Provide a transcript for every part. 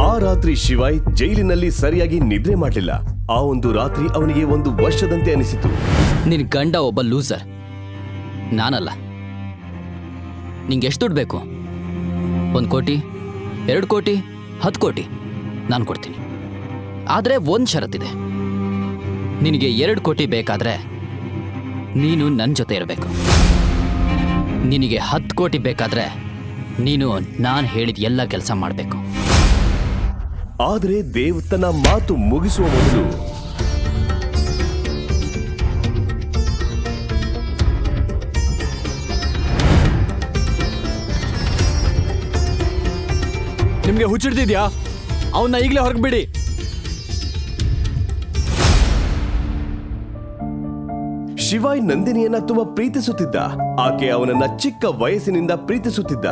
ಆ ರಾತ್ರಿ ಶಿವಾಯ್ ಜೈಲಿನಲ್ಲಿ ಸರಿಯಾಗಿ ನಿದ್ರೆ ಮಾಡಲಿಲ್ಲ. ಆ ಒಂದು ರಾತ್ರಿ ಅವನಿಗೆ ಒಂದು ವರ್ಷದಂತೆ ಅನಿಸಿತು. ನಿನ್ ಗಂಡ ಒಬ್ಬ ಲೂಸರ್, ನಾನಲ್ಲ. ನಿಂಗೆ ಎಷ್ಟು ದುಡ್ಡು ಬೇಕು? 1 ಕೋಟಿ, 2 ಕೋಟಿ, 10 ಕೋಟಿ ನಾನು ಕೊಡ್ತೀನಿ. ಆದರೆ ಒಂದು ಷರತ್ತಿದೆ. ನಿನಗೆ 2 ಕೋಟಿ ಬೇಕಾದ್ರೆ ನೀನು ನನ್ನ ಜೊತೆ ಇರಬೇಕು. ನಿನಗೆ 10 ಕೋಟಿ ಬೇಕಾದ್ರೆ ನೀನು ನಾನು ಹೇಳಿದ ಎಲ್ಲ ಕೆಲಸ ಮಾಡಬೇಕು. ಆದರೆ ದೇವ್ ತನ್ನ ಮಾತು ಮುಗಿಸುವ ಮೊದಲು ನಿಮ್ಗೆ ಹುಚ್ಚಿಡ್ತಿದ್ಯಾ? ಅವನ್ನ ಈಗಲೇ ಹೊರಗೆ ಬಿಡಿ. ಶಿವಾಯ್ ನಂದಿನಿಯನ್ನ ತುಂಬಾ ಪ್ರೀತಿಸುತ್ತಿದ್ದ. ಆಕೆ ಅವನನ್ನ ಚಿಕ್ಕ ವಯಸ್ಸಿನಿಂದ ಪ್ರೀತಿಸುತ್ತಿದ್ದ.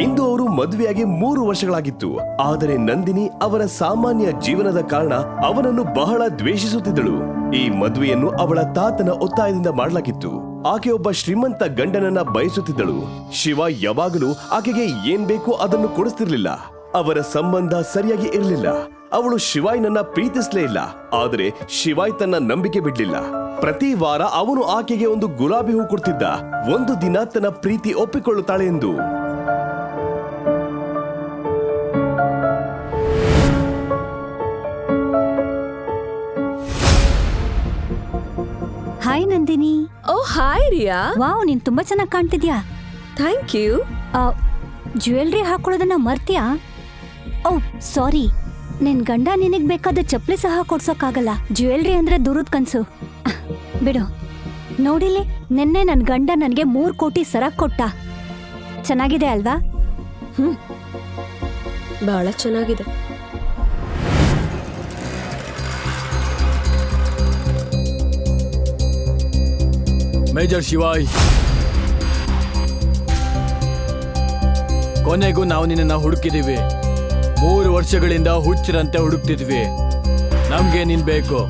ಇಂದು ಅವರು ಮದುವೆಯಾಗಿ 3 ವರ್ಷಗಳಾಗಿತ್ತು. ಆದರೆ ನಂದಿನಿ ಅವರ ಸಾಮಾನ್ಯ ಜೀವನದ ಕಾರಣ ಅವನನ್ನು ಬಹಳ ದ್ವೇಷಿಸುತ್ತಿದ್ದಳು. ಈ ಮದುವೆಯನ್ನು ಅವಳ ತಾತನ ಒತ್ತಾಯದಿಂದ ಮಾಡಲಾಗಿತ್ತು. ಆಕೆ ಒಬ್ಬ ಶ್ರೀಮಂತ ಗಂಡನನ್ನ ಬಯಸುತ್ತಿದ್ದಳು. ಶಿವ ಯಾವಾಗಲೂ ಆಕೆಗೆ ಏನ್ ಬೇಕೋ ಅದನ್ನು ಕೊಡಿಸ್ತಿರ್ಲಿಲ್ಲ. ಅವರ ಸಂಬಂಧ ಸರಿಯಾಗಿ ಇರಲಿಲ್ಲ. ಅವಳು ಶಿವಾಯ್ನನ್ನ ಪ್ರೀತಿಸಲೇ ಇಲ್ಲ. ಆದರೆ ಶಿವಾಯ್ ತನ್ನ ನಂಬಿಕೆ ಬಿಡ್ಲಿಲ್ಲ. ಪ್ರತಿ ವಾರ ಅವನು ಆಕೆಗೆ ಒಂದು ಗುಲಾಬಿ ಹೂ ಕೊಡ್ತಿದ್ದ. ಒಂದು ದಿನ ತನ್ನ ಪ್ರೀತಿ ಒಪ್ಪಿಕೊಳ್ಳುತ್ತಾಳೆ ಎಂದು. Hi Nandini. Oh hi Riya. Wow, ನೀನ್ ತುಂಬಾ ಚೆನ್ನಾಗಿ ಕಾಣ್ತಿದ್ಯಾ. Thank you. ಜ್ಯುವೆಲ್ರಿ ಹಾಕೊಳ್ಳೋದನ್ನ ಮರ್ತ್ಯಾ? ಓ ಸಾರಿ, ನಿನ್ ಗಂಡ ನಿನಗ್ ಬೇಕಾದ ಚಪ್ಪಲಿ ಸಹ ಕೊಡ್ಸೋಕ್ಕಾಗಲ್ಲ. ಜ್ಯುವೆಲ್ರಿ ಅಂದ್ರೆ ದೂರದ ಕನ್ಸು. ಬಿಡು. ನೋಡಿಲಿ, ನಿನ್ನೆ ನನ್ ಗಂಡ ನನ್ಗೆ 3 ಕೋಟಿ ಸರ ಕೊಟ್ಟ. ಚೆನ್ನಾಗಿದೆ ಅಲ್ವಾ? ಬಹಳ ಚೆನ್ನಾಗಿದೆ. ಮೇಜರ್ ಶಿವಾಯ್, ಕೊನೆಗೂ ನಾವು ನಿನ್ನ ಹುಡುಕಿದೀವಿ. 3 ವರ್ಷಗಳಿಂದ ಹುಚ್ಚರಂತೆ ಹುಡುಕ್ತಿದ್ವಿ. ನಮ್ಗೆ ನೀನ್ ಬೇಕು.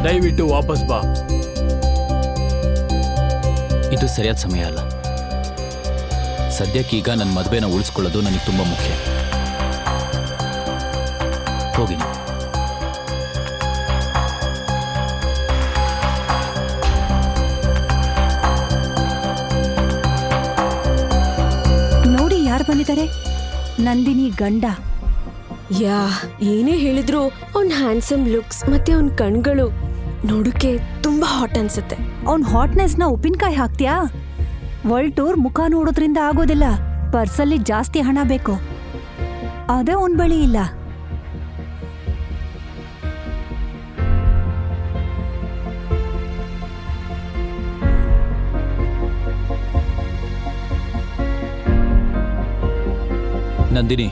ದಯವಿಟ್ಟು ವಾಪಸ್ ಬಾ. ಇದು ಸರಿಯಾದ ಸಮಯ ಅಲ್ಲ. ಸದ್ಯಕ್ಕೀಗ ನನ್ನ ಮದುವೆನ ಉಳಿಸ್ಕೊಳ್ಳೋದು ನನಗೆ ತುಂಬ ಮುಖ್ಯ. ಹೋಗಿ. ನೋಡಿ ಯಾರು ಬಂದಿದ್ದಾರೆ. ನಂದಿನಿ ಗಂಡ. ಯಾ, ಏನೇ ಹೇಳಿದ್ರು ಅವ್ನ್ ಹ್ಯಾಂಡ್ಸಮ್ ಲುಕ್ಸ್ ಮತ್ತೆ ಅವ್ನ್ ಕಣ್ಗಳು ನೋಡಕ್ಕೆ ತುಂಬಾ ಹಾಟ್ ಅನ್ಸುತ್ತೆ. ಅವ್ನ್ ಹಾಟ್ನೆಸ್ ನ ಉಪ್ಪಿನಕಾಯಿ ಹಾಕ್ತ್ಯಾ? ವರ್ಲ್ಡ್ ಟೂರ್ ಮುಖ ನೋಡೋದ್ರಿಂದ ಆಗೋದಿಲ್ಲ. ಪರ್ಸಲ್ಲಿ ಜಾಸ್ತಿ ಹಣ ಬೇಕು. ಅದೇ ಅವ್ನ್ ಬಳಿ ಇಲ್ಲ. ನಂದಿನಿ,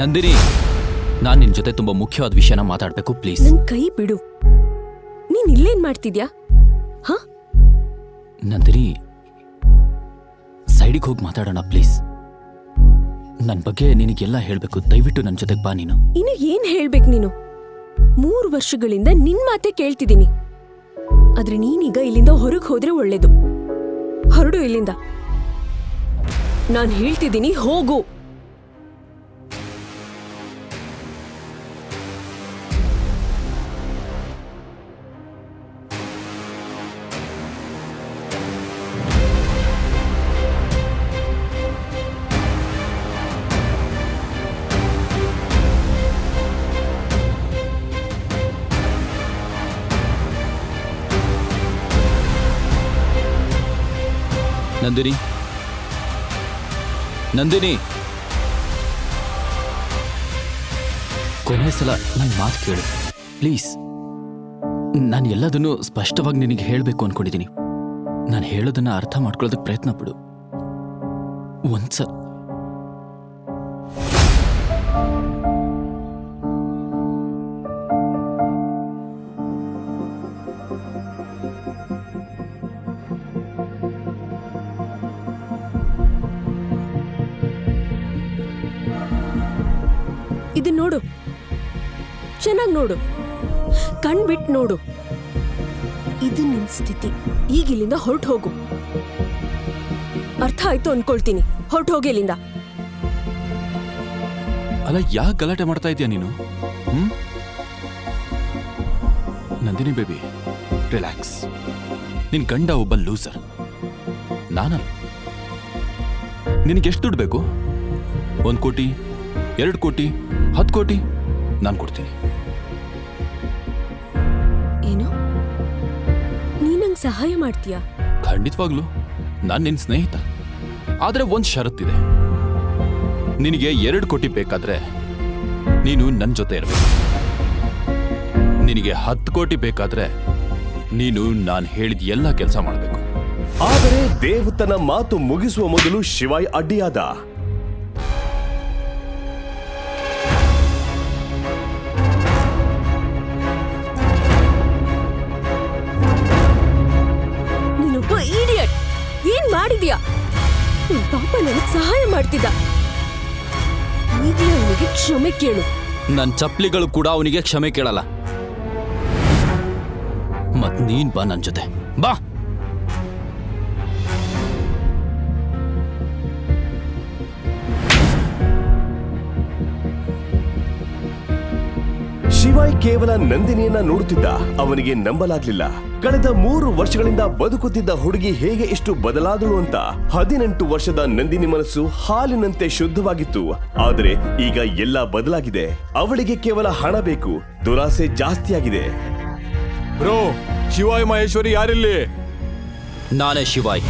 ನಂದಿನಿ, ನಾನ್ ನಿನ್ ಜೊತೆ ತುಂಬಾ ಮುಖ್ಯವಾದ ವಿಷಯನ ಮಾತಾಡ್ಬೇಕು, ಪ್ಲೀಸ್. ನನ್ ಕೈ ಬಿಡು. ನೀನ್ ಇಲ್ಲೇನ್ ಮಾಡ್ತಿದ್ಯಾ? ಹ? ನಂದಿನಿ, ಸೈಡಿಗೆ ಹೋಗಿ ಮಾತಾಡೋಣ ಪ್ಲೀಸ್. ನನ್ ಬಗ್ಗೆ ನಿನಗೆಲ್ಲ ಹೇಳ್ಬೇಕು. ದಯವಿಟ್ಟು ನನ್ ಜೊತೆಗೆ ಬಾ. ನೀನು ಇನ್ನು ಏನ್ ಹೇಳ್ಬೇಕು? ನೀನು 3 ವರ್ಷಗಳಿಂದ ನಿನ್ ಮಾತೆ ಕೇಳ್ತಿದ್ದೀನಿ. ಆದ್ರೆ ನೀನೀಗ ಇಲ್ಲಿಂದ ಹೊರಗೆ ಹೋದ್ರೆ ಒಳ್ಳೇದು. ಹೊರಡು ಇಲ್ಲಿಂದ. ನಾನ್ ಹೇಳ್ತಿದ್ದೀನಿ, ಹೋಗು. ನಂದಿನಿ, ನಂದಿನಿ, ಕೊನೆ ಸಲ ನನ್ನ ಮಾತು ಕೇಳು ಪ್ಲೀಸ್. ನಾನು ಎಲ್ಲದನ್ನು ಸ್ಪಷ್ಟವಾಗಿ ನಿನಗೆ ಹೇಳಬೇಕು ಅನ್ಕೊಂಡಿದ್ದೀನಿ. ನಾನು ಹೇಳೋದನ್ನ ಅರ್ಥ ಮಾಡ್ಕೊಳ್ಳೋದಕ್ಕೆ ಪ್ರಯತ್ನ ಪಡು. ಒಂದ್ಸಲ ಇದು ನೋಡು, ಚೆನ್ನಾಗಿ ನೋಡು, ಕಣ್ಬಿಟ್ಟು ನೋಡು. ಇದು ನಿನ್ ಸ್ಥಿತಿ. ಈಗ ಇಲ್ಲಿಂದ ಹೊರಟು ಹೋಗು. ಅರ್ಥ ಆಯ್ತು ಅನ್ಕೊಳ್ತೀನಿ. ಹೊರಟೋಗಿ ಇಲ್ಲಿಂದ. ಅಲ್ಲ, ಯಾಕೆ ಗಲಾಟೆ ಮಾಡ್ತಾ ಇದೀಯ ನೀನು? Nandini baby, relax. ನಿನ್ ಗಂಡ ಒಬ್ಬ ಲೂಸರ್, ನಾನಲ್ಲ. ನಿನಗೆ ಎಷ್ಟು ದುಡ್ಡು ಬೇಕು? 1 ಕೋಟಿ, 2 ಕೋಟಿ, 10 ಕೋಟಿ ನಾನು ಕೊಡ್ತೀನಿ. ಏನು? ನೀನಂಗ್ ಸಹಾಯ ಮಾಡ್ತೀಯಾ? ಖಂಡಿತವಾಗ್ಲು ನಾನು ನಿನ್ ಸ್ನೇಹಿತ. ಆದ್ರೆ ಒಂದ್ ಷರತ್ತಿದೆ. ನಿನಗೆ 2 ಕೋಟಿ ಬೇಕಾದ್ರೆ ನೀನು ನನ್ನ ಜೊತೆ ಇರಬೇಕು. ನಿನಗೆ 10 ಕೋಟಿ ಬೇಕಾದ್ರೆ ನೀನು ನಾನು ಹೇಳಿದ ಎಲ್ಲ ಕೆಲಸ ಮಾಡಬೇಕು. ಆದರೆ ದೇವ್ ತನ್ನ ಮಾತು ಮುಗಿಸುವ ಮೊದಲು ಶಿವಾಯ್ ಅಡ್ಡಿಯಾದ. ನೀನೊಬ್ಬ ಇಡಿಯಟ್. ಏನ್ ಮಾಡಿದ್ಯಾ? ನಿನ್ ಪಾಪ ನನಗ್ ಸಹಾಯ ಮಾಡ್ತಿದ್ದ. ಈಗಲೇ ಅವನಿಗೆ ಕ್ಷಮೆ ಕೇಳು. ನನ್ನ ಚಪ್ಲಿಗಳು ಕೂಡ ಅವನಿಗೆ ಕ್ಷಮೆ ಕೇಳಲ್ಲ. ಮತ್ ನೀನ್ ಬಾ ನನ್ನ ಜೊತೆ, ಬಾ. ಶಿವಾಯ್ ಕೇವಲ ನಂದಿನಿಯನ್ನ ನೋಡುತ್ತಿದ್ದ. ಅವನಿಗೆ ನಂಬಲಾಗ್ಲಿಲ್ಲ. ಕಳೆದ 3 ವರ್ಷಗಳಿಂದ ಬದುಕುತ್ತಿದ್ದ ಹುಡುಗಿ ಹೇಗೆ ಇಷ್ಟು ಬದಲಾದಳು ಅಂತ. 18 ವರ್ಷದ ನಂದಿನಿ ಮನಸ್ಸು ಹಾಲಿನಂತೆ ಶುದ್ಧವಾಗಿತ್ತು. ಆದರೆ ಈಗ ಎಲ್ಲ ಬದಲಾಗಿದೆ. ಅವಳಿಗೆ ಕೇವಲ ಹಣ ಬೇಕು. ದುರಾಸೆ ಜಾಸ್ತಿಯಾಗಿದೆ. ಬ್ರೋ, ಶಿವಾಯ್ ಮಹೇಶ್ವರಿ ಯಾರಿಲ್ಲಿ? ನಾನೇ ಶಿವಾಯ್.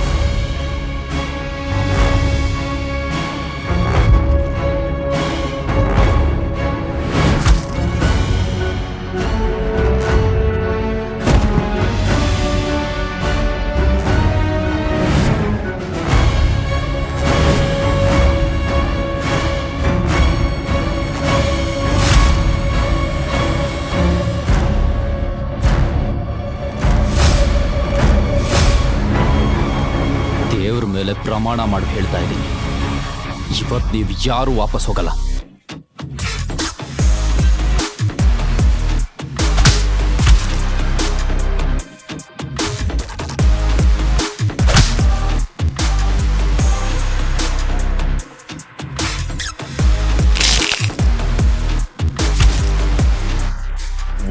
ದೇವ್ರ ಮೇಲೆ ಪ್ರಮಾಣ ಮಾಡಿ ಹೇಳ್ತಾ ಇದ್ದೀನಿ, ಇವತ್ತು ನೀವು ಯಾರು ವಾಪಸ್ ಹೋಗಲ್ಲ.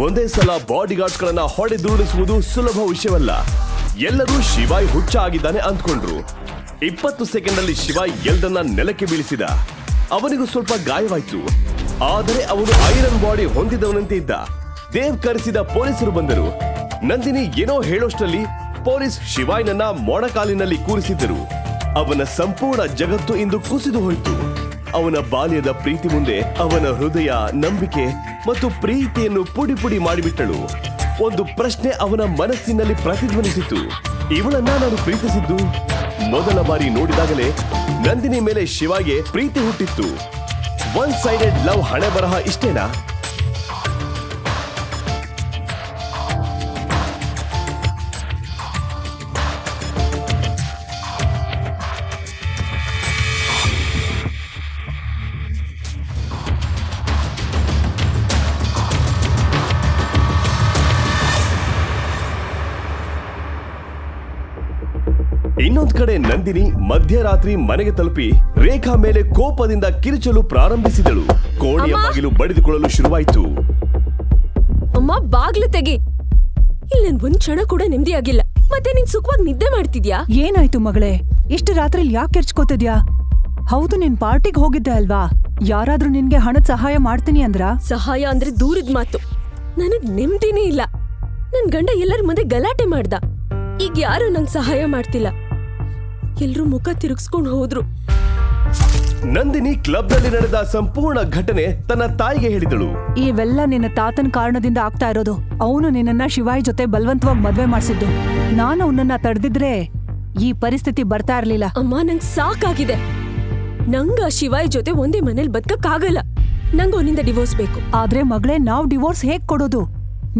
ಒಂದೇ ಸಲ ಬಾಡಿಗಾರ್ಡ್ಸ್ ಗಳನ್ನ ಹೊಡೆದುರುಳಿಸುವುದು ಸುಲಭ ವಿಷಯವಲ್ಲ. ಎಲ್ಲರೂ ಶಿವಾಯ್ ಹುಚ್ಚ ಆಗಿದ್ದಾನೆ ಅಂದ್ಕೊಂಡ್ರು. 20 ಸೆಕೆಂಡ್ ಅಲ್ಲಿ ಶಿವಾಯ್ ಎಲ್ರನ್ನ ನೆಲಕ್ಕೆ ಬೀಳಿಸಿದ. ಅವನಿಗೂ ಸ್ವಲ್ಪ ಗಾಯವಾಯ್ತು. ಆದರೆ ಅವನು ಐರನ್ ಬಾಡಿ ಹೊಂದಿದವನಂತೆ ಇದ್ದ. ದೇವ್ ಕರೆಸಿದ ಪೊಲೀಸರು ಬಂದರು. ನಂದಿನಿ ಏನೋ ಹೇಳೋಷ್ಟರಲ್ಲಿ ಪೊಲೀಸ್ ಶಿವಾಯ್ನನ್ನ ಮೊಣಕಾಲಿನಲ್ಲಿ ಕೂರಿಸಿದ್ದರು. ಅವನ ಸಂಪೂರ್ಣ ಜಗತ್ತು ಇಂದು ಕುಸಿದು ಹೋಯಿತು. ಅವನ ಬಾಲ್ಯದ ಪ್ರೀತಿ ಮುಂದೆ ಅವನ ಹೃದಯ, ನಂಬಿಕೆ ಮತ್ತು ಪ್ರೀತಿಯನ್ನು ಪುಡಿ ಪುಡಿ ಮಾಡಿಬಿಟ್ಟಳು. ಒಂದು ಪ್ರಶ್ನೆ ಅವನ ಮನಸ್ಸಿನಲ್ಲಿ ಪ್ರತಿಧ್ವನಿಸಿತು. ಇವಳನ್ನ ನಾನು ಪ್ರೀತಿಸಿದ್ದು? ಮೊದಲ ಬಾರಿ ನೋಡಿದಾಗಲೇ ನಂದಿನಿ ಮೇಲೆ ಶಿವಾಗೆ ಪ್ರೀತಿ ಹುಟ್ಟಿತ್ತು. ಒನ್ ಸೈಡೆಡ್ ಲವ್ ಹಣೆ ಬರಹ ಇಷ್ಟೇನಾ? ಇನ್ನೊಂದ್ ಕಡೆ ನಂದಿನಿ ಮಧ್ಯರಾತ್ರಿ ಮನೆಗೆ ತಲುಪಿ ರೇಖಾ ಮೇಲೆ ಕೋಪದಿಂದ ಕಿರುಚಲು ಪ್ರಾರಂಭಿಸಿದಳು. ಕೋಣೆಯ ಬಾಗಿಲು ಬಡಿದುಕೊಳ್ಳಲು ಶುರುವಾಯಿತು. ಅಮ್ಮ, ಬಾಗ್ಲು ತೆಗಿ. ಇಲ್ಲಿ ನನ್ ಒಂದ್ ಕ್ಷಣ ಕೂಡ ನೆಮ್ಮದಿಯಾಗಿಲ್ಲ. ಮತ್ತೆ ನೀನ್ ಸುಖವಾಗಿ ನಿದ್ದೆ ಮಾಡ್ತಿದ್ಯಾ? ಏನಾಯ್ತು ಮಗಳೇ? ಇಷ್ಟು ರಾತ್ರಿಲಿ ಯಾಕೆ ಕೆರ್ಚ್ಕೋತಿದ್ಯಾ? ಹೌದು, ನೀನ್ ಪಾರ್ಟಿಗೆ ಹೋಗಿದ್ದೆ ಅಲ್ವಾ? ಯಾರಾದ್ರೂ ನಿನ್ಗೆ ಹಣದ ಸಹಾಯ ಮಾಡ್ತೀನಿ ಅಂದ್ರ? ಸಹಾಯ ಅಂದ್ರೆ ದೂರದ ಮಾತು. ನನಗ್ ನೆಮ್ಮದಿನೇ ಇಲ್ಲ. ನನ್ ಗಂಡ ಎಲ್ಲರ ಮುಂದೆ ಗಲಾಟೆ ಮಾಡ್ದ. ಈಗ ಯಾರು ನಂಗ್ ಸಹಾಯ ಮಾಡ್ತಿಲ್ಲ. ಎಲ್ರೂ ಮುಖ ತಿರುಗಿಸ್ಕೊಂಡು ಹೋದ್ರು. ನಂದಿನಿ ಕ್ಲಬ್ ನಲ್ಲಿ ನಡೆದ ಸಂಪೂರ್ಣ ಘಟನೆ ತನ್ನ ತಾಯಿಗೆ ಹೇಳಿದಳು. ಇವೆಲ್ಲ ನಿನ್ನ ತಾತನ ಕಾರಣದಿಂದ ಆಗ್ತಾ ಇರೋದು. ಅವನು ನಿನ್ನನ್ನ ಶಿವಾಯ್ ಜೊತೆ ಬಲವಂತವಾಗಿ ಮದ್ವೆ ಮಾಡ್ಸಿದ್ದು. ನಾನು ಅವನನ್ನ ತಡೆದಿದ್ರೆ ಈ ಪರಿಸ್ಥಿತಿ ಬರ್ತಾ ಇರ್ಲಿಲ್ಲ. ಅಮ್ಮ, ನಂಗ್ ಸಾಕಾಗಿದೆ. ನಂಗ ಶಿವಾಯ್ ಜೊತೆ ಒಂದೇ ಮನೇಲಿ ಬದುಕಕ್ಕಾಗಲ್ಲ. ನಂಗ್ ಅವನಿಂದ ಡಿವೋರ್ಸ್ ಬೇಕು. ಆದ್ರೆ ಮಗಳೇ, ನಾವ್ ಡಿವೋರ್ಸ್ ಹೇಗ್ ಕೊಡೋದು?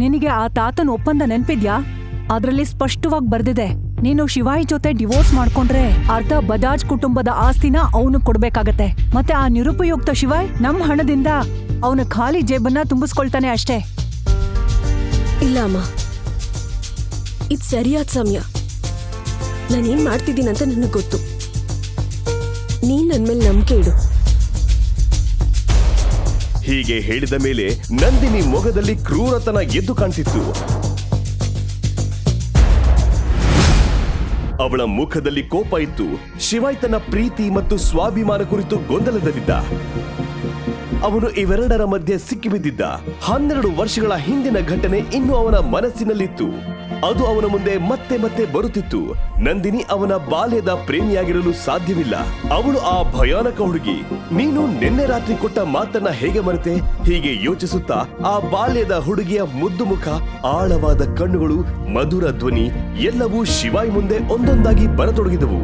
ನಿನಗೆ ಆ ತಾತನ ಒಪ್ಪಂದ ನೆನ್ಪಿದ್ಯಾ? ಅದ್ರಲ್ಲಿ ಸ್ಪಷ್ಟವಾಗಿ ಬರ್ದಿದೆ, ನೀನು ಶಿವಾಯ್ ಜೊತೆ ಡಿವೋರ್ಸ್ ಮಾಡ್ಕೊಂಡ್ರೆ ಅರ್ಧ ಬಜಾಜ್ ಕುಟುಂಬದ ಆಸ್ತಿನ ಅವನು ಕೊಡ್ಬೇಕಾಗತ್ತೆ. ಮತ್ತೆ ಆ ನಿರುಪಯುಕ್ತ ಶಿವಾಯ್ ನಮ್ ಹಣದಿಂದ ಅವನ ಖಾಲಿ ಜೇಬನ್ನ ತುಂಬಿಸ್ಕೊಳ್ತಾನೆ ಅಷ್ಟೇ. ಇಲ್ಲ ಅಮ್ಮ, ಇದ್ ಸರಿಯಾದ ಸಮಯ. ನಾನೇನ್ ಮಾಡ್ತಿದ್ದೀನಂತ ನನಗ್ ಗೊತ್ತು. ನೀನ್ ನನ್ ಮೇಲೆ ನಂಬಿಕೆ ಇಡು. ಹೀಗೆ ಹೇಳಿದ ಮೇಲೆ ನಂದಿನಿ ಮೊಗದಲ್ಲಿ ಕ್ರೂರತನ ಎದ್ದು ಕಾಣ್ತಿತ್ತು. ಅವಳ ಮುಖದಲ್ಲಿ ಕೋಪ ಇತ್ತು. ಶಿವಾಯ್ ತನ್ನ ಪ್ರೀತಿ ಮತ್ತು ಸ್ವಾಭಿಮಾನ ಕುರಿತು ಗೊಂದಲದಲ್ಲಿದ್ದ. ಅವನು ಇವೆರಡರ ಮಧ್ಯೆ ಸಿಕ್ಕಿಬಿದ್ದಿದ್ದ. 12 ವರ್ಷಗಳ ಹಿಂದಿನ ಘಟನೆ ಇನ್ನೂ ಅವನ ಮನಸ್ಸಿನಲ್ಲಿತ್ತು. ಅದು ಅವನ ಮುಂದೆ ಮತ್ತೆ ಮತ್ತೆ ಬರುತ್ತಿತ್ತು. ನಂದಿನಿ ಅವನ ಬಾಲ್ಯದ ಪ್ರೇಮಿಯಾಗಿರಲು ಸಾಧ್ಯವಿಲ್ಲ. ಅವಳು ಆ ಭಯಾನಕ ಹುಡುಗಿ. ನೀನು ನಿನ್ನೆ ರಾತ್ರಿ ಕೊಟ್ಟ ಮಾತನ್ನ ಹೇಗೆ ಮರೆತೆ? ಹೀಗೆ ಯೋಚಿಸುತ್ತಾ ಆ ಬಾಲ್ಯದ ಹುಡುಗಿಯ ಮುದ್ದು ಮುಖ, ಆಳವಾದ ಕಣ್ಣುಗಳು, ಮಧುರ ಧ್ವನಿ ಎಲ್ಲವೂ ಶಿವಾಯ್ ಮುಂದೆ ಒಂದೊಂದಾಗಿ ಬರತೊಡಗಿದವು.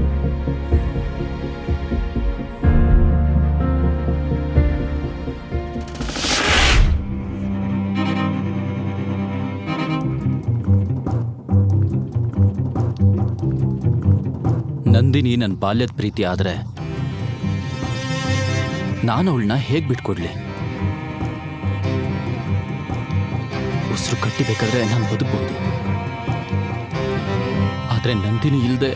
ನಂದಿನಿ ನನ್ನ ಬಾಲ್ಯದ ಪ್ರೀತಿ ಆದ್ರೆ ನಾನು ಅವಳನ್ನ ಹೇಗ್ ಬಿಟ್ಕೊಡ್ಲಿ? ಉಸಿರು ಕಟ್ಟಿಬೇಕಾದ್ರೆ ನಾನು ಬದುಕಬಹುದು. ಆದ್ರೆ ನಂದಿನಿ ಇಲ್ದೆ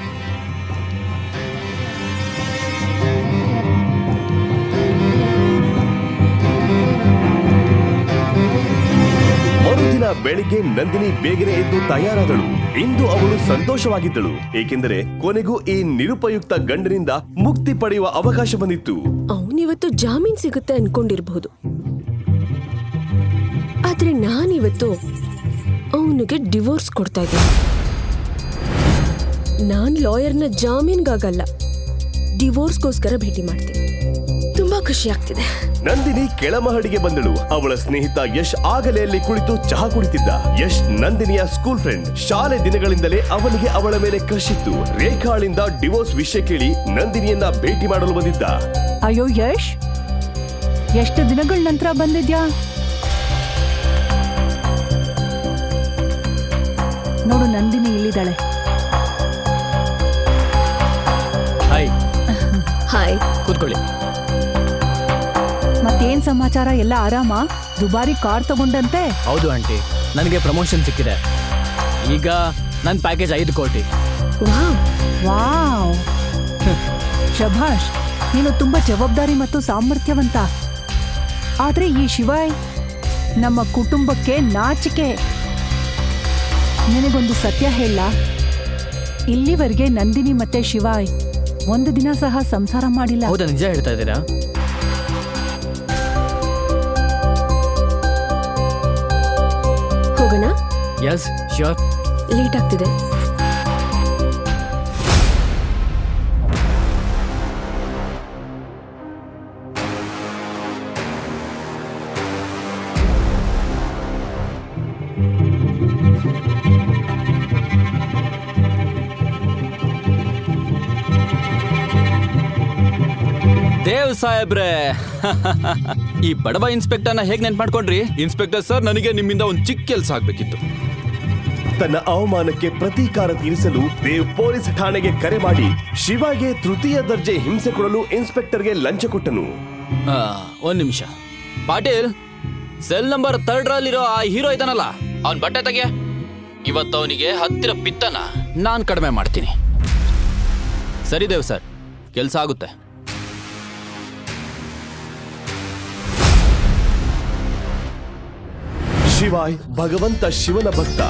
ಮರುದಿನ ಬೆಳಿಗ್ಗೆ ನಂದಿನಿ ಬೇಗನೆ ಎದ್ದು ತಯಾರಾದಳು. ಇಂದು ಅವಳು ಸಂತೋಷವಾಗಿದ್ದಳು, ಏಕೆಂದರೆ ಕೊನೆಗೂ ಈ ನಿರುಪಯುಕ್ತ ಗಂಡನಿಂದ ಮುಕ್ತಿ ಪಡೆಯುವ ಅವಕಾಶ ಬಂದಿತ್ತು. ಅವನಿವತ್ತು ಜಾಮೀನ್ ಸಿಗುತ್ತೆ ಅನ್ಕೊಂಡಿರ್ಬಹುದು, ಆದ್ರೆ ನಾನಿವತ್ತು ಅವನಿಗೆ ಡಿವೋರ್ಸ್ ಕೊಡ್ತಾ ಇದ್ದೀನಿ. ನಾನ್ ಲಾಯರ್ನ ಜಾಮೀನ್ಗಾಗಲ್ಲ, ಡಿವೋರ್ಸ್ಗೋಸ್ಕರ ಭೇಟಿ ಮಾಡ್ತೀನಿ. ತುಂಬಾ ಖುಷಿ ಆಗ್ತಿದೆ. ನಂದಿನಿ ಕೆಳಮಹಡಿಗೆ ಬಂದಳು. ಅವಳ ಸ್ನೇಹಿತ ಯಶ್ ಆಗಲೇ ಅಲ್ಲಿ ಕುಳಿತು ಚಹಾ ಕುಡಿತಿದ್ದ. ಯಶ್ ನಂದಿನಿಯ ಸ್ಕೂಲ್ ಫ್ರೆಂಡ್. ಶಾಲೆ ದಿನಗಳಿಂದಲೇ ಅವನಿಗೆ ಅವಳ ಮೇಲೆ ಕ್ರಶ್ ಇತ್ತು. ರೇಖಾಳಿಂದ ಡಿವೋರ್ಸ್ ವಿಷಯ ಕೇಳಿ ನಂದಿನಿಯನ್ನ ಭೇಟಿ ಮಾಡಲು ಬಂದಿದ್ದ. ಅಯ್ಯೋ ಯಶ್, ಎಷ್ಟು ದಿನಗಳ ನಂತರ ಬಂದಿದ್ಯಾ? ನೋಡು, ನಂದಿನಿ ಇಲ್ಲಿದ್ದಾಳೆ. ಹಾಯ್. ಹಾಯ್. ಕೂತ್ಕೊಳ್ಳಿ. ಮತ್ತೇನ್ ಸಮಾಚಾರ? ಎಲ್ಲ ಆರಾಮ? ದುಬಾರಿ ಕಾರ್ ತಗೊಂಡಂತೆ? ಹೌದು ಆಂಟಿ, ನನಗೆ ಪ್ರಮೋಷನ್ ಸಿಕ್ಕಿದೆ. ಈಗ ನನ್ನ ಪ್ಯಾಕೇಜ್ 5 ಕೋಟಿ. ವಾವ್. ವಾವ್, ಶಭಾಷ್, ನೀನು ತುಂಬಾ ಜವಾಬ್ದಾರಿ ಮತ್ತು ಸಾಮರ್ಥ್ಯವಂತ. ಆದ್ರೆ ಈ ಶಿವಾಯ್ ನಮ್ಮ ಕುಟುಂಬಕ್ಕೆ ನಾಚಿಕೆ. ನಿನಗೊಂದು ಸತ್ಯ ಹೇಳ, ಇಲ್ಲಿವರೆಗೆ ನಂದಿನಿ ಮತ್ತೆ ಶಿವಾಯ್ ಒಂದು ದಿನ ಸಹ ಸಂಸಾರ ಮಾಡಿಲ್ಲ. ಹೌದಾ? ನಿಜ ಹೇಳ್ತಾ ಇದ್ದೀರಾ? ಹೋಗೋಣ? S, sure. ಲೇಟ್ ಆಗ್ತಿದೆ. ದೇವ್ ಸಾಹೇಬ್ರೆ, ಈ ಬಡವ ಇನ್ಸ್ಪೆಕ್ಟರ್ನ ಹೇಗ್ ನೆನ್ಪು ಮಾಡ್ಕೊಂಡ್ರಿ? ಇನ್ಸ್ಪೆಕ್ಟರ್ ಸರ್, ನನಗೆ ನಿಮ್ಮಿಂದ ಒಂದು ಚಿಕ್ಕ ಕೆಲಸ ಆಗ್ಬೇಕಿತ್ತು. ತನ್ನ ಅವಮಾನಕ್ಕೆ ಪ್ರತೀಕಾರ ತೀರಿಸಲು ದೇವ್ ಪೊಲೀಸ್ ಠಾಣೆಗೆ ಕರೆ ಮಾಡಿ ಶಿವಾಗೆ ತೃತೀಯ ದರ್ಜೆ ಹಿಂಸೆ ಕೊಡಲು ಇನ್ಸ್ಪೆಕ್ಟರ್ಗೆ ಲಂಚ ಕೊಟ್ಟನು. ಒಂದ್ ನಿಮಿಷ. ಪಾಟೀಲ್, ಸೆಲ್ ನಂಬರ್ 3 ಆ ಹೀರೋ ಇದಾನಲ್ಲ, ಅವನ್ ಬಟ್ಟೆ ತೆಗೆ. ಇವತ್ತು ಅವನಿಗೆ ಹತ್ತಿರ ಪಿತ್ತನ ನಾನ್ ಕಡಿಮೆ ಮಾಡ್ತೀನಿ. ಸರಿ ದೇವ್ ಸರ್, ಕೆಲ್ಸ ಆಗುತ್ತೆ. ಶಿವಾಯ್ ಭಗವಂತ ಶಿವನ ಭಕ್ತ.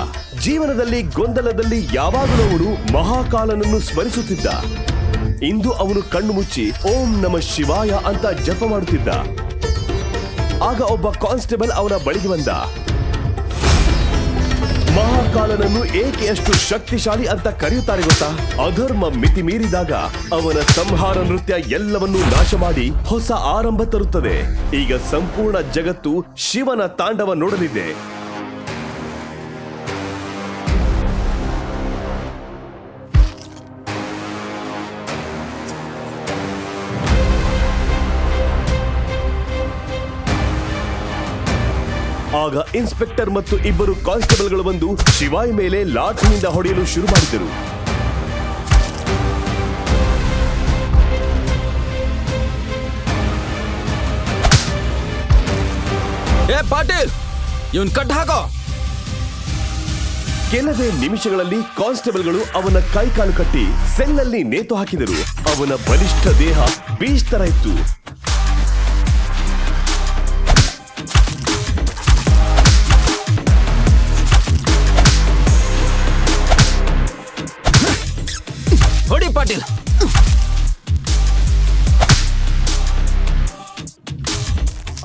ಜೀವನದಲ್ಲಿ ಗೊಂದಲದಲ್ಲಿ ಯಾವಾಗಲೂ ಅವನು ಮಹಾಕಾಲನನ್ನು ಸ್ಮರಿಸುತ್ತಿದ್ದ. ಇಂದು ಅವನು ಕಣ್ಣು ಮುಚ್ಚಿ ಓಂ ನಮ ಶಿವಾಯ ಅಂತ ಜಪ ಮಾಡುತ್ತಿದ್ದ. ಆಗ ಒಬ್ಬ ಕಾನ್ಸ್ಟೇಬಲ್ ಅವನ ಬಳಿಗೆ ಬಂದ. ಮಹಾಕಾಲನನ್ನು ಏಕೆ ಅಷ್ಟು ಶಕ್ತಿಶಾಲಿ ಅಂತ ಕರೆಯುತ್ತಾರೆ ಗೊತ್ತಾ? ಅಧರ್ಮ ಮಿತಿ ಮೀರಿದಾಗ ಅವನ ಸಂಹಾರ ನೃತ್ಯ ಎಲ್ಲವನ್ನೂ ನಾಶ ಮಾಡಿ ಹೊಸ ಆರಂಭ ತರುತ್ತದೆ. ಈಗ ಸಂಪೂರ್ಣ ಜಗತ್ತು ಶಿವನ ತಾಂಡವ ನೋಡಲಿದೆ. ಆಗ ಇನ್ಸ್ಪೆಕ್ಟರ್ ಮತ್ತು ಇಬ್ಬರು ಕಾನ್ಸ್ಟೇಬಲ್ಗಳು ಬಂದು ಶಿವಾಯ್ ಮೇಲೆ ಲಾಠಿಯಿಂದ ಹೊಡೆಯಲು ಶುರು ಮಾಡಿದರು. ಏ ಪಾಟೀಲ್, ಇವನ್ ಕಟ್ ಹಾಕೋ. ಕೆಲವೇ ನಿಮಿಷಗಳಲ್ಲಿ ಕಾನ್ಸ್ಟೇಬಲ್ಗಳು ಅವನ ಕೈಕಾಲು ಕಟ್ಟಿ ಸೆಲ್ನಲ್ಲಿ ನೇತು ಹಾಕಿದರು. ಅವನ ಬಲಿಷ್ಠ ದೇಹ ಬೀಚ್ ತರ ಇತ್ತು. ಹೊಡಿ ಪಾಟೀಲ್.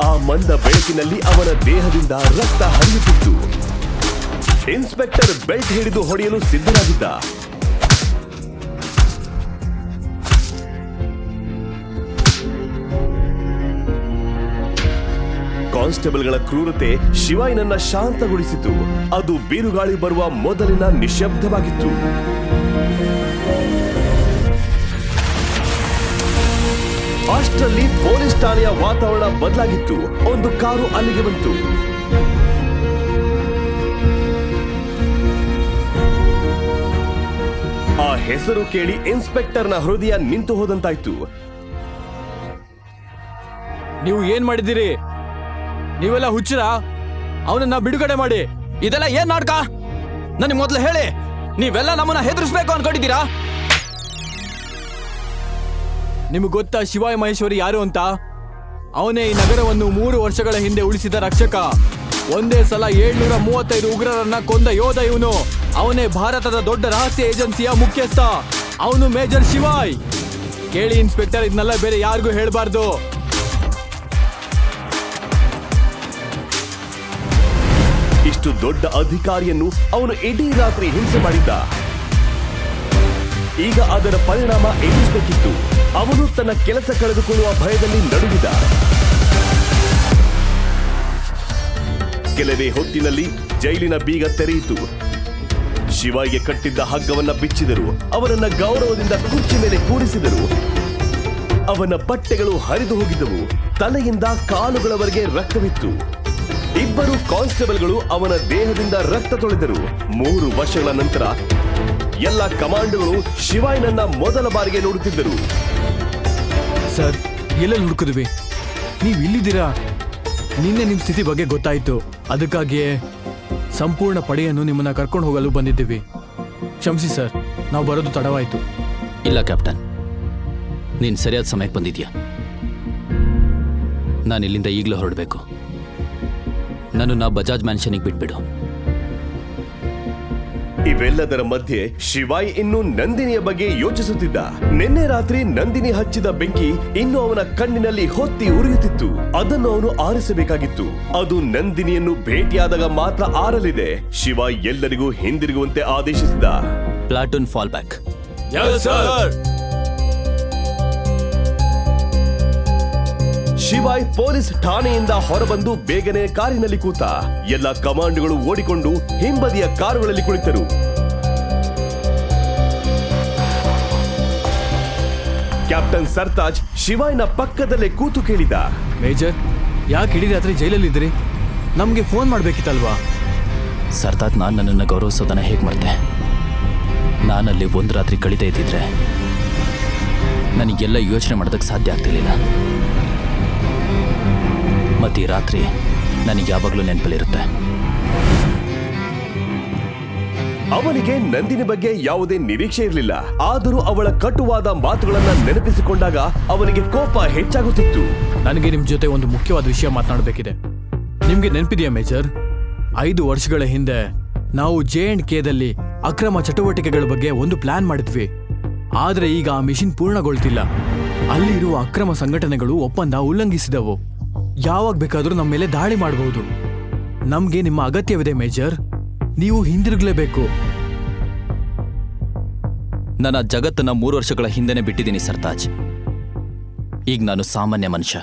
ಆ ಮಂದ ಬೆಳಕಿನಲ್ಲಿ ಅವನ ದೇಹದಿಂದ ರಕ್ತ ಹರಿಯುತ್ತಿತ್ತು. ಇನ್ಸ್ಪೆಕ್ಟರ್ ಬೆಲ್ಟ್ ಹಿಡಿದು ಹೊಡೆಯಲು ಸಿದ್ಧರಾಗಿದ್ದ. ಕಾನ್ಸ್ಟೇಬಲ್ಗಳ ಕ್ರೂರತೆ ಶಿವಾಯ್ನನ್ನ ಶಾಂತಗೊಳಿಸಿತು. ಅದು ಬಿರುಗಾಳಿ ಬರುವ ಮೊದಲಿನ ನಿಶ್ಶಬ್ದವಾಗಿತ್ತು. ಅಷ್ಟರಲ್ಲಿ ಪೊಲೀಸ್ ಠಾಣೆಯ ವಾತಾವರಣ ಬದಲಾಗಿತ್ತು. ಒಂದು ಕಾರು ಅಲ್ಲಿಗೆ ಬಂತು. ಆ ಹೆಸರು ಕೇಳಿ ಇನ್ಸ್ಪೆಕ್ಟರ್ನ ಹೃದಯ ನಿಂತು ಹೋದಂತಾಯ್ತು. ನೀವು ಏನ್ ಮಾಡಿದ್ದೀರಿ? ನೀವೆಲ್ಲ ಹುಚ್ಚರ? ಅವನನ್ನ ಬಿಡುಗಡೆ ಮಾಡಿ. ಇದೆಲ್ಲ ಏನ್ ನಾಟಕ? ನನಗೆ ಮೊದಲು ಹೇಳಿ, ನೀವೆಲ್ಲ ನಮ್ಮನ್ನ ಹೆದರ್ಸ್ಬೇಕು ಅನ್ಕೊಂಡಿದ್ದೀರಾ? ನಿಮ್ಗೆ ಗೊತ್ತಾ ಶಿವಾಯ ಮಹೇಶ್ವರಿ ಯಾರು ಅಂತ? ಅವನೇ ಈ ನಗರವನ್ನು 3 ವರ್ಷಗಳ ಹಿಂದೆ ಉಳಿಸಿದ ರಕ್ಷಕ. ಒಂದೇ ಸಲ 735 ಉಗ್ರರನ್ನ ಕೊಂದ ಯೋಧ ಇವನು. ಅವನೇ ಭಾರತದ ದೊಡ್ಡ ರಹಸ್ಯ ಏಜೆನ್ಸಿಯ ಮುಖ್ಯಸ್ಥ. ಅವನು ಮೇಜರ್ ಶಿವಾಯ್. ಕೇಳಿ ಇನ್ಸ್ಪೆಕ್ಟರ್, ಇದನ್ನೆಲ್ಲ ಬೇರೆ ಯಾರಿಗೂ ಹೇಳಬಾರ್ದು. ಇಷ್ಟು ದೊಡ್ಡ ಅಧಿಕಾರಿಯನ್ನು ಅವನು ಇಡೀ ರಾತ್ರಿ ಹಿಂಸೆ ಮಾಡಿದ್ದ. ಈಗ ಅದರ ಪರಿಣಾಮ ಎದುರಿಸಬೇಕಿತ್ತು. ಅವನು ತನ್ನ ಕೆಲಸ ಕಳೆದುಕೊಳ್ಳುವ ಭಯದಲ್ಲಿ ನಡುಗಿದ. ಕೆಲವೇ ಹೊತ್ತಿನಲ್ಲಿ ಜೈಲಿನ ಬೀಗ ತೆರೆಯಿತು. ಶಿವಾಯಿಗೆ ಕಟ್ಟಿದ್ದ ಹಗ್ಗವನ್ನ ಬಿಚ್ಚಿದರು. ಅವನನ್ನ ಗೌರವದಿಂದ ಕುರ್ಚಿ ಮೇಲೆ ಕೂರಿಸಿದರು. ಅವನ ಬಟ್ಟೆಗಳು ಹರಿದು ಹೋಗಿದ್ದವು. ತಲೆಯಿಂದ ಕಾಲುಗಳವರೆಗೆ ರಕ್ತವಿತ್ತು. ಇಬ್ಬರು ಕಾನ್ಸ್ಟೇಬಲ್ಗಳು ಅವನ ದೇಹದಿಂದ ರಕ್ತ ತೊಳೆದರು. 3 ವರ್ಷಗಳ ನಂತರ ಎಲ್ಲ ಕಮಾಂಡೋಗಳು ಶಿವಾಯ್ನನ್ನ ಮೊದಲ ಬಾರಿಗೆ ನೋಡುತ್ತಿದ್ದರು. ಸರ್, ಎಲ್ಲೆಲ್ಲಿ ಹುಡುಕಿದ್ವಿ? ನೀವು ಇಲ್ಲಿದ್ದೀರಾ? ನಿನ್ನೆ ನಿಮ್ಮ ಸ್ಥಿತಿ ಬಗ್ಗೆ ಗೊತ್ತಾಯ್ತು. ಅದಕ್ಕಾಗಿಯೇ ಸಂಪೂರ್ಣ ಪಡೆಯನ್ನು ನಿಮ್ಮನ್ನ ಕರ್ಕೊಂಡು ಹೋಗಲು ಬಂದಿದ್ದೀವಿ. ಕ್ಷಮಿಸಿ ಸರ್, ನಾವು ಬರೋದು ತಡವಾಯ್ತು. ಇಲ್ಲ ಕ್ಯಾಪ್ಟನ್, ನೀನ್ ಸರಿಯಾದ ಸಮಯಕ್ಕೆ ಬಂದಿದ್ಯಾ. ನಾನು ಇಲ್ಲಿಂದ ಈಗಲೂ ಹೊರಡಬೇಕು. ನನ್ನನ್ನು ಬಜಾಜ್ ಮ್ಯಾನ್ಷನ್ಗೆ ಬಿಟ್ಬಿಡು. ಇವೆಲ್ಲದರ ಮಧ್ಯೆ ಶಿವಾಯ್ ಇನ್ನು ನಂದಿನಿಯ ಬಗ್ಗೆ ಯೋಚಿಸುತ್ತಿದ್ದ. ನಿನ್ನೆ ರಾತ್ರಿ ನಂದಿನಿ ಹಚ್ಚಿದ ಬೆಂಕಿ ಇನ್ನು ಅವನ ಕಣ್ಣಿನಲ್ಲಿ ಹೊತ್ತಿ ಉರಿಯುತ್ತಿತ್ತು. ಅದನ್ನು ಅವನು ಆರಿಸಬೇಕಾಗಿತ್ತು. ಅದು ನಂದಿನಿಯನ್ನು ಭೇಟಿಯಾದಾಗ ಮಾತ್ರ ಆರಲಿದೆ. ಶಿವಾಯ್ ಎಲ್ಲರಿಗೂ ಹಿಂದಿರುಗುವಂತೆ ಆದೇಶಿಸಿದ. Platoon fall back. Shivay police ಠಾಣೆಯಿಂದ ಹೊರಬಂದು ಬೇಗನೆ ಕಾರಿನಲ್ಲಿ ಕೂತ. ಎಲ್ಲ ಕಮಾಂಡ್ಗಳು ಓಡಿಕೊಂಡು ಹಿಂಬದಿಯ ಕಾರುಗಳಲ್ಲಿ ಕುಳಿತರು. ಕ್ಯಾಪ್ಟನ್ ಸರ್ತಾಜ್ ಶಿವಾಯ್ನ ಪಕ್ಕದಲ್ಲೇ ಕೂತು ಕೇಳಿದ. ಮೇಜರ್, ಯಾಕೆ ಇಡೀ ರಾತ್ರಿ ಜೈಲಲ್ಲಿದ್ದೀರಿ? ನಮಗೆ ಫೋನ್ ಮಾಡ್ಬೇಕಿತ್ತಲ್ವಾ? ಸರ್ತಾಜ್, ನಾನು ನನ್ನನ್ನು ಗೌರವಿಸೋದನ್ನ ಹೇಗೆ ಮಾಡ್ತೆ? ನಾನಲ್ಲಿ ಒಂದು ರಾತ್ರಿ ಕಳೀತಾ ಇದ್ದಿದ್ರೆ ನನಗೆಲ್ಲ ಯೋಚನೆ ಮಾಡೋದಕ್ಕೆ ಸಾಧ್ಯ ಆಗ್ತಿರ್ಲಿಲ್ಲ. ಮತ್ತು ಈ ರಾತ್ರಿ ನನಗೆ ಯಾವಾಗಲೂ ನೆನಪಲ್ಲಿರುತ್ತೆ. ಅವನಿಗೆ ನಂದಿನಿ ಬಗ್ಗೆ ಯಾವುದೇ ನಿರೀಕ್ಷೆ ಇರಲಿಲ್ಲ. ಆದರೂ ಅವಳ ಕಟುವಾದ ಮಾತುಗಳನ್ನ ನೆನಪಿಸಿಕೊಂಡಾಗ ಅವನಿಗೆ ಕೋಪ ಹೆಚ್ಚಾಗುತ್ತಿತ್ತು. ನನಗೆ ನಿಮ್ ಜೊತೆ ಒಂದು ಮುಖ್ಯವಾದ ವಿಷಯ ಮಾತನಾಡಬೇಕಿದೆ. ನಿಮ್ಗೆ ನೆನಪಿದೆಯಾ ಮೇಜರ್? 5 ವರ್ಷಗಳ ಹಿಂದೆ ನಾವು J&Kದಲ್ಲಿ ಅಕ್ರಮ ಚಟುವಟಿಕೆಗಳ ಬಗ್ಗೆ ಒಂದು ಪ್ಲಾನ್ ಮಾಡಿದ್ವಿ. ಆದ್ರೆ ಈಗ ಆ ಮಿಷನ್ ಪೂರ್ಣಗೊಳ್ತಿಲ್ಲ. ಅಲ್ಲಿ ಇರುವ ಅಕ್ರಮ ಸಂಘಟನೆಗಳು ಒಪ್ಪಂದ ಉಲ್ಲಂಘಿಸಿದವು. ಯಾವಾಗ ಬೇಕಾದ್ರೂ ನಮ್ಮ ಮೇಲೆ ದಾಳಿ ಮಾಡಬಹುದು. ನಮ್ಗೆ ನಿಮ್ಮ ಅಗತ್ಯವಿದೆ ಮೇಜರ್. ನೀವು ಹಿಂದಿರುಗಲೇಬೇಕು. ನನ್ನ ಜಗತ್ತನ್ನ 3 ವರ್ಷಗಳ ಹಿಂದೆನೆ ಬಿಟ್ಟಿದ್ದೀನಿ ಸರ್ತಾಜ್. ಈಗ ನಾನು ಸಾಮಾನ್ಯ ಮನುಷ್ಯ.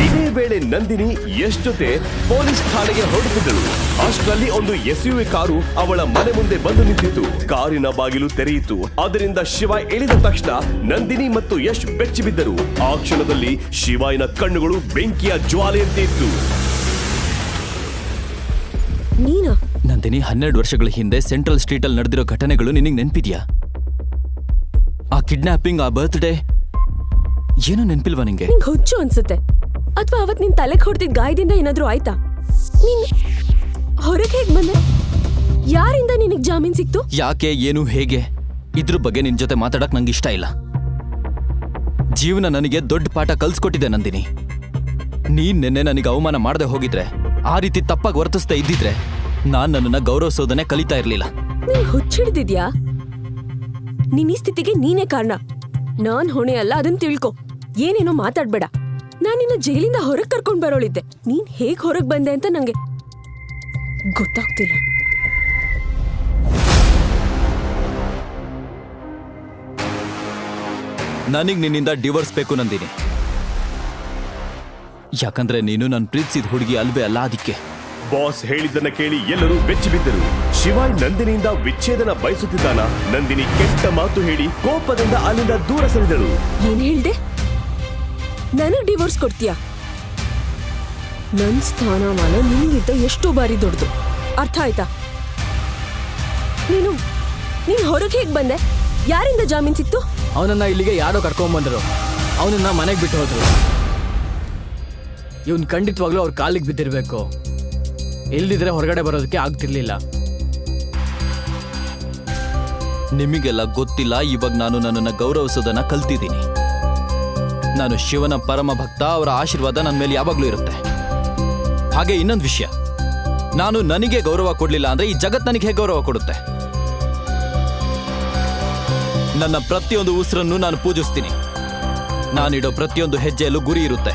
ಇದೇ ವೇಳೆ ನಂದಿನಿ ಯಶ್ ಜೊತೆ ಪೊಲೀಸ್ ಠಾಣೆಗೆ ಹೊರಡುತ್ತಿದ್ದಳು. ಅಷ್ಟರಲ್ಲಿ ಒಂದು SUV ಕಾರು ಅವಳ ಮನೆ ಮುಂದೆ ಬಂದು ನಿಂತಿತ್ತು. ಕಾರಿನ ಬಾಗಿಲು ತೆರೆಯಿತು. ಅದರಿಂದ ಶಿವಾಯ್ ಇಳಿದ ತಕ್ಷಣ ನಂದಿನಿ ಮತ್ತು ಯಶ್ ಬೆಚ್ಚಿ ಬಿದ್ದರು. ಆ ಕ್ಷಣದಲ್ಲಿ ಶಿವಾಯ್ನ ಕಣ್ಣುಗಳು ಬೆಂಕಿಯ ಜ್ವಾಲೆಯಂತೆ ಇತ್ತು. ನೀನಾ? ನಂದಿನಿ, 12 ವರ್ಷಗಳ ಹಿಂದೆ ಸೆಂಟ್ರಲ್ ಸ್ಟ್ರೀಟಲ್ಲಿ ನಡೆದಿರೋ ಘಟನೆಗಳು ನಿನಗೆ ನೆನಪಿದ್ಯಾ? ಆ ಕಿಡ್ನಾಪಿಂಗ್, ಆ ಬರ್ತ್ಡೇ, ಏನೂ ನೆನಪಿಲ್ವಾ ನಿಂಗೆ? ನಿಂಗೆ ಹುಚ್ಚು ಅನ್ಸುತ್ತೆ. ಅಥವಾ ಅವತ್ ನಿನ್ ತಲೆಗೆ ಹೊಡೆದಿದ್ದ ಗಾಯದಿಂದ ಏನಾದ್ರೂ ಆಯ್ತಾ? ನೀನ್ ಹೊರಗೆ ಹೇಗ್ ಬಂದೆ? ಯಾರಿಂದ ನಿನಗ್ ಜಾಮೀನ್ ಸಿಕ್ತು? ಯಾಕೆ, ಏನು, ಹೇಗೆ, ಇದ್ರ ಬಗ್ಗೆ ನಿನ್ ಜೊತೆ ಮಾತಾಡಕ್ ನಂಗೆ ಇಷ್ಟ ಇಲ್ಲ. ಜೀವನ ನನಗೆ ದೊಡ್ಡ ಪಾಠ ಕಲ್ಸ್ಕೊಟ್ಟಿದೆ ನಂದಿನಿ. ನೀನ್ ನಿನ್ನೆ ನನಗೆ ಅವಮಾನ ಮಾಡದೆ ಹೋಗಿದ್ರೆ, ಆ ರೀತಿ ತಪ್ಪಾಗಿ ವರ್ತಿಸ್ತಾ ಇದ್ದಿದ್ರೆ ನಾನ್ ನನ್ನನ್ನ ಗೌರವಿಸೋದನ್ನೇ ಕಲಿತಾ ಇರ್ಲಿಲ್ಲ. ನೀನ್ ಹುಚ್ಚಿಡ್ದಿದ್ಯಾ? ನಿನ್ ಈ ಸ್ಥಿತಿಗೆ ನೀನೇ ಕಾರಣ. ನಾನ್ ಹೊಣೆ ಅಲ್ಲ, ಅದನ್ನ ತಿಳ್ಕೊ. ಏನೇನೋ ಮಾತಾಡ್ಬೇಡ. ನಾನ್ ನಿನ್ನ ಜೈಲಿಂದ ಹೊರಗ್ ಕರ್ಕೊಂಡ್ ಬರೋಳಿದ್ದೆ. ನೀನ್ ಹೇಗ್ ಹೊರಗ್ ಬಂದೆ ಅಂತ ನಂಗೆ ಗೊತ್ತಾಗ್ತಿಲ್ಲ. ನನಗ್ ನಿನ್ನಿಂದ ಡಿವೋರ್ಸ್ ಬೇಕು ನಂದಿನಿ. ಯಾಕಂದ್ರೆ ನೀನು ನನ್ನ ಪ್ರೀತಿಸಿದ ಹುಡುಗಿ ಅಲ್ವೇ ಅಲ್ಲ, ಅದಕ್ಕೆ. ಬಾಸ್ ಹೇಳಿದ್ದನ್ನ ಕೇಳಿ ಎಲ್ಲರೂ ಬೆಚ್ಚಿ ಬಿದ್ದರು. ಶಿವಾಯ್ ನಂದಿನಿಯಿಂದ ವಿಚ್ಛೇದನ ಬಯಸುತ್ತಿದ್ದಾನ? ನಂದಿನಿ ಕೆಟ್ಟ ಮಾತು ಹೇಳಿ ಕೋಪದಿಂದ ಅಲ್ಲಿಂದ ದೂರ ಸರಿದಳು. ಏನ್ ಹೇಳ್ದೆ? ನನಗ್ ಡಿವೋರ್ಸ್ ಕೊಡ್ತೀಯಾ? ನನ್ ಸ್ಥಾನಮಾನ ನಿನ್ಗಿಂತ ಎಷ್ಟೋ ಬಾರಿ ದೊಡ್ಡದು. ಅರ್ಥ ಆಯ್ತಾ? ನೀನು ಹೊರಗೆ ಹೇಗ್ ಬಂದೆ? ಯಾರಿಂದ ಜಾಮೀನ್ ಸಿಕ್ತು? ಅವನನ್ನ ಇಲ್ಲಿಗೆ ಯಾರೋ ಕರ್ಕೊಂಬಂದರು. ಅವನನ್ನ ಮನೆಗೆ ಬಿಟ್ಟು ಹೋದ್ರು. ಇವನ್ ಖಂಡಿತವಾಗ್ಲೂ ಅವ್ರ ಕಾಲಿಗೆ ಬಿದ್ದಿರ್ಬೇಕು. ಇಲ್ದಿದ್ರೆ ಹೊರಗಡೆ ಬರೋದಕ್ಕೆ ಆಗ್ತಿರ್ಲಿಲ್ಲ. ನಿಮಗೆಲ್ಲ ಗೊತ್ತಿಲ್ಲ, ಇವಾಗ ನಾನು ನನ್ನನ್ನು ಗೌರವಿಸೋದನ್ನ ಕಲ್ತಿದ್ದೀನಿ. ನಾನು ಶಿವನ ಪರಮ ಭಕ್ತ. ಅವರ ಆಶೀರ್ವಾದ ನನ್ನ ಮೇಲೆ ಯಾವಾಗ್ಲೂ ಇರುತ್ತೆ. ಹಾಗೆ ಇನ್ನೊಂದು ವಿಷಯ, ನಾನು ನನಗೆ ಗೌರವ ಕೊಡ್ಲಿಲ್ಲ ಅಂದ್ರೆ ಈ ಜಗತ್ ನನಗೆ ಹೇಗೆ ಗೌರವ ಕೊಡುತ್ತೆ? ನನ್ನ ಪ್ರತಿಯೊಂದು ಉಸಿರನ್ನು ನಾನು ಪೂಜಿಸ್ತೀನಿ. ನಾನಿಡೋ ಪ್ರತಿಯೊಂದು ಹೆಜ್ಜೆಯಲ್ಲೂ ಗುರಿ ಇರುತ್ತೆ.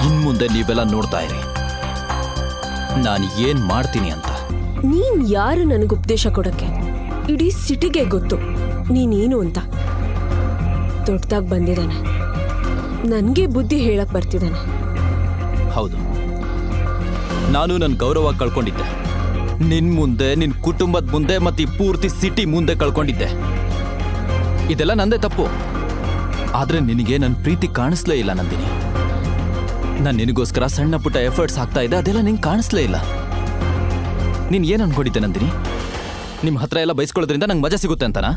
ಇನ್ಮುಂದೆ ನೀವೆಲ್ಲ ನೋಡ್ತಾ ಇರಿ ನಾನು ಏನ್ ಮಾಡ್ತೀನಿ ಅಂತ. ನೀನ್ ಯಾರು ನನಗೆ ಉಪದೇಶ ಕೊಡಕ್ಕೆ? ಇಡೀ ಸಿಟಿಗೆ ಗೊತ್ತು ನೀನೇನು ಅಂತ. ದೊಡ್ಡದಾಗ್ ಬಂದಿದ್ದಾನೆ, ನನ್ಗೆ ಬುದ್ಧಿ ಹೇಳಕ್ ಬರ್ತಿದ್ದಾನೆ. ಹೌದು, ನಾನು ನನ್ನ ಗೌರವ ಕಳ್ಕೊಂಡಿದ್ದೆ. ನಿನ್ ಮುಂದೆ, ನಿನ್ ಕುಟುಂಬದ ಮುಂದೆ, ಮತ್ತೆ ಈ ಪೂರ್ತಿ ಸಿಟಿ ಮುಂದೆ ಕಳ್ಕೊಂಡಿದ್ದೆ. ಇದೆಲ್ಲ ನಂದೇ ತಪ್ಪು. ಆದ್ರೆ ನಿನಗೆ ನನ್ನ ಪ್ರೀತಿ ಕಾಣಿಸ್ಲೇ ಇಲ್ಲ ನಂದಿನಿ. ನಾನು ನಿನಗೋಸ್ಕರ ಸಣ್ಣ ಪುಟ್ಟ ಎಫರ್ಟ್ಸ್ ಹಾಕ್ತಾ ಇದ್ದೆ, ಅದೆಲ್ಲ ನಿಂಗೆ ಕಾಣಿಸ್ಲೇ ಇಲ್ಲ. ನೀನ್ ಏನ್ ಅನ್ಕೊಂಡಿದ್ದೆ ನಂದಿನಿ? ನಿಮ್ಮ ಹತ್ರ ಎಲ್ಲ ಬಯಸ್ಕೊಳ್ಳೋದ್ರಿಂದ ನಂಗೆ ಮಜಾ ಸಿಗುತ್ತೆ ಅಂತನಾ?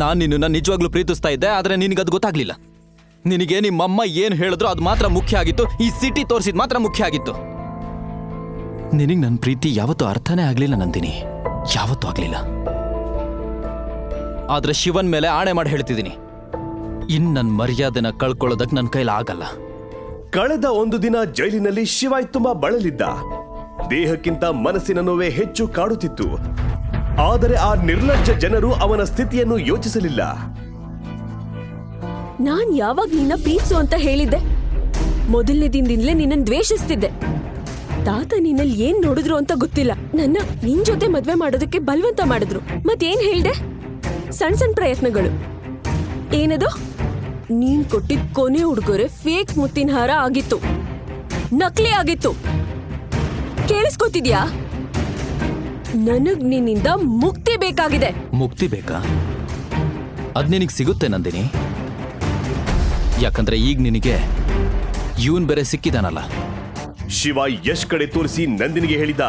ನಾನು ನಿನ್ನ ನಿಜವಾಗ್ಲೂ ಪ್ರೀತಿಸ್ತಾ ಇದ್ದೆ, ಆದ್ರೆ ನಿನಗದು ಗೊತ್ತಾಗ್ಲಿಲ್ಲ. ನಿನಗೆ ನಿಮ್ಮಮ್ಮ ಏನು ಹೇಳಿದ್ರು ಅದು ಮಾತ್ರ ಮುಖ್ಯ ಆಗಿತ್ತು, ಈ ಸಿಟಿ ತೋರಿಸಿದ್ ಮಾತ್ರ ಮುಖ್ಯ ಆಗಿತ್ತು. ನಿನಗೆ ನನ್ನ ಪ್ರೀತಿ ಯಾವತ್ತೂ ಅರ್ಥನೇ ಆಗ್ಲಿಲ್ಲ ನಂದಿನಿ, ಯಾವತ್ತೂ ಆಗ್ಲಿಲ್ಲ. ಆದ್ರೆ ಶಿವನ್ ಮೇಲೆ ಆಣೆ ಮಾಡಿ ಹೇಳ್ತಿದ್ದೀನಿ, ನನ್ನ ಮರ್ಯಾದೆನ ಕಳ್ಕೊಳ್ಳೋದಕ್ಕೆ ನನ್ನ ಕೈಲಿ ಆಗಲ್ಲ. ಕಳೆದ ಒಂದು ದಿನ ಜೈಲಿನಲ್ಲಿ ಶಿವಾಯ್ ತುಂಬಾ ಬಳಲಿದ್ದ. ದೇಹಕ್ಕಿಂತ ಮನಸ್ಸಿನ ನೋವೇ ಹೆಚ್ಚು ಕಾಡುತ್ತಿತ್ತು. ಆದರೆ ಆ ನಿರ್ಲಜ್ಜ ಜನರು ಅವನ ಸ್ಥಿತಿಯನ್ನು ಯೋಚಿಸಲಿಲ್ಲ. ನಾನ್ ಯಾವಾಗ ನಿನ್ನ ಪ್ರೀತಿಸು ಅಂತ ಹೇಳಿದ್ದೆ? ಮೊದಲನೇ ದಿನದಿಂದಲೇ ನಿನ್ನನ್ನು ದ್ವೇಷಿಸ್ತಿದ್ದೆ. ತಾತ ನಿನ್ನಲ್ಲಿ ಏನ್ ನೋಡಿದ್ರು ಅಂತ ಗೊತ್ತಿಲ್ಲ. ನನ್ನ ನಿನ್ ಜೊತೆ ಮದ್ವೆ ಮಾಡೋದಕ್ಕೆ ಬಲವಂತ ಮಾಡಿದ್ರು. ಮತ್ತೇನ್ ಹೇಳ್ದೆ? ಸಣ್ಣ ಸಣ್ಣ ಪ್ರಯತ್ನಗಳು. ಏನದು? ನೀನ್ ಕೊಟ್ಟಿದ್ ಕೊನೆ ಉಡುಗೊರೆ ಫೇಕ್ ಮುತ್ತಿನ ಹಾರ ಆಗಿತ್ತು, ನಕಲಿ ಆಗಿತ್ತು. ಕೇಳಿಸ್ಕೊತಿದ್ಯಾ? ನನಗ್ ನಿನ್ನಿಂದ ಮುಕ್ತಿ ಬೇಕಾಗಿದೆ. ಮುಕ್ತಿ ಬೇಕಾ? ಅದ್ ನಿನಗೆ ಸಿಗುತ್ತೆ ನಂದಿನಿ. ಯಾಕಂದ್ರೆ ಈಗ ನಿನಗೆ ಇವನ್ ಬೇರೆ ಸಿಕ್ಕಿದಾನಲ್ಲ. ಶಿವಾಯ್ ಯಶ್ ಕಡೆ ತೋರಿಸಿ ನಂದಿನಿಗೆ ಹೇಳಿದ,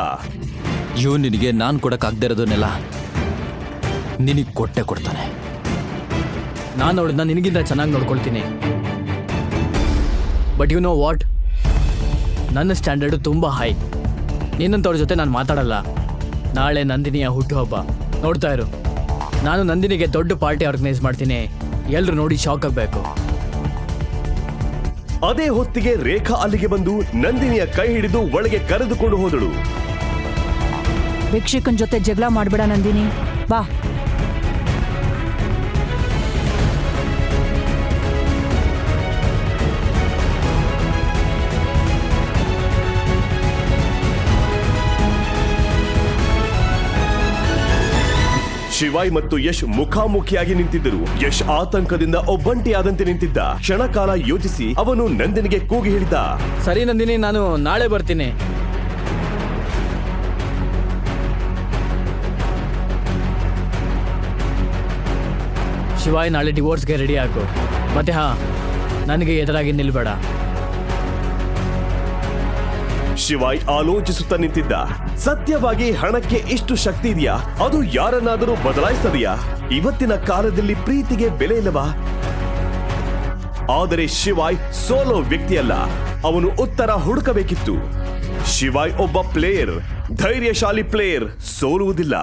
ಇವನ್ ನಿನಗೆ ನಾನ್ ಕೊಡಕ್ಕಾಗದೇ ಇರೋದನ್ನೆಲ್ಲ ನಿನಗ್ ಕೊಟ್ಟೆ ಕೊಡ್ತಾನೆ. ನಾನು ಅವಳನ್ನ ನಿನಗಿಂತ ಚೆನ್ನಾಗಿ ನೋಡ್ಕೊಳ್ತೀನಿ. ಬಟ್ ಯು ನೋ ವಾಟ್, ನನ್ನ ಸ್ಟ್ಯಾಂಡರ್ಡು ತುಂಬ ಹೈ. ನಿನ್ನಂಥವ್ರ ಜೊತೆ ನಾನು ಮಾತಾಡಲ್ಲ. ನಾಳೆ ನಂದಿನಿಯ ಹುಟ್ಟುಹಬ್ಬ, ನೋಡ್ತಾ ಇರು. ನಾನು ನಂದಿನಿಗೆ ದೊಡ್ಡ ಪಾರ್ಟಿ ಆರ್ಗನೈಸ್ ಮಾಡ್ತೀನಿ. ಎಲ್ಲರೂ ನೋಡಿ ಶಾಕ್ ಆಗಬೇಕು. ಅದೇ ಹೊತ್ತಿಗೆ ರೇಖಾ ಅಲ್ಲಿಗೆ ಬಂದು ನಂದಿನಿಯ ಕೈ ಹಿಡಿದು ಒಳಗೆ ಕರೆದುಕೊಂಡು ಹೋದಳು. ಭಿಕ್ಷಕನ್ ಜೊತೆ ಜಗಳ ಮಾಡ್ಬೇಡ ನಂದಿನಿ, ಬಾ. ಶಿವಾಯ್ ಮತ್ತು ಯಶ್ ಮುಖಾಮುಖಿಯಾಗಿ ನಿಂತಿದ್ದರು. ಯಶ್ ಆತಂಕದಿಂದ ಒಬ್ಬಂಟಿಯಾದಂತೆ ನಿಂತಿದ್ದ. ಕ್ಷಣಕಾಲ ಯೋಚಿಸಿ ಅವನು ನಂದಿನಿಗೆ ಕೂಗಿ ಹೇಳಿದ, ಸರಿ ನಂದಿನಿ, ನಾನು ನಾಳೆ ಬರ್ತೀನಿ. ಶಿವಾಯ್, ನಾಳೆ ಡಿವೋರ್ಸ್ಗೆ ರೆಡಿ ಆಗು. ಮತ್ತೆ ಹಾ, ನನಗೆ ಎದುರಾಗಿ ನಿಲ್ಬೇಡ. ಶಿವಾಯ್ ಆಲೋಚಿಸುತ್ತಾ ನಿಂತಿದ್ದ. ಸತ್ಯವಾಗಿ ಹಣಕ್ಕೆ ಇಷ್ಟು ಶಕ್ತಿ ಇದೆಯಾ? ಅದು ಯಾರನ್ನಾದರೂ ಬದಲಾಯಿಸದೆಯಾ? ಇವತ್ತಿನ ಕಾಲದಲ್ಲಿ ಪ್ರೀತಿಗೆ ಬೆಲೆ ಇಲ್ಲವಾ? ಆದರೆ ಶಿವಾಯ್ ಸೋಲೋ ವ್ಯಕ್ತಿಯಲ್ಲ, ಅವನು ಉತ್ತರ ಹುಡುಕಬೇಕಿತ್ತು. ಶಿವಾಯ್ ಒಬ್ಬ ಪ್ಲೇಯರ್, ಧೈರ್ಯಶಾಲಿ ಪ್ಲೇಯರ್, ಸೋಲುವುದಿಲ್ಲ.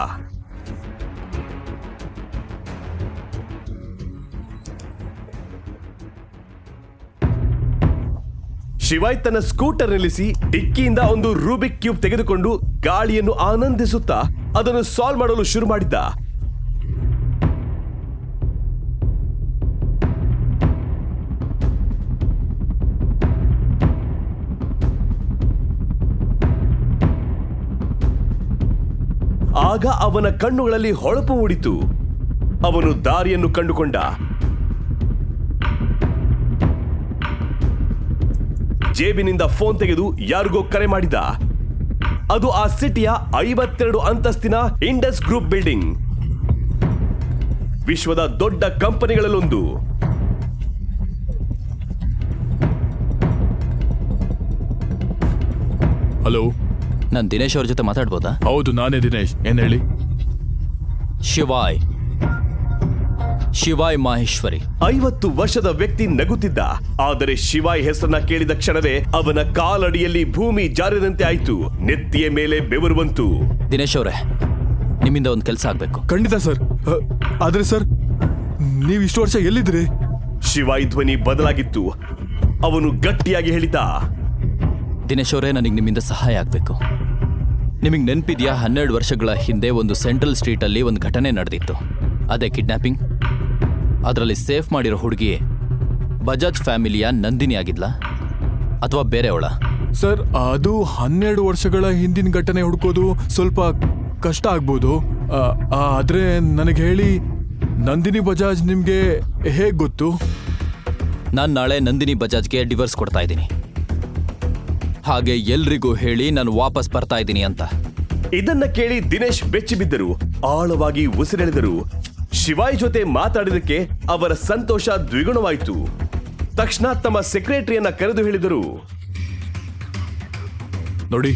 ಶಿವಾಯ್ ತನ್ನ ಸ್ಕೂಟರ್ ನಿಲ್ಲಿಸಿ ಡಿಕ್ಕಿಯಿಂದ ಒಂದು ರೂಬಿಕ್ ಕ್ಯೂಬ್ ತೆಗೆದುಕೊಂಡು ಗಾಳಿಯನ್ನು ಆನಂದಿಸುತ್ತಾ ಅದನ್ನು ಸಾಲ್ವ್ ಮಾಡಲು ಶುರು ಮಾಡಿದ್ದ. ಆಗ ಅವನ ಕಣ್ಣುಗಳಲ್ಲಿ ಹೊಳಪು ಮೂಡಿತು. ಅವನು ದಾರಿಯನ್ನು ಕಂಡುಕೊಂಡ. ಜೇಬಿನಿಂದ ಫೋನ್ ತೆಗೆದು ಯಾರಿಗೋ ಕರೆ ಮಾಡಿದ. ಅದು ಆ ಸಿಟಿಯ 52 ಅಂತಸ್ತಿನ ಇಂಡಸ್ ಗ್ರೂಪ್ ಬಿಲ್ಡಿಂಗ್, ವಿಶ್ವದ ದೊಡ್ಡ ಕಂಪನಿಗಳಲ್ಲೊಂದು. ಹಲೋ, ನಾನು ದಿನೇಶ್ ಅವ್ರ ಜೊತೆ ಮಾತಾಡ್ಬೋದಾ? ಹೌದು, ನಾನೇ ದಿನೇಶ್. ಏನ್ ಹೇಳಿ? ಶಿವಾಯ್ ಮಾಹೇಶ್ವರಿ. 50 ವರ್ಷದ ವ್ಯಕ್ತಿ ನಗುತ್ತಿದ್ದ. ಆದರೆ ಶಿವಾಯ್ ಹೆಸರನ್ನ ಕೇಳಿದ ಕ್ಷಣವೇ ಅವನ ಕಾಲಡಿಯಲ್ಲಿ ಭೂಮಿ ಜಾರಿದಂತೆ ಆಯ್ತು. ನೆತ್ತಿಯ ಮೇಲೆ ಬೆವರು ಬಂತು. ದಿನೇಶ್ ಅವರೇ, ನಿಮ್ಮಿಂದ ಒಂದು ಕೆಲಸ ಆಗ್ಬೇಕು. ಖಂಡಿತ ಸರ್. ಆದ್ರೆ ಸರ್, ನೀವು ಇಷ್ಟು ವರ್ಷ ಎಲ್ಲಿದ್ರಿ? ಶಿವಾಯ್ ಧ್ವನಿ ಬದಲಾಗಿತ್ತು. ಅವನು ಗಟ್ಟಿಯಾಗಿ ಹೇಳಿದ, ದಿನೇಶ್ ಅವರೇ, ನನಗೆ ನಿಮ್ಮಿಂದ ಸಹಾಯ ಆಗಬೇಕು. ನಿಮಗೆ ನೆನಪಿದ್ಯಾ, 12 ವರ್ಷಗಳ ಹಿಂದೆ ಒಂದು ಸೆಂಟ್ರಲ್ ಸ್ಟ್ರೀಟಲ್ಲಿ ಒಂದು ಘಟನೆ ನಡೆದಿತ್ತು. ಅದೇ ಕಿಡ್ನಾಪಿಂಗ್. ಅದರಲ್ಲಿ ಸೇಫ್ ಮಾಡಿರೋ ಹುಡುಗಿ ಬಜಾಜ್ ಫ್ಯಾಮಿಲಿಯ ನಂದಿನಿ ಆಗಿದ್ಲಾ ಅಥವಾ ಬೇರೆಯವಳ? ಸರ್, ಅದು 12 ವರ್ಷಗಳ ಹಿಂದಿನ ಘಟನೆ ಹುಡುಕೋದು ಸ್ವಲ್ಪ ಕಷ್ಟ ಆಗ್ಬೋದು. ಆದ್ರೆ ನನಗೆ ಹೇಳಿ, ನಂದಿನಿ ಬಜಾಜ್ ನಿಮ್ಗೆ ಹೇಗೆ ಗೊತ್ತು? ನಾನು ನಾಳೆ ನಂದಿನಿ ಬಜಾಜ್ಗೆ ಡಿವೋರ್ಸ್ ಕೊಡ್ತಾ ಇದ್ದೀನಿ. ಹಾಗೆ ಎಲ್ರಿಗೂ ಹೇಳಿ ನಾನು ವಾಪಸ್ ಬರ್ತಾ ಇದ್ದೀನಿ ಅಂತ. ಇದನ್ನ ಕೇಳಿ ದಿನೇಶ್ ಬೆಚ್ಚಿ ಬಿದ್ದರು. ಆಳವಾಗಿ ಉಸಿರೆಳೆದರು. ಶಿವಾಯ್ ಜೊತೆ ಮಾತಾಡಿದಕ್ಕೆ ಅವರ ಸಂತೋಷ ದ್ವಿಗುಣವಾಯಿತು. ತಕ್ಷಣ ತಮ್ಮ ಸೆಕ್ರೆಟರಿಯನ್ನ ಕರೆದು ಹೇಳಿದರು, ನೋಡಿ,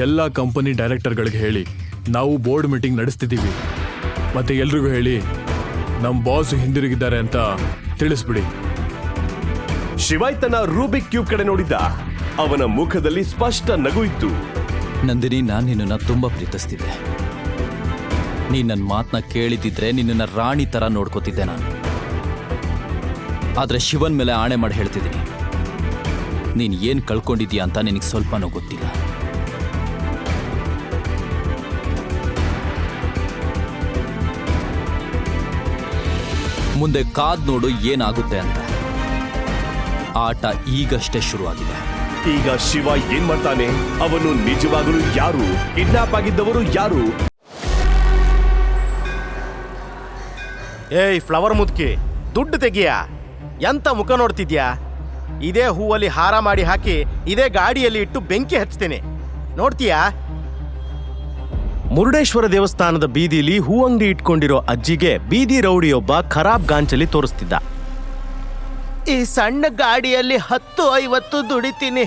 ಎಲ್ಲ ಕಂಪನಿ ಡೈರೆಕ್ಟರ್ಗಳಿಗೆ ಹೇಳಿ ನಾವು ಬೋರ್ಡ್ ಮೀಟಿಂಗ್ ನಡೆಸ್ತಿದ್ದೀವಿ. ಮತ್ತೆ ಎಲ್ರಿಗೂ ಹೇಳಿ ನಮ್ಮ ಬಾಸ್ ಹಿಂದಿರುಗಿದ್ದಾರೆ ಅಂತ ತಿಳಿಸ್ಬಿಡಿ. ಶಿವಾಯ್ ತನ್ನ ರೂಬಿಕ್ ಕ್ಯೂಬ್ ಕಡೆ ನೋಡಿದ್ದ. ಅವನ ಮುಖದಲ್ಲಿ ಸ್ಪಷ್ಟ ನಗು ಇತ್ತು. ನಂದಿನಿ, ನಾನು ನಿನ್ನನ್ನು ತುಂಬಾ ಪ್ರೀತಿಸ್ತಿದ್ದೆ. ನೀನ್ ನನ್ನ ಮಾತನ್ನ ಕೇಳಿದಿದ್ರೆ ನಿನ್ನನ್ನು ರಾಣಿ ತರ ನೋಡ್ಕೋತಿದ್ದೆ ನಾನು. ಆದ್ರೆ ಶಿವನ್ ಮೇಲೆ ಆಣೆ ಮಾಡಿ ಹೇಳ್ತಿದ್ದೀನಿ, ನೀನ್ ಏನ್ ಕಳ್ಕೊಂಡಿದ್ಯಾ ಅಂತ ನಿನಗೆ ಸ್ವಲ್ಪನೂ ಗೊತ್ತಿಲ್ಲ. ಮುಂದೆ ಕಾದ್ ನೋಡು ಏನಾಗುತ್ತೆ ಅಂತ. ಆಟ ಈಗಷ್ಟೇ ಶುರುವಾಗಿದೆ. ಈಗ ಶಿವ ಏನ್ ಮಾಡ್ತಾನೆ? ಅವನು ನಿಜವಾಗಲೂ ಯಾರು? ಕಿಡ್ನಾಪ್ ಆಗಿದ್ದವರು ಯಾರು? ಏಯ್ ಫ್ಲವರ್ ಮುದ್ಕಿ, ದುಡ್ಡು ತೆಗಿಯ. ಎಂತ ಮುಖ ನೋಡ್ತಿದ್ಯಾ? ಇದೇ ಹೂವಲ್ಲಿ ಹಾರ ಮಾಡಿ ಹಾಕಿ ಇದೇ ಗಾಡಿಯಲ್ಲಿ ಇಟ್ಟು ಬೆಂಕಿ ಹಚ್ತೇನೆ, ನೋಡ್ತೀಯಾ? ಮುರುಡೇಶ್ವರ ದೇವಸ್ಥಾನದ ಬೀದಿಲಿ ಹೂ ಅಂಗಡಿ ಇಟ್ಕೊಂಡಿರೋ ಅಜ್ಜಿಗೆ ಬೀದಿ ರೌಡಿಯೊಬ್ಬ ಖರಾಬ್ ಗಾಂಚಲಿ ತೋರಿಸ್ತಿದ್ದ. ಈ ಸಣ್ಣ ಗಾಡಿಯಲ್ಲಿ 10-50 ದುಡಿತೀನಿ,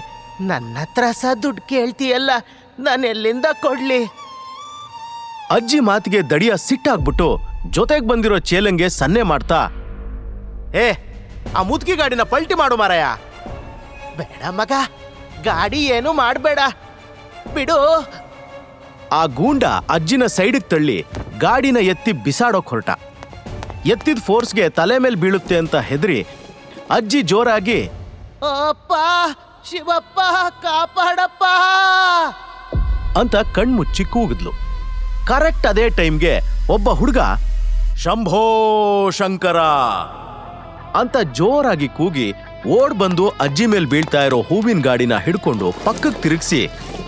ನನ್ನ ಹತ್ರ ಸಹ ದುಡ್ಡು ಕೇಳ್ತೀಯಲ್ಲ, ನಾನು ಎಲ್ಲಿಂದ ಕೊಡ್ಲಿ? ಅಜ್ಜಿ ಮಾತಿಗೆ ದಡಿಯ ಸಿಟ್ಟಾಗ್ಬಿಟ್ಟು ಜೊತೆಗೆ ಬಂದಿರೋ ಚೇಲಂಗೆ ಸನ್ನೆ ಮಾಡ್ತಾ, ಏ ಆ ಮುದುಕಿ ಗಾಡಿನ ಪಲ್ಟಿ ಮಾಡು ಮಾರಾಯ. ಬೇಡ ಮಗ, ಗಾಡಿ ಏನು ಮಾಡಬೇಡ, ಬಿಡು. ಆ ಗೂಂಡ ಅಜ್ಜಿನ ಸೈಡಿಗೆ ತಳ್ಳಿ ಗಾಡಿನ ಎತ್ತಿ ಬಿಸಾಡೋಕ್ ಹೊರಟ. ಎತ್ತಿದ ಫೋರ್ಸ್ಗೆ ತಲೆ ಮೇಲೆ ಬೀಳುತ್ತೆ ಅಂತ ಹೆದರಿ ಅಜ್ಜಿ ಜೋರಾಗಿ, ಅಪ್ಪ ಶಿವಪ್ಪ ಕಾಪಾಡಪ್ಪ ಅಂತ ಕಣ್ಮುಚ್ಚಿ ಕೂಗಿದ್ಲು. ಕರೆಕ್ಟ್ ಅದೇ ಟೈಮ್ಗೆ ಒಬ್ಬ ಹುಡುಗ ಶಂಭೋ ಶಂಕರ ಅಂತ ಜೋರಾಗಿ ಕೂಗಿ ಓಡ್ ಬಂದು ಅಜ್ಜಿ ಮೇಲೆ ಬೀಳ್ತಾ ಇರೋ ಹೂವಿನ ಗಾಡಿನ ಹಿಡ್ಕೊಂಡು ಪಕ್ಕಕ್ಕೆ ತಿರುಗಿಸಿ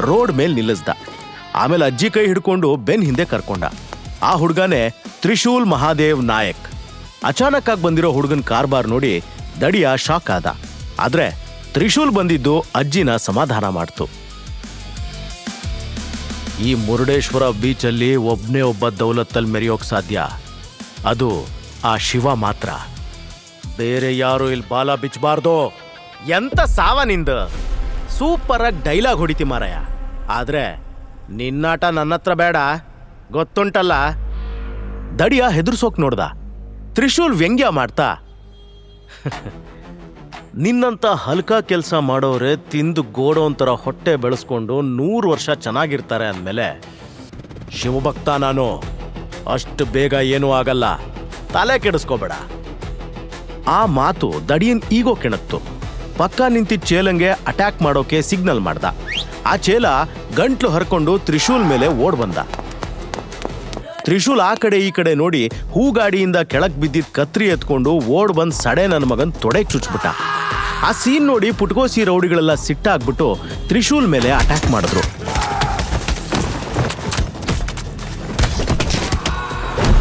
ರೋಡ್ ಮೇಲೆ ನಿಲ್ಲಿಸ್ದ. ಆಮೇಲೆ ಅಜ್ಜಿ ಕೈ ಹಿಡ್ಕೊಂಡು ಬೆನ್ ಹಿಂದೆ ಕರ್ಕೊಂಡ. ಆ ಹುಡುಗನೇ ತ್ರಿಶೂಲ್ ಮಹಾದೇವ್ ನಾಯಕ್. ಅಚಾನಕ್ ಆಗಿ ಬಂದಿರೋ ಹುಡುಗನ ಕಾರ್ಬಾರ್ ನೋಡಿ ದಡಿಯ ಶಾಕ್ ಆದ. ಆದ್ರೆ ತ್ರಿಶೂಲ್ ಬಂದಿದ್ದು ಅಜ್ಜಿನ ಸಮಾಧಾನ ಮಾಡ್ತು. ಈ ಮುರುಡೇಶ್ವರ ಬೀಚಲ್ಲಿ ಒಬ್ನೇ ಒಬ್ಬ ದೌಲತ್ತಲ್ಲಿ ಮೆರೆಯೋಕ್ ಸಾಧ್ಯ, ಅದು ಆ ಶಿವ ಮಾತ್ರ. ಬೇರೆ ಯಾರು ಇಲ್ಲಿ ಬಾಲ ಬಿಚ್ಚಬಾರ್ದು. ಎಂತ ಸಾವ ನಿಂದ? ಸೂಪರ್ ಆಗಿ ಡೈಲಾಗ್ ಹೊಡಿತಿ ಮಾರಾಯ. ಆದ್ರೆ ನಿನ್ನಾಟ ನನ್ನ ಹತ್ರ ಬೇಡ, ಗೊತ್ತುಂಟಲ್ಲ. ದಡಿಯ ಹೆದರ್ಸೋಕ್ ನೋಡ್ದ. ತ್ರಿಶೂಲ್ ವ್ಯಂಗ್ಯ ಮಾಡ್ತಾ, ನಿನ್ನಂತ ಹಲ್ಕ ಕೆಲಸ ಮಾಡೋರೆ ತಿಂದು ಗೋಡೋಂಥರ ಹೊಟ್ಟೆ ಬೆಳೆಸ್ಕೊಂಡು 100 ವರ್ಷ ಚೆನ್ನಾಗಿರ್ತಾರೆ ಅಂದಮೇಲೆ ಶಿವಭಕ್ತ ನಾನು, ಅಷ್ಟು ಬೇಗ ಏನೂ ಆಗಲ್ಲ, ತಲೆ ಕೆಡಿಸ್ಕೋಬೇಡ. ಆ ಮಾತು ದಡಿಯನ್ ಈಗೋ ಕೆಣಕ್ತು. ಪಕ್ಕ ನಿಂತಿದ್ದ ಚೇಲಂಗೆ ಅಟ್ಯಾಕ್ ಮಾಡೋಕೆ ಸಿಗ್ನಲ್ ಮಾಡ್ದ. ಆ ಚೇಲ ಗಂಟ್ಲು ಹರ್ಕೊಂಡು ತ್ರಿಶೂಲ್ ಮೇಲೆ ಓಡ್ ಬಂದ. ತ್ರಿಶೂಲ್ ಆ ಕಡೆ ಈ ಕಡೆ ನೋಡಿ ಹೂಗಾಡಿಯಿಂದ ಕೆಳಕ್ ಬಿದ್ದಿದ್ದ ಕತ್ರಿ ಎತ್ಕೊಂಡು ಓಡ್ ಬಂದ್ ಸಡೆ ನನ್ನ ಮಗನ್ ತೊಡೆಗೆ ಚುಚ್ಬಿಟ್ಟ. ಆ ಸೀನ್ ನೋಡಿ ಪುಟ್ಕೋಸಿ ರೌಡಿಗಳೆಲ್ಲ ಸಿಟ್ಟಾಗ್ಬಿಟ್ಟು ತ್ರಿಶೂಲ್ ಮೇಲೆ ಅಟ್ಯಾಕ್ ಮಾಡಿದ್ರು.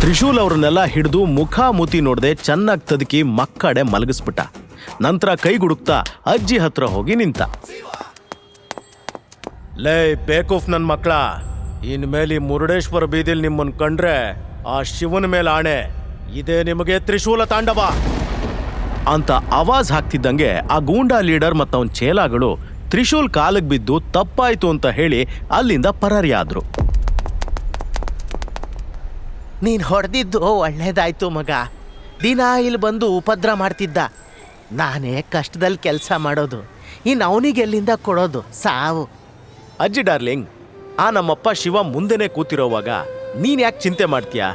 ತ್ರಿಶೂಲ್ ಅವ್ರನ್ನೆಲ್ಲ ಹಿಡಿದು ಮುಖ ಮೂತಿ ನೋಡದೆ ಚೆನ್ನಾಗಿ ತದಕಿ ಮಕ್ಕಡೆ ಮಲಗಿಸ್ಬಿಟ್ಟ. ನಂತರ ಕೈಗುಡುಕ್ತಾ ಅಜ್ಜಿ ಹತ್ರ ಹೋಗಿ ನಿಂತ. ಲೇ ಬೇಕೂಫ್ ನನ್ ಮಕ್ಕಳ, ಇನ್ಮೇಲೆ ಮುರುಡೇಶ್ವರ ಬೀದಿಲ್ ನಿಮ್ಮನ್ ಕಂಡ್ರೆ ಆ ಶಿವನ ಮೇಲೆ ಆಣೆ, ಇದೇ ನಿಮಗೆ ತ್ರಿಶೂಲ ತಾಂಡವ ಅಂತ ಆವಾಜ್ ಹಾಕ್ತಿದ್ದಂಗೆ ಆ ಗೂಂಡಾ ಲೀಡರ್ ಮತ್ತು ಅವನ ಚೇಲಾಗಳು ತ್ರಿಶೂಲ್ ಕಾಲಿಗೆ ಬಿದ್ದು ತಪ್ಪಾಯ್ತು ಅಂತ ಹೇಳಿ ಅಲ್ಲಿಂದ ಪರಾರಿಯಾದ್ರು. ನೀನ್ ಹೊಡೆದಿದ್ದು ಒಳ್ಳೇದಾಯ್ತು ಮಗ. ದಿನ ಇಲ್ಲಿ ಬಂದು ಉಪದ್ರ ಮಾಡ್ತಿದ್ದ. ನಾನೇ ಕಷ್ಟದಲ್ಲಿ ಕೆಲಸ ಮಾಡೋದು, ಇನ್ನು ಅವನಿಗೆಲ್ಲಿಂದ ಕೊಡೋದು ಸಾವು. ಅಜ್ಜಿ ಡಾರ್ಲಿಂಗ್, ಆ ನಮ್ಮಪ್ಪ ಶಿವ ಮುಂದೆನೆ ಕೂತಿರೋವಾಗ ನೀನ್ ಯಾಕೆ ಚಿಂತೆ ಮಾಡ್ತೀಯಾ?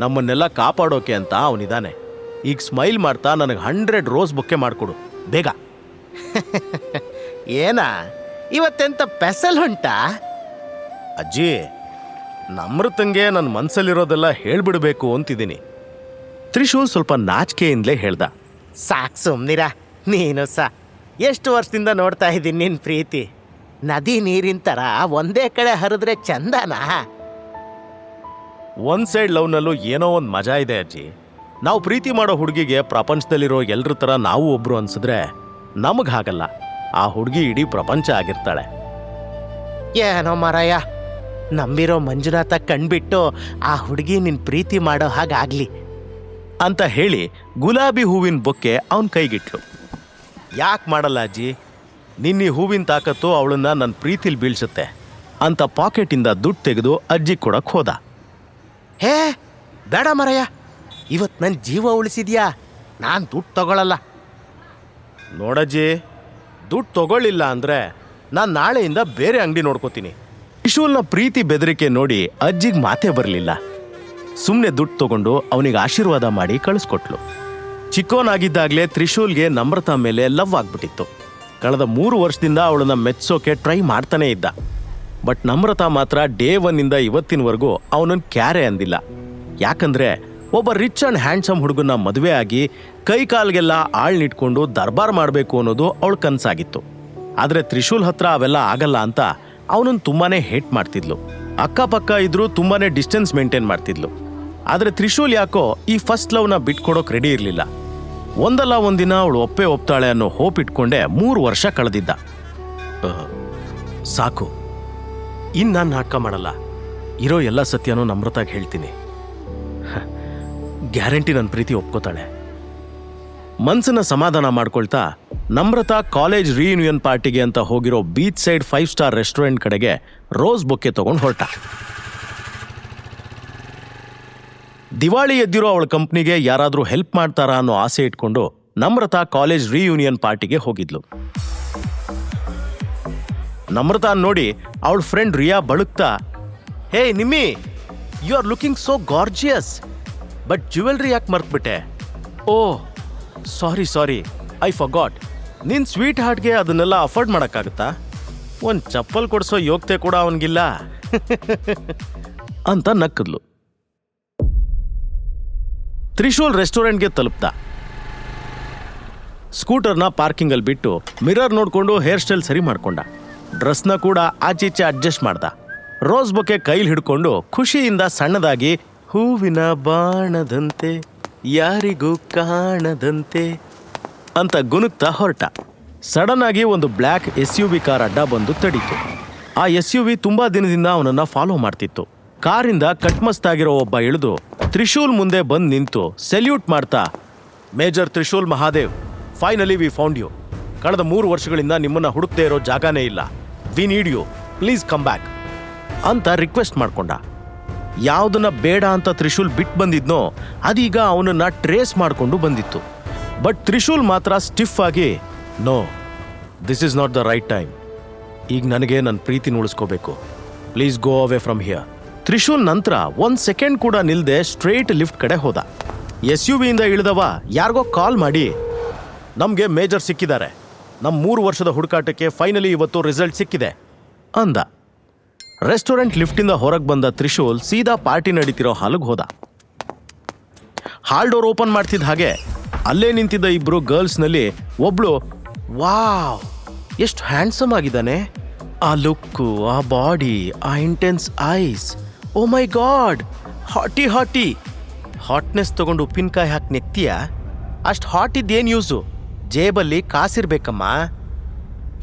ನಮ್ಮನ್ನೆಲ್ಲ ಕಾಪಾಡೋಕೆ ಅಂತ ಅವನಿದ್ದಾನೆ. ಈಗ ಸ್ಮೈಲ್ ಮಾಡ್ತಾ ನನಗೆ 100 ರೋಸ್ ಬೊಕ್ಕೆ ಮಾಡಿಕೊಡು ಬೇಗ. ಏನ ಇವತ್ತೆಂತ ಪೆಸಲ್ ಹೊಂಟಾ? ಅಜ್ಜಿ, ನಮ್ರತಂಗೆ ನನ್ನ ಮನ್ಸಲ್ಲಿರೋದೆಲ್ಲ ಹೇಳ್ಬಿಡ್ಬೇಕು ಅಂತಿದ್ದೀನಿ. ತ್ರಿಶೂಲ್ ಸ್ವಲ್ಪ ನಾಚಿಕೆಯಿಂದಲೇ ಹೇಳ್ದ. ಸಾಕ್ ಸುಮ್ನಿರ ನೀನು ಎಷ್ಟು ವರ್ಷದಿಂದ ನೋಡ್ತಾ ಇದ್ದೀನಿ ನಿನ್ ಪ್ರೀತಿ. ನದಿ ನೀರಿನ ಥರ ಒಂದೇ ಕಡೆ ಹರಿದ್ರೆ ಚಂದನಾ? ಒಂದ್ ಸೈಡ್ ಲವ್ನಲ್ಲೂ ಏನೋ ಒಂದು ಮಜಾ ಇದೆ ಅಜ್ಜಿ. ನಾವು ಪ್ರೀತಿ ಮಾಡೋ ಹುಡುಗಿಗೆ ಪ್ರಪಂಚದಲ್ಲಿರೋ ಎಲ್ರ ಥರ ನಾವು ಒಬ್ರು ಅನ್ಸಿದ್ರೆ ನಮಗ್ ಹಾಗಲ್ಲ. ಆ ಹುಡುಗಿ ಇಡೀ ಪ್ರಪಂಚ ಆಗಿರ್ತಾಳೆ. ಏನೋ ಮರಯ್ಯ, ನಂಬಿರೋ ಮಂಜುನಾಥ ಕಣ್ಬಿಟ್ಟು ಆ ಹುಡುಗಿ ನಿನ್ ಪ್ರೀತಿ ಮಾಡೋ ಹಾಗಾಗ್ಲಿ ಅಂತ ಹೇಳಿ ಗುಲಾಬಿ ಹೂವಿನ ಬೊಕ್ಕೆ ಅವನ ಕೈಗಿಟ್ಲು. ಯಾಕೆ ಮಾಡಲ್ಲ ಅಜ್ಜಿ? ನಿನ್ನೆ ಹೂವಿನ ತಾಕತ್ತು ಅವಳನ್ನ ನನ್ನ ಪ್ರೀತಿಲಿ ಬೀಳ್ಸುತ್ತೆ ಅಂತ ಪಾಕೆಟಿಂದ ದುಡ್ಡು ತೆಗೆದು ಅಜ್ಜಿ ಕೊಡಕ್ ಹೋದ. ಹೇ ಬೇಡ ಮರಯ್ಯ, ಇವತ್ತು ನನ್ನ ಜೀವ ಉಳಿಸಿದ್ಯಾ, ನಾನು ದುಡ್ಡು ತಗೊಳ್ಳಲ್ಲ. ನೋಡಜ್ಜಿ, ದುಡ್ಡು ತಗೊಳ್ಳಿಲ್ಲ ಅಂದ್ರೆ ನಾನು ನಾಳೆಯಿಂದ ಬೇರೆ ಅಂಗಡಿ ನೋಡ್ಕೋತೀನಿ. ತ್ರಿಶೂಲ್ನ ಪ್ರೀತಿ ಬೆದರಿಕೆ ನೋಡಿ ಅಜ್ಜಿಗೆ ಮಾತೇ ಬರಲಿಲ್ಲ. ಸುಮ್ಮನೆ ದುಡ್ಡು ತಗೊಂಡು ಅವನಿಗೆ ಆಶೀರ್ವಾದ ಮಾಡಿ ಕಳಿಸ್ಕೊಟ್ಲು. ಚಿಕ್ಕೋನಾಗಿದ್ದಾಗಲೇ ತ್ರಿಶೂಲ್ಗೆ ನಮ್ರತಾ ಮೇಲೆ ಲವ್ ಆಗ್ಬಿಟ್ಟಿತ್ತು. ಕಳೆದ 3 ವರ್ಷದಿಂದ ಅವಳನ್ನ ಮೆಚ್ಚೋಕೆ ಟ್ರೈ ಮಾಡ್ತಾನೆ ಇದ್ದ. ಬಟ್ ನಮ್ರತಾ ಮಾತ್ರ ಡೇ 1 ಇವತ್ತಿನವರೆಗೂ ಅವನನ್ನು ಕ್ಯಾರೆ ಅಂದಿಲ್ಲ. ಯಾಕಂದ್ರೆ ಒಬ್ಬ ರಿಚ್ ಅಂಡ್ ಹ್ಯಾಂಡ್ಸಮ್ ಹುಡುಗನ ಮದುವೆ ಆಗಿ ಕೈ ಕಾಲ್ಗೆಲ್ಲ ಆಳ್ನಿಟ್ಕೊಂಡು ದರ್ಬಾರ್ ಮಾಡಬೇಕು ಅನ್ನೋದು ಅವಳ ಕನಸಾಗಿತ್ತು. ಆದರೆ ತ್ರಿಶೂಲ್ ಹತ್ರ ಅವೆಲ್ಲ ಆಗಲ್ಲ ಅಂತ ಅವನನ್ನು ತುಂಬಾನೇ ಹೇಟ್ ಮಾಡ್ತಿದ್ಲು. ಅಕ್ಕಪಕ್ಕ ಇದ್ರೂ ತುಂಬಾನೇ ಡಿಸ್ಟೆನ್ಸ್ ಮೇಂಟೈನ್ ಮಾಡ್ತಿದ್ಲು. ಆದರೆ ತ್ರಿಶೂಲ್ ಯಾಕೋ ಈ ಫಸ್ಟ್ ಲವ್ನ ಬಿಟ್ಕೊಡೋಕೆ ರೆಡಿ ಇರಲಿಲ್ಲ. ಒಂದಲ್ಲ ಒಂದಿನ ಅವಳು ಒಪ್ತಾಳೆ ಅನ್ನೋ ಹೋಪ್ ಇಟ್ಕೊಂಡೆ 3 ವರ್ಷ ಕಳೆದಿದ್ದ. ಸಾಕು, ಇನ್ನು ನಾನು ನಾಟಕ ಮಾಡಲ್ಲ. ಇರೋ ಎಲ್ಲ ಸತ್ಯನೂ ನಮ್ರತಾಗಿ ಹೇಳ್ತೀನಿ. ಗ್ಯಾರಂಟಿ ನನ್ನ ಪ್ರೀತಿ ಒಪ್ಕೋತಾಳೆ. ಮನ್ಸನ್ನ ಸಮಾಧಾನ ಮಾಡ್ಕೊಳ್ತಾ ನಮ್ರತಾ ಕಾಲೇಜ್ ರಿಯೂನಿಯನ್ ಪಾರ್ಟಿಗೆ ಅಂತ ಹೋಗಿರೋ ಬೀಚ್ ಸೈಡ್ 5 ಸ್ಟಾರ್ ರೆಸ್ಟೋರೆಂಟ್ ಕಡೆಗೆ ರೋಸ್ ಬೊಕ್ಕೆ ತಗೊಂಡು ಹೊರಟ. ದಿವಾಳಿ ಎದ್ದಿರೋ ಅವಳ ಕಂಪ್ನಿಗೆ ಯಾರಾದರೂ ಹೆಲ್ಪ್ ಮಾಡ್ತಾರಾ ಅನ್ನೋ ಆಸೆ ಇಟ್ಕೊಂಡು ನಮ್ರತಾ ಕಾಲೇಜ್ ರಿಯೂನಿಯನ್ ಪಾರ್ಟಿಗೆ ಹೋಗಿದ್ಲು. ನಮ್ರತಾ ನೋಡಿ ಅವಳ ಫ್ರೆಂಡ್ ರಿಯಾ ಬಳುಕ್ತಾ, hey Nimmi, you are looking so gorgeous, but jewellery ಯಾಕೆ ಮರ್ತ್ಬಿಟ್ಟೆ? Oh sorry, I forgot. ನಿನ್ ಸ್ವೀಟ್ ಹಾರ್ಟ್ಗೆ ಅದನ್ನೆಲ್ಲ ಅಫೋರ್ಡ್ ಮಾಡೋಕ್ಕಾಗುತ್ತಾ? ಒಂದು ಚಪ್ಪಲ್ ಕೊಡಿಸೋ ಯೋಗ್ಯತೆ ಕೂಡ ಅವನಿಗಿಲ್ಲ ಅಂತ ನಕ್ಕದ್ಲು. ತ್ರಿಶೂಲ್ ರೆಸ್ಟೋರೆಂಟ್ಗೆ ತಲುಪ್ತ. ಸ್ಕೂಟರ್ನ ಪಾರ್ಕಿಂಗಲ್ಲಿ ಬಿಟ್ಟು ಮಿರರ್ ನೋಡ್ಕೊಂಡು ಹೇರ್ ಸ್ಟೈಲ್ ಸರಿ ಮಾಡ್ಕೊಂಡ. ಡ್ರೆಸ್ನ ಕೂಡ ಆಚೀಚೆ ಅಡ್ಜಸ್ಟ್ ಮಾಡ್ದ. ರೋಸ್ ಬೊಕ್ಕೆ ಕೈಲಿ ಹಿಡ್ಕೊಂಡು ಖುಷಿಯಿಂದ ಸಣ್ಣದಾಗಿ ಹೂವಿನ ಬಾಣದಂತೆ ಯಾರಿಗೂ ಕಾಣದಂತೆ ಅಂತ ಗುನುಕ್ತಾ ಹೊರಟ. ಸಡನ್ ಆಗಿ ಒಂದು ಬ್ಲ್ಯಾಕ್ SUV ಕಾರ್ ಅಡ್ಡ ಬಂದು ತಡೀತು. ಆ SUV ತುಂಬಾ ದಿನದಿಂದ ಅವನನ್ನ ಫಾಲೋ ಮಾಡ್ತಿತ್ತು. ಕಾರಿಂದ ಕಟ್ಮಸ್ತಾಗಿರೋ ಒಬ್ಬ ಇಳಿದು ತ್ರಿಶೂಲ್ ಮುಂದೆ ಬಂದು ನಿಂತು ಸೆಲ್ಯೂಟ್ ಮಾಡ್ತಾ, major Trishul Mahadev, finally we found you. ಕಳೆದ 3 ವರ್ಷಗಳಿಂದ ನಿಮ್ಮನ್ನ ಹುಡುಕ್ದೇ ಇರೋ ಜಾಗನೇ ಇಲ್ಲ. We need you, please come back ಅಂತ ರಿಕ್ವೆಸ್ಟ್ ಮಾಡ್ಕೊಂಡ. ಯಾವುದನ್ನ ಬೇಡ ಅಂತ ತ್ರಿಶೂಲ್ ಬಿಟ್ಟು ಬಂದಿದ್ನೋ ಅದೀಗ ಅವನನ್ನ ಟ್ರೇಸ್ ಮಾಡಿಕೊಂಡು ಬಂದಿತ್ತು. ಬಟ್ ತ್ರಿಶೂಲ್ ಮಾತ್ರ ಸ್ಟಿಫ್ ಆಗಿ no, this is not the right time. ಈಗ ನನಗೆ ನನ್ನ ಪ್ರೀತಿನ ಉಳಿಸ್ಕೋಬೇಕು. Please go away from here. Trishul ನಂತರ 1 ಸೆಕೆಂಡ್ ಕೂಡ ನಿಲ್ದೆ ಸ್ಟ್ರೇಟ್ ಲಿಫ್ಟ್ ಕಡೆ ಹೋದ. SUV-ಯಿಂದ ಇಳಿದವ ಯಾರಿಗೋ ಕಾಲ್ ಮಾಡಿ, ನಮಗೆ ಮೇಜರ್ ಸಿಕ್ಕಿದ್ದಾರೆ, ನಮ್ಮ 3 ವರ್ಷದ ಹುಡುಕಾಟಕ್ಕೆ ಫೈನಲಿ ಇವತ್ತು ರಿಸಲ್ಟ್ ಸಿಕ್ಕಿದೆ ಅಂದ. ರೆಸ್ಟೋರೆಂಟ್ ಲಿಫ್ಟಿಂದ ಹೊರಗೆ ಬಂದ ತ್ರಿಶೂಲ್ ಸೀದಾ ಪಾರ್ಟಿ ನಡೀತಿರೋ ಹಾಲ್ಗೆ ಹೋದ. ಹಾಲ್ ಡೋರ್ ಓಪನ್ ಮಾಡ್ತಿದ್ದ ಹಾಗೆ ಅಲ್ಲೇ ನಿಂತಿದ್ದ ಇಬ್ರು ಗರ್ಲ್ಸ್ನಲ್ಲಿ ಒಬ್ಳು, ವಾವ್ ಎಷ್ಟು ಹ್ಯಾಂಡ್ಸಮ್ ಆಗಿದ್ದಾನೆ, ಆ ಲುಕ್ಕು, ಆ ಬಾಡಿ, ಆ ಇಂಟೆನ್ಸ್ ಐಸ್, ಓ ಮೈ ಗಾಡ್, ಹಾಟಿ ಹಾಟಿ. ಹಾಟ್ನೆಸ್ ತಗೊಂಡು ಉಪ್ಪಿನಕಾಯಿ ಹಾಕಿ ನೆಕ್ತೀಯ? ಅಷ್ಟು ಹಾಟ್ ಇದ್ದೇನು ಯೂಸು? ಜೇಬಲ್ಲಿ ಕಾಸಿರ್ಬೇಕಮ್ಮ.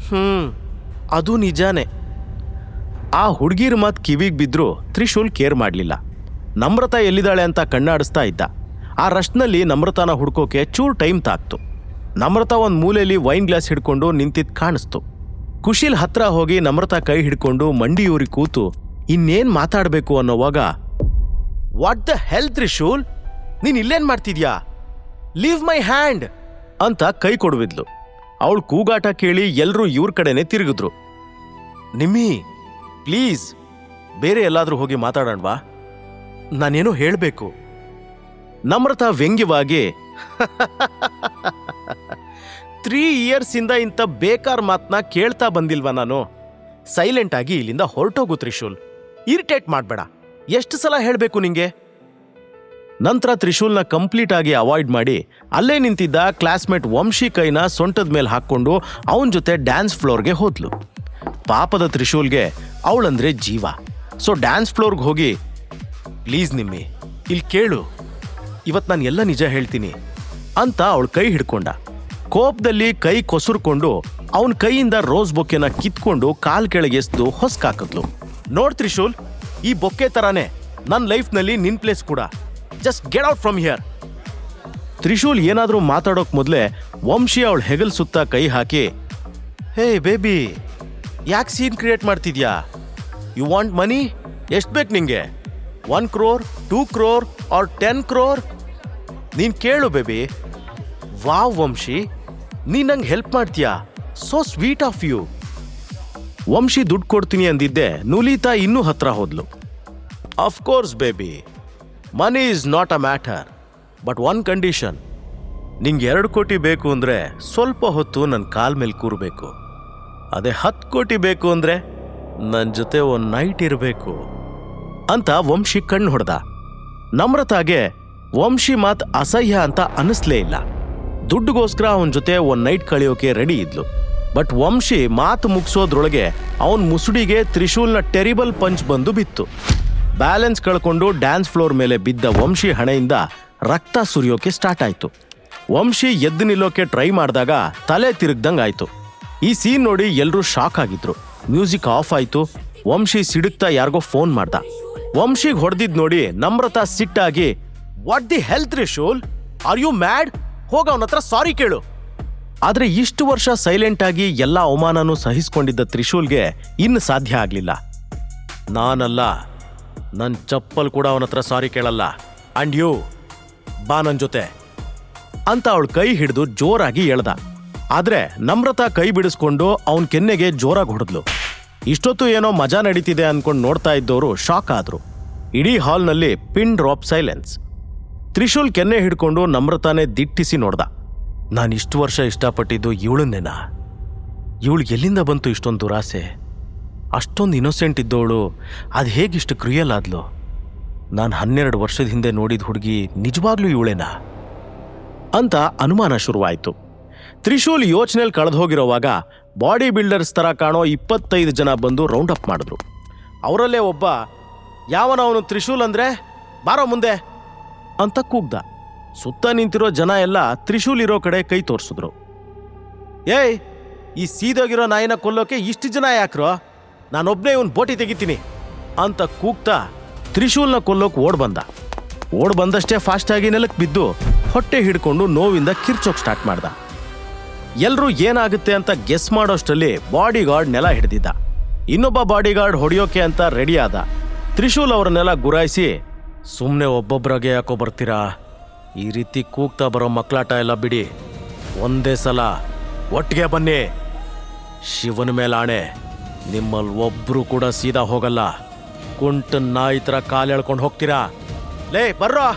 ಅದು ನಿಜಾನೇ. ಆ ಹುಡುಗಿರ ಮಾತು ಕಿವಿಗೆ ಬಿದ್ದರೂ ತ್ರಿಶೂಲ್ ಕೇರ್ ಮಾಡಲಿಲ್ಲ. ನಮ್ರತಾ ಎಲ್ಲಿದ್ದಾಳೆ ಅಂತ ಕಣ್ಣಾಡಿಸ್ತಾ ಇದ್ದ. ಆ ರಶ್ನಲ್ಲಿ ನಮ್ರತಾನ ಹುಡ್ಕೋಕೆ ಚೂರು ಟೈಮ್ ತಾಕ್ತು. ನಮ್ರತಾ ಒಂದು ಮೂಲೆಯಲ್ಲಿ ವೈನ್ ಗ್ಲಾಸ್ ಹಿಡ್ಕೊಂಡು ನಿಂತಿದ್ದು ಕಾಣಿಸ್ತು. ಕುಶಿಲ್ ಹತ್ರ ಹೋಗಿ ನಮ್ರತಾ ಕೈ ಹಿಡ್ಕೊಂಡು ಮಂಡಿಯೂರಿ ಕೂತು ಇನ್ನೇನು ಮಾತಾಡಬೇಕು ಅನ್ನೋವಾಗ, ವಾಟ್ ದ ಹೆಲ್ ತ್ರಿಶೂಲ್, ನೀನು ಇಲ್ಲೇನು ಮಾಡ್ತಿದ್ಯಾ? ಲೀವ್ ಮೈ ಹ್ಯಾಂಡ್ ಅಂತ ಕೈ ಕೊಡುವಿದ್ಲು. ಅವಳು ಕೂಗಾಟ ಕೇಳಿ ಎಲ್ಲರೂ ಇವ್ರ ಕಡೆನೆ ತಿರುಗಿದ್ರು. ನಿಮ್ಮಿ ಪ್ಲೀಸ್ ಬೇರೆ ಎಲ್ಲಾದ್ರೂ ಹೋಗಿ ಮಾತಾಡೋಣವಾ, ನಾನೇನೋ ಹೇಳಬೇಕು. ನಮ್ರತಾ ವ್ಯಂಗ್ಯವಾಗಿ 3 ಇಯರ್ಸಿಂದ ಇಂಥ ಬೇಕಾರ ಮಾತನ್ನ ಕೇಳ್ತಾ ಬಂದಿಲ್ವಾ ನಾನು? ಸೈಲೆಂಟ್ ಆಗಿ ಇಲ್ಲಿಂದ ಹೊರಟೋಗು ತ್ರಿಶೂಲ್, ಇರಿಟೇಟ್ ಮಾಡಬೇಡ. ಎಷ್ಟು ಸಲ ಹೇಳಬೇಕು ನಿಂಗೆ? ನಂತರ ತ್ರಿಶೂಲ್ನ ಕಂಪ್ಲೀಟ್ ಆಗಿ ಅವಾಯ್ಡ್ ಮಾಡಿ ಅಲ್ಲೇ ನಿಂತಿದ್ದ ಕ್ಲಾಸ್ಮೇಟ್ ವಂಶಿ ಕೈನ ಸೊಂಟದ ಮೇಲೆ ಹಾಕ್ಕೊಂಡು ಅವನ ಜೊತೆ ಡ್ಯಾನ್ಸ್ ಫ್ಲೋರ್ಗೆ ಹೋದ್ಲು. ಪಾಪದ ತ್ರಿಶೂಲ್ಗೆ ಅವಳಂದ್ರೆ ಜೀವ. ಸೊ ಡ್ಯಾನ್ಸ್ ಫ್ಲೋರ್ಗೆ ಹೋಗಿ, ಪ್ಲೀಸ್ ನಿಮ್ಮಿ ಇಲ್ಲಿ ಕೇಳು, ಇವತ್ತು ನಾನು ಎಲ್ಲ ನಿಜ ಹೇಳ್ತೀನಿ ಅಂತ ಅವಳ ಕೈ ಹಿಡ್ಕೊಂಡ. ಕೋಪದಲ್ಲಿ ಕೈ ಕೊಸುರ್ಕೊಂಡು ಅವನ ಕೈಯಿಂದ ರೋಸ್ ಬೊಕ್ಕೆನ ಕಿತ್ಕೊಂಡು ಕಾಲ್ ಕೆಳಗೆ ಎಸ್ದು ಹೊಸ್ಕಾಕಿದ್ಲು. ನೋಡ್ ತ್ರಿಶೂಲ್, ಈ ಬೊಕ್ಕೆ ತರಾನೇ ನನ್ನ ಲೈಫ್ನಲ್ಲಿ ನಿನ್ ಪ್ಲೇಸ್ ಕೂಡ. Just get out from here. Trishul ಏನಾದರೂ ಮಾತಾಡೋಕ್ ಮೊದಲೇ ವಂಶಿ ಅವಳ ಹೆಗಲ್ ಸುತ್ತ ಕೈ ಹಾಕಿ, ಹೇ ಬೇಬಿ, ಯಾಕೆ ಸೀನ್ ಕ್ರಿಯೇಟ್ ಮಾಡ್ತಿದ್ಯಾ? You want money? ಎಷ್ಟು ಬೇಕು ನಿಂಗೆ? 1 crore, 2 crore ಆರ್ 10 crore? ನೀನು ಕೇಳು ಬೇಬಿ. ವಾವ್ ವಂಶಿ, ನೀನು ನಂಗೆ ಹೆಲ್ಪ್ ಮಾಡ್ತೀಯಾ? So sweet of you. Vamshi ದುಡ್ಡು ಕೊಡ್ತೀನಿ ಅಂದಿದ್ದೆ ನುಲಿತಾ ಇನ್ನೂ ಹತ್ರ ಹೋದ್ಲು. Of course baby, money is not a matter, but 1 condition. ನಿಂಗೆ 2 ಕೋಟಿ ಬೇಕು ಅಂದರೆ ಸ್ವಲ್ಪ ಹೊತ್ತು ನನ್ನ ಕಾಲ್ ಮೇಲೆ ಕೂರಬೇಕು. ಅದೇ 10 ಕೋಟಿ ಬೇಕು ಅಂದರೆ ನನ್ನ ಜೊತೆ ಒಂದು ನೈಟ್ ಇರಬೇಕು ಅಂತ ವಂಶಿ ಕಣ್ಣು ಹೊಡೆದ. ನಮ್ರತಾಗೆ ವಂಶಿ ಮಾತು ಅಸಹ್ಯ ಅಂತ ಅನ್ನಿಸ್ಲೇ ಇಲ್ಲ. ದುಡ್ಡುಗೋಸ್ಕರ ಅವನ ಜೊತೆ ಒಂದು ನೈಟ್ ಕಳೆಯೋಕೆ ರೆಡಿ ಇದ್ಲು. ಬಟ್ ವಂಶಿ ಮಾತು ಮುಗಿಸೋದ್ರೊಳಗೆ ಅವನ ಮುಸುಡಿಗೆ ತ್ರಿಶೂಲ್ನ ಟೆರಿಬಲ್ ಪಂಚ್ ಬಂದು ಬಿತ್ತು. ಬ್ಯಾಲೆನ್ಸ್ ಕಳ್ಕೊಂಡು ಡ್ಯಾನ್ಸ್ ಫ್ಲೋರ್ ಮೇಲೆ ಬಿದ್ದ ವಂಶಿ ಹಣೆಯಿಂದ ರಕ್ತ ಸುರಿಯೋಕೆ ಸ್ಟಾರ್ಟ್ ಆಯ್ತು. ವಂಶಿ ಎದ್ದು ನಿಲ್ಲೋಕೆ ಟ್ರೈ ಮಾಡಿದಾಗ ತಲೆ ತಿರುಗ್ದಂಗಾಯ್ತು. ಈ ಸೀನ್ ನೋಡಿ ಎಲ್ಲರೂ ಶಾಕ್ ಆಗಿದ್ರು. ಮ್ಯೂಸಿಕ್ ಆಫ್ ಆಯ್ತು. ವಂಶಿ ಸಿಡುಕ್ತಾ ಯಾರಿಗೋ ಫೋನ್ ಮಾಡ್ದ. ವಂಶಿಗೆ ಹೊಡೆದಿದ್ ನೋಡಿ ನಮ್ರತಾ ಸಿಟ್ಟಾಗಿ, what the hell Trishul, are you mad? ಹೋಗ ಅವನ ಹತ್ರ ಸಾರಿ ಕೇಳು. ಆದ್ರೆ ಇಷ್ಟು ವರ್ಷ ಸೈಲೆಂಟ್ ಆಗಿ ಎಲ್ಲ ಅವಮಾನನೂ ಸಹಿಸ್ಕೊಂಡಿದ್ದ ತ್ರಿಶೂಲ್ಗೆ ಇನ್ನು ಸಾಧ್ಯ ಆಗ್ಲಿಲ್ಲ. ನಾನಲ್ಲ, ನನ್ನ ಚಪ್ಪಲ್ ಕೂಡ ಅವನ ಹತ್ರ ಸಾರಿ ಕೇಳಲ್ಲ. ಅಂಡ್ ಯು ಬಾ ನನ್ ಜೊತೆ ಅಂತ ಅವಳ ಕೈ ಹಿಡಿದು ಜೋರಾಗಿ ಎಳ್ದ. ಆದ್ರೆ ನಮ್ರತಾ ಕೈ ಬಿಡಿಸ್ಕೊಂಡು ಅವನ ಕೆನ್ನೆಗೆ ಜೋರಾಗಿ ಹೊಡೆದ್ಲು. ಇಷ್ಟೊತ್ತು ಏನೋ ಮಜಾ ನಡೀತಿದೆ ಅನ್ಕೊಂಡು ನೋಡ್ತಾ ಇದ್ದವರು ಶಾಕ್ ಆದ್ರು. ಇಡೀ ಹಾಲ್ನಲ್ಲಿ ಪಿನ್ ಡ್ರಾಪ್ ಸೈಲೆನ್ಸ್. ತ್ರಿಶೂಲ್ ಕೆನ್ನೆ ಹಿಡ್ಕೊಂಡು ನಮ್ರತಾನೆ ದಿಟ್ಟಿಸಿ ನೋಡ್ದ. ನಾನಿಷ್ಟು ವರ್ಷ ಇಷ್ಟಪಟ್ಟಿದ್ದು ಇವಳನ್ನೇನಾ? ಇವಳಿಗೆ ಎಲ್ಲಿಂದ ಬಂತು ಇಷ್ಟೊಂದು ದುರಾಸೆ? ಅಷ್ಟೊಂದು ಇನ್ನೋಸೆಂಟ್ ಇದ್ದವಳು ಅದು ಹೇಗಿಷ್ಟು ಕ್ರಿಯಲ್ ಆದ್ಲು? ನಾನು 12 ವರ್ಷದ ಹಿಂದೆ ನೋಡಿದ ಹುಡುಗಿ ನಿಜವಾಗ್ಲೂ ಇವಳೇನಾ ಅಂತ ಅನುಮಾನ ಶುರುವಾಯಿತು. ತ್ರಿಶೂಲ್ ಯೋಚನೆಯಲ್ಲಿ ಕಳೆದು ಹೋಗಿರೋವಾಗ ಬಾಡಿ ಬಿಲ್ಡರ್ಸ್ ಥರ ಕಾಣೋ 25 ಜನ ಬಂದು ರೌಂಡ್ ಅಪ್ ಮಾಡಿದ್ರು. ಅವರಲ್ಲೇ ಒಬ್ಬ, ಯಾವನವನು ತ್ರಿಶೂಲ್ ಅಂದರೆ ಬಾರೋ ಮುಂದೆ ಅಂತ ಕೂಗ್ದ. ಸುತ್ತ ನಿಂತಿರೋ ಜನ ಎಲ್ಲ ತ್ರಿಶೂಲ್ ಇರೋ ಕಡೆ ಕೈ ತೋರಿಸಿದ್ರು. ಏಯ್, ಈ ಸೀದೋಗಿರೋ ನಾಯಿನ ಕೊಲ್ಲೋಕೆ ಇಷ್ಟು ಜನ ಯಾಕ್ರೋ? ನಾನೊಬ್ಬನೇ ಇವನ್ ಬೋಟಿ ತೆಗಿತೀನಿ ಅಂತ ಕೂಗ್ತಾ ತ್ರಿಶೂಲ್ನ ಕೊಲ್ಲೋಕೆ ಓಡ್ ಬಂದಷ್ಟೇ ಫಾಸ್ಟಾಗಿ ನೆಲಕ್ಕೆ ಬಿದ್ದು ಹೊಟ್ಟೆ ಹಿಡ್ಕೊಂಡು ನೋವಿಂದ ಕಿರ್ಚೋಕ್ ಸ್ಟಾರ್ಟ್ ಮಾಡ್ದ. ಎಲ್ರೂ ಏನಾಗುತ್ತೆ ಅಂತ ಗೆಸ್ ಮಾಡೋಷ್ಟರಲ್ಲಿ ಬಾಡಿಗಾರ್ಡ್ ನೆಲ ಹಿಡ್ದಿದ್ದ. ಇನ್ನೊಬ್ಬ ಬಾಡಿಗಾರ್ಡ್ ಹೊಡೆಯೋಕೆ ಅಂತ ರೆಡಿ ಆದ. ತ್ರಿಶೂಲ್ ಅವರನ್ನೆಲ್ಲ ಗುರಾಯಿಸಿ, ಸುಮ್ಮನೆ ಒಬ್ಬೊಬ್ಬರಾಗೆ ಯಾಕೋ ಬರ್ತೀರಾ? ಈ ರೀತಿ ಕೂಗ್ತಾ ಬರೋ ಮಕ್ಕಳಾಟ ಎಲ್ಲ ಬಿಡಿ, ಒಂದೇ ಸಲ ಒಟ್ಟಿಗೆ ಬನ್ನಿ. ಶಿವನ ಮೇಲಾಣೆ, ನಿಮ್ಮಲ್ಲಿ ಒಬ್ರು ಕೂಡ ಸೀದಾ ಹೋಗಲ್ಲ. ಕುಂಟ ನಾಯಿ ಥರ ಕಾಲು ಎಳ್ಕೊಂಡು ಹೋಗ್ತೀರಾ. ಲೇ ಬರ್ರೋ,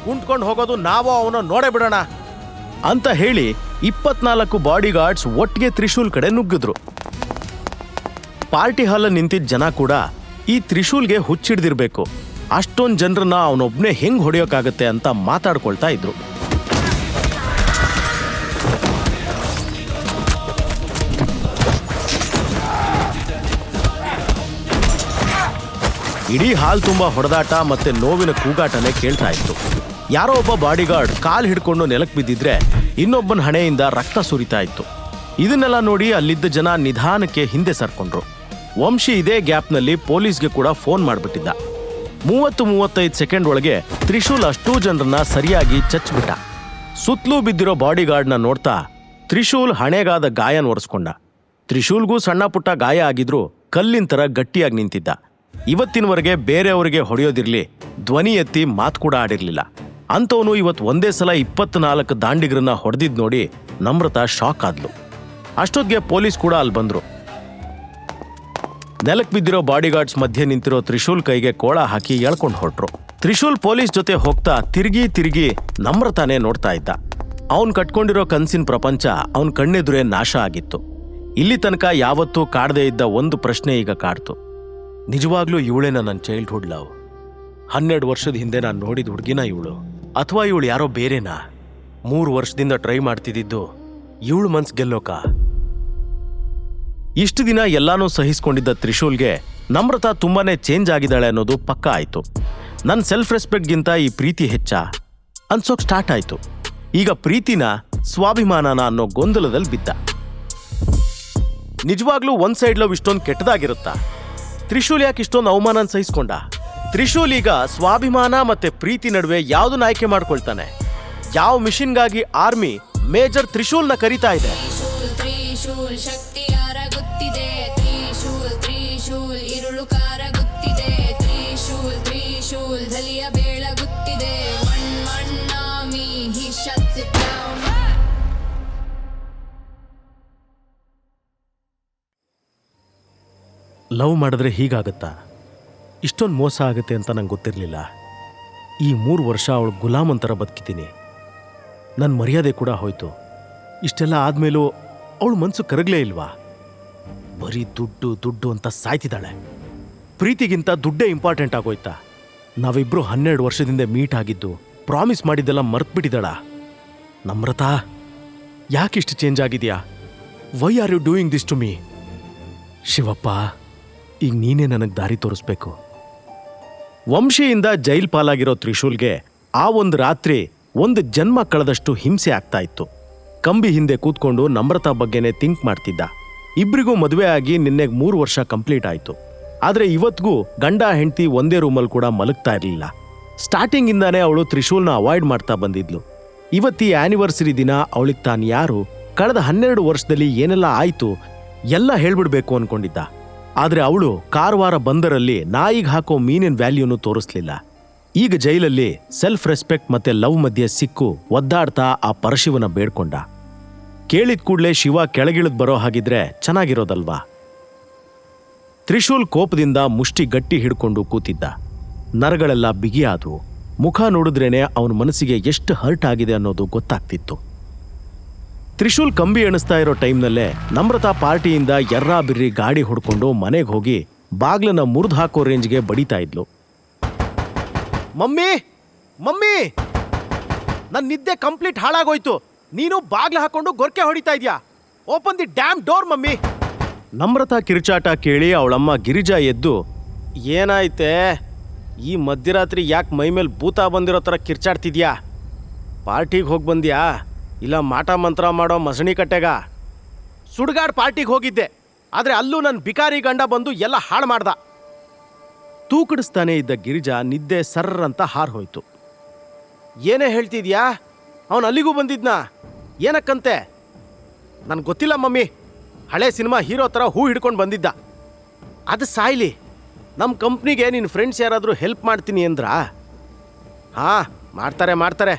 ಕುಂಟ್ಕೊಂಡು ಹೋಗೋದು ನಾವು ಅವನ ನೋಡೇ ಬಿಡೋಣ ಅಂತ ಹೇಳಿ 24 ಬಾಡಿ ಗಾರ್ಡ್ಸ್ ಒಟ್ಟಿಗೆ ತ್ರಿಶೂಲ್ ಕಡೆ ನುಗ್ಗಿದ್ರು. ಪಾರ್ಟಿ ಹಾಲ್ ನಿಂತಿದ್ದ ಜನ ಕೂಡ ಈ ತ್ರಿಶೂಲ್ಗೆ ಹುಚ್ಚಿಡ್ದಿರ್ಬೇಕು, ಅಷ್ಟೊಂದು ಜನರನ್ನ ಅವನೊಬ್ನೇ ಹೆಂಗ್ ಹೊಡೆಯೋಕ್ಕಾಗತ್ತೆ ಅಂತ ಮಾತಾಡ್ಕೊಳ್ತಾ ಇದ್ರು. ಇಡೀ ಹಾಲ್ ತುಂಬಾ ಹೊಡೆದಾಟ ಮತ್ತೆ ನೋವಿನ ಕೂಗಾಟನೆ ಕೇಳ್ತಾ ಇತ್ತು. ಯಾರೋ ಒಬ್ಬ ಬಾಡಿಗಾರ್ಡ್ ಕಾಲ್ ಹಿಡ್ಕೊಂಡು ನೆಲಕ್ಕೆ ಬಿದ್ದಿದ್ರೆ ಇನ್ನೊಬ್ಬನ ಹಣೆಯಿಂದ ರಕ್ತ ಸುರಿತಾ ಇತ್ತು. ಇದನ್ನೆಲ್ಲ ನೋಡಿ ಅಲ್ಲಿದ್ದ ಜನ ನಿಧಾನಕ್ಕೆ ಹಿಂದೆ ಸರ್ಕೊಂಡ್ರು. ವಂಶಿ ಇದೇ ಗ್ಯಾಪ್ನಲ್ಲಿ ಪೊಲೀಸ್ಗೆ ಕೂಡ ಫೋನ್ ಮಾಡಿಬಿಟ್ಟಿದ್ದ. 30-35 ಸೆಕೆಂಡ್ ಒಳಗೆ ತ್ರಿಶೂಲ್ ಅಷ್ಟೂ ಜನರನ್ನ ಸರಿಯಾಗಿ ಚಚ್ಬಿಟ್ಟ. ಸುತ್ತಲೂ ಬಿದ್ದಿರೋ ಬಾಡಿಗಾರ್ಡ್ನ ನೋಡ್ತಾ ತ್ರಿಶೂಲ್ ಹಣೆಗಾದ ಗಾಯನ ಒರೆಸ್ಕೊಂಡ. ತ್ರಿಶೂಲ್ಗೂ ಸಣ್ಣ ಪುಟ್ಟ ಗಾಯ ಆಗಿದ್ರೂ ಕಲ್ಲಿನ ಥರ ಗಟ್ಟಿಯಾಗಿ ನಿಂತಿದ್ದ. ಇವತ್ತಿನವರೆಗೆ ಬೇರೆಯವರಿಗೆ ಹೊಡೆಯೋದಿರ್ಲಿ, ಧ್ವನಿ ಎತ್ತಿ ಮಾತು ಕೂಡ ಆಡಿರ್ಲಿಲ್ಲ. ಅಂಥವನು ಇವತ್ತು ಒಂದೇ ಸಲ 24 ದಾಂಡಿಗರನ್ನ ಹೊಡೆದಿದ್ ನೋಡಿ ನಮ್ರತಾ ಶಾಕ್ ಆದ್ಲು. ಅಷ್ಟೊತ್ತಿಗೆ ಪೊಲೀಸ್ ಕೂಡ ಅಲ್ಲಿ ಬಂದ್ರು. ನೆಲಕ್ಕೆ ಬಿದ್ದಿರೋ ಬಾಡಿಗಾರ್ಡ್ಸ್ ಮಧ್ಯೆ ನಿಂತಿರೋ ತ್ರಿಶೂಲ್ ಕೈಗೆ ಕೋಳ ಹಾಕಿ ಎಳ್ಕೊಂಡು ಹೊರಟ್ರು. ತ್ರಿಶೂಲ್ ಪೊಲೀಸ್ ಜೊತೆ ಹೋಗ್ತಾ ತಿರುಗಿ ನಮ್ರತಾನೇ ನೋಡ್ತಾ ಇದ್ದ. ಅವನ್ ಕಟ್ಕೊಂಡಿರೋ ಕನ್ಸಿನ ಪ್ರಪಂಚ ಅವನ್ ಕಣ್ಣೆದುರೇ ನಾಶ ಆಗಿತ್ತು. ಇಲ್ಲಿ ತನಕ ಯಾವತ್ತೂ ಕಾಡದೇ ಇದ್ದ ಒಂದು ಪ್ರಶ್ನೆ ಈಗ ಕಾಡ್ತು. ನಿಜವಾಗ್ಲೂ ಇವಳೇನ ನನ್ನ ಚೈಲ್ಡ್ಹುಡ್ ಲವ್? 12 ವರ್ಷದ ಹಿಂದೆ ನಾನು ನೋಡಿದ ಹುಡುಗಿನ ಇವಳು, ಅಥವಾ ಇವಳು ಯಾರೋ ಬೇರೆನಾ? 3 ವರ್ಷದಿಂದ ಟ್ರೈ ಮಾಡ್ತಿದ್ದಿದ್ದು ಇವಳು ಮನ್ಸ್ ಗೆಲ್ಲೋಕ? ಇಷ್ಟು ದಿನ ಎಲ್ಲಾನೂ ಸಹಿಸ್ಕೊಂಡಿದ್ದ ತ್ರಿಶೂಲ್ಗೆ ನಮ್ರತಾ ತುಂಬಾನೇ ಚೇಂಜ್ ಆಗಿದ್ದಾಳೆ ಅನ್ನೋದು ಪಕ್ಕಾ ಆಯ್ತು. ನನ್ನ ಸೆಲ್ಫ್ ರೆಸ್ಪೆಕ್ಟ್ಗಿಂತ ಈ ಪ್ರೀತಿ ಹೆಚ್ಚ ಅನ್ಸೋಕ್ ಸ್ಟಾರ್ಟ್ ಆಯ್ತು. ಈಗ ಪ್ರೀತಿನ ಸ್ವಾಭಿಮಾನನ ಅನ್ನೋ ಗೊಂದಲದಲ್ಲಿ ಬಿದ್ದ. ನಿಜವಾಗ್ಲೂ ಒಂದ್ ಸೈಡ್ ಲವ್ ಇಷ್ಟೊಂದು ಕೆಟ್ಟದಾಗಿರುತ್ತಾ? ತ್ರಿಶೂಲ್ ಯಾಕೆ ಇಷ್ಟೊಂದು ಅವಮಾನ ಸಹಿಸ್ಕೊಂಡ? ತ್ರಿಶೂಲ್ ಈಗ ಸ್ವಾಭಿಮಾನ ಮತ್ತೆ ಪ್ರೀತಿ ನಡುವೆ ಯಾವ್ದನ್ನ ಆಯ್ಕೆ ಮಾಡ್ಕೊಳ್ತಾನೆ? ಯಾವ ಮಿಷನ್ಗಾಗಿ ಆರ್ಮಿ ಮೇಜರ್ ತ್ರಿಶೂಲ್ನ ಕರೀತಾ ಇದೆ? ಲವ್ ಮಾಡಿದ್ರೆ ಹೀಗಾಗತ್ತಾ? ಇಷ್ಟೊಂದು ಮೋಸ ಆಗುತ್ತೆ ಅಂತ ನಂಗೆ ಗೊತ್ತಿರಲಿಲ್ಲ. ಈ 3 ವರ್ಷ ಅವಳು ಗುಲಾಮನ್ ಥರ ಬದುಕಿದ್ದೀನಿ. ನನ್ನ ಮರ್ಯಾದೆ ಕೂಡ ಹೋಯ್ತು. ಇಷ್ಟೆಲ್ಲ ಆದ್ಮೇಲೂ ಅವಳು ಮನಸ್ಸು ಕರಗಲೇ ಇಲ್ವಾ? ಬರೀ ದುಡ್ಡು ಅಂತ ಸಾಯ್ತಿದ್ದಾಳೆ. ಪ್ರೀತಿಗಿಂತ ದುಡ್ಡೇ ಇಂಪಾರ್ಟೆಂಟ್ ಆಗೋಯ್ತಾ? ನಾವಿಬ್ರು 12 ವರ್ಷದಿಂದ ಮೀಟ್ ಆಗಿದ್ದು, ಪ್ರಾಮಿಸ್ ಮಾಡಿದ್ದೆಲ್ಲ ಮರ್ತ್ಬಿಟ್ಟಿದ್ದಾಳ. ನಮ್ರತಾ, ಯಾಕಿಷ್ಟು ಚೇಂಜ್ ಆಗಿದೆಯಾ? Why are you doing this to me? Shivappa, ಈಗ ನೀನೇ ನನಗೆ ದಾರಿ ತೋರಿಸ್ಬೇಕು. ವಂಶಿಯಿಂದ ಜೈಲ್ ಪಾಲಾಗಿರೋ ತ್ರಿಶೂಲ್ಗೆ ಆ ಒಂದು ರಾತ್ರಿ ಒಂದು ಜನ್ಮ ಕಳೆದಷ್ಟು ಹಿಂಸೆ ಆಗ್ತಾ ಇತ್ತು. ಕಂಬಿ ಹಿಂದೆ ಕೂತ್ಕೊಂಡು ನಮ್ರತಾ ಬಗ್ಗೆನೇ ಥಿಂಕ್ ಮಾಡ್ತಿದ್ದ. ಇಬ್ರಿಗೂ ಮದುವೆ ಆಗಿ ನಿನ್ನೆಗೆ 3 ವರ್ಷ ಕಂಪ್ಲೀಟ್ ಆಯ್ತು. ಆದ್ರೆ ಇವತ್ತಿಗೂ ಗಂಡ ಹೆಂಡತಿ ಒಂದೇ ರೂಮಲ್ಲಿ ಕೂಡ ಮಲಗ್ತಾ ಇರಲಿಲ್ಲ. ಸ್ಟಾರ್ಟಿಂಗ್ ಇಂದಾನೇ ಅವಳು ತ್ರಿಶೂಲ್ನ ಅವಾಯ್ಡ್ ಮಾಡ್ತಾ ಬಂದಿದ್ಲು. ಇವತ್ತಿ ಆನಿವರ್ಸರಿ ದಿನ ಅವಳಿಗೆ ತಾನು ಯಾರು, ಕಳೆದ 12 ವರ್ಷದಲ್ಲಿ ಏನೆಲ್ಲ ಆಯ್ತು ಎಲ್ಲ ಹೇಳ್ಬಿಡ್ಬೇಕು ಅನ್ಕೊಂಡಿದ್ದ. ಆದ್ರೆ ಅವಳು ಕಾರವಾರ ಬಂದರಲ್ಲಿ ನಾಯಿಗೆ ಹಾಕೋ ಮೀನಿನ ವ್ಯಾಲ್ಯೂನು ತೋರಿಸ್ಲಿಲ್ಲ. ಈಗ ಜೈಲಲ್ಲಿ ಸೆಲ್ಫ್ ರೆಸ್ಪೆಕ್ಟ್ ಮತ್ತೆ ಲವ್ ಮಧ್ಯೆ ಸಿಕ್ಕು ಒದ್ದಾಡ್ತಾ ಆ ಪರಶಿವನ ಬೇಡ್ಕೊಂಡ. ಕೇಳಿದ ಕೂಡ್ಲೆ ಶಿವ ಕೆಳಗಿಳಿದ್ ಬರೋ ಹಾಗಿದ್ರೆ ಚೆನ್ನಾಗಿರೋದಲ್ವಾ? ತ್ರಿಶೂಲ್ ಕೋಪದಿಂದ ಮುಷ್ಟಿ ಗಟ್ಟಿ ಹಿಡ್ಕೊಂಡು ಕೂತಿದ್ದ. ನರಗಳೆಲ್ಲ ಬಿಗಿಯಾದವು. ಮುಖ ನೋಡಿದ್ರೇನೆ ಅವನ ಮನಸ್ಸಿಗೆ ಎಷ್ಟು ಹರ್ಟ್ ಆಗಿದೆ ಅನ್ನೋದು ಗೊತ್ತಾಗ್ತಿತ್ತು. ತ್ರಿಶೂಲ್ ಕಂಬಿ ಎಣಿಸ್ತಾ ಇರೋ ಟೈಮ್ನಲ್ಲೇ ನಮ್ರತಾ ಪಾರ್ಟಿಯಿಂದ ಎರ್ರಾ ಬಿರ್ರಿ ಗಾಡಿ ಹೊಡ್ಕೊಂಡು ಮನೆಗೆ ಹೋಗಿ ಬಾಗ್ಲನ್ನ ಮುರಿದು ಹಾಕೋ ರೇಂಜ್ಗೆ ಬಡಿತಾ ಇದ್ಲು. ಮಮ್ಮಿ, ನನ್ನ ನಿದ್ದೆ ಕಂಪ್ಲೀಟ್ ಹಾಳಾಗೋಯ್ತು. ನೀನು ಬಾಗ್ಲ ಹಾಕೊಂಡು ಗೊರ್ಕೆ ಹೊಡಿತಾ ಇದ್ಯಾ? Open the damn door mummy. Namrata ಕಿರುಚಾಟ ಕೇಳಿ ಅವಳಮ್ಮ ಗಿರಿಜಾ ಎದ್ದು, ಏನಾಯ್ತೆ? ಈ ಮಧ್ಯರಾತ್ರಿ ಯಾಕೆ ಮೈಮೇಲೆ ಭೂತ ಬಂದಿರೋ ಥರ ಕಿರ್ಚಾಡ್ತಿದ್ಯಾ? ಪಾರ್ಟಿಗೆ ಹೋಗಿ ಬಂದ್ಯಾ ಇಲ್ಲ ಮಾಟ ಮಂತ್ರ ಮಾಡೋ ಮಸಣಿ ಕಟ್ಟೆಗ? ಸುಡ್ಗಾಡ್ ಪಾರ್ಟಿಗೆ ಹೋಗಿದ್ದೆ, ಆದರೆ ಅಲ್ಲೂ ನನ್ನ ಬಿಕಾರಿ ಗಂಡ ಬಂದು ಎಲ್ಲ ಹಾಳು ಮಾಡ್ದ. ತೂಕಡಿಸ್ತಾನೆ ಇದ್ದ ಗಿರಿಜಾ ನಿದ್ದೆ ಸರ್ರ್ ಅಂತ ಹಾರ್ ಹೋಯ್ತು. ಏನೇ ಹೇಳ್ತಿದ್ಯಾ? ಅವನು ಅಲ್ಲಿಗೂ ಬಂದಿದ್ನಾ? ಏನಕ್ಕಂತೆ? ನನ್ಗೆ ಗೊತ್ತಿಲ್ಲ ಮಮ್ಮಿ. ಹಳೆ ಸಿನಿಮಾ ಹೀರೋ ಥರ ಹೂ ಹಿಡ್ಕೊಂಡು ಬಂದಿದ್ದ. ಅದು ಸಾಯ್ಲಿ, ನಮ್ಮ ಕಂಪ್ನಿಗೆ ನಿನ್ನ ಫ್ರೆಂಡ್ಸ್ ಯಾರಾದರೂ ಹೆಲ್ಪ್ ಮಾಡ್ತೀನಿ ಅಂದ್ರಾ? ಹಾಂ, ಮಾಡ್ತಾರೆ.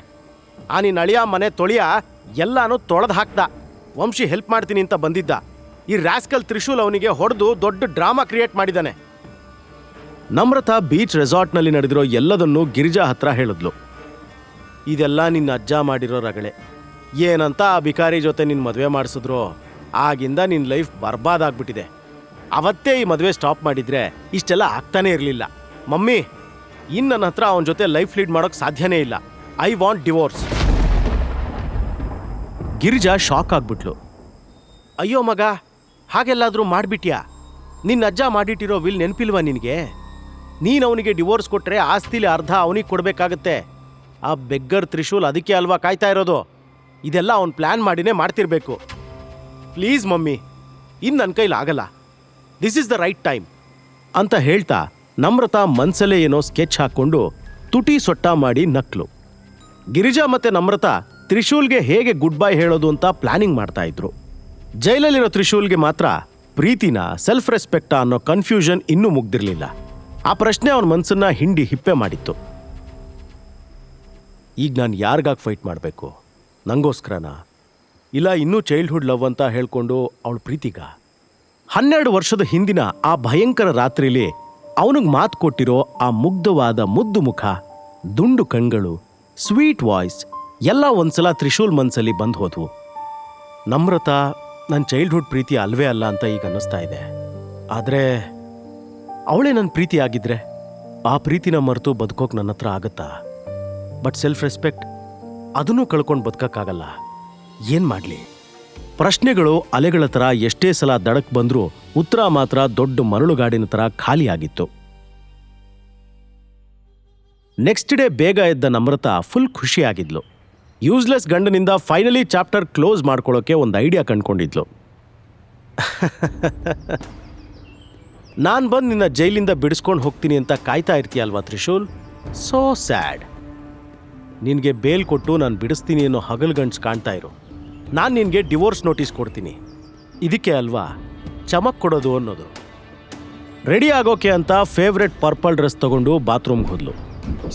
ಆ ನಿನ್ನ ಅಳಿಯ ಮನೆ ತೊಳಿಯ ಎಲ್ಲಾನು ತೊಳೆದು ಹಾಕ್ದ. ವಂಶಿ ಹೆಲ್ಪ್ ಮಾಡ್ತೀನಿ ಅಂತ ಬಂದಿದ್ದ. ಈ ರಾಸ್ಕಲ್ ತ್ರಿಶೂಲ್ ಅವನಿಗೆ ಹೊಡೆದು ದೊಡ್ಡ ಡ್ರಾಮಾ ಕ್ರಿಯೇಟ್ ಮಾಡಿದ್ದಾನೆ. ನಮ್ರತಾ ಬೀಚ್ ರೆಸಾರ್ಟ್ನಲ್ಲಿ ನಡೆದಿರೋ ಎಲ್ಲದನ್ನೂ ಗಿರಿಜಾ ಹತ್ರ ಹೇಳಿದ್ಲು. ಇದೆಲ್ಲ ನಿನ್ನ ಅಜ್ಜ ಮಾಡಿರೋ ರಗಳೆ. ಏನಂತ ಆ ಬಿಕಾರಿ ಜೊತೆ ನಿನ್ನ ಮದುವೆ ಮಾಡಿಸಿದ್ರು, ಆಗಿಂದ ನಿನ್ನ ಲೈಫ್ ಬರ್ಬಾದಾಗ್ಬಿಟ್ಟಿದೆ. ಅವತ್ತೇ ಈ ಮದುವೆ ಸ್ಟಾಪ್ ಮಾಡಿದ್ರೆ ಇಷ್ಟೆಲ್ಲ ಆಗ್ತಾನೇ ಇರಲಿಲ್ಲ. ಮಮ್ಮಿ, ಇನ್ನು ನನ್ನ ಹತ್ರ ಅವನ ಜೊತೆ ಲೈಫ್ ಲೀಡ್ ಮಾಡೋಕ್ಕೆ ಸಾಧ್ಯನೇ ಇಲ್ಲ. I want divorce. Girija shock ಆಗ್ಬಿಟ್ಲು. ಅಯ್ಯೋ ಮಗ, ಹಾಗೆಲ್ಲಾದರೂ ಮಾಡಿಬಿಟ್ಯಾ? ನಿನ್ನ ಅಜ್ಜ ಮಾಡಿಟ್ಟಿರೋ ವಿಲ್ ನೆನಪಿಲ್ವಾ ನಿನಗೆ? ನೀನು ಅವನಿಗೆ ಡಿವೋರ್ಸ್ ಕೊಟ್ಟರೆ ಆಸ್ತಿಲಿ ಅರ್ಧ ಅವನಿಗೆ ಕೊಡಬೇಕಾಗತ್ತೆ. ಆ ಬೆಗ್ಗರ್ ತ್ರಿಶೂಲ್ ಅದಕ್ಕೆ ಅಲ್ವಾ ಕಾಯ್ತಾ ಇರೋದು. ಇದೆಲ್ಲ ಅವನು ಪ್ಲ್ಯಾನ್ ಮಾಡಿನೇ ಮಾಡ್ತಿರ್ಬೇಕು. ಪ್ಲೀಸ್ ಮಮ್ಮಿ, ಇನ್ನು ನನ್ನ ಕೈಲಿ ಆಗಲ್ಲ. This is the right time ಅಂತ ಹೇಳ್ತಾ ನಮ್ರತಾ ಮನ್ಸಲ್ಲೇ ಏನೋ ಸ್ಕೆಚ್ ಹಾಕ್ಕೊಂಡು ತುಟಿ ಸೊಟ್ಟ ಮಾಡಿ ನಕ್ಲು. ಗಿರಿಜಾ ಮತ್ತೆ ನಮ್ರತಾ ತ್ರಿಶೂಲ್ಗೆ ಹೇಗೆ ಗುಡ್ ಬೈ ಹೇಳೋದು ಅಂತ ಪ್ಲಾನಿಂಗ್ ಮಾಡ್ತಾ ಇದ್ರು. ಜೈಲಲ್ಲಿರೋ ತ್ರಿಶೂಲ್ಗೆ ಮಾತ್ರ ಪ್ರೀತಿನ, ಸೆಲ್ಫ್ ರೆಸ್ಪೆಕ್ಟ ಅನ್ನೋ ಕನ್ಫ್ಯೂಷನ್ ಇನ್ನೂ ಮುಗ್ದಿರ್ಲಿಲ್ಲ. ಆ ಪ್ರಶ್ನೆ ಅವನ ಮನ್ಸನ್ನ ಹಿಂಡಿ ಹಿಪ್ಪೆ ಮಾಡಿತ್ತು. ಈಗ ನಾನು ಯಾರಿಗಾಗಿ ಫೈಟ್ ಮಾಡಬೇಕು? ನಂಗೋಸ್ಕರನಾ? ಇಲ್ಲ ಇನ್ನೂ ಚೈಲ್ಡ್ಹುಡ್ ಲವ್ ಅಂತ ಹೇಳ್ಕೊಂಡು ಅವಳ ಪ್ರೀತಿಗ? 12 ವರ್ಷದ ಹಿಂದಿನ ಆ ಭಯಂಕರ ರಾತ್ರಿಲಿ ಅವನಿಗೆ ಮಾತು ಕೊಟ್ಟಿರೋ ಆ ಮುಗ್ಧವಾದ ಮುದ್ದು ಮುಖ, ದುಂಡು ಕಣ್ಗಳು, ಸ್ವೀಟ್ ವಾಯ್ಸ್ ಎಲ್ಲ ಒಂದ್ಸಲ ತ್ರಿಶೂಲ್ ಮನ್ಸಲ್ಲಿ ಬಂದು ಹೋದ್ವು. ನಮ್ರತಾ ನನ್ನ ಚೈಲ್ಡ್ಹುಡ್ ಪ್ರೀತಿ ಅಲ್ವೇ ಅಲ್ಲ ಅಂತ ಈಗ ಅನ್ನಿಸ್ತಾ ಇದೆ. ಆದರೆ ಅವಳೇ ನನ್ನ ಪ್ರೀತಿ ಆಗಿದ್ರೆ ಆ ಪ್ರೀತಿನ ಮರೆತು ಬದುಕೋಕೆ ನನ್ನ ಹತ್ರ ಆಗುತ್ತಾ? ಬಟ್ ಸೆಲ್ಫ್ ರೆಸ್ಪೆಕ್ಟ್ ಅದನ್ನೂ ಕಳ್ಕೊಂಡು ಬದುಕೋಕ್ಕಾಗಲ್ಲ. ಏನು ಮಾಡಲಿ? ಪ್ರಶ್ನೆಗಳು ಅಲೆಗಳ ಥರ ಎಷ್ಟೇ ಸಲ ದಡಕ್ ಬಂದರೂ ಉತ್ತರ ಮಾತ್ರ ದೊಡ್ಡ ಮರಳುಗಾಡಿನ ಥರ ಖಾಲಿಯಾಗಿತ್ತು. ನೆಕ್ಸ್ಟ್ ಡೇ ಬೇಗ ಎದ್ದ ನಮ್ರತಾ ಫುಲ್ ಖುಷಿಯಾಗಿದ್ಲು. ಯೂಸ್ಲೆಸ್ ಗಂಡನಿಂದ ಫೈನಲಿ ಚಾಪ್ಟರ್ ಕ್ಲೋಸ್ ಮಾಡ್ಕೊಳ್ಳೋಕೆ ಒಂದು ಐಡಿಯಾ ಕಂಡ್ಕೊಂಡಿದ್ಲು. ನಾನು ಬಂದು ನಿನ್ನ ಜೈಲಿಂದ ಬಿಡಿಸ್ಕೊಂಡು ಹೋಗ್ತೀನಿ ಅಂತ ಕಾಯ್ತಾ ಇರ್ತೀಯಲ್ವಾ ತ್ರಿಶೂಲ್? So sad. ನಿನಗೆ ಬೇಲ್ ಕೊಟ್ಟು ನಾನು ಬಿಡಿಸ್ತೀನಿ ಅನ್ನೋ ಹಗಲ್ಗಂಡ್ಸ್ ಕಾಣ್ತಾ ಇರು. ನಾನು ನಿನಗೆ ಡಿವೋರ್ಸ್ ನೋಟಿಸ್ ಕೊಡ್ತೀನಿ. ಇದಕ್ಕೆ ಅಲ್ವಾ ಚಮಕ್ ಕೊಡೋದು ಅನ್ನೋದು. ರೆಡಿ ಆಗೋಕೆ ಅಂತ ಫೇವ್ರೆಟ್ ಪರ್ಪಲ್ ಡ್ರೆಸ್ ತಗೊಂಡು ಬಾತ್ರೂಮ್ಗೆ ಹೋದ್ಲು.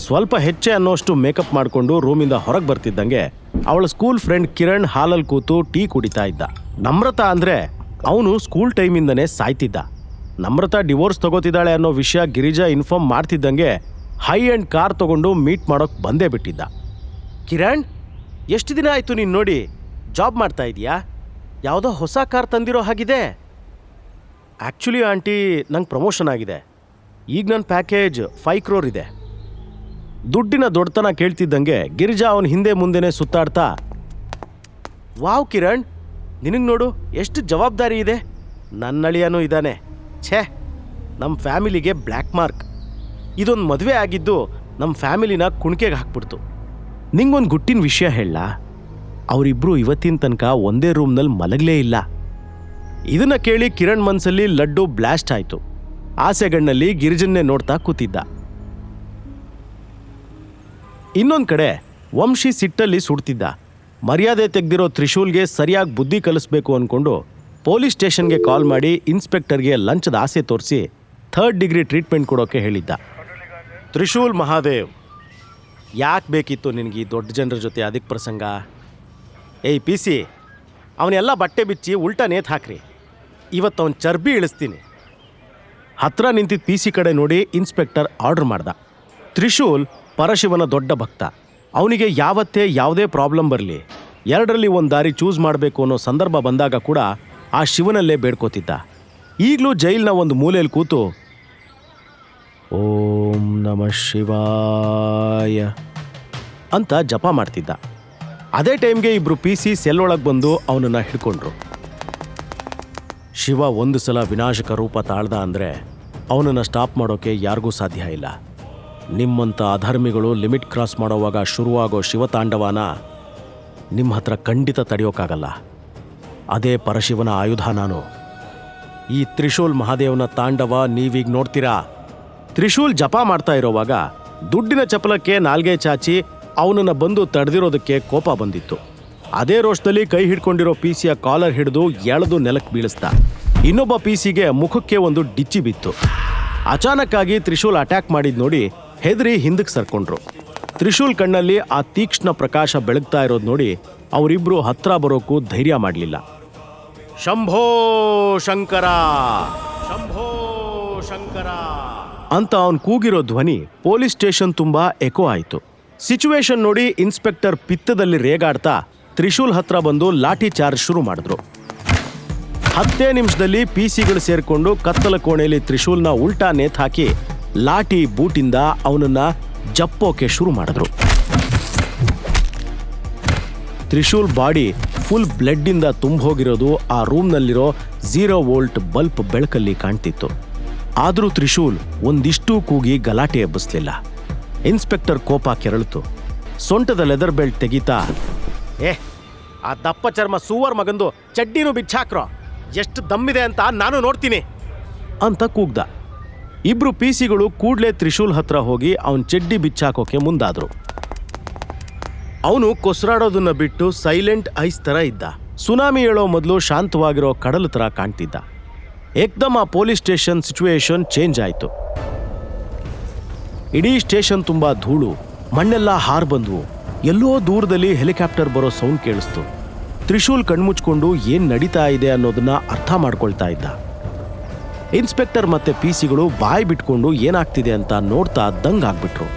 ಸ್ವಲ್ಪ ಹೆಚ್ಚೆ ಅನ್ನೋಷ್ಟು ಮೇಕಪ್ ಮಾಡಿಕೊಂಡು ರೂಮಿಂದ ಹೊರಗೆ ಬರ್ತಿದ್ದಂಗೆ ಅವಳ ಸ್ಕೂಲ್ ಫ್ರೆಂಡ್ ಕಿರಣ್ ಹಾಲಲ್ಲಿ ಕೂತು ಟೀ ಕುಡಿತಾ ಇದ್ದ. ನಮ್ರತಾ ಅಂದರೆ ಅವನು ಸ್ಕೂಲ್ ಟೈಮಿಂದನೇ ಸಾಯ್ತಿದ್ದ. ನಮ್ರತಾ ಡಿವೋರ್ಸ್ ತಗೋತಿದ್ದಾಳೆ ಅನ್ನೋ ವಿಷಯ ಗಿರಿಜಾ ಇನ್ಫಾರ್ಮ್ ಮಾಡ್ತಿದ್ದಂಗೆ ಹೈ ಆ್ಯಂಡ್ ಕಾರ್ ತಗೊಂಡು ಮೀಟ್ ಮಾಡೋಕ್ಕೆ ಬಂದೇ ಬಿಟ್ಟಿದ್ದ. ಕಿರಣ್, ಎಷ್ಟು ದಿನ ಆಯಿತು ನೀನು ನೋಡಿ? ಜಾಬ್ ಮಾಡ್ತಾ ಇದೆಯಾ? ಯಾವುದೋ ಹೊಸ ಕಾರ್ ತಂದಿರೋ ಹಾಗಿದೆ. ಆ್ಯಕ್ಚುಲಿ ಆಂಟಿ, ನಂಗೆ ಪ್ರಮೋಷನ್ ಆಗಿದೆ. ಈಗ ನನ್ನ ಪ್ಯಾಕೇಜ್ 5 crore ಇದೆ. ದುಡ್ಡಿನ ದೊಡ್ಡತನ ಕೇಳ್ತಿದ್ದಂಗೆ ಗಿರಿಜಾ ಅವನ ಹಿಂದೆ ಮುಂದೆನೇ ಸುತ್ತಾಡ್ತಾ, ವಾವ್ ಕಿರಣ್, ನಿನಗೆ ನೋಡು ಎಷ್ಟು ಜವಾಬ್ದಾರಿ ಇದೆ. ನನ್ನಳಿಯನೂ ಇದ್ದಾನೆ. ಛೇ, ನಮ್ಮ ಫ್ಯಾಮಿಲಿಗೆ ಬ್ಲ್ಯಾಕ್ ಮಾರ್ಕ್. ಇದೊಂದು ಮದುವೆ ಆಗಿದ್ದು ನಮ್ಮ ಫ್ಯಾಮಿಲಿನ ಕುಣಿಕೆಗೆ ಹಾಕ್ಬಿಡ್ತು. ನಿಂಗೊಂದು ಗುಟ್ಟಿನ ವಿಷಯ ಹೇಳ, ಅವರಿಬ್ಬರು ಇವತ್ತಿನ ತನಕ ಒಂದೇ ರೂಮ್ನಲ್ಲಿ ಮಲಗಲೇ ಇಲ್ಲ. ಇದನ್ನ ಕೇಳಿ ಕಿರಣ್ ಮನ್ಸಲ್ಲಿ ಲಡ್ಡು ಬ್ಲಾಸ್ಟ್ ಆಯಿತು. ಆಸೆಗಣ್ಣಲ್ಲಿ ಗಿರಿಜನ್ನೇ ನೋಡ್ತಾ ಕೂತಿದ್ದ. ಇನ್ನೊಂದು ಕಡೆ ವಂಶಿ ಸಿಟ್ಟಲ್ಲಿ ಸುಡ್ತಿದ್ದ. ಮರ್ಯಾದೆ ತೆಗೆದಿರೋ ತ್ರಿಶೂಲ್ಗೆ ಸರಿಯಾಗಿ ಬುದ್ಧಿ ಕಲಿಸ್ಬೇಕು ಅಂದ್ಕೊಂಡು ಪೊಲೀಸ್ ಸ್ಟೇಷನ್ಗೆ ಕಾಲ್ ಮಾಡಿ ಇನ್ಸ್ಪೆಕ್ಟರ್ಗೆ ಲಂಚದ ಆಸೆ ತೋರಿಸಿ 3rd ಡಿಗ್ರಿ ಟ್ರೀಟ್ಮೆಂಟ್ ಕೊಡೋಕೆ ಹೇಳಿದ್ದ. ತ್ರಿಶೂಲ್ ಮಹಾದೇವ್, ಯಾಕೆ ಬೇಕಿತ್ತು ನಿನಗೆ ಈ ದೊಡ್ಡ ಜನರ ಜೊತೆ ಅದಕ್ಕೆ ಪ್ರಸಂಗ? ಏಯ್ ಪಿ ಸಿ, ಅವನ್ನೆಲ್ಲ ಬಟ್ಟೆ ಬಿಚ್ಚಿ ಉಲ್ಟಾ ನೇತು ಹಾಕ್ರಿ. ಇವತ್ತು ಅವನ ಚರ್ಬಿ ಇಳಿಸ್ತೀನಿ. ಹತ್ರ ನಿಂತಿದ್ದ ಪಿ ಸಿ ಕಡೆ ನೋಡಿ ಇನ್ಸ್ಪೆಕ್ಟರ್ ಆರ್ಡರ್ ಮಾಡ್ದ. ತ್ರಿಶೂಲ್ ಪರಶಿವನ ದೊಡ್ಡ ಭಕ್ತ. ಅವನಿಗೆ ಯಾವತ್ತೇ ಯಾವುದೇ ಪ್ರಾಬ್ಲಮ್ ಬರಲಿ, 2ರಲ್ಲಿ ಒಂದು ದಾರಿ ಚೂಸ್ ಮಾಡಬೇಕು ಅನ್ನೋ ಸಂದರ್ಭ ಬಂದಾಗ ಕೂಡ ಆ ಶಿವನಲ್ಲೇ ಬೇಡ್ಕೋತಿದ್ದ. ಈಗಲೂ ಜೈಲಿನ ಒಂದು ಮೂಲೆಯಲ್ಲಿ ಕೂತು ಓಂ ನಮಃ ಶಿವಾಯ ಅಂತ ಜಪ ಮಾಡ್ತಿದ್ದ. ಅದೇ ಟೈಮ್ಗೆ ಇಬ್ರು ಪಿ ಸಿ ಸೆಲ್ ಒಳಗೆ ಬಂದು ಅವನನ್ನು ಹಿಡ್ಕೊಂಡ್ರು. ಶಿವ ಒಂದು ಸಲ ವಿನಾಶಕ ರೂಪ ತಾಳ್ದ ಅಂದರೆ ಅವನನ್ನು ಸ್ಟಾಪ್ ಮಾಡೋಕೆ ಯಾರಿಗೂ ಸಾಧ್ಯ ಇಲ್ಲ. ನಿಮ್ಮಂಥ ಅಧರ್ಮಿಗಳು ಲಿಮಿಟ್ ಕ್ರಾಸ್ ಮಾಡೋವಾಗ ಶುರುವಾಗೋ ಶಿವತಾಂಡವನ ನಿಮ್ಮ ಹತ್ರ ಖಂಡಿತ ತಡೆಯೋಕ್ಕಾಗಲ್ಲ. ಅದೇ ಪರಶಿವನ ಆಯುಧ ನಾನು. ಈ ತ್ರಿಶೂಲ್ ಮಹಾದೇವನ ತಾಂಡವ ನೀವೀಗ ನೋಡ್ತೀರಾ. ತ್ರಿಶೂಲ್ ಜಪ ಮಾಡ್ತಾ ಇರೋವಾಗ ದುಡ್ಡಿನ ಚಪಲಕ್ಕೆ ನಾಲ್ಗೆ ಚಾಚಿ ಅವನನ್ನು ಬಂದು ತಡೆದಿರೋದಕ್ಕೆ ಕೋಪ ಬಂದಿತ್ತು. ಅದೇ ರೋಷದಲ್ಲಿ ಕೈ ಹಿಡ್ಕೊಂಡಿರೋ ಪಿ ಸಿಯ ಕಾಲರ್ ಹಿಡಿದು ಎಳೆದು ನೆಲಕ್ಕೆ ಬೀಳಿಸ್ದ. ಇನ್ನೊಬ್ಬ ಪಿ ಸಿಗೆ ಮುಖಕ್ಕೆ ಒಂದು ಡಿಚ್ಚಿ ಬಿತ್ತು. ಅಚಾನಕ್ಕಾಗಿ ತ್ರಿಶೂಲ್ ಅಟ್ಯಾಕ್ ಮಾಡಿದ್ ನೋಡಿ ಹೆದರಿ ಹಿಂದಕ್ಕೆ ಸರ್ಕೊಂಡ್ರು. ತ್ರಿಶೂಲ್ ಕಣ್ಣಲ್ಲಿ ಆ ತೀಕ್ಷ್ಣ ಪ್ರಕಾಶ ಬೆಳಗ್ತಾ ಇರೋದು ನೋಡಿ ಅವರಿಬ್ರು ಹತ್ರ ಬರೋಕ್ಕೂ ಧೈರ್ಯ ಮಾಡಲಿಲ್ಲ. ಶಂಭೋ ಶಂಕರ, ಶಂಭೋ ಶಂಕರ ಅಂತ ಅವನು ಕೂಗಿರೋ ಧ್ವನಿ ಪೊಲೀಸ್ ಸ್ಟೇಷನ್ ತುಂಬಾ ಎಕೋ ಆಯಿತು. ಸಿಚುವೇಶನ್ ನೋಡಿ ಇನ್ಸ್ಪೆಕ್ಟರ್ ಪಿತ್ತದಲ್ಲಿ ರೇಗಾಡ್ತಾ ತ್ರಿಶೂಲ್ ಹತ್ರ ಬಂದು ಲಾಠಿ ಚಾರ್ಜ್ ಶುರು ಮಾಡಿದ್ರು. 10 ನಿಮಿಷದಲ್ಲಿ ಪಿಸಿಗಳು ಸೇರ್ಕೊಂಡು ಕತ್ತಲ ಕೋಣೆಯಲ್ಲಿ ತ್ರಿಶೂಲ್ನ ಉಲ್ಟಾ ನೇತ್ ಹಾಕಿ ಲಾಠಿ ಬೂಟಿಂದ ಅವನನ್ನ ಜಪ್ಪೋಕೆ ಶುರು ಮಾಡಿದ್ರು. ತ್ರಿಶೂಲ್ ಬಾಡಿ ಫುಲ್ ಬ್ಲಡ್ಡಿಂದ ತುಂಬೋಗಿರೋದು ಆ ರೂಮ್ನಲ್ಲಿರೋ 0 ವೋಲ್ಟ್ ಬಲ್ಬ್ ಬೆಳಕಲ್ಲಿ ಕಾಣ್ತಿತ್ತು. ಆದರೂ ತ್ರಿಶೂಲ್ ಒಂದಿಷ್ಟೂ ಕೂಗಿ ಗಲಾಟೆ ಎಬ್ಬಿಸ್ಲಿಲ್ಲ. ಇನ್ಸ್ಪೆಕ್ಟರ್ ಕೋಪ ಕೆರಳಿತು. ಸೊಂಟದ ಲೆದರ್ ಬೆಲ್ಟ್ ತೆಗೀತಾ, ಆ ದಪ್ಪ ಚರ್ಮ ಸೂವರ್ ಮಗಂದು ಚಡ್ಡಿನೂ ಬಿಚ್ಚಾಕ್ರೋ, ಎಷ್ಟು ದಮ್ಮಿದೆ ಅಂತ ನಾನು ನೋಡ್ತೀನಿ ಅಂತ ಕೂಗ್ದ. ಇಬ್ರು ಪಿಸಿಗಳು ಕೂಡ್ಲೇ ತ್ರಿಶೂಲ್ ಹತ್ರ ಹೋಗಿ ಅವನ್ ಚಡ್ಡಿ ಬಿಚ್ಚಾಕೋಕೆ ಮುಂದಾದ್ರು. ಅವನು ಕೊಸ್ರಾಡೋದನ್ನ ಬಿಟ್ಟು ಸೈಲೆಂಟ್ ಐಸ್ ತರ ಇದ್ದ. ಸುನಾಮಿ ಹೇಳೋ ಮೊದಲು ಶಾಂತವಾಗಿರೋ ಕಡಲು ತರ ಕಾಣ್ತಿದ್ದ. ಏಕ್ದಮ್ ಆ ಪೊಲೀಸ್ ಸ್ಟೇಷನ್ ಸಿಚುವೇಶನ್ ಚೇಂಜ್ ಆಯಿತು. ಇಡೀ ಸ್ಟೇಷನ್ ತುಂಬಾ ಧೂಳು, ಮಣ್ಣೆಲ್ಲ ಹಾರ್ ಬಂದ್ವು. ಎಲ್ಲೋ ದೂರದಲ್ಲಿ ಹೆಲಿಕಾಪ್ಟರ್ ಬರೋ ಸೌಂಡ್ ಕೇಳಿಸ್ತು. ತ್ರಿಶೂಲ್ ಕಣ್ಮುಚ್ಕೊಂಡು ಏನ್ ನಡೀತಾ ಇದೆ ಅನ್ನೋದನ್ನ ಅರ್ಥ ಮಾಡ್ಕೊಳ್ತಾ ಇದ್ದ. ಇನ್ಸ್ಪೆಕ್ಟರ್ ಮತ್ತೆ ಪಿಸಿಗಳು ಬಾಯಿ ಬಿಟ್ಕೊಂಡು ಏನಾಗ್ತಿದೆ ಅಂತ ನೋಡ್ತಾ ದಂಗಾಗ್ಬಿಟ್ರು.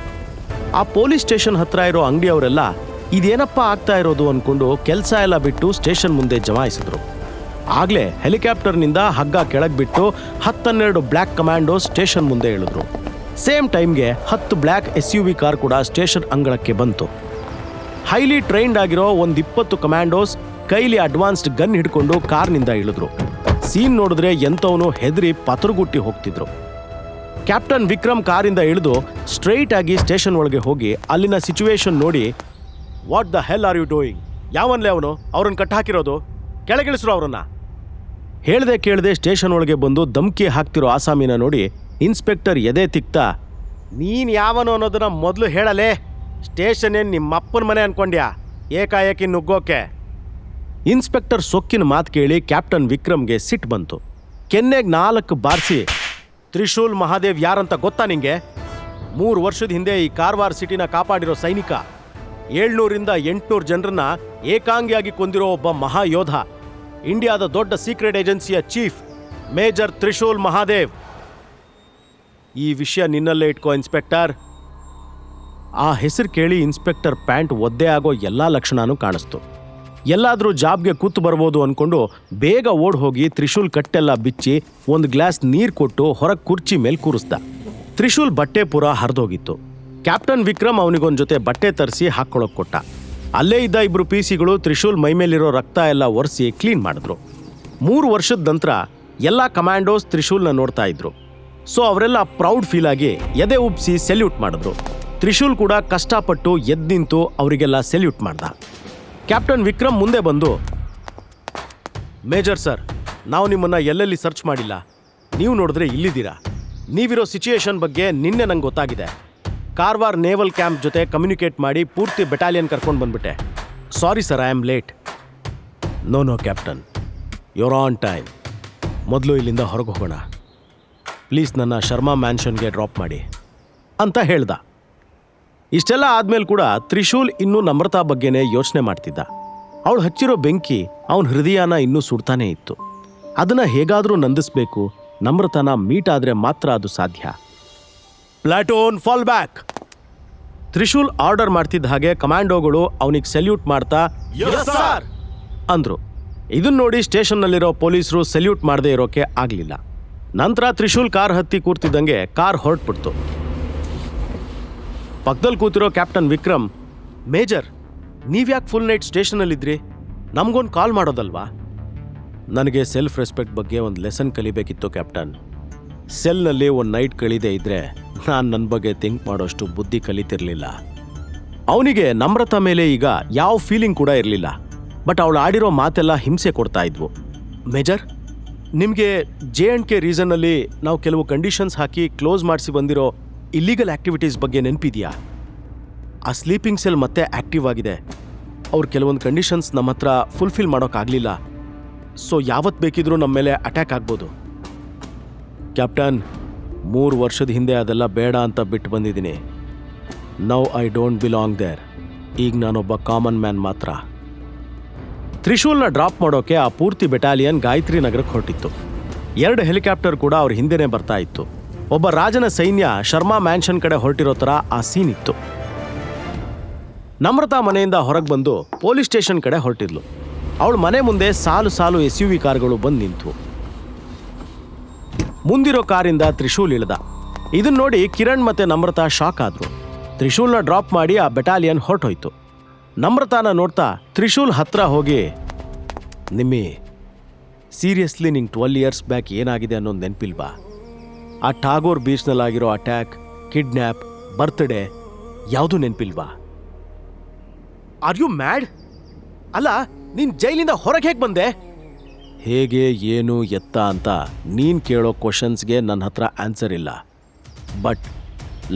ಆ ಪೊಲೀಸ್ ಸ್ಟೇಷನ್ ಹತ್ರ ಇರೋ ಅಂಗಡಿಯವರೆಲ್ಲ ಇದೇನಪ್ಪ ಆಗ್ತಾ ಇರೋದು ಅನ್ಕೊಂಡು ಕೆಲಸ ಎಲ್ಲ ಬಿಟ್ಟು ಸ್ಟೇಷನ್ ಮುಂದೆ ಜಮಾಯಿಸಿದ್ರು. ಆಗ್ಲೇ ಹೆಲಿಕಾಪ್ಟರ್ನಿಂದ ಹಗ್ಗ ಕೆಳಗೆ ಬಿಟ್ಟು 10-12 ಬ್ಲ್ಯಾಕ್ ಕಮಾಂಡೋಸ್ ಸ್ಟೇಷನ್ ಮುಂದೆ ಇಳಿದ್ರು. ಸೇಮ್ ಟೈಮ್ಗೆ 10 ಬ್ಲ್ಯಾಕ್ SUV ಕಾರ್ ಕೂಡ ಸ್ಟೇಷನ್ ಅಂಗಳಕ್ಕೆ ಬಂತು. ಹೈಲಿ ಟ್ರೈನ್ಡ್ ಆಗಿರೋ 20 ಕಮಾಂಡೋಸ್ ಕೈಲಿ ಅಡ್ವಾನ್ಸ್ಡ್ ಗನ್ ಹಿಡ್ಕೊಂಡು ಕಾರ್ನಿಂದ ಇಳಿದ್ರು. ಸೀನ್ ನೋಡಿದ್ರೆ ಎಂಥವನು ಹೆದರಿ ಪತರುಗುಟ್ಟಿ ಹೋಗ್ತಿದ್ರು. ಕ್ಯಾಪ್ಟನ್ ವಿಕ್ರಮ್ ಕಾರಿಂದ ಇಳಿದು ಸ್ಟ್ರೈಟ್ ಆಗಿ ಸ್ಟೇಷನ್ ಒಳಗೆ ಹೋಗಿ ಅಲ್ಲಿನ ಸಿಚುವೇಶನ್ ನೋಡಿ, what the hell are you doing? ಯಾವನ್ಲೇ ಅವನು? ಅವ್ರನ್ನ ಕಟ್ಟಾಕಿರೋದು, ಕೆಳಗಿಳಿಸ್ರು ಅವ್ರನ್ನ. ಹೇಳ್ದೆ ಕೇಳದೆ ಸ್ಟೇಷನ್ ಒಳಗೆ ಬಂದು ಧಮ್ಕಿ ಹಾಕ್ತಿರೋ ಆಸಾಮಿನ ನೋಡಿ ಇನ್ಸ್ಪೆಕ್ಟರ್ ಎದೆ ತಿಕ್ತಾ, ನೀನ್ ಯಾವನು ಅನ್ನೋದನ್ನ ಮೊದಲು ಹೇಳಲೇ, ಸ್ಟೇಷನ್ ಏನ್ ನಿಮ್ಮಪ್ಪನ ಮನೆ ಅನ್ಕೊಂಡ್ಯಾ ಏಕಾಏಕಿ ನುಗ್ಗೋಕೆ? ಇನ್ಸ್ಪೆಕ್ಟರ್ ಸೊಕ್ಕಿನ ಮಾತು ಕೇಳಿ ಕ್ಯಾಪ್ಟನ್ ವಿಕ್ರಮ್ಗೆ ಸಿಟ್ಟು ಬಂತು. ಕೆನ್ನೆಗೆ 4 ಬಾರಿಸಿ, ತ್ರಿಶೂಲ್ ಮಹಾದೇವ್ ಯಾರಂತ ಗೊತ್ತಾ ನಿಂಗೆ? 3 ವರ್ಷದ ಹಿಂದೆ ಈ ಕಾರವಾರ ಸಿಟಿನ ಕಾಪಾಡಿರೋ ಸೈನಿಕ, 700ರಿಂದ 800 ಜನರನ್ನ ಏಕಾಂಗಿಯಾಗಿ ಕೊಂದಿರೋ ಒಬ್ಬ ಮಹಾಯೋಧ, ಇಂಡಿಯಾದ ದೊಡ್ಡ ಸೀಕ್ರೆಟ್ ಏಜೆನ್ಸಿಯ ಚೀಫ್ ಮೇಜರ್ ತ್ರಿಶೂಲ್ ಮಹಾದೇವ್. ಈ ವಿಷಯ ನಿನ್ನಲ್ಲೇ ಇಟ್ಕೋ ಇನ್ಸ್ಪೆಕ್ಟರ್. ಆ ಹೆಸರು ಕೇಳಿ ಇನ್ಸ್ಪೆಕ್ಟರ್ ಪ್ಯಾಂಟ್ ಒದ್ದೆ ಆಗೋ ಎಲ್ಲಾ ಲಕ್ಷಣನೂ ಕಾಣಿಸ್ತು. ಎಲ್ಲಾದ್ರೂ ಜಾಬ್ಗೆ ಕೂತು ಬರ್ಬೋದು ಅನ್ಕೊಂಡು ಬೇಗ ಓಡ್ ಹೋಗಿ ತ್ರಿಶೂಲ್ ಕಟ್ಟೆಲ್ಲ ಬಿಚ್ಚಿ 1 ಗ್ಲಾಸ್ ನೀರು ಕೊಟ್ಟು ಹೊರಗೆ ಕುರ್ಚಿ ಮೇಲೆ ಕೂರಿಸ್ದ. ತ್ರಿಶೂಲ್ ಬಟ್ಟೆ ಪೂರ ಹರಿದೋಗಿತ್ತು. ಕ್ಯಾಪ್ಟನ್ ವಿಕ್ರಮ್ ಅವನಿಗೊಂದು ಜೊತೆ ಬಟ್ಟೆ ತರಿಸಿ ಹಾಕ್ಕೊಳಕ್ ಕೊಟ್ಟ. ಅಲ್ಲೇ ಇದ್ದ 2 ಪಿಸಿಗಳು ತ್ರಿಶೂಲ್ ಮೈಮೇಲಿರೋ ರಕ್ತ ಎಲ್ಲ ಒರೆಸಿ ಕ್ಲೀನ್ ಮಾಡಿದ್ರು. 3 ವರ್ಷದ ನಂತರ ಎಲ್ಲ ಕಮಾಂಡೋಸ್ ತ್ರಿಶೂಲ್ನ ನೋಡ್ತಾ ಇದ್ರು. ಸೊ ಅವರೆಲ್ಲ ಪ್ರೌಡ್ ಫೀಲ್ ಆಗಿ ಎದೆ ಉಬ್ಸಿ ಸೆಲ್ಯೂಟ್ ಮಾಡಿದ್ರು. ತ್ರಿಶೂಲ್ ಕೂಡ ಕಷ್ಟಪಟ್ಟು ಎದ್ದು ನಿಂತು ಅವರಿಗೆಲ್ಲ ಸೆಲ್ಯೂಟ್ ಮಾಡ್ದ. ಕ್ಯಾಪ್ಟನ್ ವಿಕ್ರಮ್ ಮುಂದೆ ಬಂದು, ಮೇಜರ್ ಸರ್, ನಾವು ನಿಮ್ಮನ್ನ ಎಲ್ಲೆಲ್ಲಿ ಸರ್ಚ್ ಮಾಡಿಲ್ಲ, ನೀವು ನೋಡಿದ್ರೆ ಇಲ್ಲಿದ್ದೀರಾ. ನೀವಿರೋ ಸಿಚುಯೇಷನ್ ಬಗ್ಗೆ ನಿನ್ನೆ ನಂಗೆ ಗೊತ್ತಾಗಿದೆ. ಕಾರವಾರ ನೇವಲ್ ಕ್ಯಾಂಪ್ ಜೊತೆ ಕಮ್ಯುನಿಕೇಟ್ ಮಾಡಿ ಪೂರ್ತಿ ಬೆಟಾಲಿಯನ್ ಕರ್ಕೊಂಡು ಬಂದ್ಬಿಟ್ಟೆ. Sorry sir, I am late. No captain, your on time. ಮೊದಲು ಇಲ್ಲಿಂದ ಹೊರಗೆ ಹೋಗೋಣ. ಪ್ಲೀಸ್ ನನ್ನ ಶರ್ಮಾ ಮ್ಯಾನ್ಷನ್ಗೆ ಡ್ರಾಪ್ ಮಾಡಿ ಅಂತ ಹೇಳ್ದ. ಇಷ್ಟೆಲ್ಲ ಆದ್ಮೇಲೆ ಕೂಡ ತ್ರಿಶೂಲ್ ಇನ್ನೂ ನಮ್ರತಾ ಬಗ್ಗೆನೇ ಯೋಚನೆ ಮಾಡ್ತಿದ್ದ. ಅವಳು ಹಚ್ಚಿರೋ ಬೆಂಕಿ ಅವನ ಹೃದಯನ ಇನ್ನೂ ಸುಡ್ತಾನೇ ಇತ್ತು. ಅದನ್ನ ಹೇಗಾದರೂ ನಂದಿಸ್ಬೇಕು. ನಮ್ರತಾನ ಮೀಟ್ ಆದ್ರೆ ಮಾತ್ರ ಅದು ಸಾಧ್ಯ. Platoon fall back. Trishul order ಮಾಡ್ತಿದ್ದ ಹಾಗೆ ಕಮಾಂಡೋಗಳು ಅವನಿಗೆ ಸೆಲ್ಯೂಟ್ ಮಾಡ್ತಾ ಅಂದ್ರು. ಇದನ್ನ ನೋಡಿ ಸ್ಟೇಷನ್ನಲ್ಲಿರೋ ಪೊಲೀಸರು ಸೆಲ್ಯೂಟ್ ಮಾಡದೇ ಇರೋಕೆ ಆಗ್ಲಿಲ್ಲ. ನಂತರ ತ್ರಿಶೂಲ್ ಕಾರ್ ಹತ್ತಿ ಕೂರ್ತಿದ್ದಂಗೆ ಕಾರ್ ಹೊರಟ್ಬಿಡ್ತು. ಪಕ್ಕದಲ್ಲಿ ಕೂತಿರೋ ಕ್ಯಾಪ್ಟನ್ ವಿಕ್ರಮ್, ಮೇಜರ್, ನೀವ್ಯಾಕೆ ಫುಲ್ ನೈಟ್ ಸ್ಟೇಷನಲ್ಲಿದ್ರಿ? ನಮಗೊಂದು ಕಾಲ್ ಮಾಡೋದಲ್ವಾ? ನನಗೆ ಸೆಲ್ಫ್ ರೆಸ್ಪೆಕ್ಟ್ ಬಗ್ಗೆ ಒಂದು ಲೆಸನ್ ಕಲಿಬೇಕಿತ್ತು ಕ್ಯಾಪ್ಟನ್. ಸೆಲ್ನಲ್ಲಿ ಒಂದು ನೈಟ್ ಕಳೀದೇ ಇದ್ರೆ ನಾನು ನನ್ನ ಬಗ್ಗೆ ಥಿಂಕ್ ಮಾಡೋಷ್ಟು ಬುದ್ಧಿ ಕಲಿತಿರ್ಲಿಲ್ಲ. ಅವನಿಗೆ ನಮ್ರತಾ ಮೇಲೆ ಈಗ ಯಾವ ಫೀಲಿಂಗ್ ಕೂಡ ಇರಲಿಲ್ಲ. ಬಟ್ ಅವಳು ಆಡಿರೋ ಮಾತೆಲ್ಲ ಹಿಂಸೆ ಕೊಡ್ತಾ ಇದ್ವು. ಮೇಜರ್, ನಿಮಗೆ J&K ರೀಸನ್ನಲ್ಲಿ ನಾವು ಕೆಲವು ಕಂಡೀಷನ್ಸ್ ಹಾಕಿ ಕ್ಲೋಸ್ ಮಾಡಿಸಿ ಬಂದಿರೋ ಇಲ್ಲೀಗಲ್ ಆ್ಯಕ್ಟಿವಿಟೀಸ್ ಬಗ್ಗೆ ನೆನಪಿದೆಯಾ? ಆ ಸ್ಲೀಪಿಂಗ್ ಸೆಲ್ ಮತ್ತೆ ಆ್ಯಕ್ಟಿವ್ ಆಗಿದೆ. ಅವ್ರು ಕೆಲವೊಂದು ಕಂಡೀಷನ್ಸ್ ನಮ್ಮ ಹತ್ರ ಫುಲ್ಫಿಲ್ ಮಾಡೋಕ್ಕಾಗಲಿಲ್ಲ. ಸೊ ಯಾವತ್ತು ಬೇಕಿದ್ರೂ ನಮ್ಮ ಮೇಲೆ ಅಟ್ಯಾಕ್ ಆಗ್ಬೋದು. ಕ್ಯಾಪ್ಟನ್, 3 ವರ್ಷದ ಹಿಂದೆ ಅದೆಲ್ಲ ಬೇಡ ಅಂತ ಬಿಟ್ಟು ಬಂದಿದ್ದೀನಿ. Now I don't belong there. ಈಗ ನಾನೊಬ್ಬ ಕಾಮನ್ ಮ್ಯಾನ್ ಮಾತ್ರ. ತ್ರಿಶೂಲ್ನ ಡ್ರಾಪ್ ಮಾಡೋಕೆ ಆ ಪೂರ್ತಿ ಬೆಟಾಲಿಯನ್ ಗಾಯತ್ರಿ ನಗರಕ್ಕೆ ಹೊರಟಿತ್ತು. 2 ಹೆಲಿಕಾಪ್ಟರ್ ಕೂಡ ಅವ್ರ ಹಿಂದೆನೇ ಬರ್ತಾ ಇತ್ತು. ಒಬ್ಬ ರಾಜನ ಸೈನ್ಯ ಶರ್ಮಾ ಮ್ಯಾನ್ಷನ್ ಕಡೆ ಹೊರಟಿರೋ ಥರ ಆ ಸೀನ್ ಇತ್ತು. ನಮ್ರತಾ ಮನೆಯಿಂದ ಹೊರಗೆ ಬಂದು ಪೊಲೀಸ್ ಸ್ಟೇಷನ್ ಕಡೆ ಹೊರಟಿದ್ಲು. ಅವಳ ಮನೆ ಮುಂದೆ ಸಾಲು ಸಾಲು SUV ಕಾರ್ಗಳು ಬಂದು ನಿಂತು. ಮುಂದಿರೋ ಕಾರಿಂದ ತ್ರಿಶೂಲ್ ಇಳಿದ. ಇದನ್ನ ನೋಡಿ ಕಿರಣ್ ಮತ್ತೆ ನಮ್ರತಾ ಶಾಕ್ ಆದ್ರು. ತ್ರಿಶೂಲ್ನ ಡ್ರಾಪ್ ಮಾಡಿ ಆ ಬೆಟಾಲಿಯನ್ ಹೊರಟೋಯ್ತು. ನಮ್ರತಾನ ನೋಡ್ತಾ ತ್ರಿಶೂಲ್ ಹತ್ರ ಹೋಗಿ, ನಿಮ್ಮಿ ಸೀರಿಯಸ್ಲಿ ನಿಂಗೆ 12 ಇಯರ್ಸ್ ಬ್ಯಾಕ್ ಏನಾಗಿದೆ ಅನ್ನೋದು ನೆನಪಿಲ್ವಾ? ಆ ಟಾಗೋರ್ ಬೀಚ್ನಲ್ಲಾಗಿರೋ ಅಟ್ಯಾಕ್, ಕಿಡ್ನ್ಯಾಪ್, ಬರ್ತ್ಡೇ ಯಾವುದೂ ನೆನಪಿಲ್ವಾ? R you mad? ಅಲ್ಲ, ನೀನ್ ಜೈಲಿಂದ ಹೊರಗೆ ಹೇಗೆ ಬಂದೆ? ಹೇಗೆ, ಏನು, ಎತ್ತ ಅಂತ ನೀನ್ ಕೇಳೋ ಕ್ವಶನ್ಸ್ಗೆ ನನ್ನ ಹತ್ರ ಆನ್ಸರ್ ಇಲ್ಲ. ಬಟ್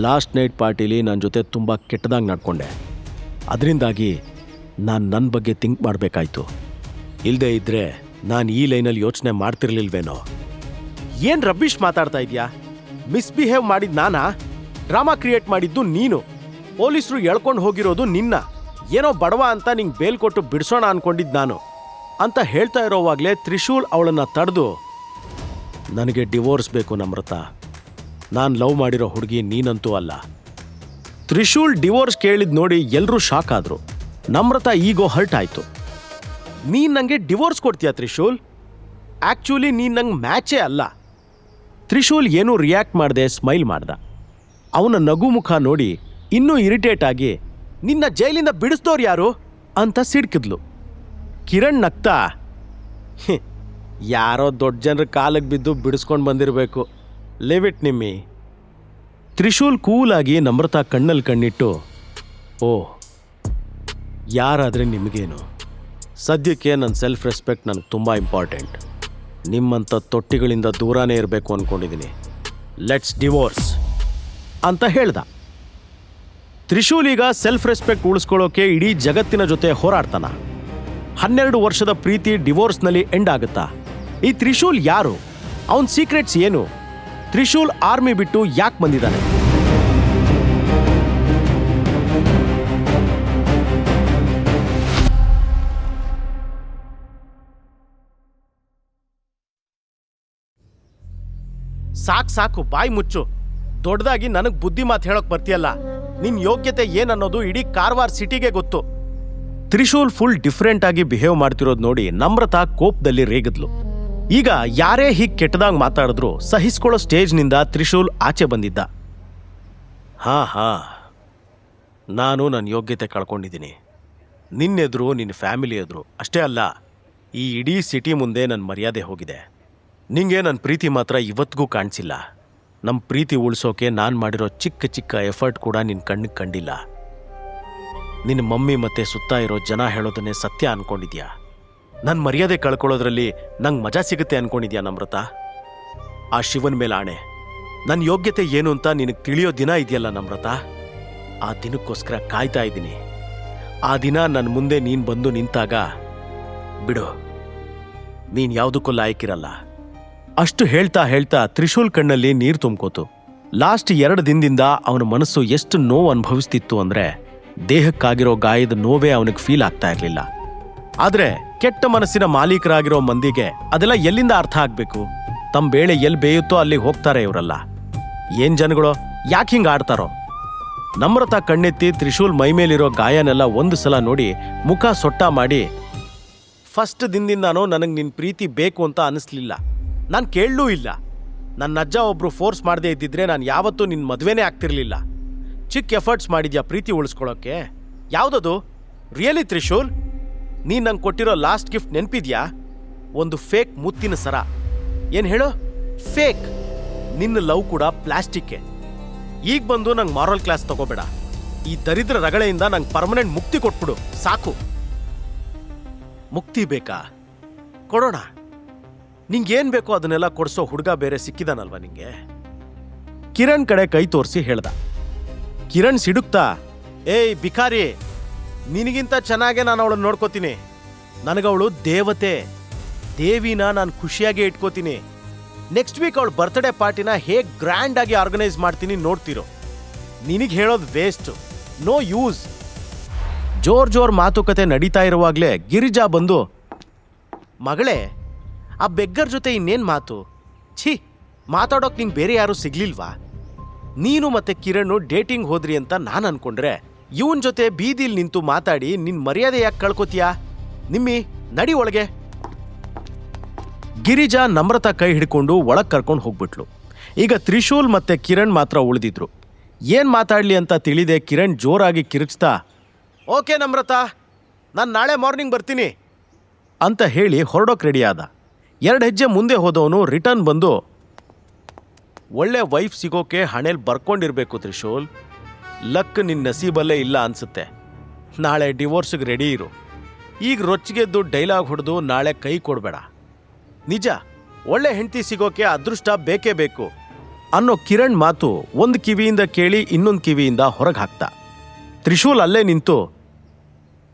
ಲಾಸ್ಟ್ ನೈಟ್ ಪಾರ್ಟಿಲಿ ನನ್ನ ಜೊತೆ ತುಂಬ ಕೆಟ್ಟದಾಗಿ ನಡ್ಕೊಂಡೆ. ಅದರಿಂದಾಗಿ ನಾನು ನನ್ನ ಬಗ್ಗೆ ಥಿಂಕ್ ಮಾಡಬೇಕಾಯ್ತು. ಇಲ್ಲದೆ ಇದ್ದರೆ ನಾನು ಈ ಲೈನಲ್ಲಿ ಯೋಚನೆ ಮಾಡ್ತಿರ್ಲಿಲ್ವೇನೋ. ಏನು ರಬ್ಬಿಷ್ ಮಾತಾಡ್ತಾ ಇದೆಯಾ? ಮಿಸ್ಬಿಹೇವ್ ಮಾಡಿದ್ದು ನಾನಾ? ಡ್ರಾಮಾ ಕ್ರಿಯೇಟ್ ಮಾಡಿದ್ದು ನೀನು. ಪೊಲೀಸರು ಎಳ್ಕೊಂಡು ಹೋಗಿರೋದು ನಿನ್ನ. ಏನೋ ಬಡವ ಅಂತ ನಿಂಗೆ ಬೇಲ್ ಕೊಟ್ಟು ಬಿಡಿಸೋಣ ಅನ್ಕೊಂಡಿದ್ದು ನಾನು ಅಂತ ಹೇಳ್ತಾ ಇರೋವಾಗಲೇ ತ್ರಿಶೂಲ್ ಅವಳನ್ನು ತಡೆದು, ನನಗೆ ಡಿವೋರ್ಸ್ ಬೇಕು ನಮ್ರತಾ. ನಾನು ಲವ್ ಮಾಡಿರೋ ಹುಡುಗಿ ನೀನಂತೂ ಅಲ್ಲ. ತ್ರಿಶೂಲ್ ಡಿವೋರ್ಸ್ ಕೇಳಿದ್ ನೋಡಿ ಎಲ್ಲರೂ ಶಾಕ್ ಆದರು. ನಮ್ರತಾ ಈಗೋ ಹರ್ಟ್ ಆಯಿತು. ನೀನು ನನಗೆ ಡಿವೋರ್ಸ್ ಕೊಡ್ತೀಯಾ ತ್ರಿಶೂಲ್? ಆ್ಯಕ್ಚುಲಿ ನೀನು ನಂಗೆ ಮ್ಯಾಚೇ ಅಲ್ಲ. ತ್ರಿಶೂಲ್ ಏನೂ ರಿಯಾಕ್ಟ್ ಮಾಡದೆ ಸ್ಮೈಲ್ ಮಾಡ್ದ. ಅವನ ನಗು ಮುಖ ನೋಡಿ ಇನ್ನೂ ಇರಿಟೇಟ್ ಆಗಿ, ನಿನ್ನ ಜೈಲಿಂದ ಬಿಡಿಸ್ದವ್ರು ಯಾರು ಅಂತ ಸಿಡ್ಕಿದ್ಲು. ಕಿರಣ್ ನಗ್ತಾ, ಯಾರೋ ದೊಡ್ಡ ಜನರ ಕಾಲಿಗೆ ಬಿದ್ದು ಬಿಡಿಸ್ಕೊಂಡು ಬಂದಿರಬೇಕು, ಲಿವ್ ಇಟ್ ನಿಮ್ಮಿ. ತ್ರಿಶೂಲ್ ಕೂಲಾಗಿ ನಮ್ರತಾ ಕಣ್ಣಲ್ಲಿ ಕಣ್ಣಿಟ್ಟು, ಓ ಯಾರಾದರೆ ನಿಮಗೇನು? ಸದ್ಯಕ್ಕೆ ನನ್ನ ಸೆಲ್ಫ್ ರೆಸ್ಪೆಕ್ಟ್ ನನಗೆ ತುಂಬ ಇಂಪಾರ್ಟೆಂಟ್. ನಿಮ್ಮಂಥ ತೊಟ್ಟಿಗಳಿಂದ ದೂರನೇ ಇರಬೇಕು ಅಂದ್ಕೊಂಡಿದ್ದೀನಿ. ಲೆಟ್ಸ್ ಡಿವೋರ್ಸ್ ಅಂತ ಹೇಳ್ದ. ತ್ರಿಶೂಲ್ ಈಗ ಸೆಲ್ಫ್ ರೆಸ್ಪೆಕ್ಟ್ ಉಳಿಸ್ಕೊಳ್ಳೋಕೆ ಇಡೀ ಜಗತ್ತಿನ ಜೊತೆ ಹೋರಾಡ್ತಾನ. 12 ವರ್ಷದ ಪ್ರೀತಿ ಡಿವೋರ್ಸ್ನಲ್ಲಿ ಎಂಡ್ ಆಗುತ್ತಾ? ಈ ತ್ರಿಶೂಲ್ ಯಾರು? ಅವನ ಸೀಕ್ರೆಟ್ಸ್ ಏನು? ತ್ರಿಶೂಲ್ ಆರ್ಮಿ ಬಿಟ್ಟು ಯಾಕೆ ಬಂದಿದ್ದಾನೆ? ಸಾಕು ಬಾಯಿ ಮುಚ್ಚು. ದೊಡ್ಡದಾಗಿ ನನಗೆ ಬುದ್ಧಿ ಮಾತು ಹೇಳೋಕೆ ಬರ್ತೀಯಲ್ಲ. ನಿನ್ನ ಯೋಗ್ಯತೆ ಏನನ್ನೋದು ಇಡೀ ಕಾರವಾರ ಸಿಟಿಗೆ ಗೊತ್ತು. ತ್ರಿಶೂಲ್ ಫುಲ್ ಡಿಫ್ರೆಂಟ್ ಆಗಿ ಬಿಹೇವ್ ಮಾಡ್ತಿರೋದು ನೋಡಿ ನಮ್ರತಾ ಕೋಪದಲ್ಲಿ ರೇಗಿದ್ಲು. ಈಗ ಯಾರೇ ಹೀಗೆ ಕೆಟ್ಟದಾಗಿ ಮಾತಾಡಿದ್ರು ಸಹಿಸ್ಕೊಳ್ಳೋ ಸ್ಟೇಜ್ನಿಂದ ತ್ರಿಶೂಲ್ ಆಚೆ ಬಂದಿದ್ದ. ಹಾ ನಾನು ನನ್ನ ಯೋಗ್ಯತೆ ಕಳ್ಕೊಂಡಿದ್ದೀನಿ. ನಿನ್ನೆದುರು, ನಿನ್ನ ಫ್ಯಾಮಿಲಿ ಎದುರು ಅಷ್ಟೇ ಅಲ್ಲ, ಈ ಇಡೀ ಸಿಟಿ ಮುಂದೆ ನನ್ನ ಮರ್ಯಾದೆ ಹೋಗಿದೆ. ನಿಂಗೆ ನನ್ನ ಪ್ರೀತಿ ಮಾತ್ರ ಇವತ್ತಿಗೂ ಕಾಣಿಸಿಲ್ಲ. ನಮ್ಮ ಪ್ರೀತಿ ಉಳಿಸೋಕೆ ನಾನು ಮಾಡಿರೋ ಚಿಕ್ಕ ಚಿಕ್ಕ ಎಫರ್ಟ್ ಕೂಡ ನಿನ್ನ ಕಣ್ಣಿಗೆ ಕಂಡಿಲ್ಲ. ನಿನ್ನ ಮಮ್ಮಿ ಮತ್ತೆ ಸುತ್ತ ಇರೋ ಜನ ಹೇಳೋದನ್ನೇ ಸತ್ಯ ಅನ್ಕೊಂಡಿದ್ಯಾ? ನನ್ನ ಮರ್ಯಾದೆ ಕಳ್ಕೊಳ್ಳೋದ್ರಲ್ಲಿ ನಂಗೆ ಮಜಾ ಸಿಗುತ್ತೆ ಅನ್ಕೊಂಡಿದ್ಯಾ ನಮ್ರತಾ? ಆ ಶಿವನ ಮೇಲೆ ಆಣೆ, ನನ್ನ ಯೋಗ್ಯತೆ ಏನು ಅಂತ ನಿನಗೆ ತಿಳಿಯೋ ದಿನ ಇದೆಯಲ್ಲ ನಮ್ರತಾ, ಆ ದಿನಕ್ಕೋಸ್ಕರ ಕಾಯ್ತಾ ಇದ್ದೀನಿ. ಆ ದಿನ ನನ್ನ ಮುಂದೆ ನೀನು ಬಂದು ನಿಂತಾಗ ಬಿಡು, ನೀನು ಯಾವುದಕ್ಕೂ ಲಾಯಕ್ಕಿರಲ್ಲ. ಅಷ್ಟು ಹೇಳ್ತಾ ತ್ರಿಶೂಲ್ ಕಣ್ಣಲ್ಲಿ ನೀರು ತುಂಬ್ಕೋತು. ಲಾಸ್ಟ್ 2 ದಿನದಿಂದ ಅವನ ಮನಸ್ಸು ಎಷ್ಟು ನೋವು ಅನುಭವಿಸ್ತಿತ್ತು ಅಂದರೆ ದೇಹಕ್ಕಾಗಿರೋ ಗಾಯದ ನೋವೇ ಅವನಿಗೆ ಫೀಲ್ ಆಗ್ತಾ ಇರಲಿಲ್ಲ. ಆದರೆ ಕೆಟ್ಟ ಮನಸ್ಸಿನ ಮಾಲೀಕರಾಗಿರೋ ಮಂದಿಗೆ ಅದೆಲ್ಲ ಎಲ್ಲಿಂದ ಅರ್ಥ ಆಗಬೇಕು? ತಮ್ಮ ಬೇಳೆ ಎಲ್ಲಿ ಬೇಯುತ್ತೋ ಅಲ್ಲಿಗೆ ಹೋಗ್ತಾರೆ ಇವರೆಲ್ಲ. ಏನ್ ಜನಗಳು, ಯಾಕೆ ಹಿಂಗೆ ಆಡ್ತಾರೋ? ನಮ್ರತಾ ಕಣ್ಣೆತ್ತಿ ತ್ರಿಶೂಲ್ ಮೈಮೇಲಿರೋ ಗಾಯನೆಲ್ಲ ಒಂದು ಸಲ ನೋಡಿ ಮುಖ ಸೊಟ್ಟ ಮಾಡಿ, ಫಸ್ಟ್ ದಿನದಿಂದಾನೋ ನನಗೆ ನಿನ್ನ ಪ್ರೀತಿ ಬೇಕು ಅಂತ ಅನಿಸ್ಲಿಲ್ಲ. ನಾನು ಕೇಳಲೂ ಇಲ್ಲ. ನನ್ನ ಅಜ್ಜ ಒಬ್ರು ಫೋರ್ಸ್ ಮಾಡದೇ ಇದ್ದಿದ್ರೆ ನಾನು ಯಾವತ್ತೂ ನಿನ್ನ ಮದುವೆನೇ ಆಗ್ತಿರ್ಲಿಲ್ಲ. ಚಿಕ್ಕ ಎಫರ್ಟ್ಸ್ ಮಾಡಿದ್ಯಾ ಪ್ರೀತಿ ಉಳಿಸ್ಕೊಳ್ಳೋಕ್ಕೆ? ಯಾವುದದು ರಿಯಲಿ ತ್ರಿಶೂಲ್? ನೀನು ನಂಗೆ ಕೊಟ್ಟಿರೋ ಲಾಸ್ಟ್ ಗಿಫ್ಟ್ ನೆನಪಿದ್ಯಾ? ಒಂದು ಫೇಕ್ ಮುತ್ತಿನ ಸರ. ಏನು ಹೇಳು? ಫೇಕ್. ನಿನ್ನ ಲವ್ ಕೂಡ ಪ್ಲಾಸ್ಟಿಕ್ಕೆ. ಈಗ ಬಂದು ನಂಗೆ ಮಾರಲ್ ಕ್ಲಾಸ್ ತಗೋಬೇಡ. ಈ ದರಿದ್ರ ರಗಳೆಯಿಂದ ನಂಗೆ ಪರ್ಮನೆಂಟ್ ಮುಕ್ತಿ ಕೊಟ್ಬಿಡು ಸಾಕು. ಮುಕ್ತಿ ಬೇಕಾ? ಕೊಡೋಣ. ನಿಂಗೇನು ಬೇಕೋ ಅದನ್ನೆಲ್ಲ ಕೊಡಿಸೋ ಹುಡುಗ ಬೇರೆ ಸಿಕ್ಕಿದಾನಲ್ವ ನಿಂಗೆ? ಕಿರಣ್ ಕಡೆ ಕೈ ತೋರಿಸಿ ಹೇಳ್ದ. ಕಿರಣ್ ಸಿಡುಕ್ತಾ, ಏಯ್ ಬಿಕಾರಿ, ನಿನಗಿಂತ ಚೆನ್ನಾಗೆ ನಾನು ಅವಳನ್ನು ನೋಡ್ಕೋತೀನಿ. ನನಗವಳು ದೇವತೆ. ದೇವಿನ ನಾನು ಖುಷಿಯಾಗಿ ಇಟ್ಕೋತೀನಿ. ನೆಕ್ಸ್ಟ್ ವೀಕ್ ಅವಳು ಬರ್ತ್ಡೇ ಪಾರ್ಟಿನ ಹೇಗೆ ಗ್ರ್ಯಾಂಡ್ ಆಗಿ ಆರ್ಗನೈಸ್ ಮಾಡ್ತೀನಿ ನೋಡ್ತಿರೋ. ನಿನಗೆ ಹೇಳೋದು ವೇಸ್ಟ್, ನೋ ಯೂಸ್. ಜೋರ್ ಮಾತುಕತೆ ನಡೀತಾ ಇರುವಾಗಲೇ ಗಿರಿಜಾ ಬಂದು ಮಗಳೇ, ಆ ಬೆಗ್ಗರ್ ಜೊತೆ ಇನ್ನೇನು ಮಾತು? ಛೀ, ಮಾತಾಡೋಕೆ ನಿಂಗೆ ಬೇರೆ ಯಾರೂ ಸಿಗ್ಲಿಲ್ವಾ? ನೀನು ಮತ್ತೆ ಕಿರಣ್ ಡೇಟಿಂಗ್ ಹೋದ್ರಿ ಅಂತ ನಾನು ಅನ್ಕೊಂಡ್ರೆ ಇವನ್ ಜೊತೆ ಬೀದಿಲ್ ನಿಂತು ಮಾತಾಡಿ ನಿನ್ ಮರ್ಯಾದೆ ಯಾಕೆ ಕಳ್ಕೊತೀಯಾ? ನಿಮ್ಮಿ, ನಡಿ ಒಳಗೆ. ಗಿರಿಜಾ ನಮ್ರತಾ ಕೈ ಹಿಡ್ಕೊಂಡು ಒಳಗೆ ಕರ್ಕೊಂಡು ಹೋಗ್ಬಿಟ್ಲು. ಈಗ ತ್ರಿಶೂಲ್ ಮತ್ತೆ ಕಿರಣ್ ಮಾತ್ರ ಉಳಿದಿದ್ರು. ಏನ್ ಮಾತಾಡ್ಲಿ ಅಂತ ತಿಳಿದೆ ಕಿರಣ್ ಜೋರಾಗಿ ಕಿರುಚ್ತಾ, ಓಕೆ ನಮ್ರತಾ, ನಾನು ನಾಳೆ ಮಾರ್ನಿಂಗ್ ಬರ್ತೀನಿ ಅಂತ ಹೇಳಿ ಹೊರಡೋಕ್ ರೆಡಿ ಆದ. 2 ಹೆಜ್ಜೆ ಮುಂದೆ ಹೋದವನು ರಿಟರ್ನ್ ಬಂದು, ಒಳ್ಳೆ ವೈಫ್ ಸಿಗೋಕೆ ಹಣೆಲ್ ಬರ್ಕೊಂಡಿರ್ಬೇಕು ತ್ರಿಶೂಲ್. ಲಕ್ ನಿನ್ನ ನಸೀಬಲ್ಲೇ ಇಲ್ಲ ಅನ್ಸುತ್ತೆ. ನಾಳೆ ಡಿವೋರ್ಸ್ಗೆ ರೆಡಿ ಇರು. ಈಗ ರೊಚ್ಚಿಗೆದ್ದು ಡೈಲಾಗ್ ಹೊಡೆದು ನಾಳೆ ಕೈ ಕೊಡಬೇಡ. ನಿಜ, ಒಳ್ಳೆ ಹೆಂಡತಿ ಸಿಗೋಕೆ ಅದೃಷ್ಟ ಬೇಕೇ ಬೇಕು ಅನ್ನೋ ಕಿರಣ್ ಮಾತು ಒಂದು ಕಿವಿಯಿಂದ ಕೇಳಿ ಇನ್ನೊಂದು ಕಿವಿಯಿಂದ ಹೊರಗೆ ಹಾಕ್ತಾ. ತ್ರಿಶೂಲ್ ಅಲ್ಲೇ ನಿಂತು,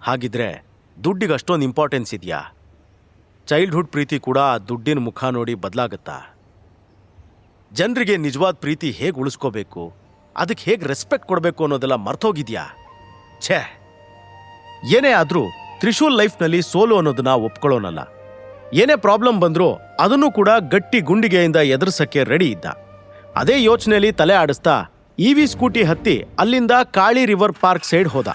ಹಾಗಿದ್ರೆ ದುಡ್ಡಿಗೆ ಅಷ್ಟೊಂದು ಇಂಪಾರ್ಟೆನ್ಸ್ ಇದೆಯಾ? ಚೈಲ್ಡ್ಹುಡ್ ಪ್ರೀತಿ ಕೂಡ ಆ ದುಡ್ಡಿನ ಮುಖ ನೋಡಿ ಬದಲಾಗತ್ತಾ? ಜನರಿಗೆ ನಿಜವಾದ ಪ್ರೀತಿ ಹೇಗೆ ಉಳಿಸ್ಕೋಬೇಕು, ಅದಕ್ಕೆ ಹೇಗೆ ರೆಸ್ಪೆಕ್ಟ್ ಕೊಡಬೇಕು ಅನ್ನೋದೆಲ್ಲ ಮರ್ತೋಗಿದ್ಯಾ? ಛೇ, ಏನೇ ಆದರೂ ತ್ರಿಶೂಲ್ ಲೈಫ್ನಲ್ಲಿ ಸೋಲು ಅನ್ನೋದನ್ನ ಒಪ್ಕೊಳ್ಳೋನಲ್ಲ. ಏನೇ ಪ್ರಾಬ್ಲಮ್ ಬಂದರೂ ಅದನ್ನು ಕೂಡ ಗಟ್ಟಿ ಗುಂಡಿಗೆಯಿಂದ ಎದುರಿಸಕ್ಕೆ ರೆಡಿ ಇದ್ದ. ಅದೇ ಯೋಚನೆಯಲ್ಲಿ ತಲೆ ಆಡಿಸ್ತಾ EV ಸ್ಕೂಟಿ ಹತ್ತಿ ಅಲ್ಲಿಂದ ಕಾಳಿ ರಿವರ್ ಪಾರ್ಕ್ ಸೈಡ್ ಹೋದ.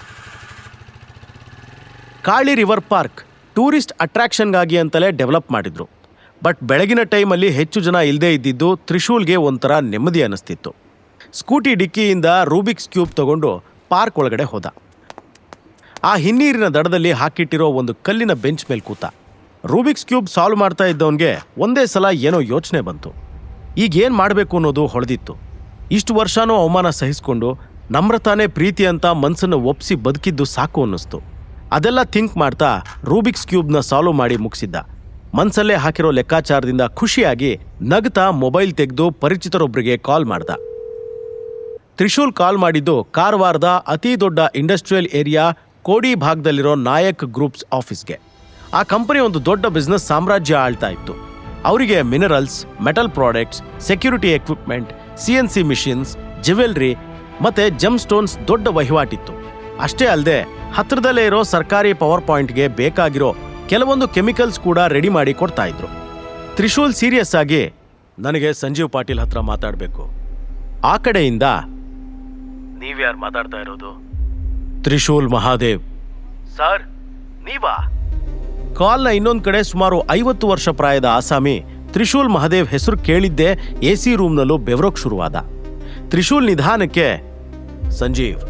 ಕಾಳಿ ರಿವರ್ ಪಾರ್ಕ್ ಟೂರಿಸ್ಟ್ ಅಟ್ರಾಕ್ಷನ್ಗಾಗಿ ಅಂತಲೇ ಡೆವಲಪ್ ಮಾಡಿದ್ರು. ಬಟ್ ಬೆಳಗಿನ ಟೈಮಲ್ಲಿ ಹೆಚ್ಚು ಜನ ಇಲ್ಲದೇ ಇದ್ದಿದ್ದು ತ್ರಿಶೂಲ್ಗೆ ಒಂಥರ ನೆಮ್ಮದಿ ಅನ್ನಿಸ್ತಿತ್ತು. ಸ್ಕೂಟಿ ಡಿಕ್ಕಿಯಿಂದ ರೂಬಿಕ್ಸ್ ಕ್ಯೂಬ್ ತಗೊಂಡು ಪಾರ್ಕ್ ಒಳಗಡೆ ಹೋದ. ಆ ಹಿನ್ನೀರಿನ ದಡದಲ್ಲಿ ಹಾಕಿಟ್ಟಿರೋ ಒಂದು ಕಲ್ಲಿನ ಬೆಂಚ್ ಮೇಲೆ ಕೂತ. ರೂಬಿಕ್ಸ್ ಕ್ಯೂಬ್ ಸಾಲ್ವ್ ಮಾಡ್ತಾ ಇದ್ದವನಿಗೆ ಒಂದೇ ಸಲ ಏನೋ ಯೋಚನೆ ಬಂತು. ಈಗೇನು ಮಾಡಬೇಕು ಅನ್ನೋದು ಹೊಳೆದಿತ್ತು. ಇಷ್ಟು ವರ್ಷನೂ ಅವಮಾನ ಸಹಿಸ್ಕೊಂಡು ನಮ್ರತಾನೇ ಪ್ರೀತಿ ಅಂತ ಮನಸ್ಸನ್ನು ಒಪ್ಪಿಸಿ ಬದುಕಿದ್ದು ಸಾಕು ಅನ್ನಿಸ್ತು. ಅದೆಲ್ಲ ಥಿಂಕ್ ಮಾಡ್ತಾ ರೂಬಿಕ್ಸ್ ಕ್ಯೂಬ್ನ ಸಾಲ್ವ್ ಮಾಡಿ ಮುಗಿಸಿದ್ದ. ಮನಸ್ಸಲ್ಲೇ ಹಾಕಿರೋ ಲೆಕ್ಕಾಚಾರದಿಂದ ಖುಷಿಯಾಗಿ ನಗ್ತಾ ಮೊಬೈಲ್ ತೆಗೆದು ಪರಿಚಿತರೊಬ್ಬರಿಗೆ ಕಾಲ್ ಮಾಡ್ದ. ತ್ರಿಶೂಲ್ ಕಾಲ್ ಮಾಡಿದ್ದು ಕಾರವಾರದ ಅತಿ ದೊಡ್ಡ ಇಂಡಸ್ಟ್ರಿಯಲ್ ಏರಿಯಾ ಕೋಡಿ ಭಾಗದಲ್ಲಿರೋ ನಾಯಕ್ ಗ್ರೂಪ್ಸ್ ಆಫೀಸ್ಗೆ. ಆ ಕಂಪನಿ ಒಂದು ದೊಡ್ಡ ಬಿಸ್ನೆಸ್ ಸಾಮ್ರಾಜ್ಯ ಆಳ್ತಾ ಇತ್ತು. ಅವರಿಗೆ minerals, metal products, security equipment, CNC machines, jewellery ಮತ್ತೆ ಜಮ್ ಸ್ಟೋನ್ಸ್ ದೊಡ್ಡ ವಹಿವಾಟಿತ್ತು. ಅಷ್ಟೇ ಅಲ್ಲದೆ ಹತ್ರದಲ್ಲೇ ಇರೋ ಸರ್ಕಾರಿ ಪವರ್ ಪಾಯಿಂಟ್ಗೆ ಬೇಕಾಗಿರೋ ಕೆಲವೊಂದು ಕೆಮಿಕಲ್ಸ್ ಕೂಡ ರೆಡಿ ಮಾಡಿ ಕೊಡ್ತಾ ಇದ್ರು. ತ್ರಿಶೂಲ್ ಸೀರಿಯಸ್ ಆಗಿ, ನನಗೆ ಸಂಜೀವ್ ಪಾಟೀಲ್ ಹತ್ರ ಮಾತಾಡಬೇಕು. ಆ ಕಡೆಯಿಂದ, ನೀವ್ಯಾರು ಮಾತಾಡ್ತಾ ಇರೋದು? ತ್ರಿಶೂಲ್ ಮಹಾದೇವ್. ಸರ್, ನೀವಾ? ಕಾಲ್ನ ಇನ್ನೊಂದು ಕಡೆ ಸುಮಾರು 50 ವರ್ಷ ಪ್ರಾಯದ ಆಸಾಮಿ ತ್ರಿಶೂಲ್ ಮಹಾದೇವ್ ಹೆಸರು ಕೇಳಿದ್ದೇ AC ರೂಮ್ನಲ್ಲೂ ಬೆವರೋಕ್ ಶುರುವಾದ. ತ್ರಿಶೂಲ್ ನಿಧಾನಕ್ಕೆ, ಸಂಜೀವ್,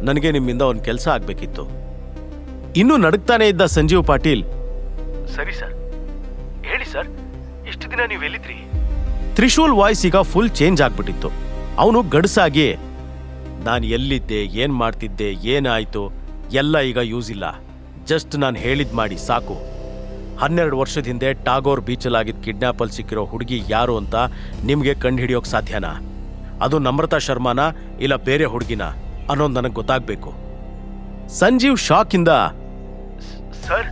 ನನಗೆ ನಿಮ್ಮಿಂದ ಒಂದು ಕೆಲಸ ಆಗಬೇಕಿತ್ತು. ಇನ್ನೂ ನಡುಕ್ತಾನೆ ಇದ್ದ ಸಂಜೀವ್ ಪಾಟೀಲ್, ಸರಿ ಸರ್, ಹೇಳಿ ಸರ್, ಇಷ್ಟು ದಿನ ನೀವು ಎಲ್ಲಿದ್ರಿ? ತ್ರಿಶೂಲ್ ವಾಯ್ಸ್ ಈಗ ಫುಲ್ ಚೇಂಜ್ ಆಗ್ಬಿಟ್ಟಿತ್ತು. ಅವನು ಗಡ್ಸಾಗಿ, ನಾನು ಎಲ್ಲಿದ್ದೆ, ಏನ್ ಮಾಡ್ತಿದ್ದೆ, ಏನಾಯ್ತು ಎಲ್ಲ ಈಗ ಯೂಸ್ ಇಲ್ಲ. ಜಸ್ಟ್ ನಾನು ಹೇಳಿದ್ ಮಾಡಿ ಸಾಕು. 12 ವರ್ಷದ ಹಿಂದೆ ಟಾಗೋರ್ ಬೀಚಲ್ಲಾಗಿದ್ದ ಕಿಡ್ನಾಪಲ್ಲಿ ಸಿಕ್ಕಿರೋ ಹುಡುಗಿ ಯಾರು ಅಂತ ನಿಮಗೆ ಕಂಡು ಹಿಡಿಯೋಕೆ ಸಾಧ್ಯನಾ? ಅದು ನಮ್ರತಾ ಶರ್ಮಾನ ಇಲ್ಲ ಬೇರೆ ಹುಡುಗಿನ ಅನ್ನೋದು ನನಗೆ ಗೊತ್ತಾಗಬೇಕು. ಸಂಜೀವ್ ಶಾಕಿಂದ, ಸರ್,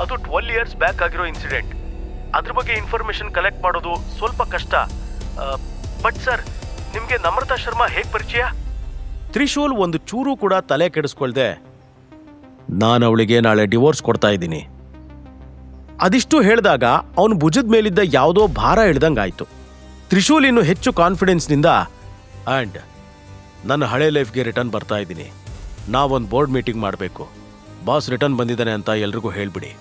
ಅದು 12 ಇಯರ್ಸ್ ಬ್ಯಾಕ್ ಆಗಿರೋ ಇನ್ಸಿಡೆಂಟ್. ಅದ್ರ ಬಗ್ಗೆ ಇನ್ಫಾರ್ಮೇಶನ್ ಕಲೆಕ್ಟ್ ಮಾಡೋದು ಸ್ವಲ್ಪ ಕಷ್ಟ. ಬಟ್ ಸರ್, ನಿಮಗೆ ನಮ್ರತಾ ಶರ್ಮಾ ಹೇಗೆ ಪರಿಚಯ? ತ್ರಿಶೂಲ್ ಒಂದು ಚೂರು ಕೂಡ ತಲೆ ಕೆಡಿಸ್ಕೊಳ್ದೆ, ನಾನು ಅವಳಿಗೆ ನಾಳೆ ಡಿವೋರ್ಸ್ ಕೊಡ್ತಾ ಇದ್ದೀನಿ. ಅದಿಷ್ಟು ಹೇಳಿದಾಗ ಅವನು ಭುಜದ ಮೇಲಿದ್ದ ಯಾವುದೋ ಭಾರ ಇಳ್ದಂಗಾಯ್ತು. ತ್ರಿಶೂಲ್ ಇನ್ನು ಹೆಚ್ಚು ಕಾನ್ಫಿಡೆನ್ಸ್ನಿಂದ, ಆ್ಯಂಡ್ ನನ್ನ ಹಳೆ ಲೈಫ್ಗೆ ರಿಟರ್ನ್ ಬರ್ತಾ ಇದ್ದೀನಿ. ನಾವೊಂದು ಬೋರ್ಡ್ ಮೀಟಿಂಗ್ ಮಾಡಬೇಕು. ಬಾಸ್ ರಿಟರ್ನ್ ಬಂದಿದ್ದಾನೆ ಅಂತ ಎಲ್ರಿಗೂ ಹೇಳ್ಬಿಡಿ.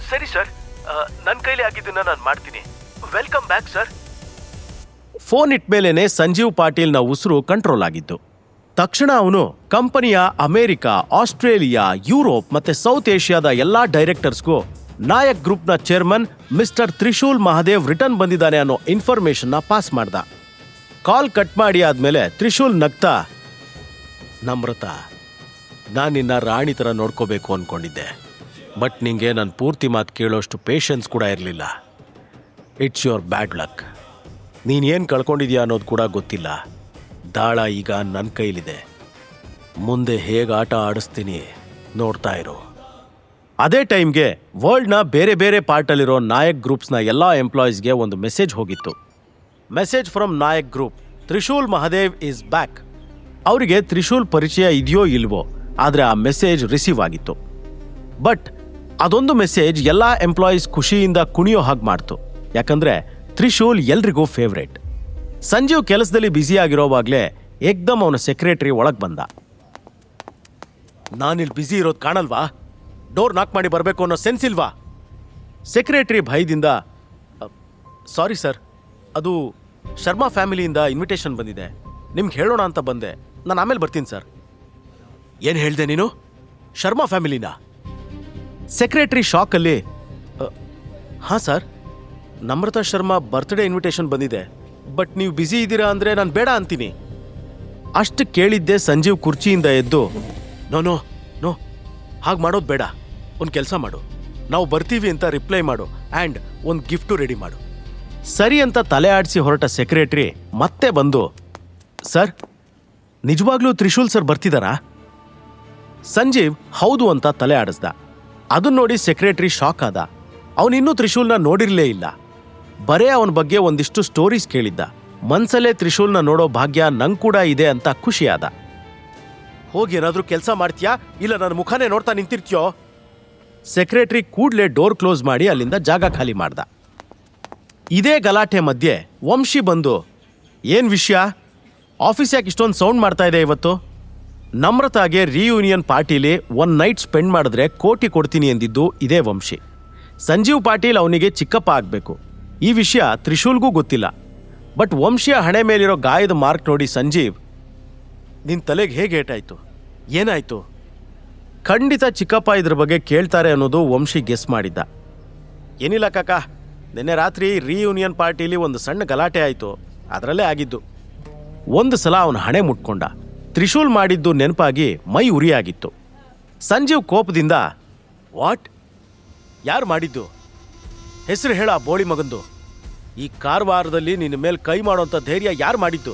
ಸರಿ ಸರ್, ನನ್ನ ಕೈಲಿ ಆಗಿದ್ದನ್ನ ನಾನು ಮಾಡ್ತೀನಿ. Welcome back sir. ಫೋನ್ ಇಟ್ಮೇಲೇನೆ ಸಂಜೀವ್ ಪಾಟೀಲ್ನ ಉಸಿರು ಕಂಟ್ರೋಲ್ ಆಗಿದ್ದು. ತಕ್ಷಣ ಅವನು ಕಂಪನಿಯ ಅಮೆರಿಕ, ಆಸ್ಟ್ರೇಲಿಯಾ, ಯುರೋಪ್ ಮತ್ತೆ ಸೌತ್ ಏಷ್ಯಾದ ಎಲ್ಲಾ ಡೈರೆಕ್ಟರ್ಸ್ಗೂ ನಾಯಕ್ ಗ್ರೂಪ್ನ chairman mister Trishul Mahadev return ಬಂದಿದ್ದಾನೆ ಅನ್ನೋ ಇನ್ಫಾರ್ಮೇಶನ್ನ ಪಾಸ್ ಮಾಡ್ದ. ಕಾಲ್ ಕಟ್ ಮಾಡಿ ಆದ್ಮೇಲೆ ತ್ರಿಶೂಲ್ ನಗ್ತಾ, ನಮ್ರತಾ, ನಾನು ನಿನ್ನ ರಾಣಿ ಥರ ನೋಡ್ಕೋಬೇಕು ಅನ್ಕೊಂಡಿದ್ದೆ. ಬಟ್ ನಿಂಗೆ ನನ್ನ ಪೂರ್ತಿ ಮಾತು ಕೇಳೋಷ್ಟು ಪೇಷನ್ಸ್ ಕೂಡ ಇರಲಿಲ್ಲ. It's your bad luck. ನೀನೇನು ಕಳ್ಕೊಂಡಿದ್ಯಾ ಅನ್ನೋದು ಕೂಡ ಗೊತ್ತಿಲ್ಲ. ದಾಳ ಈಗ ನನ್ನ ಕೈಲಿದೆ. ಮುಂದೆ ಹೇಗೆ ಆಟ ಆಡಿಸ್ತೀನಿ ನೋಡ್ತಾ ಇರು. ಅದೇ ಟೈಮ್ಗೆ ವರ್ಲ್ಡ್ನ ಬೇರೆ ಬೇರೆ ಪಾರ್ಟಲ್ಲಿರೋ ನಾಯಕ್ ಗ್ರೂಪ್ಸ್ನ ಎಲ್ಲ ಎಂಪ್ಲಾಯೀಸ್ಗೆ ಒಂದು ಮೆಸೇಜ್ ಹೋಗಿತ್ತು. Message from Nayak group, Trishul Mahadev is back. ಅವರಿಗೆ ತ್ರಿಶೂಲ್ ಪರಿಚಯ ಇದೆಯೋ ಇಲ್ವೋ, ಆದರೆ ಆ ಮೆಸೇಜ್ ರಿಸೀವ್ ಆಗಿತ್ತು. ಬಟ್ ಅದೊಂದು ಮೆಸೇಜ್ ಎಲ್ಲ ಎಂಪ್ಲಾಯೀಸ್ ಖುಷಿಯಿಂದ ಕುಣಿಯೋ ಹಾಗೆ ಮಾಡ್ತು. ಯಾಕಂದ್ರೆ ತ್ರಿಶೂಲ್ ಎಲ್ರಿಗೂ ಫೇವ್ರೇಟ್. ಸಂಜೀವ್ ಕೆಲಸದಲ್ಲಿ ಬ್ಯುಸಿ ಆಗಿರೋವಾಗ್ಲೇ ಏಕ್ದಮ್ ಅವನ ಸೆಕ್ರೆಟರಿ ಒಳಗೆ ಬಂದ. ನಾನಿಲ್ಲಿ ಬ್ಯುಸಿ ಇರೋದು ಕಾಣಲ್ವಾ? ಡೋರ್ ನಾಕ್ ಮಾಡಿ ಬರಬೇಕು ಅನ್ನೋ ಸೆನ್ಸ್ ಇಲ್ವಾ? ಸೆಕ್ರೆಟರಿ ಭಯದಿಂದ, ಸಾರಿ ಸರ್, ಅದು ಶರ್ಮಾ ಫ್ಯಾಮಿಲಿಯಿಂದ ಇನ್ವಿಟೇಷನ್ ಬಂದಿದೆ, ನಿಮ್ಗೆ ಹೇಳೋಣ ಅಂತ ಬಂದೆ, ನಾನು ಆಮೇಲೆ ಬರ್ತೀನಿ ಸರ್. ಏನು ಹೇಳಿದೆ ನೀನು? ಶರ್ಮಾ ಫ್ಯಾಮಿಲಿನಾ? ಸೆಕ್ರೆಟರಿ ಶಾಕಲ್ಲಿ, ಹಾಂ sir, Namrata Sharma birthday invitation ಬಂದಿದೆ, ಬಟ್ ನೀವು ಬ್ಯುಸಿ ಇದ್ದೀರಾ ಅಂದರೆ ನಾನು ಬೇಡ ಅಂತೀನಿ. ಅಷ್ಟು ಕೇಳಿದ್ದೆ ಸಂಜೀವ್ ಕುರ್ಚಿಯಿಂದ ಎದ್ದು, ನೋ ನೋ ನೋ, ಹಾಗೆ ಮಾಡೋದು ಬೇಡ, ಒಂದು ಕೆಲಸ ಮಾಡು, ನಾವು ಬರ್ತೀವಿ ಅಂತ ರಿಪ್ಲೈ ಮಾಡು ಆ್ಯಂಡ್ ಒಂದು ಗಿಫ್ಟು ರೆಡಿ ಮಾಡು. ಸರಿ ಅಂತ ತಲೆ ಆಡಿಸಿ ಹೊರಟ ಸೆಕ್ರೆಟರಿ ಮತ್ತೆ ಬಂದು, ಸರ್, ನಿಜವಾಗ್ಲೂ ತ್ರಿಶೂಲ್ ಸರ್ ಬರ್ತಿದ್ದಾರಾ? ಸಂಜೀವ್ ಹೌದು ಅಂತ ತಲೆ ಆಡಿಸ್ದ. ಅದನ್ನ ನೋಡಿ ಸೆಕ್ರೆಟರಿ ಶಾಕ್ ಆದ. ಅವನಿನ್ನೂ ತ್ರಿಶೂಲ್ನ ನೋಡಿರಲೇ ಇಲ್ಲ. ಬರೇ ಅವನ ಬಗ್ಗೆ ಒಂದಿಷ್ಟು ಸ್ಟೋರೀಸ್ ಕೇಳಿದ್ದ. ಮನ್ಸಲ್ಲೇ ತ್ರಿಶೂಲ್ನ ನೋಡೋ ಭಾಗ್ಯ ನಂಗೆ ಕೂಡ ಇದೆ ಅಂತ ಖುಷಿಯಾದ. ಹೋಗಿ ಏನಾದರೂ ಕೆಲಸ ಮಾಡ್ತೀಯಾ, ಇಲ್ಲ ನನ್ನ ಮುಖನೇ ನೋಡ್ತಾ ನಿಂತಿರ್ತೀಯೋ? ಸೆಕ್ರೆಟರಿ ಕೂಡ್ಲೇ ಡೋರ್ ಕ್ಲೋಸ್ ಮಾಡಿ ಅಲ್ಲಿಂದ ಜಾಗ ಖಾಲಿ ಮಾಡ್ದ. ಇದೇ ಗಲಾಟೆ ಮಧ್ಯೆ ವಂಶಿ ಬಂದು, ಏನ್ ವಿಷಯ, ಆಫೀಸ್ ಯಾಕೆ ಇಷ್ಟೊಂದು ಸೌಂಡ್ ಮಾಡ್ತಾ ಇದೆ ಇವತ್ತು? ನಮ್ರತಾಗೆ ರಿಯೂನಿಯನ್ ಪಾರ್ಟಿಲಿ ಒನ್ ನೈಟ್ ಸ್ಪೆಂಡ್ ಮಾಡಿದ್ರೆ ಕೋಟಿ ಕೊಡ್ತೀನಿ ಎಂದಿದ್ದು ಇದೇ ವಂಶಿ. ಸಂಜೀವ್ ಪಾಟೀಲ್ ಅವನಿಗೆ ಚಿಕ್ಕಪ್ಪ ಆಗಬೇಕು. ಈ ವಿಷಯ ತ್ರಿಶೂಲ್ಗೂ ಗೊತ್ತಿಲ್ಲ. ಬಟ್ ವಂಶಿಯ ಹಣೆ ಮೇಲಿರೋ ಗಾಯದ ಮಾರ್ಕ್ ನೋಡಿ ಸಂಜೀವ್, ನಿನ್ನ ತಲೆಗೆ ಹೇಗೆ ಏಟಾಯ್ತು, ಏನಾಯ್ತು? ಖಂಡಿತ ಚಿಕ್ಕಪ್ಪ ಇದ್ರ ಬಗ್ಗೆ ಕೇಳ್ತಾರೆ ಅನ್ನೋದು ವಂಶಿ ಗೆಸ್ ಮಾಡಿದ್ದ. ಏನಿಲ್ಲ ಕಾಕ, ನಿನ್ನೆ ರಾತ್ರಿ ರಿಯೂನಿಯನ್ ಪಾರ್ಟಿಲಿ ಒಂದು ಸಣ್ಣ ಗಲಾಟೆ ಆಯಿತು, ಅದರಲ್ಲೇ ಆಗಿದ್ದು. ಒಂದು ಸಲ ಅವನ ಹಣೆ ಮುಟ್ಕೊಂಡ. ತ್ರಿಶೂಲ್ ಮಾಡಿದ್ದು ನೆನಪಾಗಿ ಮೈ ಉರಿಯಾಗಿತ್ತು. ಸಂಜೀವ್ ಕೋಪದಿಂದ, ವಾಟ್, ಯಾರು ಮಾಡಿದ್ದು? ಹೆಸರು ಹೇಳ ಬೋಳಿ ಮಗಂದು. ಈ ಕಾರವಾರದಲ್ಲಿ ನಿನ್ನ ಮೇಲೆ ಕೈ ಮಾಡೋಂಥ ಧೈರ್ಯ ಯಾರು ಮಾಡಿದ್ದು?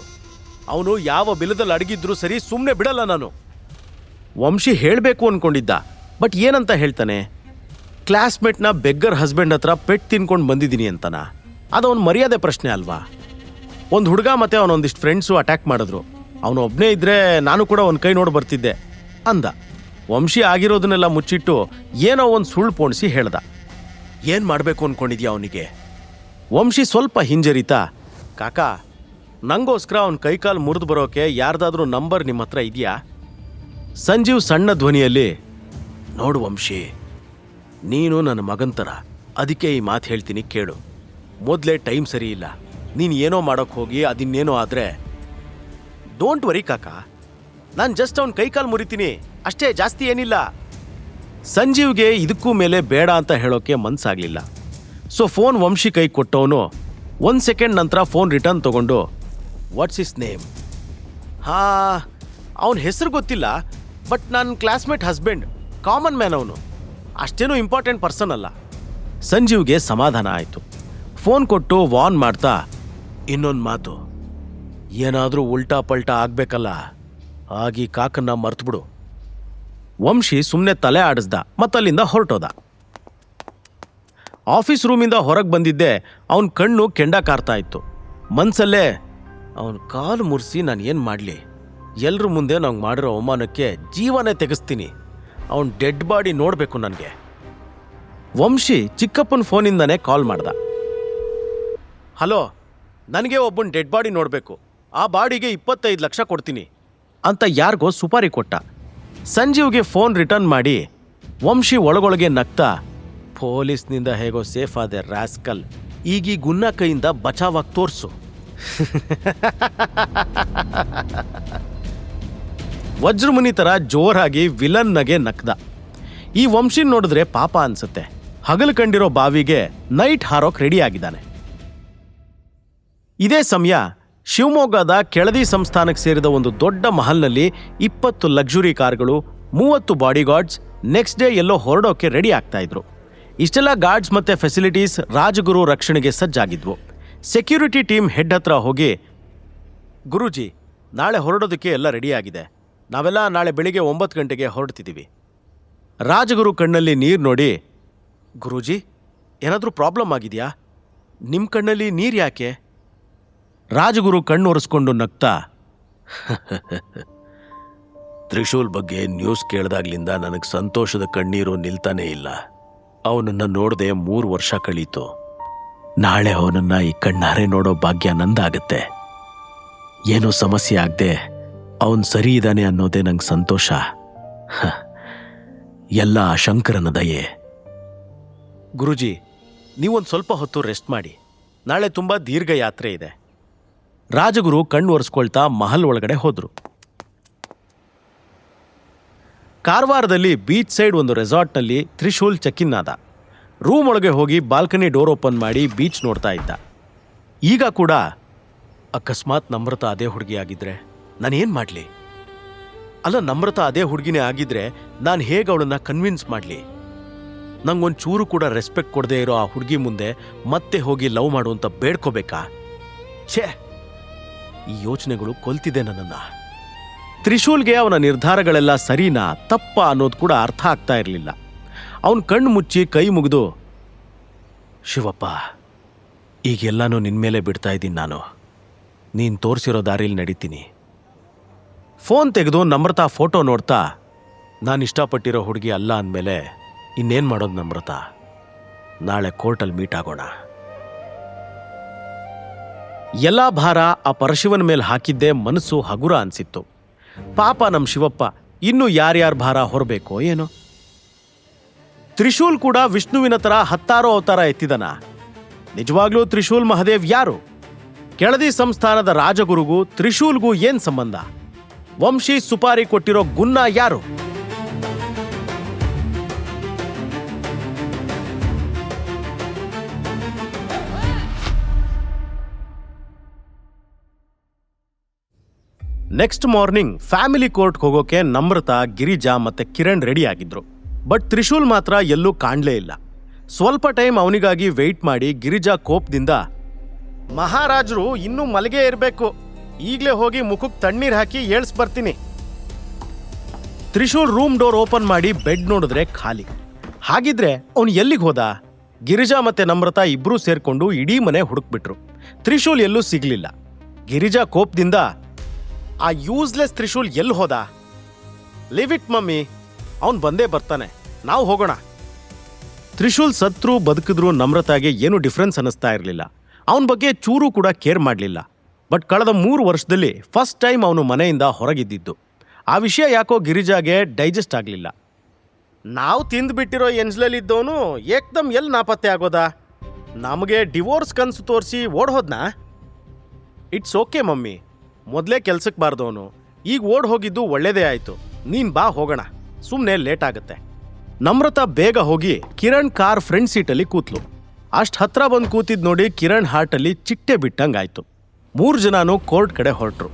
ಅವನು ಯಾವ ಬಿಲದಲ್ಲಿ ಅಡಗಿದ್ರೂ ಸರಿ, ಸುಮ್ಮನೆ ಬಿಡಲ್ಲ ನಾನು. ವಂಶಿ ಹೇಳಬೇಕು ಅಂದ್ಕೊಂಡಿದ್ದ, ಬಟ್ ಏನಂತ ಹೇಳ್ತಾನೆ? ಕ್ಲಾಸ್ಮೇಟ್ನ ಬೆಗ್ಗರ್ ಹಸ್ಬೆಂಡ್ ಹತ್ರ ಪೆಟ್ ತಿನ್ಕೊಂಡು ಬಂದಿದ್ದೀನಿ ಅಂತನಾ? ಅದವನು ಮರ್ಯಾದೆ ಪ್ರಶ್ನೆ ಅಲ್ವಾ? ಒಂದು ಹುಡುಗ ಮತ್ತೆ ಅವನೊಂದಿಷ್ಟು ಫ್ರೆಂಡ್ಸು ಅಟ್ಯಾಕ್ ಮಾಡಿದ್ರು. ಅವನು ಒಬ್ಬನೇ ಇದ್ರೆ ನಾನು ಕೂಡ ಒಂದು ಕೈ ನೋಡಿ ಬರ್ತಿದ್ದೆ ಅಂದ. ವಂಶಿ ಆಗಿರೋದನ್ನೆಲ್ಲ ಮುಚ್ಚಿಟ್ಟು ಏನೋ ಒಂದು ಸುಳ್ಳು ಪೋಣಿಸಿ ಹೇಳ್ದ. ಏನು ಮಾಡಬೇಕು ಅಂದ್ಕೊಂಡಿದ್ಯಾ ಅವನಿಗೆ? ವಂಶಿ ಸ್ವಲ್ಪ ಹಿಂಜರಿತಾ, ಕಾಕ, ನಂಗೋಸ್ಕರ ಅವನ ಕೈಕಾಲು ಮುರಿದು ಬರೋಕೆ ಯಾರ್ದಾದ್ರೂ ನಂಬರ್ ನಿಮ್ಮ ಹತ್ರ ಇದೆಯಾ? ಸಂಜೀವ್ ಸಣ್ಣ ಧ್ವನಿಯಲ್ಲಿ, ನೋಡು ವಂಶಿ, ನೀನು ನನ್ನ ಮಗಂತರ, ಅದಕ್ಕೆ ಈ ಮಾತು ಹೇಳ್ತೀನಿ ಕೇಳು. ಮೊದಲೇ ಟೈಮ್ ಸರಿ ಇಲ್ಲ, ನೀನು ಏನೋ ಮಾಡೋಕ್ಕೆ ಹೋಗಿ ಅದಿನ್ನೇನೋ ಆದರೆ. ಡೋಂಟ್ ವರಿ ಕಾಕ, ನಾನು ಜಸ್ಟ್ ಅವನ ಕೈಕಾಲು ಮುರಿತೀನಿ ಅಷ್ಟೇ, ಜಾಸ್ತಿ ಏನಿಲ್ಲ. ಸಂಜೀವ್ಗೆ ಇದಕ್ಕೂ ಮೇಲೆ ಬೇಡ ಅಂತ ಹೇಳೋಕೆ ಮನ್ಸಾಗ್ಲಿಲ್ಲ. ಸೊ ಫೋನ್ ವಂಶಿ ಕೈ ಕೊಟ್ಟವನು 1 ಸೆಕೆಂಡ್ ನಂತರ ಫೋನ್ ರಿಟರ್ನ್ ತಗೊಂಡು, ವಾಟ್ಸ್ ಇಸ್ ನೇಮ್? ಅವನ ಹೆಸರು ಗೊತ್ತಿಲ್ಲ, ಬಟ್ ನನ್ನ ಕ್ಲಾಸ್ಮೇಟ್ ಹಸ್ಬೆಂಡ್, ಕಾಮನ್ ಮ್ಯಾನ್ ಅವನು, ಅಷ್ಟೇನೂ ಇಂಪಾರ್ಟೆಂಟ್ ಪರ್ಸನ್ ಅಲ್ಲ. ಸಂಜೀವ್ಗೆ ಸಮಾಧಾನ ಆಯಿತು. ಫೋನ್ ಕೊಟ್ಟು ವಾರ್ನ್ ಮಾಡ್ತಾ, ಇನ್ನೊಂದು ಮಾತು, ಏನಾದರೂ ಉಲ್ಟಾ ಪಲ್ಟಾ ಆಗಬೇಕಲ್ಲ, ಆಗಿ ಕಾಕನ್ನ ಮರ್ತುಬಿಡು. ವಂಶಿ ಸುಮ್ಮನೆ ತಲೆ ಆಡಿಸ್ದ ಮತ್ತಲ್ಲಿಂದ ಹೊರಟೋದ. ಆಫೀಸ್ ರೂಮಿಂದ ಹೊರಗೆ ಬಂದಿದ್ದೆ ಅವನ ಕಣ್ಣು ಕೆಂಡ ಕಾರ್ತಾ ಇತ್ತು. ಮನ್ಸಲ್ಲೇ, ಅವನ ಕಾಲು ಮುರಿಸಿ ನಾನು ಏನು ಮಾಡಲಿ? ಎಲ್ಲರ ಮುಂದೆ ನಂಗೆ ಮಾಡಿರೋ ಅವಮಾನಕ್ಕೆ ಜೀವನೇ ತೆಗೆಸ್ತೀನಿ. ಅವನ ಡೆಡ್ ಬಾಡಿ ನೋಡಬೇಕು ನನಗೆ. ವಂಶಿ ಚಿಕ್ಕಪ್ಪನ ಫೋನಿಂದನೇ ಕಾಲ್ ಮಾಡ್ದ. ಹಲೋ, ನನಗೆ ಒಬ್ಬನ ಡೆಡ್ ಬಾಡಿ ನೋಡಬೇಕು, ಆ ಬಾಡಿಗೆ 25 ಲಕ್ಷ ಕೊಡ್ತೀನಿ ಅಂತ ಯಾರಿಗೋ ಸುಪಾರಿ ಕೊಟ್ಟ. ಸಂಜೀವ್ಗೆ ಫೋನ್ ರಿಟರ್ನ್ ಮಾಡಿ ವಂಶಿ ಒಳಗೊಳಗೆ ನಗ್ತಾ, ಪೊಲೀಸ್ನಿಂದ ಹೇಗೋ ಸೇಫ್ ಆದೆ ರಾಸ್ಕಲ್, ಈಗೀ ಗುನ್ನ ಕೈಯಿಂದ ಬಚಾವಾಗಿ ತೋರ್ಸು. ವಜ್ರಮುನಿ ತರ ಜೋರಾಗಿ ವಿಲನ್ನಗೆ ನಕ್ದ. ಈ ವಂಶಿನ್ ನೋಡಿದ್ರೆ ಪಾಪ ಅನ್ಸುತ್ತೆ. ಹಗಲು ಕಂಡಿರೋ ಬಾವಿಗೆ ನೈಟ್ ಹಾರೋಕ್ ರೆಡಿ ಆಗಿದ್ದಾನೆ. ಇದೇ ಸಮಯ ಶಿವಮೊಗ್ಗದ ಕೆಳದಿ ಸಂಸ್ಥಾನಕ್ಕೆ ಸೇರಿದ ಒಂದು ದೊಡ್ಡ ಮಹಲ್ನಲ್ಲಿ 20 ಲಕ್ಸುರಿ ಕಾರ್ಗಳು, 30 ಬಾಡಿಗಾರ್ಡ್ಸ್ ನೆಕ್ಸ್ಟ್ ಡೇ ಎಲ್ಲೋ ಹೊರಡೋಕೆ ರೆಡಿ ಆಗ್ತಾ ಇದ್ರು. ಇಷ್ಟೆಲ್ಲ ಗಾರ್ಡ್ಸ್ ಮತ್ತೆ ಫೆಸಿಲಿಟೀಸ್ ರಾಜಗುರು ರಕ್ಷಣೆಗೆ ಸಜ್ಜಾಗಿದ್ವು. ಸೆಕ್ಯೂರಿಟಿ ಟೀಮ್ ಹೆಡ್ ಹತ್ರ ಹೋಗಿ, ಗುರೂಜಿ, ನಾಳೆ ಹೊರಡೋದಕ್ಕೆ ಎಲ್ಲ ರೆಡಿ ಆಗಿದೆ, ನಾವೆಲ್ಲ ನಾಳೆ ಬೆಳಿಗ್ಗೆ 9 ಗಂಟೆಗೆ ಹೊರಡ್ತಿದ್ದೀವಿ. ರಾಜಗುರು ಕಣ್ಣಲ್ಲಿ ನೀರು ನೋಡಿ, ಗುರೂಜಿ, ಏನಾದರೂ ಪ್ರಾಬ್ಲಮ್ ಆಗಿದೆಯಾ? ನಿಮ್ಮ ಕಣ್ಣಲ್ಲಿ ನೀರು ಯಾಕೆ? ರಾಜಗುರು ಕಣ್ಣು ಒರೆಸ್ಕೊಂಡು ನಗ್ತಾ, ತ್ರಿಶೂಲ್ ಬಗ್ಗೆ ನ್ಯೂಸ್ ಕೇಳಿದಾಗ್ಲಿಂದ ನನಗೆ ಸಂತೋಷದ ಕಣ್ಣೀರು ನಿಲ್ತಾನೇ ಇಲ್ಲ. ಅವನನ್ನು ನೋಡದೆ 3 ವರ್ಷ ಕಳೀತು. ನಾಳೆ ಅವನನ್ನ ಈ ಕಣ್ಣಾರೆ ನೋಡೋ ಭಾಗ್ಯ ನಂದಾಗತ್ತೆ. ಏನೂ ಸಮಸ್ಯೆ ಆಗದೆ ಅವನು ಸರಿ ಇದ್ದಾನೆ ಅನ್ನೋದೇ ನಂಗೆ ಸಂತೋಷ. ಎಲ್ಲ ಆ ಶಂಕರನ ದಯೆ. ಗುರುಜಿ, ನೀವೊಂದು ಸ್ವಲ್ಪ ಹೊತ್ತು ರೆಸ್ಟ್ ಮಾಡಿ. ನಾಳೆ ತುಂಬ ದೀರ್ಘ ಯಾತ್ರೆ ಇದೆ. ರಾಜಗುರು ಕಣ್ಣು ಒರೆಸ್ಕೊಳ್ತಾ ಮಹಲ್ ಒಳಗಡೆ ಹೋದ್ರು. ಕಾರವಾರದಲ್ಲಿ ಬೀಚ್ ಸೈಡ್ ಒಂದು ರೆಸಾರ್ಟ್ನಲ್ಲಿ ತ್ರಿಶೂಲ್ ಚೆಕ್ ಇನ್ ಆದ. ರೂಮ್ ಒಳಗೆ ಹೋಗಿ ಬಾಲ್ಕನಿ ಡೋರ್ ಓಪನ್ ಮಾಡಿ ಬೀಚ್ ನೋಡ್ತಾ ಇದ್ದ. ಈಗ ಕೂಡ ಅಕಸ್ಮಾತ್ ನಮ್ರತ ಅದೇ ಹುಡುಗಿ ಆಗಿದ್ರೆ ನಾನೇನು ಮಾಡಲಿ? ಅಲ್ಲ, ನಮ್ರತ ಅದೇ ಹುಡುಗಿನೇ ಆಗಿದ್ರೆ ನಾನು ಹೇಗೆ ಅವಳನ್ನ ಕನ್ವಿನ್ಸ್ ಮಾಡಲಿ? ನಂಗೊಂದು ಚೂರು ಕೂಡ ರೆಸ್ಪೆಕ್ಟ್ ಕೊಡದೇ ಇರೋ ಆ ಹುಡುಗಿ ಮುಂದೆ ಮತ್ತೆ ಹೋಗಿ ಲವ್ ಮಾಡು ಅಂತ ಬೇಡ್ಕೋಬೇಕಾ? ಛೇ, ಈ ಯೋಚನೆಗಳು ಕೊಲ್ತಿದೆ ನನ್ನನ್ನು. ತ್ರಿಶೂಲ್ಗೆ ಅವನ ನಿರ್ಧಾರಗಳೆಲ್ಲ ಸರಿನಾ ತಪ್ಪಾ ಅನ್ನೋದು ಕೂಡ ಅರ್ಥ ಆಗ್ತಾ ಇರಲಿಲ್ಲ. ಅವನು ಕಣ್ಣು ಮುಚ್ಚಿ ಕೈ ಮುಗಿದು, ಶಿವಪ್ಪ, ಈಗೆಲ್ಲಾನು ನಿನ್ಮೇಲೆ ಬಿಡ್ತಾ ಇದ್ದೀನಿ. ನಾನು ನೀನು ತೋರಿಸಿರೋ ದಾರಿಲಿ ನಡೀತೀನಿ. ಫೋನ್ ತೆಗೆದು ನಮ್ರತಾ ಫೋಟೋ ನೋಡ್ತಾ, ನಾನು ಇಷ್ಟಪಟ್ಟಿರೋ ಹುಡುಗಿ ಅಲ್ಲ ಅಂದಮೇಲೆ ಇನ್ನೇನು ಮಾಡೋದು ನಮ್ರತಾ? ನಾಳೆ ಕೋರ್ಟಲ್ಲಿ ಮೀಟ್ ಆಗೋಣ. ಎಲ್ಲ ಭಾರ ಆ ಪರಶಿವನ ಮೇಲೆ ಹಾಕಿದ್ದೇ ಮನಸ್ಸು ಹಗುರ ಅನಿಸಿತ್ತು. ಪಾಪ ನಮ್ಮ ಶಿವಪ್ಪ ಇನ್ನೂ ಯಾರ್ಯಾರ ಭಾರ ಹೊರಬೇಕೋ ಏನೋ. ತ್ರಿಶೂಲ್ ಕೂಡ ವಿಷ್ಣುವಿನ ಥರ 10 ಅವತಾರ ಎತ್ತಿದನ. ನಿಜವಾಗ್ಲೂ ತ್ರಿಶೂಲ್ ಮಹದೇವ್ ಯಾರು? ಕೆಳದಿ ಸಂಸ್ಥಾನದ ರಾಜಗುರುಗೂ ತ್ರಿಶೂಲ್ಗೂ ಏನ್ ಸಂಬಂಧ? ವಂಶಿ ಸುಪಾರಿ ಕೊಟ್ಟಿರೋ ಗುನ್ನ ಯಾರು? ನೆಕ್ಸ್ಟ್ ಮಾರ್ನಿಂಗ್ ಫ್ಯಾಮಿಲಿ ಕೋರ್ಟ್ಗೆ ಹೋಗೋಕೆ ನಮ್ರತಾ, ಗಿರಿಜಾ ಮತ್ತೆ ಕಿರಣ್ ರೆಡಿ ಆಗಿದ್ರು. ಬಟ್ ತ್ರಿಶೂಲ್ ಮಾತ್ರ ಎಲ್ಲೂ ಕಾಣಲೇ ಇಲ್ಲ. ಸ್ವಲ್ಪ ಟೈಮ್ ಅವನಿಗಾಗಿ ವೆಯ್ಟ್ ಮಾಡಿ ಗಿರಿಜಾ ಕೋಪದಿಂದ, ಮಹಾರಾಜರು ಇನ್ನೂ ಮಲಗೇ ಇರಬೇಕು, ಈಗಲೇ ಹೋಗಿ ಮುಖಕ್ಕೆ ತಣ್ಣೀರ್ ಹಾಕಿ ಏಳ್ಸ್ ಬರ್ತೀನಿ. ತ್ರಿಶೂಲ್ ರೂಮ್ ಡೋರ್ ಓಪನ್ ಮಾಡಿ ಬೆಡ್ ನೋಡಿದ್ರೆ ಖಾಲಿ. ಹಾಗಿದ್ರೆ ಅವನು ಎಲ್ಲಿಗೆ ಹೋದ? ಗಿರಿಜಾ ಮತ್ತೆ ನಮ್ರತಾ ಇಬ್ರೂ ಸೇರ್ಕೊಂಡು ಇಡೀ ಮನೆ ಹುಡುಕ್ಬಿಟ್ರು. ತ್ರಿಶೂಲ್ ಎಲ್ಲೂ ಸಿಗ್ಲಿಲ್ಲ. ಗಿರಿಜಾ ಕೋಪದಿಂದ, ಆ ಯೂಸ್ಲೆಸ್ ತ್ರಿಶೂಲ್ ಎಲ್ಲಿ ಹೋದ? ಲಿವ್ ಇಟ್ ಮಮ್ಮಿ, ಅವನು ಬಂದೇ ಬರ್ತಾನೆ, ನಾವು ಹೋಗೋಣ. ತ್ರಿಶೂಲ್ ಸತ್ರು ಬದುಕಿದ್ರು ನಮ್ರತಾಗೆ ಏನು ಡಿಫ್ರೆನ್ಸ್ ಅನ್ನಿಸ್ತಾ ಇರಲಿಲ್ಲ. ಅವನ ಬಗ್ಗೆ ಚೂರು ಕೂಡ ಕೇರ್ ಮಾಡಲಿಲ್ಲ. ಬಟ್ ಕಳೆದ 3 ವರ್ಷದಲ್ಲಿ ಫಸ್ಟ್ ಟೈಮ್ ಅವನು ಮನೆಯಿಂದ ಹೊರಗಿದ್ದಿದ್ದು. ಆ ವಿಷಯ ಯಾಕೋ ಗಿರಿಜಾಗೆ ಡೈಜೆಸ್ಟ್ ಆಗಲಿಲ್ಲ. ನಾವು ತಿಂದುಬಿಟ್ಟಿರೋ ಎಂಜ್ಲಲ್ಲಿದ್ದವನು ಏಕ್ದಮ್ ಎಲ್ಲಿ ನಾಪತ್ತೆ ಆಗೋದಾ? ನಮಗೆ ಡಿವೋರ್ಸ್ ಕನಸು ತೋರಿಸಿ ಓಡ್ ಹೋದ್ನಾ? ಇಟ್ಸ್ ಓಕೆ ಮಮ್ಮಿ, ಮೊದಲೇ ಕೆಲ್ಸಕ್ಕೆ ಬಾರ್ದವನು, ಈಗ ಓಡ್ ಹೋಗಿದ್ದು ಒಳ್ಳೇದೇ ಆಯಿತು. ನೀನು ಬಾ ಹೋಗೋಣ, ಸುಮ್ಮನೆ ಲೇಟ್ ಆಗುತ್ತೆ. ನಮ್ರತಾ ಬೇಗ ಹೋಗಿ ಕಿರಣ್ ಕಾರ್ ಫ್ರಂಟ್ ಸೀಟಲ್ಲಿ ಕೂತ್ಲು. ಅಷ್ಟು ಹತ್ರ ಬಂದು ಕೂತಿದ್ ನೋಡಿ ಕಿರಣ್ ಹಾರ್ಟಲ್ಲಿ ಚಿಟ್ಟೆ ಬಿಟ್ಟಂಗಾಯ್ತು. 3 ಜನನೂ ಕೋರ್ಟ್ ಕಡೆ ಹೊರಟ್ರು.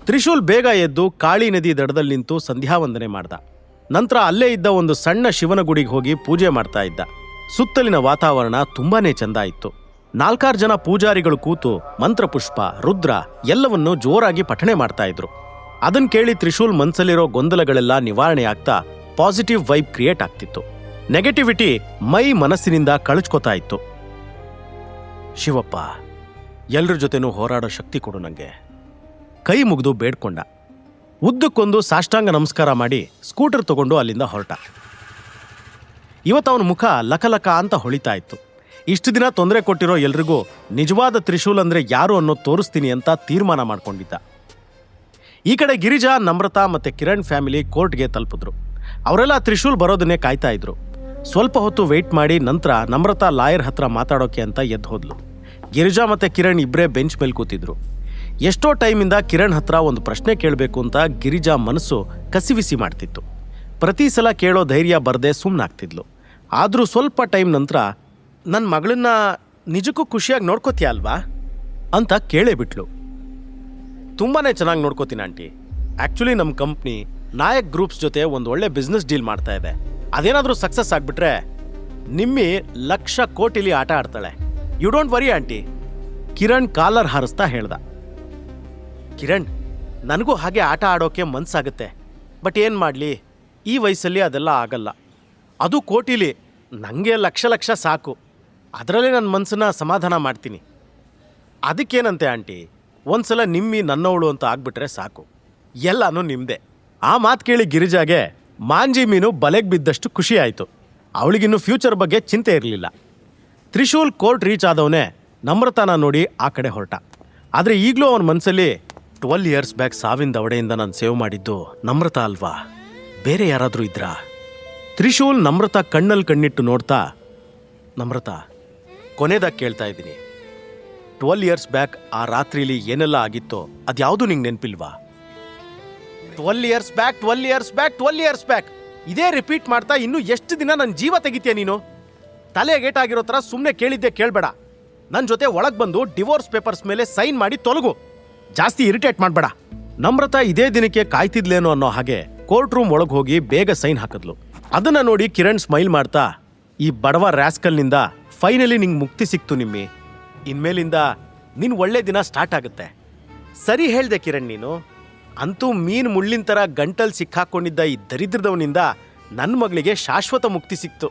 ತ್ರಿಶೂಲ್ ಬೇಗ ಎದ್ದು ಕಾಳಿ ನದಿ ದಡದಲ್ಲಿ ನಿಂತು ಸಂಧ್ಯಾವಂದನೆ ಮಾಡ್ದ. ನಂತರ ಅಲ್ಲೇ ಇದ್ದ ಒಂದು ಸಣ್ಣ ಶಿವನ ಗುಡಿಗೆ ಹೋಗಿ ಪೂಜೆ ಮಾಡ್ತಾ ಇದ್ದ. ಸುತ್ತಲಿನ ವಾತಾವರಣ ತುಂಬಾನೇ ಚಂದ ಇತ್ತು. 4-6 ಜನ ಪೂಜಾರಿಗಳು ಕೂತು ಮಂತ್ರಪುಷ್ಪ, ರುದ್ರ ಎಲ್ಲವನ್ನೂ ಜೋರಾಗಿ ಪಠಣೆ ಮಾಡ್ತಾ ಇದ್ರು. ಅದನ್ ಕೇಳಿ ತ್ರಿಶೂಲ್ ಮನ್ಸಲ್ಲಿರೋ ಗೊಂದಲಗಳೆಲ್ಲ ನಿವಾರಣೆ ಆಗ್ತಾ ಪಾಸಿಟಿವ್ ವೈಬ್ ಕ್ರಿಯೇಟ್ ಆಗ್ತಿತ್ತು. ನೆಗೆಟಿವಿಟಿ ಮನಸ್ಸಿನಿಂದ ಕಳಚ್ಕೋತಾ ಇತ್ತು. ಶಿವಪ್ಪ, ಎಲ್ರ ಜೊತೆನೂ ಹೋರಾಡೋ ಶಕ್ತಿ ಕೊಡು ನಂಗೆ. ಕೈ ಮುಗಿದು ಬೇಡ್ಕೊಂಡ. ಉದ್ದಕ್ಕೊಂದು ಸಾಷ್ಟಾಂಗ ನಮಸ್ಕಾರ ಮಾಡಿ ಸ್ಕೂಟರ್ ತಗೊಂಡು ಅಲ್ಲಿಂದ ಹೊರಟ. ಇವತ್ತವನ ಮುಖ ಲಕಲಕ ಅಂತ ಹೊಳಿತಾ ಇತ್ತು. ಇಷ್ಟು ದಿನ ತೊಂದರೆ ಕೊಟ್ಟಿರೋ ಎಲ್ರಿಗೂ ನಿಜವಾದ ತ್ರಿಶೂಲ್ ಅಂದ್ರೆ ಯಾರು ಅನ್ನೋ ತೋರಿಸ್ತೀನಿ ಅಂತ ತೀರ್ಮಾನ ಮಾಡ್ಕೊಂಡಿದ್ದ. ಈ ಕಡೆ ಗಿರಿಜಾ, ನಮ್ರತಾ ಮತ್ತೆ ಕಿರಣ್ ಫ್ಯಾಮಿಲಿ ಕೋರ್ಟ್ಗೆ ತಲುಪಿದ್ರು. ಅವರೆಲ್ಲ ತ್ರಿಶೂಲ್ ಬರೋದನ್ನೇ ಕಾಯ್ತಾ ಇದ್ರು. ಸ್ವಲ್ಪ ಹೊತ್ತು ವೆಯ್ಟ್ ಮಾಡಿ ನಂತರ ನಮ್ರತಾ ಲಾಯರ್ ಹತ್ರ ಮಾತಾಡೋಕೆ ಅಂತ ಎದ್ದು ಹೋದ್ಲು. ಗಿರಿಜಾ ಮತ್ತೆ ಕಿರಣ್ ಇಬ್ಬರೇ ಬೆಂಚ್ ಮೇಲೆ ಕೂತಿದ್ರು. ಎಷ್ಟೋ ಟೈಮಿಂದ ಕಿರಣ್ ಹತ್ರ ಒಂದು ಪ್ರಶ್ನೆ ಕೇಳಬೇಕು ಅಂತ ಗಿರಿಜಾ ಮನಸ್ಸು ಕಸಿವಿಸಿ ಮಾಡ್ತಿತ್ತು. ಪ್ರತಿ ಸಲ ಕೇಳೋ ಧೈರ್ಯ ಬರದೆ ಸುಮ್ಮನಾಗ್ತಿದ್ಲು. ಆದರೂ ಸ್ವಲ್ಪ ಟೈಮ್ ನಂತರ, ನನ್ನ ಮಗಳನ್ನ ನಿಜಕ್ಕೂ ಖುಷಿಯಾಗಿ ನೋಡ್ಕೋತೀಯ ಅಲ್ವಾ ಅಂತ ಕೇಳೇ ಬಿಟ್ಲು. ತುಂಬಾ ಚೆನ್ನಾಗಿ ನೋಡ್ಕೋತೀನಿ ಆಂಟಿ. ಆ್ಯಕ್ಚುಲಿ ನಮ್ಮ ಕಂಪ್ನಿ ನಾಯಕ್ ಗ್ರೂಪ್ಸ್ ಜೊತೆ ಒಂದು ಒಳ್ಳೆ ಬಿಸ್ನೆಸ್ ಡೀಲ್ ಮಾಡ್ತಾ ಇದೆ. ಅದೇನಾದರೂ ಸಕ್ಸಸ್ ಆಗಿಬಿಟ್ರೆ ನಿಮ್ಮಿ 1,00,000 ಕೋಟಿಲಿ ಆಟ ಆಡ್ತಾಳೆ. You don't worry aunty. Kiran collar ಹಾರಿಸ್ತಾ ಹೇಳ್ದ. ಕಿರಣ್, ನನಗೂ ಹಾಗೆ ಆಟ ಆಡೋಕೆ ಮನ್ಸಾಗುತ್ತೆ. ಬಟ್ ಏನು ಮಾಡಲಿ, ಈ ವಯಸ್ಸಲ್ಲಿ ಅದೆಲ್ಲ ಆಗಲ್ಲ. ಅದು ಕೋಟಿಲಿ ನನಗೆ ಲಕ್ಷ ಸಾಕು. ಅದರಲ್ಲೇ ನನ್ನ ಮನಸ್ಸನ್ನ ಸಮಾಧಾನ ಮಾಡ್ತೀನಿ. ಅದಕ್ಕೇನಂತೆ ಆಂಟಿ, ಒಂದ್ಸಲ ನಿಮ್ಮಿ ನನ್ನವಳು ಅಂತ ಆಗ್ಬಿಟ್ರೆ ಸಾಕು, ಎಲ್ಲನೂ ನಿಮ್ಮದೇ. ಆ ಮಾತು ಕೇಳಿ ಗಿರಿಜಾಗೆ ಮಾಂಜಿ ಮೀನು ಬಲೆಗೆ ಬಿದ್ದಷ್ಟು ಖುಷಿ ಆಯಿತು. ಅವಳಿಗಿನ್ನು ಫ್ಯೂಚರ್ ಬಗ್ಗೆ ಚಿಂತೆ ಇರಲಿಲ್ಲ. ತ್ರಿಶೂಲ್ ಕೋರ್ಟ್ ರೀಚ್ ಆದವನೇ ನಮ್ರತಾನ ನೋಡಿ ಆ ಕಡೆ ಹೊರಟ. ಆದರೆ ಈಗಲೂ ಅವನ ಮನಸ್ಸಲ್ಲಿ 12 ಇಯರ್ಸ್ ಬ್ಯಾಕ್ ಸಾವಿನ ದವಡೆಯಿಂದ ನಾನು ಸೇವ್ ಮಾಡಿದ್ದು ನಮ್ರತಾ ಅಲ್ವಾ, ಬೇರೆ ಯಾರಾದರೂ ಇದ್ರಾ? ತ್ರಿಶೂಲ್ ನಮ್ರತಾ ಕಣ್ಣಲ್ಲಿ ಕಣ್ಣಿಟ್ಟು ನೋಡ್ತಾ, ನಮ್ರತಾ ಕೊನೆದಾಗಿ ಕೇಳ್ತಾ ಇದ್ದೀನಿ, 12 ಇಯರ್ಸ್ ಬ್ಯಾಕ್ ಆ ರಾತ್ರಿಲಿ ಏನೆಲ್ಲ ಆಗಿತ್ತೋ ಅದ್ಯಾವುದು ನಿಂಗೆ ನೆನಪಿಲ್ವಾ? 12 years back 12 years back 12 years back ಇದೇ ರಿಪೀಟ್ ಮಾಡ್ತಾ ಇನ್ನೂ ಎಷ್ಟು ದಿನ ನನ್ನ ಜೀವ ತೆಗಿತೀಯ ನೀನು? ತಲೆಗೇಟಾಗಿರೋ ಥರ ಸುಮ್ಮನೆ ಕೇಳಿದ್ದೆ ಕೇಳಬೇಡ. ನನ್ನ ಜೊತೆ ಒಳಗೆ ಬಂದು ಡಿವೋರ್ಸ್ ಪೇಪರ್ಸ್ ಮೇಲೆ ಸೈನ್ ಮಾಡಿ ತೊಲಗು. ಜಾಸ್ತಿ ಇರಿಟೇಟ್ ಮಾಡಬೇಡ. ನಮ್ರತಾ ಇದೇ ದಿನಕ್ಕೆ ಕಾಯ್ತಿದ್ಲೇನೋ ಅನ್ನೋ ಹಾಗೆ ಕೋರ್ಟ್ ರೂಮ್ ಒಳಗೆ ಹೋಗಿ ಬೇಗ ಸೈನ್ ಹಾಕಿದ್ಲು. ಅದನ್ನ ನೋಡಿ ಕಿರಣ್ ಸ್ಮೈಲ್ ಮಾಡ್ತಾ, ಈ ಬಡವ ರ್ಯಾಸ್ಕಲ್ನಿಂದ ಫೈನಲಿ ನಿಂಗೆ ಮುಕ್ತಿ ಸಿಕ್ತು ನಿಮ್ಮಿ. ಇನ್ಮೇಲಿಂದ ನಿನ್ ಒಳ್ಳೆ ದಿನ ಸ್ಟಾರ್ಟ್ ಆಗುತ್ತೆ. ಸರಿ ಹೇಳ್ದೆ ಕಿರಣ್ ನೀನು. ಅಂತೂ ಮೀನ್ ಮುಳ್ಳಿನ ಥರ ಗಂಟಲ್ ಸಿಕ್ಕಾಕೊಂಡಿದ್ದ ಈ ದರಿದ್ರದವನಿಂದ ನನ್ನ ಮಗಳಿಗೆ ಶಾಶ್ವತ ಮುಕ್ತಿ ಸಿಕ್ತು.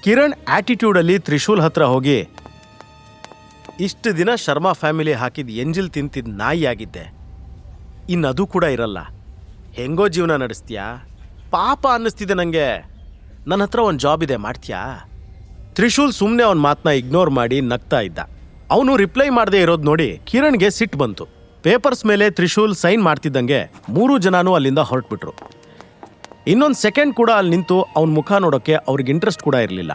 ಕಿರಣ್ ಆಟಿಟ್ಯೂಡಲ್ಲಿ ತ್ರಿಶೂಲ್ ಹತ್ರ ಹೋಗಿ, ಇಷ್ಟು ದಿನ ಶರ್ಮಾ ಫ್ಯಾಮಿಲಿ ಹಾಕಿದ ಎಂಜಿಲ್ ತಿಂತಿದ್ದ ನಾಯಿ ಆಗಿದ್ದೆ, ಇನ್ನದು ಕೂಡ ಇರಲ್ಲ. ಹೆಂಗೋ ಜೀವನ ನಡೆಸ್ತೀಯಾ? ಪಾಪ ಅನ್ನಿಸ್ತಿದೆ ನನಗೆ. ನನ್ನ ಹತ್ರ ಒಂದು ಜಾಬ್ ಇದೆ, ಮಾಡ್ತೀಯಾ? ತ್ರಿಶೂಲ್ ಸುಮ್ಮನೆ ಅವನ ಮಾತನ್ನ ಇಗ್ನೋರ್ ಮಾಡಿ ನಗ್ತಾ ಇದ್ದ. ಅವನು ರಿಪ್ಲೈ ಮಾಡದೇ ಇರೋದು ನೋಡಿ ಕಿರಣ್ಗೆ ಸಿಟ್ಟು ಬಂತು. ಪೇಪರ್ಸ್ ಮೇಲೆ ತ್ರಿಶೂಲ್ ಸೈನ್ ಮಾಡ್ತಿದ್ದಂಗೆ 3 ಜನನೂ ಅಲ್ಲಿಂದ ಹೊರಟ್ಬಿಟ್ರು. ಇನ್ನೊಂದು ಸೆಕೆಂಡ್ ಕೂಡ ಅಲ್ಲಿ ನಿಂತು ಅವನ ಮುಖ ನೋಡೋಕ್ಕೆ ಅವ್ರಿಗೆ ಇಂಟ್ರೆಸ್ಟ್ ಕೂಡ ಇರಲಿಲ್ಲ.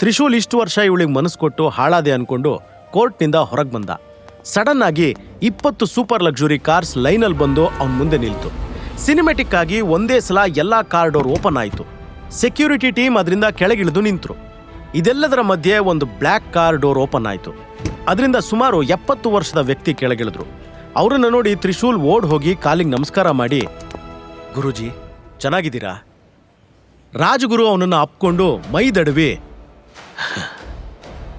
ತ್ರಿಶೂಲ್ ಇಷ್ಟು ವರ್ಷ ಇವಳಿಗೆ ಮನಸ್ಸು ಕೊಟ್ಟು ಹಾಳಾದೆ ಅಂದ್ಕೊಂಡು ಕೋರ್ಟ್ನಿಂದ ಹೊರಗೆ ಬಂದ. ಸಡನ್ ಆಗಿ 20 ಸೂಪರ್ ಲಕ್ಸುರಿ ಕಾರ್ಸ್ ಲೈನಲ್ಲಿ ಬಂದು ಅವನ ಮುಂದೆ ನಿಲ್ತು. ಸಿನಿಮೆಟಿಕ್ ಆಗಿ ಒಂದೇ ಸಲ ಎಲ್ಲ ಕಾರ್ ಡೋರ್ ಓಪನ್ ಆಯಿತು. ಸೆಕ್ಯೂರಿಟಿ ಟೀಮ್ ಅದರಿಂದ ಕೆಳಗಿಳಿದು ನಿಂತರು. ಇದೆಲ್ಲದರ ಮಧ್ಯೆ ಒಂದು ಬ್ಲ್ಯಾಕ್ ಕಾರ್ ಡೋರ್ ಓಪನ್ ಆಯಿತು. ಅದರಿಂದ ಸುಮಾರು 70 ವರ್ಷದ ವ್ಯಕ್ತಿ ಕೆಳಗಿಳಿದ್ರು. ಅವರನ್ನು ನೋಡಿ ತ್ರಿಶೂಲ್ ಓಡ್ ಹೋಗಿ ಕಾಲಿಗೆ ನಮಸ್ಕಾರ ಮಾಡಿ, ಗುರೂಜಿ ಚೆನ್ನಾಗಿದ್ದೀರಾ? ರಾಜಗುರು ಅವನನ್ನು ಅಪ್ಕೊಂಡು ಮೈದಡವಿ,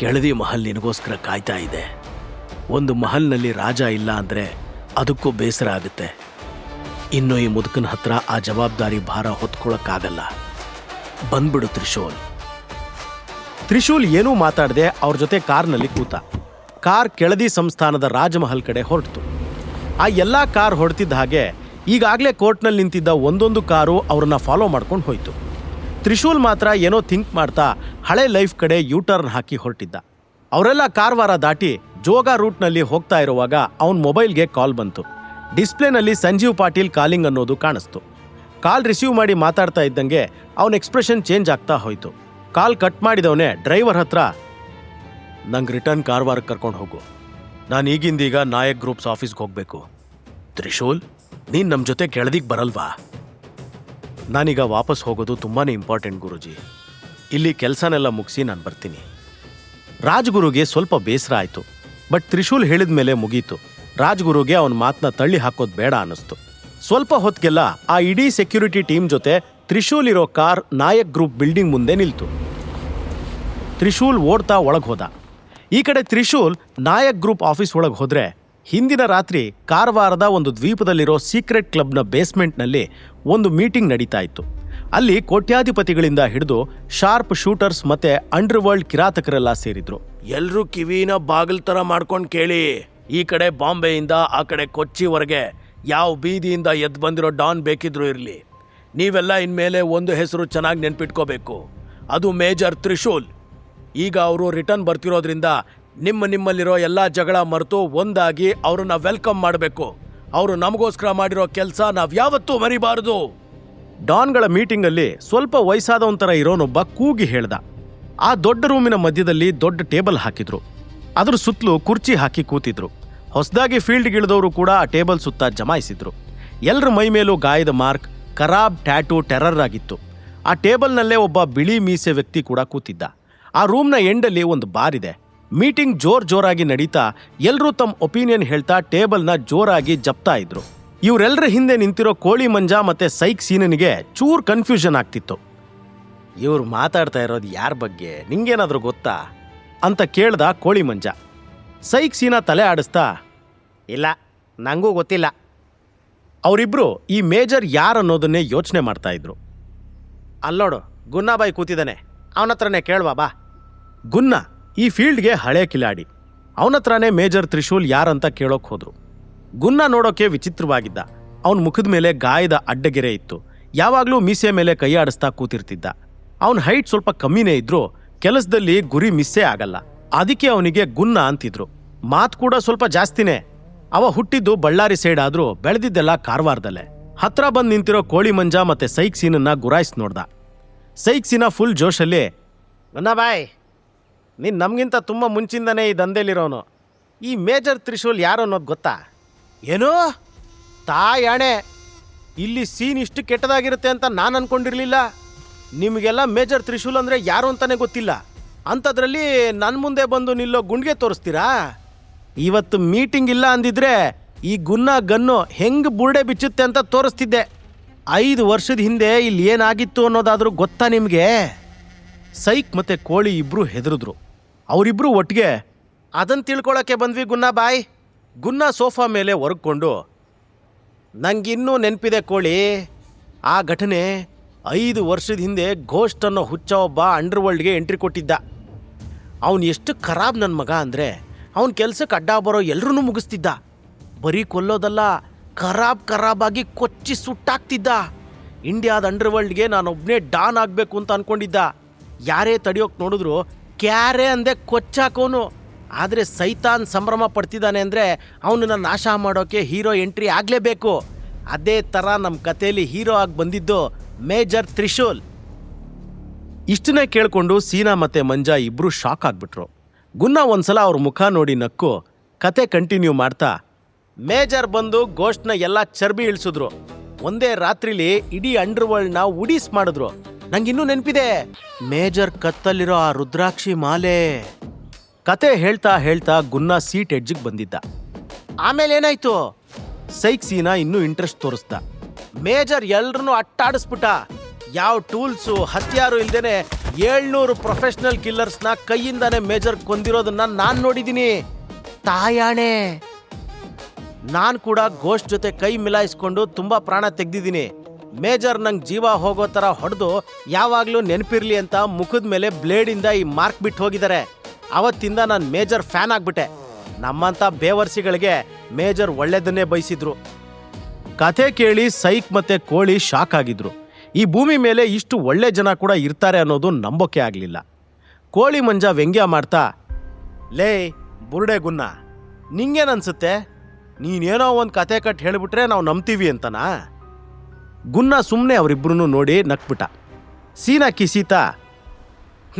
ಕೆಳದಿ ಮಹಲ್ ನಿನಗೋಸ್ಕರ ಕಾಯ್ತಾ ಇದೆ. ಒಂದು ಮಹಲ್ನಲ್ಲಿ ರಾಜ ಇಲ್ಲ ಅಂದರೆ ಅದಕ್ಕೂ ಬೇಸರ ಆಗುತ್ತೆ. ಇನ್ನು ಈ ಮುದುಕನ ಹತ್ರ ಆ ಜವಾಬ್ದಾರಿ ಭಾರ ಹೊತ್ಕೊಳ್ಳೋಕ್ಕಾಗಲ್ಲ. ಬಂದ್ಬಿಡು ತ್ರಿಶೂಲ್. ತ್ರಿಶೂಲ್ ಏನೂ ಮಾತಾಡದೆ ಅವ್ರ ಜೊತೆ ಕಾರ್ನಲ್ಲಿ ಕೂತ. ಕಾರ್ ಕೆಳದಿ ಸಂಸ್ಥಾನದ ರಾಜಮಹಲ್ ಕಡೆ ಹೊರಟಿತು. ಆ ಎಲ್ಲ ಕಾರ್ ಹೊರಟಿದ್ದ ಹಾಗೆ ಈಗಾಗಲೇ ಕೋರ್ಟ್ನಲ್ಲಿ ನಿಂತಿದ್ದ ಒಂದೊಂದು ಕಾರು ಅವ್ರನ್ನ ಫಾಲೋ ಮಾಡ್ಕೊಂಡು ಹೋಯ್ತು. ತ್ರಿಶೂಲ್ ಮಾತ್ರ ಏನೋ ಥಿಂಕ್ ಮಾಡ್ತಾ ಹಳೆ ಲೈಫ್ ಕಡೆ ಯೂಟರ್ನ್ ಹಾಕಿ ಹೊರಟಿದ್ದ. ಅವರೆಲ್ಲ ಕಾರವಾರ ದಾಟಿ ಜೋಗ ರೂಟ್ನಲ್ಲಿ ಹೋಗ್ತಾ ಇರುವಾಗ ಅವನ ಮೊಬೈಲ್ಗೆ ಕಾಲ್ ಬಂತು. ಡಿಸ್ಪ್ಲೇನಲ್ಲಿ ಸಂಜೀವ್ ಪಾಟೀಲ್ ಕಾಲಿಂಗ್ ಅನ್ನೋದು ಕಾಣಿಸ್ತು. ಕಾಲ್ ರಿಸೀವ್ ಮಾಡಿ ಮಾತಾಡ್ತಾ ಇದ್ದಂಗೆ ಅವನ ಎಕ್ಸ್ಪ್ರೆಷನ್ ಚೇಂಜ್ ಆಗ್ತಾ ಹೋಯ್ತು. ಕಾಲ್ ಕಟ್ ಮಾಡಿದವನೇ ಡ್ರೈವರ್ ಹತ್ರ, ನಂಗೆ ರಿಟರ್ನ್ ಕಾರವಾರಕ್ಕೆ ಕರ್ಕೊಂಡು ಹೋಗು, ನಾನು ಈಗಿಂದೀಗ ನಾಯಕ್ ಗ್ರೂಪ್ಸ್ ಆಫೀಸ್ಗೆ ಹೋಗಬೇಕು. ತ್ರಿಶೂಲ್, ನೀನು ನಮ್ಮ ಜೊತೆ ಕೆಳದಿಗೆ ಬರಲ್ವಾ? ನಾನೀಗ ವಾಪಸ್ ಹೋಗೋದು ತುಂಬಾ ಇಂಪಾರ್ಟೆಂಟ್ ಗುರುಜಿ. ಇಲ್ಲಿ ಕೆಲಸನೆಲ್ಲ ಮುಗಿಸಿ ನಾನು ಬರ್ತೀನಿ. ರಾಜ್ಗುರುಗೆ ಸ್ವಲ್ಪ ಬೇಸರ ಆಯಿತು. ಬಟ್ ತ್ರಿಶೂಲ್ ಹೇಳಿದ ಮೇಲೆ ಮುಗೀತು. ರಾಜ್ಗುರುಗೆ ಅವನ ಮಾತನ್ನ ತಳ್ಳಿ ಹಾಕೋದು ಬೇಡ ಅನ್ನಿಸ್ತು. ಸ್ವಲ್ಪ ಹೊತ್ತಿಗೆಲ್ಲ ಆ ಇಡೀ ಸೆಕ್ಯೂರಿಟಿ ಟೀಮ್ ಜೊತೆ ತ್ರಿಶೂಲ್ ಇರೋ ಕಾರ್ ನಾಯಕ್ ಗ್ರೂಪ್ ಬಿಲ್ಡಿಂಗ್ ಮುಂದೆ ನಿಲ್ತು. ತ್ರಿಶೂಲ್ ಓಡ್ತಾ ಒಳಗೆ ಹೋದ. ಈ ಕಡೆ ತ್ರಿಶೂಲ್ ನಾಯಕ್ ಗ್ರೂಪ್ ಆಫೀಸ್ ಒಳಗೆ ಹೋದ್ರೆ, ಹಿಂದಿನ ರಾತ್ರಿ ಕಾರವಾರದ ಒಂದು ದ್ವೀಪದಲ್ಲಿರೋ ಸೀಕ್ರೆಟ್ ಕ್ಲಬ್ನ ಬೇಸ್ಮೆಂಟ್ನಲ್ಲಿ ಒಂದು ಮೀಟಿಂಗ್ ನಡೀತಾ ಇತ್ತು. ಅಲ್ಲಿ ಕೋಟ್ಯಾಧಿಪತಿಗಳಿಂದ ಹಿಡಿದು ಶಾರ್ಪ್ ಶೂಟರ್ಸ್ ಮತ್ತೆ ಅಂಡರ್ ವರ್ಲ್ಡ್ ಕಿರಾತಕರೆಲ್ಲ ಸೇರಿದ್ರು. ಎಲ್ರೂ ಕಿವಿನ ಬಾಗಿಲ್ ತರ ಮಾಡ್ಕೊಂಡು ಕೇಳಿ, ಈ ಕಡೆ ಬಾಂಬೆಯಿಂದ ಆ ಕಡೆ ಕೊಚ್ಚಿವರೆಗೆ ಯಾವ ಬೀದಿಯಿಂದ ಎದ್ದು ಬಂದಿರೋ ಡಾನ್ ಬೇಕಿದ್ರು ಇರಲಿ, ನೀವೆಲ್ಲ ಇನ್ಮೇಲೆ ಒಂದು ಹೆಸರು ಚೆನ್ನಾಗಿ ನೆನ್ಪಿಟ್ಕೋಬೇಕು, ಅದು ಮೇಜರ್ ತ್ರಿಶೂಲ್. ಈಗ ಅವರು ರಿಟರ್ನ್ ಬರ್ತಿರೋದ್ರಿಂದ ನಿಮ್ಮಲ್ಲಿರೋ ಎಲ್ಲ ಜಗಳ ಮರೆತು ಒಂದಾಗಿ ಅವ್ರನ್ನ ವೆಲ್ಕಮ್ ಮಾಡಬೇಕು. ಅವರು ನಮಗೋಸ್ಕರ ಮಾಡಿರೋ ಕೆಲಸ ನಾವ್ಯಾವತ್ತೂ ಮರಿಬಾರದು. ಡಾನ್ಗಳ ಮೀಟಿಂಗಲ್ಲಿ ಸ್ವಲ್ಪ ವಯಸ್ಸಾದವನ ಥರ ಇರೋನೊಬ್ಬ ಕೂಗಿ ಹೇಳ್ದ. ಆ ದೊಡ್ಡ ರೂಮಿನ ಮಧ್ಯದಲ್ಲಿ ದೊಡ್ಡ ಟೇಬಲ್ ಹಾಕಿದ್ರು. ಅದ್ರ ಸುತ್ತಲೂ ಕುರ್ಚಿ ಹಾಕಿ ಕೂತಿದ್ರು. ಹೊಸದಾಗಿ ಫೀಲ್ಡ್ಗಿಳಿದವರು ಕೂಡ ಆ ಟೇಬಲ್ ಸುತ್ತ ಜಮಾಯಿಸಿದ್ರು. ಎಲ್ಲರ ಮೈ ಮೇಲೂ ಗಾಯದ ಮಾರ್ಕ್, ಖರಾಬ್ ಟ್ಯಾಟೂ ಟೆರರ್ ಆಗಿತ್ತು. ಆ ಟೇಬಲ್ನಲ್ಲೇ ಒಬ್ಬ ಬಿಳಿ ಮೀಸೆ ವ್ಯಕ್ತಿ ಕೂಡ ಕೂತಿದ್ದ. ಆ ರೂಮ್ನ ಎಂಡಲ್ಲಿ ಒಂದು ಬಾರ್ ಇದೆ. ಮೀಟಿಂಗ್ ಜೋರಾಗಿ ನಡೀತಾ ಎಲ್ಲರೂ ತಮ್ಮ ಒಪಿನಿಯನ್ ಹೇಳ್ತಾ ಟೇಬಲ್ನ ಜೋರಾಗಿ ಜಪ್ತಾ ಇದ್ರು. ಇವರೆಲ್ಲರ ಹಿಂದೆ ನಿಂತಿರೋ ಕೋಳಿ ಮಂಜ ಮತ್ತೆ ಸೈಕ್ ಸೀನನಿಗೆ ಚೂರ್ ಕನ್ಫ್ಯೂಷನ್ ಆಗ್ತಿತ್ತು. ಇವ್ರು ಮಾತಾಡ್ತಾ ಇರೋದು ಯಾರ ಬಗ್ಗೆ, ನಿಂಗೇನಾದ್ರೂ ಗೊತ್ತಾ ಅಂತ ಕೇಳ್ದ ಕೋಳಿ ಮಂಜ. ಸೈಕ್ ಸೀನಾ ತಲೆ ಆಡಿಸ್ತಾ, ಇಲ್ಲ ನಂಗೂ ಗೊತ್ತಿಲ್ಲ. ಅವರಿಬ್ರು ಈ ಮೇಜರ್ ಯಾರನ್ನೋದನ್ನೇ ಯೋಚನೆ ಮಾಡ್ತಾ ಇದ್ರು. ಅಲ್ಲೋಡು ಗುನ್ನಾಬಾಯಿ ಕೂತಿದ್ದಾನೆ, ಅವನತ್ರನೇ ಕೇಳುವ ಬಾ. ಗುನ್ನ ಈ ಫೀಲ್ಡ್ಗೆ ಹಳೆ ಕಿಲಾಡಿ. ಅವನತ್ರನೇ ಮೇಜರ್ ತ್ರಿಶೂಲ್ ಯಾರಂತ ಕೇಳೋಕ್ ಹೋದ್ರು. ಗುನ್ನ ನೋಡೋಕೆ ವಿಚಿತ್ರವಾಗಿದ್ದ. ಅವನ ಮುಖದ ಮೇಲೆ ಗಾಯದ ಅಡ್ಡಗೆರೆ ಇತ್ತು. ಯಾವಾಗಲೂ ಮೀಸೆ ಮೇಲೆ ಕೈಯಾಡಿಸ್ತಾ ಕೂತಿರ್ತಿದ್ದ. ಅವನ ಹೈಟ್ ಸ್ವಲ್ಪ ಕಮ್ಮಿನೇ ಇದ್ರೂ ಕೆಲಸದಲ್ಲಿ ಗುರಿ ಮಿಸ್ಸೇ ಆಗಲ್ಲ. ಅದಕ್ಕೆ ಅವನಿಗೆ ಗುನ್ನ ಅಂತಿದ್ರು. ಮಾತು ಕೂಡ ಸ್ವಲ್ಪ ಜಾಸ್ತಿನೇ. ಅವ ಹುಟ್ಟಿದ್ದು ಬಳ್ಳಾರಿ ಸೈಡ್ ಆದ್ರೂ ಬೆಳೆದಿದ್ದೆಲ್ಲ ಕಾರವಾರದಲ್ಲೇ. ಹತ್ರ ಬಂದು ನಿಂತಿರೋ ಕೋಳಿ ಮಂಜ ಮತ್ತೆ ಸೈಕ್ ಸೀನನ್ನ ಗುರಾಯಿಸಿ ನೋಡ್ದ. ಸೈಕ್ ಸೀನ ಫುಲ್ ಜೋಶಲ್ಲಿ, ಅಣ್ಣ ಬಾಯ್, ನೀನು ನಮಗಿಂತ ತುಂಬ ಮುಂಚಿಂದನೇ ಈ ದಂಧೆಲಿರೋನು. ಈ ಮೇಜರ್ ತ್ರಿಶೂಲ್ ಯಾರು ಅನ್ನೋದು ಗೊತ್ತಾ? ಏನೋ ತಾಯಾಣೆ, ಇಲ್ಲಿ ಸೀನ್ ಇಷ್ಟು ಕೆಟ್ಟದಾಗಿರುತ್ತೆ ಅಂತ ನಾನು ಅನ್ಕೊಂಡಿರ್ಲಿಲ್ಲ. ನಿಮಗೆಲ್ಲ ಮೇಜರ್ ತ್ರಿಶೂಲ್ ಅಂದರೆ ಯಾರು ಅಂತಾನೆ ಗೊತ್ತಿಲ್ಲ. ಅಂಥದ್ರಲ್ಲಿ ನನ್ನ ಮುಂದೆ ಬಂದು ನಿಲ್ಲೋ ಗುಂಡ್ಗೆ ತೋರಿಸ್ತೀರಾ? ಇವತ್ತು ಮೀಟಿಂಗ್ ಇಲ್ಲ ಅಂದಿದ್ರೆ ಈ ಗುನ್ನ ಗನ್ನು ಹೆಂಗೆ ಬುರ್ಡೆ ಬಿಚ್ಚುತ್ತೆ ಅಂತ ತೋರಿಸ್ತಿದ್ದೆ. 5 ವರ್ಷದ ಹಿಂದೆ ಇಲ್ಲಿ ಏನಾಗಿತ್ತು ಅನ್ನೋದಾದ್ರೂ ಗೊತ್ತಾ ನಿಮಗೆ? ಸೈಕ್ ಮತ್ತೆ ಕೋಳಿ ಇಬ್ರು ಹೆದರಿದ್ರು. ಅವರಿಬ್ರು ಒಟ್ಟಿಗೆ, ಅದನ್ನು ತಿಳ್ಕೊಳಕ್ಕೆ ಬಂದ್ವಿ ಗುನ್ನ ಬಾಯ್. ಗುನ್ನ ಸೋಫಾ ಮೇಲೆ ಒರಗ್ಕೊಂಡು, ನಂಗಿನ್ನೂ ನೆನಪಿದೆ ಕೋಳಿ, ಆ ಘಟನೆ 5 ವರ್ಷದ ಹಿಂದೆ ಘೋಸ್ಟ್ ಅನ್ನೋ ಹುಚ್ಚ ಒಬ್ಬ ಅಂಡರ್ವರ್ಲ್ಡ್ಗೆ ಎಂಟ್ರಿ ಕೊಟ್ಟಿದ್ದ. ಅವನು ಎಷ್ಟು ಖರಾಬ್ ನನ್ನ ಮಗ ಅಂದರೆ ಅವನ ಕೆಲ್ಸಕ್ಕೆ ಅಡ್ಡ ಬರೋ ಎಲ್ಲರೂ ಮುಗಿಸ್ತಿದ್ದ. ಬರೀ ಕೊಲ್ಲೋದಲ್ಲ, ಖರಾಬಾಗಿ ಕೊಚ್ಚಿ ಸುಟ್ಟಾಕ್ತಿದ್ದ. ಇಂಡಿಯಾದ ಅಂಡರ್ವರ್ಲ್ಡ್ಗೆ ನಾನೊಬ್ಬನೇ ಡಾನ್ ಆಗಬೇಕು ಅಂತ ಅಂದ್ಕೊಂಡಿದ್ದ. ಯಾರೇ ತಡಿಯೋಕೆ ನೋಡಿದ್ರು ಕ್ಯಾರೆ ಅಂದೆ ಕೊಚ್ಚಾಕೋನು. ಆದರೆ ಸೈತಾನ್ ಸಂಭ್ರಮ ಪಡ್ತಿದ್ದಾನೆ ಅಂದರೆ ಅವನನ್ನ ನಾಶ ಮಾಡೋಕ್ಕೆ ಹೀರೋ ಎಂಟ್ರಿ ಆಗಲೇಬೇಕು. ಅದೇ ಥರ ನಮ್ಮ ಕಥೆಯಲ್ಲಿ ಹೀರೋ ಆಗಿ ಬಂದಿದ್ದು ಮೇಜರ್ ತ್ರಿಶೂಲ್. ಇಷ್ಟನ್ನೇ ಕೇಳಿಕೊಂಡು ಸೀನಾ ಮತ್ತೆ ಮಂಜಾ ಇಬ್ಬರು ಶಾಕ್ ಆಗ್ಬಿಟ್ರು. ಗುನ್ನ ಒಂದ್ಸಲ ಅವ್ರ ಮುಖ ನೋಡಿ ನಕ್ಕು ಕತೆ ಕಂಟಿನ್ಯೂ ಮಾಡ್ತಾ, ಮೇಜರ್ ಬಂದು ಗೋಷ್ಟ್ನ ಎಲ್ಲ ಚರ್ಬಿ ಇಳಿಸಿದ್ರು. ಒಂದೇ ರಾತ್ರಿಲಿ ಇಡೀ ಅಂಡರ್ವರ್ಲ್ಡ್ನ ಉಡೀಸ್ ಮಾಡಿದ್ರು. ನಂಗಿನ್ನೂ ನೆನಪಿದೆ, ಮೇಜರ್ ಕತ್ತಲ್ಲಿರೋ ಆ ರುದ್ರಾಕ್ಷಿ ಮಾಲೆ. ಕತೆ ಹೇಳ್ತಾ ಗುನ್ನ ಸೀಟ್ ಎಡ್ಜಿಗೆ ಬಂದಿದ್ದ. ಆಮೇಲೆ ಏನಾಯ್ತು? ಸೈಕ್ ಸೀನಾ ಇನ್ನೂ ಇಂಟ್ರೆಸ್ಟ್ ತೋರಿಸ್ದ. ಮೇಜರ್ ಎಲ್ರನ್ನೂ ಅಟ್ಟಾಡಿಸ್ಬಿಟ್ಟ. ಯಾವ ಟೂಲ್ಸು ಹತ್ಯಾರು ಇಲ್ದೇನೆ 700 ಪ್ರೊಫೆಷನಲ್ ಕಿಲ್ಲರ್ಸ್ನ ಕೈಯಿಂದಾನೆ ಮೇಜರ್ ಕೊಂದಿರೋದನ್ನ ನಾನು ನೋಡಿದ್ದೀನಿ. ತಾಯಾಣೆ, ನಾನು ಕೂಡ ಗೋಸ್ಟ್ ಜೊತೆ ಕೈ ಮಿಲಾಯಿಸ್ಕೊಂಡು ತುಂಬ ಪ್ರಾಣ ತೆಗ್ದಿದ್ದೀನಿ. ಮೇಜರ್ ನಂಗೆ ಜೀವ ಹೋಗೋ ಥರ ಹೊಡೆದು ಯಾವಾಗಲೂ ನೆನಪಿರ್ಲಿ ಅಂತ ಮುಖದ ಮೇಲೆ ಬ್ಲೇಡಿಂದ ಈ ಮಾರ್ಕ್ ಬಿಟ್ಟು ಹೋಗಿದ್ದಾರೆ. ಅವತ್ತಿಂದ ನಾನು ಮೇಜರ್ ಫ್ಯಾನ್ ಆಗ್ಬಿಟ್ಟೆ. ನಮ್ಮಂಥ ಬೇವರ್ಸಿಗಳಿಗೆ ಮೇಜರ್ ಒಳ್ಳೆದನ್ನೇ ಬಯಸಿದ್ರು. ಕಥೆ ಕೇಳಿ ಸೈಕ್ ಮತ್ತೆ ಕೋಳಿ ಶಾಕ್ ಆಗಿದ್ರು. ಈ ಭೂಮಿ ಮೇಲೆ ಇಷ್ಟು ಒಳ್ಳೆ ಜನ ಕೂಡ ಇರ್ತಾರೆ ಅನ್ನೋದು ನಂಬೋಕೆ ಆಗಲಿಲ್ಲ. ಕೋಳಿ ಮಂಜ ವ್ಯಂಗ್ಯ ಮಾಡ್ತಾ, ಲೇ ಬುರ್ಡೆ ಗುನ್ನ, ನಿಂಗೇನನ್ಸುತ್ತೆ? ನೀನೇನೋ ಒಂದು ಕತೆ ಕಟ್ಟಿ ಹೇಳಿಬಿಟ್ರೆ ನಾವು ನಂಬ್ತೀವಿ ಅಂತನಾ? ಗುನ್ನ ಸುಮ್ಮನೆ ಅವರಿಬ್ರು ನೋಡಿ ನಕ್ಬಿಟ್ಟ. ಸೀನಾ ಕಿಸೀತಾ,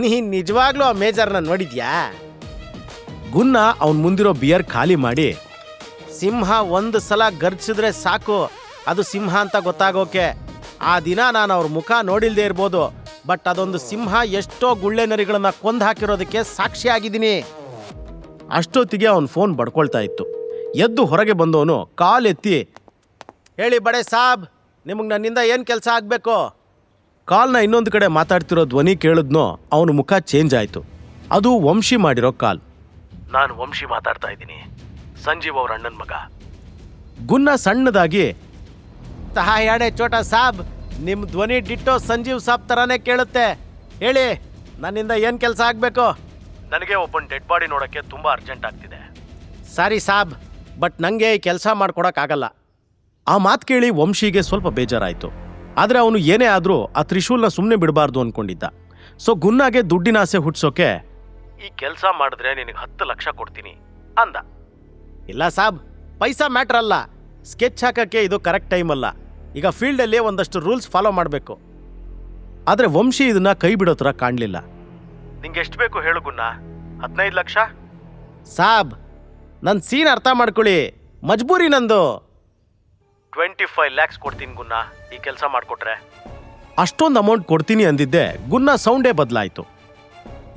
ನೀನು ನಿಜವಾಗ್ಲೂ ಆ ಮೇಜರ್ನ ನೋಡಿದ್ಯಾ? ಗುನ್ನ ಅವನ ಮುಂದಿರೋ ಬಿಯರ್ ಖಾಲಿ ಮಾಡಿ, ಸಿಂಹ ಒಂದು ಸಲ ಗರ್ಜಿಸಿದ್ರೆ ಸಾಕು ಅದು ಸಿಂಹ ಅಂತ ಗೊತ್ತಾಗೋಕೆ. ಆ ದಿನ ನಾನು ಅವ್ರ ಮುಖ ನೋಡಿಲ್ದೇ ಇರ್ಬೋದು, ಬಟ್ ಅದೊಂದು ಸಿಂಹ ಎಷ್ಟೋ ಗುಳ್ಳೆ ನರಿಗಳನ್ನ ಕೊಂದು ಹಾಕಿರೋದಕ್ಕೆ ಸಾಕ್ಷಿಯಾಗಿದ್ದೀನಿ. ಅಷ್ಟೊತ್ತಿಗೆ ಅವನ ಫೋನ್ ಬಡ್ಕೊಳ್ತಾ ಇತ್ತು. ಎದ್ದು ಹೊರಗೆ ಬಂದವನು ಕಾಲೆತ್ತಿ, ಹೇಳಿ ಬಡೆ ಸಾಬ್, ನಿಮಗೆ ನನ್ನಿಂದ ಏನು ಕೆಲಸ ಆಗಬೇಕು? ಕಾಲ್ನ ಇನ್ನೊಂದು ಕಡೆ ಮಾತಾಡ್ತಿರೋ ಧ್ವನಿ ಕೇಳಿದ್ನೋ ಅವನ ಮುಖ ಚೇಂಜ್ ಆಯಿತು. ಅದು ವಂಶಿ ಮಾಡಿರೋ ಕಾಲ್. ನಾನು ವಂಶಿ ಮಾತಾಡ್ತಾ ಇದ್ದೀನಿ, ಸಂಜೀವ್ ಅವ್ರ ಅಣ್ಣನ ಮಗ. ಗುನ್ನ ಸಣ್ಣದಾಗಿ, ತಾಯಾಣೆ ಚೋಟ ಸಾಬ್, ನಿಮ್ಮ ಧ್ವನಿ ಡಿಟ್ಟೋ ಸಂಜೀವ್ ಸಾಬ್ ಥರನೇ ಕೇಳುತ್ತೆ. ಹೇಳಿ, ನನ್ನಿಂದ ಏನು ಕೆಲಸ ಆಗಬೇಕು? ನನಗೆ ಒಬ್ಬನ ಡೆಡ್ ಬಾಡಿ ನೋಡೋಕ್ಕೆ ತುಂಬ ಅರ್ಜೆಂಟ್ ಆಗ್ತಿದೆ. ಸಾರಿ ಸಾಬ್, ಬಟ್ ನನಗೆ ಈ ಕೆಲಸ ಮಾಡ್ಕೊಡೋಕ್ಕಾಗಲ್ಲ. ಆ ಮಾತು ಕೇಳಿ ವಂಶಿಗೆ ಸ್ವಲ್ಪ ಬೇಜಾರಾಯಿತು. ಆದರೆ ಅವನು ಏನೇ ಆದರೂ ಆ ತ್ರಿಶೂಲ್ನ ಸುಮ್ಮನೆ ಬಿಡಬಾರ್ದು ಅಂದ್ಕೊಂಡಿದ್ದ. ಸೊ ಗುನ್ನಾಗೆ ದುಡ್ಡಿನ ಆಸೆ ಹುಟ್ಟಿಸೋಕೆ, ಈ ಕೆಲಸ ಮಾಡಿದ್ರೆ ನಿನಗೆ 10 ಲಕ್ಷ ಕೊಡ್ತೀನಿ ಅಂದ. ಇಲ್ಲ ಸಾಬ್, ಪೈಸಾ ಮ್ಯಾಟ್ರ್ ಅಲ್ಲ, ಸ್ಕೆಚ್ ಹಾಕೋಕ್ಕೆ ಇದು ಕರೆಕ್ಟ್ ಟೈಮ್ ಅಲ್ಲ. ಈಗ ಫೀಲ್ಡಲ್ಲಿ ಒಂದಷ್ಟು ರೂಲ್ಸ್ ಫಾಲೋ ಮಾಡಬೇಕು. ಆದರೆ ವಂಶಿ ಇದನ್ನ ಕೈ ಬಿಡೋ ಥರ ಕಾಣಲಿಲ್ಲ. ನಿಂಗೆ ಎಷ್ಟು ಬೇಕು ಹೇಳು ಗುನ್ನ? 15 ಲಕ್ಷ? ಸಾಬ್, ನನ್ನ ಸೀನ್ ಅರ್ಥ ಮಾಡ್ಕೊಳ್ಳಿ, ಮಜ್ಬೂರಿ ನಂದು. 25 ಲ್ಯಾಕ್ಸ್ ಕೊಡ್ತೀನಿ ಗುನ್ನ, ಈ ಕೆಲಸ ಮಾಡಿಕೊಟ್ರೆ. ಅಷ್ಟೊಂದು ಅಮೌಂಟ್ ಕೊಡ್ತೀನಿ ಅಂದಿದ್ದೆ ಗುನ್ನ ಸೌಂಡೇ ಬದಲಾಯಿತು.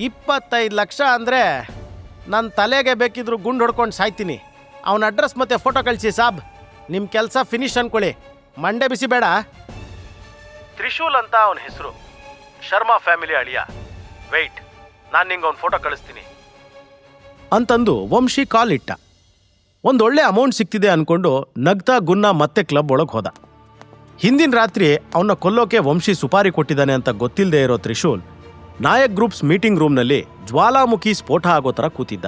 25 ಲಕ್ಷ ಅಂದರೆ ನನ್ನ ತಲೆಗೆ ಬೇಕಿದ್ರು ಗುಂಡು ಹೊಡ್ಕೊಂಡು ಸಾಯ್ತೀನಿ. ಅವನ ಅಡ್ರೆಸ್ ಮತ್ತೆ ಫೋಟೋ ಕಳಿಸಿ ಸಾಬ್, ನಿಮ್ಮ ಕೆಲಸ ಫಿನಿಶ್ ಅನ್ಕೊಳ್ಳಿ, ಮಂಡೆ ಬಿಸಿ ಬೇಡ. ತ್ರಿಶೂಲ್ ಅಂತ ಅವನ ಹೆಸರು, ಶರ್ಮಾ ಫ್ಯಾಮಿಲಿ ಅಳಿಯ. ವೆಯ್ಟ್, ನಾನು ನಿಂಗೆ ಅವ್ನ ಫೋಟೋ ಕಳಿಸ್ತೀನಿ ಅಂತಂದು ವಂಶಿ ಕಾಲ್ ಇಟ್ಟ. ಒಂದೊಳ್ಳೆ ಅಮೌಂಟ್ ಸಿಕ್ತಿದೆ ಅನ್ಕೊಂಡು ನಗ್ತಾ ಗುನ್ನ ಮತ್ತೆ ಕ್ಲಬ್ ಒಳಗೆ ಹೋದ. ಹಿಂದಿನ ರಾತ್ರಿ ಅವನ್ನ ಕೊಲ್ಲೋಕೆ ವಂಶಿ ಸುಪಾರಿ ಕೊಟ್ಟಿದ್ದಾನೆ ಅಂತ ಗೊತ್ತಿಲ್ಲದೆ ಇರೋ ತ್ರಿಶೂಲ್ ನಾಯಕ್ ಗ್ರೂಪ್ಸ್ ಮೀಟಿಂಗ್ ರೂಮ್ನಲ್ಲಿ ಜ್ವಾಲಾಮುಖಿ ಸ್ಫೋಟ ಆಗೋ ಥರ ಕೂತಿದ್ದ.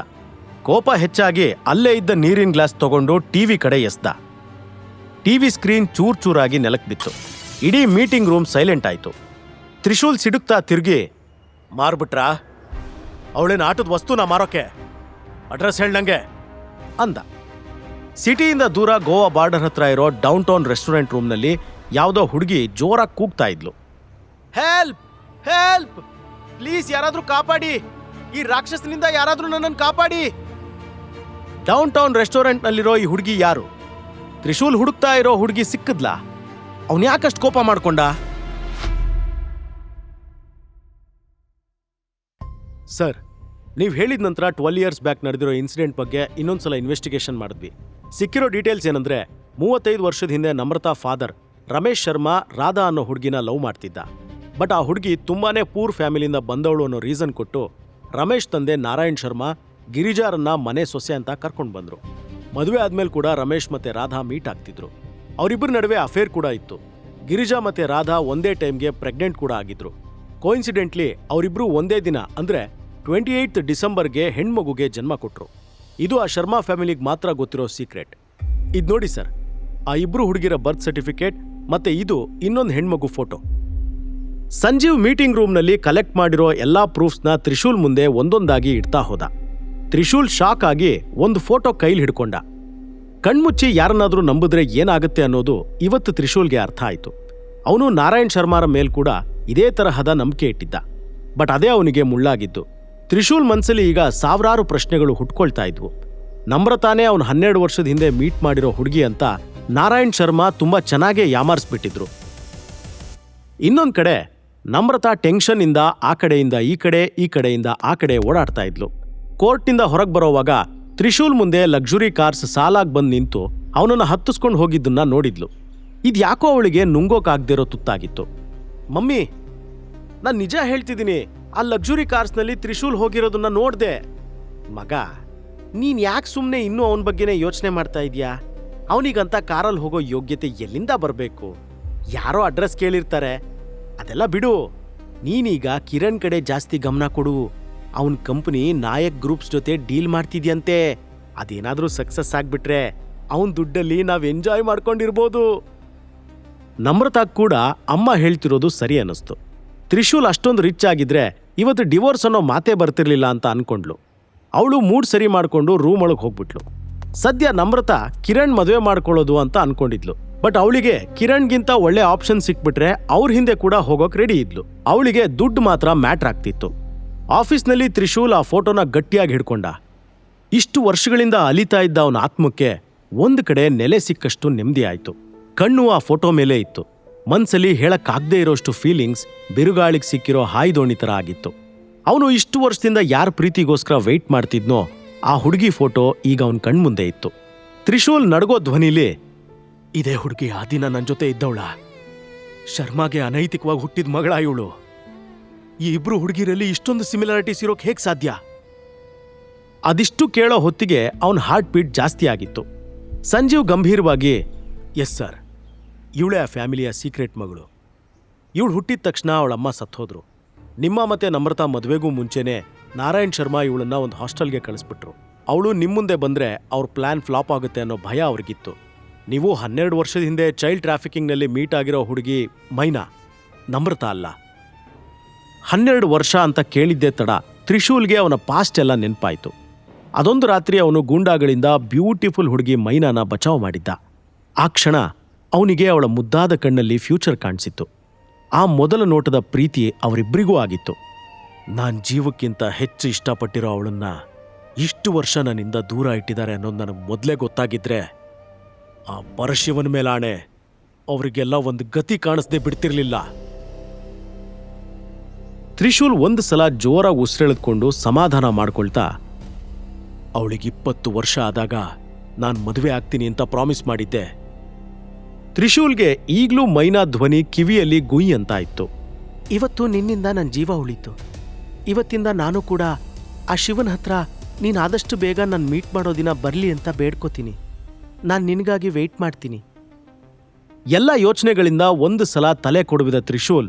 ಕೋಪ ಹೆಚ್ಚಾಗಿ ಅಲ್ಲೇ ಇದ್ದ ನೀರಿನ ಗ್ಲಾಸ್ ತಗೊಂಡು ಟಿವಿ ಕಡೆ ಎಸ್ದ. ಟಿವಿ ಸ್ಕ್ರೀನ್ ಚೂರ್ ಚೂರಾಗಿ ನೆಲಕ್ಕೆ ಬಿತ್ತು. ಇಡೀ ಮೀಟಿಂಗ್ ರೂಮ್ ಸೈಲೆಂಟ್ ಆಯ್ತು. ತ್ರಿಶೂಲ್ ಸಿಡುಕ್ತಾ ತಿರುಗಿ, ಮಾರ್ಬಿಟ್ರಾ? ಅವಳೇನು ಆಟದ ವಸ್ತುನ ಮಾರೋಕೆ? ಅಡ್ರೆಸ್ ಹೇಳ್ದಂಗೆ ಅಂದ. ಸಿಟಿಯಿಂದ ದೂರ ಗೋವಾ ಬಾರ್ಡರ್ ಹತ್ರ ಇರೋ ಡೌನ್ ಟೌನ್ ರೆಸ್ಟೋರೆಂಟ್ ರೂಮ್ನಲ್ಲಿ ಯಾವುದೋ ಹುಡುಗಿ ಜೋರಾಗಿ ಕೂಗ್ತಾ ಇದ್ಲು. ಹೆಲ್ಪ್, ಹೆಲ್ಪ್, ಪ್ಲೀಸ್ ಯಾರಾದ್ರೂ ಕಾಪಾಡಿ, ಈ ರಾಕ್ಷಸನಿಂದ ಯಾರಾದ್ರೂ ನನ್ನನ್ನು ಕಾಪಾಡಿ. ಡೌನ್ ಟೌನ್ ರೆಸ್ಟೋರೆಂಟ್ನಲ್ಲಿರೋ ಈ ಹುಡುಗಿ ಯಾರು? ತ್ರಿಶೂಲ್ ಹುಡುಕ್ತಾ ಇರೋ ಹುಡುಗಿ ಸಿಕ್ಕದ್ಲಾ? ಅವನ್ ಯಾಕಷ್ಟು ಕೋಪ ಮಾಡ್ಕೊಂಡ? ಸರ್, ನೀವು ಹೇಳಿದ ನಂತರ 12 ಇಯರ್ಸ್ ಬ್ಯಾಕ್ ನಡೆದಿರೋ ಇನ್ಸಿಡೆಂಟ್ ಬಗ್ಗೆ ಇನ್ನೊಂದ್ಸಲ ಇನ್ವೆಸ್ಟಿಗೇಷನ್ ಮಾಡಿದ್ವಿ. ಸಿಕ್ಕಿರೋ ಡೀಟೇಲ್ಸ್ ಏನಂದ್ರೆ 35 ವರ್ಷದ ಹಿಂದೆ ನಮ್ರತಾ ಫಾದರ್ ರಮೇಶ್ ಶರ್ಮಾ ರಾಧಾ ಅನ್ನೋ ಹುಡುಗಿನ ಲವ್ ಮಾಡ್ತಿದ್ದ. ಬಟ್ ಆ ಹುಡುಗಿ ತುಂಬಾನೇ ಪೂರ್ ಫ್ಯಾಮಿಲಿಯಿಂದ ಬಂದವಳು ಅನ್ನೋ ರೀಸನ್ ಕೊಟ್ಟು ರಮೇಶ್ ತಂದೆ ನಾರಾಯಣ್ ಶರ್ಮಾ ಗಿರಿಜಾರನ್ನ ಮನೆ ಸೊಸೆ ಅಂತ ಕರ್ಕೊಂಡು ಬಂದ್ರು. ಮದುವೆ ಆದ್ಮೇಲೆ ಕೂಡ ರಮೇಶ್ ಮತ್ತೆ ರಾಧಾ ಮೀಟ್ ಆಗ್ತಿದ್ರು. ಅವರಿಬ್ಬರ ನಡುವೆ ಅಫೇರ್ ಕೂಡ ಇತ್ತು. ಗಿರಿಜಾ ಮತ್ತೆ ರಾಧಾ ಒಂದೇ ಟೈಮ್ಗೆ ಪ್ರೆಗ್ನೆಂಟ್ ಕೂಡ ಆಗಿದ್ರು. ಕೋಇನ್ಸಿಡೆಂಟ್ಲಿ ಅವರಿಬ್ರು ಒಂದೇ ದಿನ ಅಂದ್ರೆ 28 ಡಿಸೆಂಬರ್ಗೆ ಹೆಣ್ಮಗುಗೆ ಜನ್ಮ ಕೊಟ್ರು. ಇದು ಆ ಶರ್ಮಾ ಫ್ಯಾಮಿಲಿಗೆ ಮಾತ್ರ ಗೊತ್ತಿರೋ ಸೀಕ್ರೆಟ್. ಇದು ನೋಡಿ ಸರ್, ಆ ಇಬ್ರು ಹುಡುಗಿರ ಬರ್ತ್ ಸರ್ಟಿಫಿಕೇಟ್ ಮತ್ತೆ ಇದು ಇನ್ನೊಂದು ಹೆಣ್ಮಗು ಫೋಟೋ. ಸಂಜೀವ್ ಮೀಟಿಂಗ್ ರೂಮ್ನಲ್ಲಿ ಕಲೆಕ್ಟ್ ಮಾಡಿರೋ ಎಲ್ಲಾ ಪ್ರೂಫ್ಸ್ನ ತ್ರಿಶೂಲ್ ಮುಂದೆ ಒಂದೊಂದಾಗಿ ಇಡ್ತಾ ಹೋದ. ತ್ರಿಶೂಲ್ ಶಾಕ್ ಆಗಿ ಒಂದು ಫೋಟೋ ಕೈಲಿ ಹಿಡ್ಕೊಂಡ. ಕಣ್ಮುಚ್ಚಿ ಯಾರನ್ನಾದ್ರೂ ನಂಬಿದ್ರೆ ಏನಾಗುತ್ತೆ ಅನ್ನೋದು ಇವತ್ತು ತ್ರಿಶೂಲ್ಗೆ ಅರ್ಥ ಆಯ್ತು. ಅವನು ನಾರಾಯಣ್ ಶರ್ಮಾರ ಮೇಲ್ ಕೂಡ ಇದೇ ತರಹದ ನಂಬಿಕೆ ಇಟ್ಟಿದ್ದ. ಬಟ್ ಅದೇ ಅವನಿಗೆ ಮುಳ್ಳಾಗಿದ್ದು. ತ್ರಿಶೂಲ್ ಮನ್ಸಲ್ಲಿ ಈಗ ಸಾವಿರಾರು ಪ್ರಶ್ನೆಗಳು ಹುಟ್ಕೊಳ್ತಾ ಇದ್ವು. ನಮ್ರತಾನೇ ಅವನು 12 ವರ್ಷದ ಹಿಂದೆ ಮೀಟ್ ಮಾಡಿರೋ ಹುಡುಗಿ ಅಂತ ನಾರಾಯಣ್ ಶರ್ಮಾ ತುಂಬಾ ಚೆನ್ನಾಗೇ ಯಾಮಾರಿಸ್ಬಿಟ್ಟಿದ್ರು. ಇನ್ನೊಂದ್ ಕಡೆ ನಮ್ರತಾ ಟೆನ್ಷನ್ ಇಂದ ಆ ಕಡೆಯಿಂದ ಈ ಕಡೆ, ಈ ಕಡೆಯಿಂದ ಆ ಕಡೆ ಓಡಾಡ್ತಾ ಇದ್ಲು. ಕೋರ್ಟ್ನಿಂದ ಹೊರಗೆ ಬರೋವಾಗ ತ್ರಿಶೂಲ್ ಮುಂದೆ ಲಕ್ಸುರಿ ಕಾರ್ಸ್ ಸಾಲಾಗಿ ಬಂದು ನಿಂತು ಅವನನ್ನು ಹತ್ತಿಸ್ಕೊಂಡು ಹೋಗಿದ್ದನ್ನ ನೋಡಿದ್ಲು. ಇದ್ಯಾಕೋ ಅವಳಿಗೆ ನುಂಗೋಕಾಗ್ದಿರೋ ತುತ್ತಾಗಿತ್ತು. ಮಮ್ಮಿ, ನಾನು ನಿಜ ಹೇಳ್ತಿದ್ದೀನಿ, ಆ ಲಕ್ಸುರಿ ಕಾರ್ಸ್ನಲ್ಲಿ ತ್ರಿಶೂಲ್ ಹೋಗಿರೋದನ್ನ ನೋಡ್ದೆ. ಮಗ, ನೀನ್ ಯಾಕೆ ಸುಮ್ಮನೆ ಇನ್ನೂ ಅವನ ಬಗ್ಗೆನೇ ಯೋಚನೆ ಮಾಡ್ತಾ ಇದೀಯಾ? ಅವನಿಗಂತ ಕಾರಲ್ಲಿ ಹೋಗೋ ಯೋಗ್ಯತೆ ಎಲ್ಲಿಂದ ಬರಬೇಕು? ಯಾರೋ ಅಡ್ರೆಸ್ ಕೇಳಿರ್ತಾರೆ, ಅದೆಲ್ಲ ಬಿಡು. ನೀನೀಗ ಕಿರಣ್ ಕಡೆ ಜಾಸ್ತಿ ಗಮನ ಕೊಡು. ಅವನ ಕಂಪನಿ ನಾಯಕ್ ಗ್ರೂಪ್ಸ್ ಜೊತೆ ಡೀಲ್ ಮಾಡ್ತಿದ್ಯಂತೆ. ಅದೇನಾದ್ರೂ ಸಕ್ಸಸ್ ಆಗ್ಬಿಟ್ರೆ ಅವನ್ ದುಡ್ಡಲ್ಲಿ ನಾವ್ ಎಂಜಾಯ್ ಮಾಡ್ಕೊಂಡಿರ್ಬೋದು. ನಮ್ರತಾ ಕೂಡ ಅಮ್ಮ ಹೇಳ್ತಿರೋದು ಸರಿ ಅನ್ನಿಸ್ತು. ತ್ರಿಶೂಲ್ ಅಷ್ಟೊಂದು ರಿಚ್ ಆಗಿದ್ರೆ ಇವತ್ತು ಡಿವೋರ್ಸ್ ಅನ್ನೋ ಮಾತೇ ಬರ್ತಿರ್ಲಿಲ್ಲ ಅಂತ ಅನ್ಕೊಂಡ್ಲು. ಅವಳು ಮೂಡ್ ಸರಿ ಮಾಡ್ಕೊಂಡು ರೂಮ್ ಒಳಗೆ ಹೋಗ್ಬಿಟ್ಲು. ಸದ್ಯ ನಮ್ರತಾ ಕಿರಣ್ ಮದುವೆ ಮಾಡ್ಕೊಳ್ಳೋದು ಅಂತ ಅನ್ಕೊಂಡಿದ್ಲು. ಬಟ್ ಅವಳಿಗೆ ಕಿರಣ್ಗಿಂತ ಒಳ್ಳೆ ಆಪ್ಷನ್ ಸಿಕ್ಬಿಟ್ರೆ ಅವ್ರ ಹಿಂದೆ ಕೂಡ ಹೋಗೋಕ್ ರೆಡಿ ಇದ್ಲು. ಅವಳಿಗೆ ದುಡ್ಡು ಮಾತ್ರ ಮ್ಯಾಟ್ರ್ ಆಗ್ತಿತ್ತು. ಆಫೀಸ್ನಲ್ಲಿ ತ್ರಿಶೂಲ್ ಆ ಫೋಟೋನ ಗಟ್ಟಿಯಾಗಿ ಹಿಡ್ಕೊಂಡ. ಇಷ್ಟು ವರ್ಷಗಳಿಂದ ಅಲಿತಾ ಇದ್ದ ಅವನ ಆತ್ಮಕ್ಕೆ ಒಂದು ಕಡೆ ನೆಲೆ ಸಿಕ್ಕಷ್ಟು ನೆಮ್ಮದಿ ಆಯ್ತು. ಕಣ್ಣು ಆ ಫೋಟೋ ಮೇಲೆ ಇತ್ತು. ಮನ್ಸಲ್ಲಿ ಹೇಳಕ್ಕಾಗದೇ ಇರೋಷ್ಟು ಫೀಲಿಂಗ್ಸ್ ಬಿರುಗಾಳಿಗೆ ಸಿಕ್ಕಿರೋ ಹಾಯ್ದೋಣಿ ಥರ ಆಗಿತ್ತು. ಅವನು ಇಷ್ಟು ವರ್ಷದಿಂದ ಯಾರ ಪ್ರೀತಿಗೋಸ್ಕರ ವೆಯ್ಟ್ ಮಾಡ್ತಿದ್ನೋ ಆ ಹುಡುಗಿ ಫೋಟೋ ಈಗ ಅವನ ಕಣ್ಮುಂದೆ ಇತ್ತು. ತ್ರಿಶೂಲ್ ನಡಗೋ ಧ್ವನಿಲಿ, ಇದೇ ಹುಡುಗಿ ಆ ದಿನ ನನ್ನ ಜೊತೆ ಇದ್ದವಳ? ಶರ್ಮಾಗೆ ಅನೈತಿಕವಾಗಿ ಹುಟ್ಟಿದ ಮಗಳ ಇವಳು. ಈ ಇಬ್ರು ಹುಡುಗಿರಲ್ಲಿ ಇಷ್ಟೊಂದು ಸಿಮಿಲಾರಿಟೀಸ್ ಇರೋಕೆ ಹೇಗೆ ಸಾಧ್ಯ? ಅದಿಷ್ಟು ಕೇಳೋ ಹೊತ್ತಿಗೆ ಅವನ ಹಾರ್ಟ್ ಬೀಟ್ ಜಾಸ್ತಿ ಆಗಿತ್ತು. ಸಂಜೀವ್ ಗಂಭೀರವಾಗಿ, ಎಸ್ ಸರ್, ಇವಳೇ ಆ ಫ್ಯಾಮಿಲಿಯ ಸೀಕ್ರೆಟ್ ಮಗಳು. ಇವಳು ಹುಟ್ಟಿದ ತಕ್ಷಣ ಅವಳಮ್ಮ ಸತ್ತೋದ್ರು. ನಿಮ್ಮ ಮತ್ತೆ ನಮ್ರತಾ ಮದುವೆಗೂ ಮುಂಚೆನೆ ನಾರಾಯಣ್ ಶರ್ಮಾ ಇವಳನ್ನ ಒಂದು ಹಾಸ್ಟೆಲ್ಗೆ ಕಳಿಸ್ಬಿಟ್ರು. ಅವಳು ನಿಮ್ಮ ಮುಂದೆ ಬಂದ್ರೆ ಅವ್ರ ಪ್ಲಾನ್ ಫ್ಲಾಪ್ ಆಗುತ್ತೆ ಅನ್ನೋ ಭಯ ಅವ್ರಿಗಿತ್ತು. ನೀವು 12 ವರ್ಷದ ಹಿಂದೆ ಚೈಲ್ಡ್ ಟ್ರಾಫಿಕಿಂಗ್ನಲ್ಲಿ ಮೀಟ್ ಆಗಿರೋ ಹುಡುಗಿ ಮೈನಾ, ನಮ್ರತಾ ಅಲ್ಲ. 12 ವರ್ಷ ಅಂತ ಕೇಳಿದ್ದೇ ತಡ ತ್ರಿಶೂಲ್ಗೆ ಅವನ ಪಾಸ್ಟ್ ಎಲ್ಲ ನೆನಪಾಯಿತು. ಅದೊಂದು ರಾತ್ರಿ ಅವನು ಗೂಂಡಾಗಳಿಂದ ಬ್ಯೂಟಿಫುಲ್ ಹುಡುಗಿ ಮೈನಾನ ಬಚಾವ್ ಮಾಡಿದ್ದ. ಆ ಕ್ಷಣ ಅವನಿಗೆ ಅವಳ ಮುದ್ದಾದ ಕಣ್ಣಲ್ಲಿ ಫ್ಯೂಚರ್ ಕಾಣಿಸಿತ್ತು. ಆ ಮೊದಲ ನೋಟದ ಪ್ರೀತಿ ಅವರಿಬ್ಬರಿಗೂ ಆಗಿತ್ತು. ನಾನ್ ಜೀವಕ್ಕಿಂತ ಹೆಚ್ಚು ಇಷ್ಟಪಟ್ಟಿರೋ ಅವಳನ್ನ ಇಷ್ಟು ವರ್ಷ ನನ್ನಿಂದ ದೂರ ಇಟ್ಟಿದ್ದಾರೆ ಅನ್ನೋದು ನನಗೆ ಮೊದಲೇ ಗೊತ್ತಾಗಿದ್ರೆ ಆ ಪರಶಿವನ ಮೇಲಾಣೆ ಅವರಿಗೆಲ್ಲ ಒಂದು ಗತಿ ಕಾಣಿಸ್ದೇ ಬಿಡ್ತಿರ್ಲಿಲ್ಲ. ತ್ರಿಶೂಲ್ ಒಂದು ಸಲ ಜೋರಾಗಿ ಉಸಿರೆಳೆದುಕೊಂಡು ಸಮಾಧಾನ ಮಾಡ್ಕೊಳ್ತಾ, ಅವಳಿಗೆ 20 ವರ್ಷ ಆದಾಗ ನಾನು ಮದುವೆ ಆಗ್ತೀನಿ ಅಂತ ಪ್ರಾಮಿಸ್ ಮಾಡಿದ್ದೆ. ತ್ರಿಶೂಲ್ಗೆ ಈಗ್ಲೂ ಮೈನಾ ಧ್ವನಿ ಕಿವಿಯಲ್ಲಿ ಗುಯ್ ಅಂತ ಇತ್ತು. ಇವತ್ತು ನಿನ್ನಿಂದ ನನ್ನ ಜೀವ ಉಳಿತು. ಇವತ್ತಿಂದ ನಾನು ಕೂಡ ಆ ಶಿವನ ಹತ್ರ ನೀನು ಆದಷ್ಟು ಬೇಗ ನಾನು ಮೀಟ್ ಮಾಡೋ ದಿನ ಬರಲಿ ಅಂತ ಬೇಡ್ಕೋತೀನಿ. ನಾನು ನಿನಗಾಗಿ ವೆಯ್ಟ್ ಮಾಡ್ತೀನಿ. ಎಲ್ಲ ಯೋಚನೆಗಳಿಂದ ಒಂದು ಸಲ ತಲೆ ಕೊಡುವಿದ ತ್ರಿಶೂಲ್,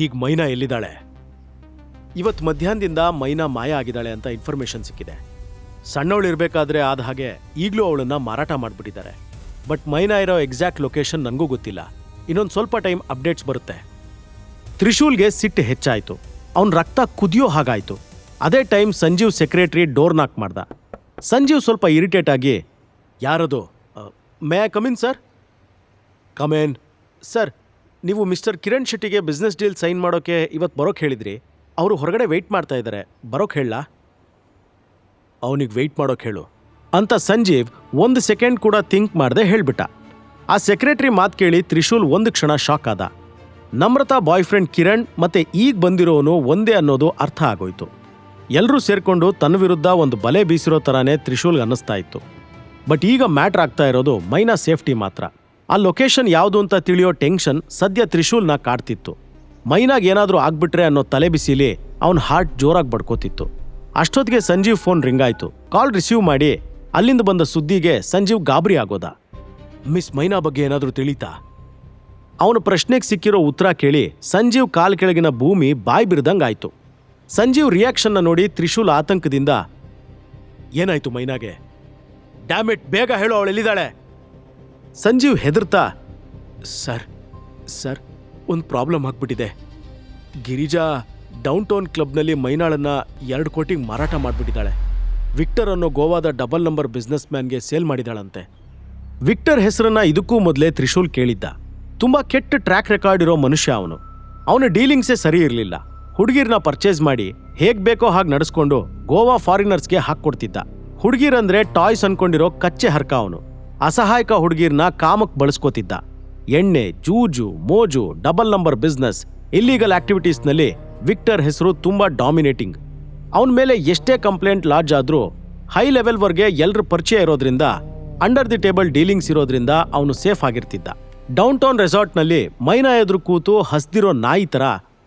ಈಗ ಮೈನಾ ಎಲ್ಲಿದ್ದಾಳೆ? ಇವತ್ತು ಮಧ್ಯಾಹ್ನದಿಂದ ಮೈನಾ ಮಾಯ ಆಗಿದ್ದಾಳೆ ಅಂತ ಇನ್ಫಾರ್ಮೇಶನ್ ಸಿಕ್ಕಿದೆ. ಸಣ್ಣವಳಿರ್ಬೇಕಾದ್ರೆ ಆದ ಹಾಗೆ ಈಗಲೂ ಅವಳನ್ನ ಮಾರಾಟ ಮಾಡಿಬಿಟ್ಟಿದ್ದಾರೆ. ಬಟ್ ಮೈನಾ ಇರೋ ಎಕ್ಸಾಕ್ಟ್ ಲೊಕೇಶನ್ ನನಗೂ ಗೊತ್ತಿಲ್ಲ. ಇನ್ನೊಂದು ಸ್ವಲ್ಪ ಟೈಮ್ ಅಪ್ಡೇಟ್ಸ್ ಬರುತ್ತೆ. ತ್ರಿಶೂಲ್ಗೆ ಸಿಟ್ಟು ಹೆಚ್ಚಾಯಿತು. ಅವನ ರಕ್ತ ಕುದಿಯೋ ಹಾಗಾಯಿತು. ಅದೇ ಟೈಮ್ ಸಂಜೀವ್ ಸೆಕ್ರೆಟರಿ ಡೋರ್ ನಾಕ್ ಮಾಡ್ದ. ಸಂಜೀವ್ ಸ್ವಲ್ಪ ಇರಿಟೇಟ್ ಆಗಿ, ಯಾರದು? May I come in sir? Come in. Sir, ನೀವು ಮಿಸ್ಟರ್ ಕಿರಣ್ ಶೆಟ್ಟಿಗೆ ಬಿಸ್ನೆಸ್ ಡೀಲ್ ಸೈನ್ ಮಾಡೋಕ್ಕೆ ಇವತ್ತು ಬರೋಕ್ಕೆ ಹೇಳಿದ್ರಿ. ಅವರು ಹೊರಗಡೆ ವೆಯ್ಟ್ ಮಾಡ್ತಾ ಇದ್ದಾರೆ, ಬರೋಕ್ಕೆ ಹೇಳಲಾ? ಅವನಿಗೆ ವೆಯ್ಟ್ ಮಾಡೋಕ್ಕೆ ಹೇಳು ಅಂತ ಸಂಜೀವ್ 1 ಸೆಕೆಂಡ್ ಕೂಡ ಥಿಂಕ್ ಮಾಡದೆ ಹೇಳ್ಬಿಟ್ಟ. ಆ ಸೆಕ್ರೆಟರಿ ಮಾತು ಕೇಳಿ ತ್ರಿಶೂಲ್ ಒಂದು ಕ್ಷಣ ಶಾಕ್ ಆದ. ನಮ್ರತಾ ಬಾಯ್ ಫ್ರೆಂಡ್ ಕಿರಣ್ ಮತ್ತೆ ಈಗ ಬಂದಿರೋನು ಒಂದೇ ಅನ್ನೋದು ಅರ್ಥ ಆಗೋಯ್ತು. ಎಲ್ಲರೂ ಸೇರ್ಕೊಂಡು ತನ್ನ ವಿರುದ್ಧ ಒಂದು ಬಲೆ ಬೀಸಿರೋ ಥರನೇ ತ್ರಿಶೂಲ್ಗೆ ಅನ್ನಿಸ್ತಾ ಇತ್ತು. ಬಟ್ ಈಗ ಮ್ಯಾಟ್ರ್ ಆಗ್ತಾ ಇರೋದು ಮೈನಾ ಸೇಫ್ಟಿ ಮಾತ್ರ. ಆ ಲೊಕೇಶನ್ ಯಾವುದು ಅಂತ ತಿಳಿಯೋ ಟೆನ್ಷನ್ ಸದ್ಯ ತ್ರಿಶೂಲ್ನ ಕಾಡ್ತಿತ್ತು. ಮೈನಾಗ್ ಏನಾದರೂ ಆಗ್ಬಿಟ್ರೆ ಅನ್ನೋ ತಲೆ ಬಿಸಿಲಿ ಅವನ ಹಾರ್ಟ್ ಜೋರಾಗಿ ಬಡ್ಕೋತಿತ್ತು. ಅಷ್ಟೊತ್ತಿಗೆ ಸಂಜೀವ್ ಫೋನ್ ರಿಂಗ್ ಆಯ್ತು. ಕಾಲ್ ರಿಸೀವ್ ಮಾಡಿ ಅಲ್ಲಿಂದ ಬಂದ ಸುದ್ದಿಗೆ ಸಂಜೀವ್ ಗಾಬರಿ ಆಗೋದ. ಮಿಸ್ ಮೈನಾ ಬಗ್ಗೆ ಏನಾದರೂ ತಿಳಿತಾ? ಅವನ ಪ್ರಶ್ನೆಗೆ ಸಿಕ್ಕಿರೋ ಉತ್ತರ ಕೇಳಿ ಸಂಜೀವ್ ಕಾಲ್ ಕೆಳಗಿನ ಭೂಮಿ ಬಾಯ್ ಬಿರ್ದಂಗಾಯ್ತು. ಸಂಜೀವ್ ರಿಯಾಕ್ಷನ್ನ ನೋಡಿ ತ್ರಿಶೂಲ್ ಆತಂಕದಿಂದ, ಏನಾಯ್ತು ಮೈನಾಗೆ? ಡ್ಯಾಮಿಟ್, ಬೇಗ ಹೇಳು, ಅವಳೆಲ್ಲಿದ್ದಾಳೆ? ಸಂಜೀವ್ ಹೆದರ್ತಾ, ಸರ್ ಒಂದು ಪ್ರಾಬ್ಲಮ್ ಆಗ್ಬಿಟ್ಟಿದೆ. ಗಿರಿಜಾ ಡೌನ್ ಟೌನ್ ಕ್ಲಬ್ನಲ್ಲಿ ಮೈನಾಳನ್ನ 2 ಕೋಟಿಗೆ ಮಾರಾಟ ಮಾಡಿಬಿಟ್ಟಿದ್ದಾಳೆ. ವಿಕ್ಟರ್ ಅನ್ನೋ ಗೋವಾದ ಡಬಲ್ ನಂಬರ್ ಬಿಸ್ನೆಸ್ ಮ್ಯಾನ್ಗೆ ಸೇಲ್ ಮಾಡಿದಾಳಂತೆ. ವಿಕ್ಟರ್ ಹೆಸರನ್ನ ಇದಕ್ಕೂ ಮೊದಲೇ ತ್ರಿಶೂಲ್ ಕೇಳಿದ್ದ. ತುಂಬ ಕೆಟ್ಟ ಟ್ರ್ಯಾಕ್ ರೆಕಾರ್ಡ್ ಇರೋ ಮನುಷ್ಯ ಅವನು. ಅವನ ಡೀಲಿಂಗ್ಸೇ ಸರಿ ಇರಲಿಲ್ಲ. ಹುಡುಗಿರ್ನ ಪರ್ಚೇಸ್ ಮಾಡಿ ಹೇಗೆ ಬೇಕೋ ಹಾಗೆ ನಡೆಸ್ಕೊಂಡು ಗೋವಾ ಫಾರಿನರ್ಸ್ಗೆ ಹಾಕ್ಕೊಡ್ತಿದ್ದ. ಹುಡುಗಿರಂದ್ರೆ ಟಾಯ್ಸ್ ಅನ್ಕೊಂಡಿರೋ ಕಚ್ಚೆ ಹರ್ಕ ಅವನು. ಅಸಹಾಯಕ ಹುಡುಗಿರ್ನ ಕಾಮಕ್ಕೆ ಬಳಸ್ಕೋತಿದ್ದ. ಎಣ್ಣೆ, ಜೂಜು, ಮೋಜು, ಡಬಲ್ ನಂಬರ್ ಬಿಸ್ನೆಸ್, ಇಲ್ಲೀಗಲ್ ಆಕ್ಟಿವಿಟೀಸ್ನಲ್ಲಿ ವಿಕ್ಟರ್ ಹೆಸರು ತುಂಬ ಡಾಮಿನೇಟಿಂಗ್. ಅವನ ಮೇಲೆ ಎಷ್ಟೇ ಕಂಪ್ಲೇಂಟ್ ಲಾಡ್ಜ್ ಆದರೂ ಹೈ ಲೆವೆಲ್ವರೆಗೆ ಎಲ್ಲರ ಪರಿಚಯ ಇರೋದ್ರಿಂದ, ಅಂಡರ್ ದಿ ಟೇಬಲ್ ಡೀಲಿಂಗ್ಸ್ ಇರೋದ್ರಿಂದ ಅವನು ಸೇಫ್ ಆಗಿರ್ತಿದ್ದ. ಡೌನ್ ಟೌನ್ ರೆಸಾರ್ಟ್ನಲ್ಲಿ ಮೈನಾ ಎದುರು ಕೂತು ಹಸ್ದಿರೋ ನಾಯಿ ಥರ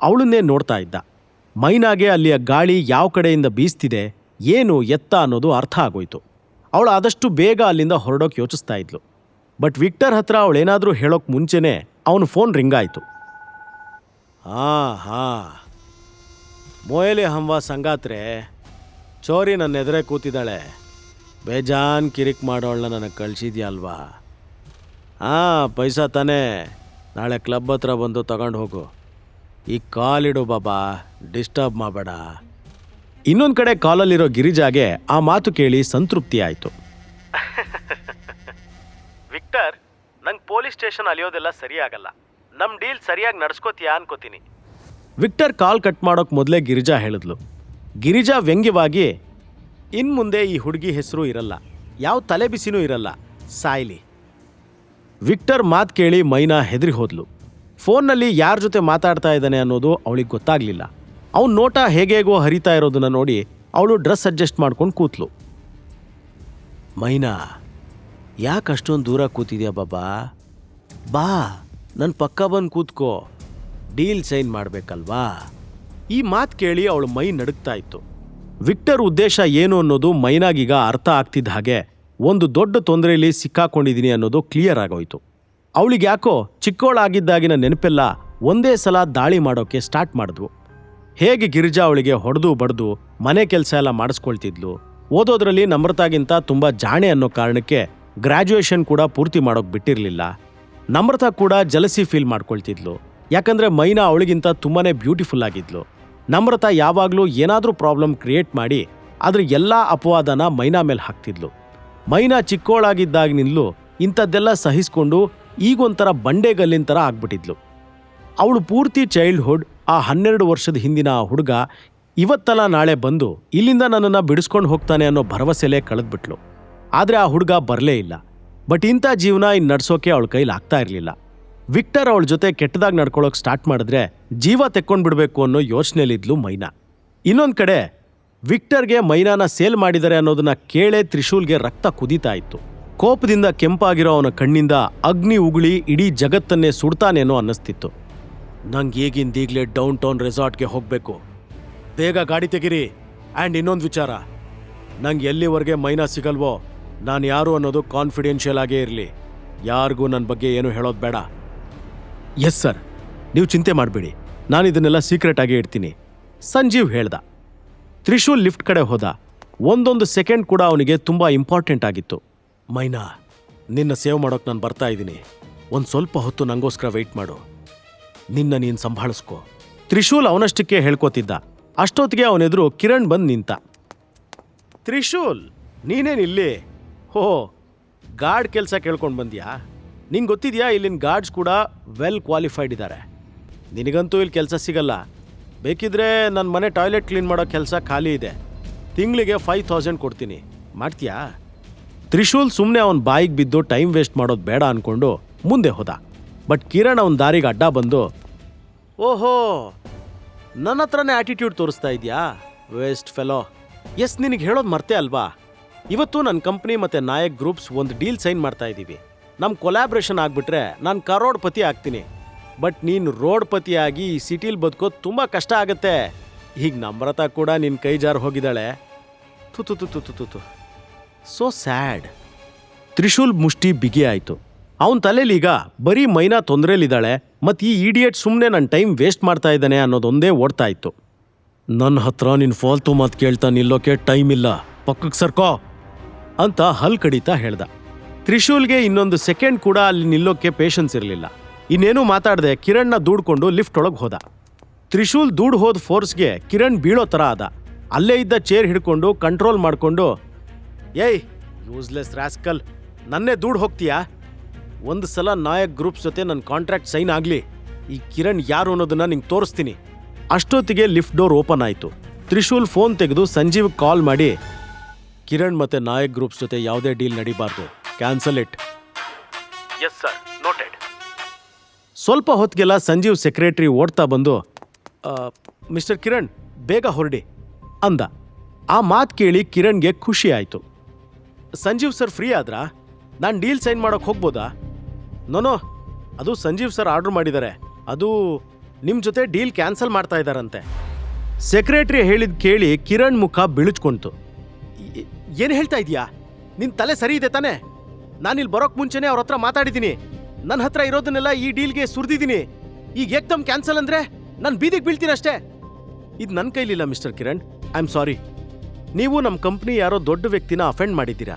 ಅವಳನ್ನೇ ನೋಡ್ತಾ ಇದ್ದ. ಮೈನಾಗೆ ಅಲ್ಲಿಯ ಗಾಳಿ ಯಾವ ಕಡೆಯಿಂದ ಬೀಸ್ತಿದೆ, ಏನು ಎತ್ತ ಅನ್ನೋದು ಅರ್ಥ ಆಗೋಯ್ತು. ಅವಳು ಆದಷ್ಟು ಬೇಗ ಅಲ್ಲಿಂದ ಹೊರಡೋಕೆ ಯೋಚಿಸ್ತಾ ಇದ್ಲು. ಬಟ್ ವಿಕ್ಟರ್ ಹತ್ರ ಅವಳೇನಾದರೂ ಹೇಳೋಕೆ ಮುಂಚೆನೇ ಅವನ ಫೋನ್ ರಿಂಗ್ ಆಯಿತು. ಹಾ ಮೋಯಲಿ ಹಂವಾ ಸಂಗಾತ್ರೆ, ಚೋರಿ ನನ್ನ ಎದುರೇ ಕೂತಿದ್ದಾಳೆ. ಬೇಜಾನ್ ಕಿರಿಕ್ ಮಾಡೋಳನ್ನ ನನಗೆ ಕಳಿಸಿದ್ಯಾ ಅಲ್ವಾ? ಪೈಸಾ ತಾನೇ, ನಾಳೆ ಕ್ಲಬ್ ಹತ್ರ ಬಂದು ತಗೊಂಡು ಹೋಗು. ಈಗ ಕಾಲಿಡು ಬಾಬಾ, ಡಿಸ್ಟರ್ಬ್ ಮಾಡಬೇಡ. ಇನ್ನೊಂದು ಕಡೆ ಕಾಲಲ್ಲಿರೋ ಗಿರಿಜಾಗೆ ಆ ಮಾತು ಕೇಳಿ ಸಂತೃಪ್ತಿ ಆಯಿತು. ವಿಕ್ಟರ್, ನಂಗೆ ಪೊಲೀಸ್ ಸ್ಟೇಷನ್ ಅಲಿಯೋದೆಲ್ಲ ಸರಿಯಾಗಲ್ಲ. ನಮ್ಮ ಡೀಲ್ ಸರಿಯಾಗಿ ನಡ್ಸ್ಕೋತೀಯಾ ಅನ್ಕೋತೀನಿ. ವಿಕ್ಟರ್ ಕಾಲ್ ಕಟ್ ಮಾಡೋಕೆ ಮೊದಲೇ ಗಿರಿಜಾ ಹೇಳಿದ್ಲು. ಗಿರಿಜಾ ವ್ಯಂಗ್ಯವಾಗಿ, ಇನ್ನು ಮುಂದೆ ಈ ಹುಡುಗಿ ಹೆಸರು ಇರಲ್ಲ, ಯಾವ ತಲೆ ಬಿಸಿನೂ ಇರಲ್ಲ, ಸಾಯ್ಲಿ. ವಿಕ್ಟರ್ ಮಾತು ಕೇಳಿ ಮೈನಾ ಹೆದರಿ ಹೋದ್ಲು. ಫೋನ್ನಲ್ಲಿ ಯಾರ ಜೊತೆ ಮಾತಾಡ್ತಾ ಇದ್ದಾನೆ ಅನ್ನೋದು ಅವಳಿಗೆ ಗೊತ್ತಾಗ್ಲಿಲ್ಲ. ಅವನ ನೋಟ ಹೇಗೇಗೋ ಹರಿತಾ ಇರೋದನ್ನ ನೋಡಿ ಅವಳು ಡ್ರೆಸ್ ಅಡ್ಜಸ್ಟ್ ಮಾಡ್ಕೊಂಡು ಕೂತ್ಲು. ಮೈನಾ, ಯಾಕೆ ಅಷ್ಟೊಂದು ದೂರ ಕೂತಿದ್ಯಾ ಬಾಬಾ? ಬಾ, ನನ್ನ ಪಕ್ಕ ಬಂದು ಕೂತ್ಕೋ, ಡೀಲ್ ಸೈನ್ ಮಾಡಬೇಕಲ್ವಾ? ಈ ಮಾತು ಕೇಳಿ ಅವಳು ಮೈ ನಡುಗ್ತಾ ಇತ್ತು. ವಿಕ್ಟರ್ ಉದ್ದೇಶ ಏನು ಅನ್ನೋದು ಮೈನಾಗೀಗ ಅರ್ಥ ಆಗ್ತಿದ್ದ ಹಾಗೆ ಒಂದು ದೊಡ್ಡ ತೊಂದರೆಯಲ್ಲಿ ಸಿಕ್ಕಾಕೊಂಡಿದ್ದೀನಿ ಅನ್ನೋದು ಕ್ಲಿಯರ್ ಆಗೋಯ್ತು. ಅವಳಿಗೆ ಯಾಕೋ ಚಿಕ್ಕವಳಾಗಿದ್ದಾಗಿನ ನೆನಪೆಲ್ಲ ಒಂದೇ ಸಲ ದಾಳಿ ಮಾಡೋಕ್ಕೆ ಸ್ಟಾರ್ಟ್ ಮಾಡಿದ್ವು. ಹೇಗೆ ಗಿರಿಜಾ ಅವಳಿಗೆ ಹೊಡೆದು ಬಡ್ದು ಮನೆ ಕೆಲಸ ಎಲ್ಲ ಮಾಡಿಸ್ಕೊಳ್ತಿದ್ಲು, ಓದೋದ್ರಲ್ಲಿ ನಮ್ರತಾಗಿಂತ ತುಂಬ ಜಾಣೆ ಅನ್ನೋ ಕಾರಣಕ್ಕೆ ಗ್ರ್ಯಾಜುಯೇಷನ್ ಕೂಡ ಪೂರ್ತಿ ಮಾಡೋಕೆ ಬಿಟ್ಟಿರಲಿಲ್ಲ. ನಮ್ರತಾ ಕೂಡ ಜಲಸಿ ಫೀಲ್ ಮಾಡ್ಕೊಳ್ತಿದ್ಲು, ಯಾಕಂದರೆ ಮೈನಾ ಅವಳಿಗಿಂತ ತುಂಬಾ ಬ್ಯೂಟಿಫುಲ್ ಆಗಿದ್ಲು. ನಮ್ರತಾ ಯಾವಾಗಲೂ ಏನಾದರೂ ಪ್ರಾಬ್ಲಮ್ ಕ್ರಿಯೇಟ್ ಮಾಡಿ ಅದ್ರ ಎಲ್ಲ ಅಪವಾದನ ಮೈನಾ ಮೇಲೆ ಹಾಕ್ತಿದ್ಲು. ಮೈನಾ ಚಿಕ್ಕೋಳಾಗಿದ್ದಾಗಿನಿಂದಲೂ ಇಂಥದ್ದೆಲ್ಲ ಸಹಿಸ್ಕೊಂಡು ಈಗೊಂಥರ ಬಂಡೆಗಲ್ಲಿನ ಥರ ಆಗ್ಬಿಟ್ಟಿದ್ಲು. ಅವಳು ಪೂರ್ತಿ ಚೈಲ್ಡ್ಹುಡ್, ಆ 12 ವರ್ಷದ ಹಿಂದಿನ ಆ ಹುಡುಗ ಇವತ್ತಲ್ಲ ನಾಳೆ ಬಂದು ಇಲ್ಲಿಂದ ನನ್ನನ್ನು ಬಿಡಿಸ್ಕೊಂಡು ಹೋಗ್ತಾನೆ ಅನ್ನೋ ಭರವಸೆಲೇ ಕಳೆದ್ಬಿಟ್ಲು. ಆದರೆ ಆ ಹುಡುಗ ಬರಲೇ ಇಲ್ಲ. ಬಟ್ ಇಂಥ ಜೀವನ ಇನ್ನು ನಡ್ಸೋಕೆ ಅವಳ ಕೈಲಿ ಆಗ್ತಾ ಇರಲಿಲ್ಲ. ವಿಕ್ಟರ್ ಅವಳ ಜೊತೆ ಕೆಟ್ಟದಾಗಿ ನಡ್ಕೊಳ್ಳೋಕೆ ಸ್ಟಾರ್ಟ್ ಮಾಡಿದ್ರೆ ಜೀವ ತೆಕ್ಕೊಂಡ್ಬಿಡ್ಬೇಕು ಅನ್ನೋ ಯೋಚನೆಯಲ್ಲಿದ್ಲು ಮೈನಾ. ಇನ್ನೊಂದು ಕಡೆ ವಿಕ್ಟರ್ಗೆ ಮೈನಾನ ಸೇಲ್ ಮಾಡಿದರೆ ಅನ್ನೋದನ್ನ ಕೇಳೇ ತ್ರಿಶೂಲ್ಗೆ ರಕ್ತ ಕುದೀತಾ ಇತ್ತು. ಕೋಪದಿಂದ ಕೆಂಪಾಗಿರೋ ಅವನ ಕಣ್ಣಿಂದ ಅಗ್ನಿ ಉಗುಳಿ ಇಡೀ ಜಗತ್ತನ್ನೇ ಸುಡ್ತಾನೇನೋ ಅನ್ನಿಸ್ತಿತ್ತು. ನಂಗೆ ಈಗಿಂದೀಗಲೇ ಡೌನ್ ಟೌನ್ ರೆಸಾರ್ಟ್ಗೆ ಹೋಗಬೇಕು, ಬೇಗ ಗಾಡಿ ತೆಗಿರಿ. ಆ್ಯಂಡ್ ಇನ್ನೊಂದು ವಿಚಾರ, ನಂಗೆ ಎಲ್ಲಿವರೆಗೆ ಮೈನಾ ಸಿಗಲ್ವೋ ನಾನು ಯಾರು ಅನ್ನೋದು ಕಾನ್ಫಿಡೆನ್ಷಿಯಲ್ ಆಗೇ ಇರಲಿ. ಯಾರಿಗೂ ನನ್ನ ಬಗ್ಗೆ ಏನು ಹೇಳೋದು ಬೇಡ. ಎಸ್ ಸರ್, ನೀವು ಚಿಂತೆ ಮಾಡಬೇಡಿ, ನಾನು ಇದನ್ನೆಲ್ಲ ಸೀಕ್ರೆಟ್ ಆಗಿ ಇಡ್ತೀನಿ, ಸಂಜೀವ್ ಹೇಳ್ದ. ತ್ರಿಶೂಲ್ ಲಿಫ್ಟ್ ಕಡೆ ಹೋದ. ಒಂದೊಂದು ಸೆಕೆಂಡ್ ಕೂಡ ಅವನಿಗೆ ತುಂಬ ಇಂಪಾರ್ಟೆಂಟ್ ಆಗಿತ್ತು. ಮೈನಾ, ನಿನ್ನ ಸೇವ್ ಮಾಡೋಕೆ ನಾನು ಬರ್ತಾ ಇದ್ದೀನಿ. ಒಂದು ಸ್ವಲ್ಪ ಹೊತ್ತು ನಂಗೋಸ್ಕರ ವೆಯ್ಟ್ ಮಾಡು. ನಿನ್ನ ನೀನು ಸಂಭಾಳಿಸ್ಕೊ. ತ್ರಿಶೂಲ್ ಅವನಷ್ಟಕ್ಕೆ ಹೇಳ್ಕೊತಿದ್ದ. ಅಷ್ಟೊತ್ತಿಗೆ ಅವನೆದುರು ಕಿರಣ್ ಬಂದು ನಿಂತ. ತ್ರಿಶೂಲ್, ನೀನೇನಿಲ್ಲಿ? ಹೋ, ಗಾರ್ಡ್ ಕೆಲಸ ಕೇಳ್ಕೊಂಡು ಬಂದ್ಯಾ? ನಿಂಗೆ ಗೊತ್ತಿದೆಯಾ, ಇಲ್ಲಿನ ಗಾರ್ಡ್ಸ್ ಕೂಡ ವೆಲ್ ಕ್ವಾಲಿಫೈಡ್ ಇದ್ದಾರೆ. ನಿನಗಂತೂ ಇಲ್ಲಿ ಕೆಲಸ ಸಿಗಲ್ಲ. ಬೇಕಿದ್ರೆ ನನ್ನ ಮನೆ ಟಾಯ್ಲೆಟ್ ಕ್ಲೀನ್ ಮಾಡೋ ಕೆಲಸ ಖಾಲಿ ಇದೆ. ತಿಂಗಳಿಗೆ 5,000 ಕೊಡ್ತೀನಿ, ಮಾಡ್ತೀಯಾ? ತ್ರಿಶೂಲ್ ಸುಮ್ಮನೆ ಅವನ ಬಾಯಿಗೆ ಬಿದ್ದು ಟೈಮ್ ವೇಸ್ಟ್ ಮಾಡೋದು ಬೇಡ ಅಂದ್ಕೊಂಡು ಮುಂದೆ ಹೋದ. ಬಟ್ ಕಿರಣ್ ಅವನ ದಾರಿಗೆ ಅಡ್ಡ ಬಂದು, ಓಹೋ, ನನ್ನ ಹತ್ರನೇ ಆಟಿಟ್ಯೂಡ್ ತೋರಿಸ್ತಾ ಇದೆಯಾ? Waste fellow. ಎಸ್, ನಿನಗೆ ಹೇಳೋದು ಮರ್ತೆ ಅಲ್ವಾ? ಇವತ್ತು ನನ್ನ ಕಂಪ್ನಿ ಮತ್ತು ನಾಯಕ್ ಗ್ರೂಪ್ಸ್ ಒಂದು ಡೀಲ್ ಸೈನ್ ಮಾಡ್ತಾ ಇದ್ದೀವಿ. ನಮ್ಮ ಕೊಲ್ಯಾಬ್ರೇಷನ್ ಆಗಿಬಿಟ್ರೆ ನಾನು ಕರೋಡ್ಪತಿ ಆಗ್ತೀನಿ. ಬಟ್ ನೀನು ರೋಡ್ಪತಿಯಾಗಿ ಈ ಸಿಟಿಲಿ ಬದುಕೋದು ತುಂಬ ಕಷ್ಟ ಆಗುತ್ತೆ. ಈಗ ನಮ್ರತಾ ಕೂಡ ನಿನ್ನ ಕೈ ಜಾರು ಹೋಗಿದ್ದಾಳೆ. ತುತು ಸೋ ಸ್ಯಾಡ್. ತ್ರಿಶೂಲ್ ಮುಷ್ಟಿ ಬಿಗಿ ಆಯಿತು. ಅವನ ತಲೆಲೀಗ ಬರೀ ಮೈನಾ ತೊಂದರೆಲಿದ್ದಾಳೆ ಮತ್ತು ಈ ಇಡಿಯೇಟ್ ಸುಮ್ಮನೆ ನನ್ನ ಟೈಮ್ ವೇಸ್ಟ್ ಮಾಡ್ತಾ ಇದ್ದಾನೆ ಅನ್ನೋದೊಂದೇ ಓಡ್ತಾ ಇತ್ತು. ನನ್ನ ಹತ್ರ ನಿನ್ನ ಫಾಲ್ತು ಮಾತು ಕೇಳ್ತಾ ನಿಲ್ಲೋಕೆ ಟೈಮ್ ಇಲ್ಲ, ಪಕ್ಕಕ್ಕೆ ಸರ್ಕೋ ಅಂತ ಹಲ್ ಕಡಿತಾ ಹೇಳ್ದ. ತ್ರಿಶೂಲ್ಗೆ ಇನ್ನೊಂದು ಸೆಕೆಂಡ್ ಕೂಡ ಅಲ್ಲಿ ನಿಲ್ಲೋಕೆ ಪೇಷನ್ಸ್ ಇರಲಿಲ್ಲ. ಇನ್ನೇನು ಮಾತಾಡದೆ ಕಿರಣ್ನ ದೂಡ್ಕೊಂಡು ಲಿಫ್ಟ್ ಒಳಗೆ ಹೋದ. ತ್ರಿಶೂಲ್ ದೂಡ್ ಹೋದ ಫೋರ್ಸ್ಗೆ ಕಿರಣ್ ಬೀಳೋ ಥರ ಆದ. ಅಲ್ಲೇ ಇದ್ದ ಚೇರ್ ಹಿಡ್ಕೊಂಡು ಕಂಟ್ರೋಲ್ ಮಾಡಿಕೊಂಡು, ಏಯ್ ಯೂಸ್ಲೆಸ್ ರಾಸ್ಕಲ್, ನನ್ನೇ ದೂಡ್ ಹೋಗ್ತೀಯಾ? ಒಂದು ಸಲ ನಾಯಕ್ ಗ್ರೂಪ್ಸ್ ಜೊತೆ ನನ್ನ ಕಾಂಟ್ರಾಕ್ಟ್ ಸೈನ್ ಆಗಲಿ, ಈ ಕಿರಣ್ ಯಾರು ಅನ್ನೋದನ್ನ ನಿಂಗೆ ತೋರಿಸ್ತೀನಿ. ಅಷ್ಟೊತ್ತಿಗೆ ಲಿಫ್ಟ್ ಡೋರ್ ಓಪನ್ ಆಯಿತು. ತ್ರಿಶೂಲ್ ಫೋನ್ ತೆಗೆದು ಸಂಜೀವ್ ಕಾಲ್ ಮಾಡಿ, ಕಿರಣ್ ಮತ್ತು ನಾಯಕ್ ಗ್ರೂಪ್ಸ್ ಜೊತೆ ಯಾವುದೇ ಡೀಲ್ ನಡೀಬಾರ್ದು, cancel it. Yes sir, noted. ಸ್ವಲ್ಪ ಹೊತ್ತಿಗೆಲ್ಲ ಸಂಜೀವ್ ಸೆಕ್ರೆಟರಿ ಓಡ್ತಾ ಬಂದು, ಮಿಸ್ಟರ್ ಕಿರಣ್, ಬೇಗ ಹೊರಡಿ ಅಂದ. ಆ ಮಾತು ಕೇಳಿ ಕಿರಣ್ಗೆ ಖುಷಿ ಆಯಿತು. ಸಂಜೀವ್ ಸರ್ ಫ್ರೀ ಆದ್ರಾ? ನಾನು ಡೀಲ್ ಸೈನ್ ಮಾಡೋಕ್ಕೆ ಹೋಗ್ಬೋದಾ? ನೋನೋ, ಅದು ಸಂಜೀವ್ ಸರ್ ಆರ್ಡ್ರ್ ಮಾಡಿದ್ದಾರೆ. ಅದು ನಿಮ್ಮ ಜೊತೆ ಡೀಲ್ ಕ್ಯಾನ್ಸಲ್ ಮಾಡ್ತಾ ಇದ್ದಾರಂತೆ. ಸೆಕ್ರೆಟರಿ ಹೇಳಿದ ಕೇಳಿ ಕಿರಣ್ ಮುಖ ಬಿಳಿಚ್ಕೊಂತು. ಏನು ಹೇಳ್ತಾ ಇದೀಯಾ? ನಿನ್ನ ತಲೆ ಸರಿ ಇದೆ ತಾನೇ? ನಾನಿಲ್ಲಿ ಬರೋಕ್ಕೆ ಮುಂಚೆನೇ ಅವ್ರ ಹತ್ರ ಮಾತಾಡಿದ್ದೀನಿ. ನನ್ನ ಹತ್ರ ಇರೋದನ್ನೆಲ್ಲ ಈ ಡೀಲ್ಗೆ ಸುರಿದಿದ್ದೀನಿ. ಈಗ ಏಕ್ದಮ್ ಕ್ಯಾನ್ಸಲ್ ಅಂದರೆ ನಾನು ಬೀದಿಗೆ ಬೀಳ್ತೀನಿ ಅಷ್ಟೇ. ಇದು ನನ್ನ ಕೈಲಿಲ್ಲ mister Kiran, I am sorry. ನೀವು ನಮ್ಮ ಕಂಪ್ನಿ ಯಾರೋ ದೊಡ್ಡ ವ್ಯಕ್ತಿನ ಅಫೆಂಡ್ ಮಾಡಿದ್ದೀರಾ.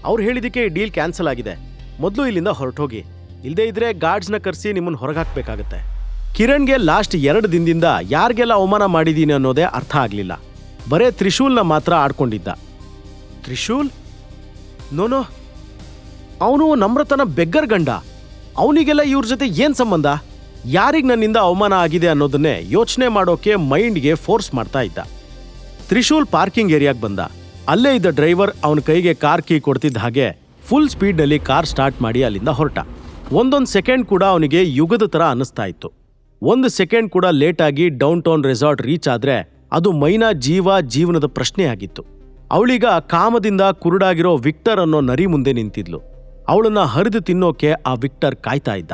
ಅವ್ರು ಹೇಳಿದ್ದಕ್ಕೆ ಈ ಡೀಲ್ ಕ್ಯಾನ್ಸಲ್ ಆಗಿದೆ. ಮೊದಲು ಇಲ್ಲಿಂದ ಹೊರಟೋಗಿ, ಇಲ್ಲದೇ ಇದ್ರೆ ಗಾರ್ಡ್ಸ್ನ ಕರೆಸಿ ನಿಮ್ಮನ್ನು ಹೊರಗೆ ಹಾಕಬೇಕಾಗತ್ತೆ. ಕಿರಣ್ಗೆ ಲಾಸ್ಟ್ 2 ದಿನದಿಂದ ಯಾರಿಗೆಲ್ಲ ಅವಮಾನ ಮಾಡಿದ್ದೀನಿ ಅನ್ನೋದೇ ಅರ್ಥ ಆಗಲಿಲ್ಲ. ಬರೇ ತ್ರಿಶೂಲ್ನ ಮಾತ್ರ ಆಡ್ಕೊಂಡಿದ್ದ. ತ್ರಿಶೂಲ್? ನೋನೋ, ಅವನು ನಮ್ರತನ ಬೆಗ್ಗರ್ ಗಂಡ. ಅವನಿಗೆಲ್ಲ ಇವ್ರ ಜೊತೆ ಏನು ಸಂಬಂಧ? ಯಾರಿಗೆ ನನ್ನಿಂದ ಅವಮಾನ ಆಗಿದೆ ಅನ್ನೋದನ್ನೇ ಯೋಚನೆ ಮಾಡೋಕೆ ಮೈಂಡ್ಗೆ ಫೋರ್ಸ್ ಮಾಡ್ತಾ ಇದ್ದ. ತ್ರಿಶೂಲ್ ಪಾರ್ಕಿಂಗ್ ಏರಿಯಾಗೆ ಬಂದ. ಅಲ್ಲೇ ಇದ್ದ ಡ್ರೈವರ್ ಅವನ ಕೈಗೆ ಕಾರ್ ಕೀ ಕೊಡ್ತಿದ್ದ ಹಾಗೆ ಫುಲ್ ಸ್ಪೀಡ್ನಲ್ಲಿ ಕಾರ್ ಸ್ಟಾರ್ಟ್ ಮಾಡಿ ಅಲ್ಲಿಂದ ಹೊರಟ. ಒಂದೊಂದು ಸೆಕೆಂಡ್ ಕೂಡ ಅವನಿಗೆ ಯುಗದ ಥರ ಅನ್ನಿಸ್ತಾ ಇತ್ತು. 1 ಸೆಕೆಂಡ್ ಕೂಡ ಲೇಟಾಗಿ ಡೌನ್ ಟೌನ್ ರೆಸಾರ್ಟ್ ರೀಚ್ ಆದರೆ ಅದು ಮೈನಾ ಜೀವನದ ಪ್ರಶ್ನೆ ಆಗಿತ್ತು. ಅವಳೀಗ ಕಾಮದಿಂದ ಕುರುಡಾಗಿರೋ ವಿಕ್ಟರ್ ಅನ್ನೋ ನರಿ ಮುಂದೆ ನಿಂತಿದ್ಲು. ಅವಳನ್ನ ಹರಿದು ತಿನ್ನೋಕೆ ಆ ವಿಕ್ಟರ್ ಕಾಯ್ತಾ ಇದ್ದ.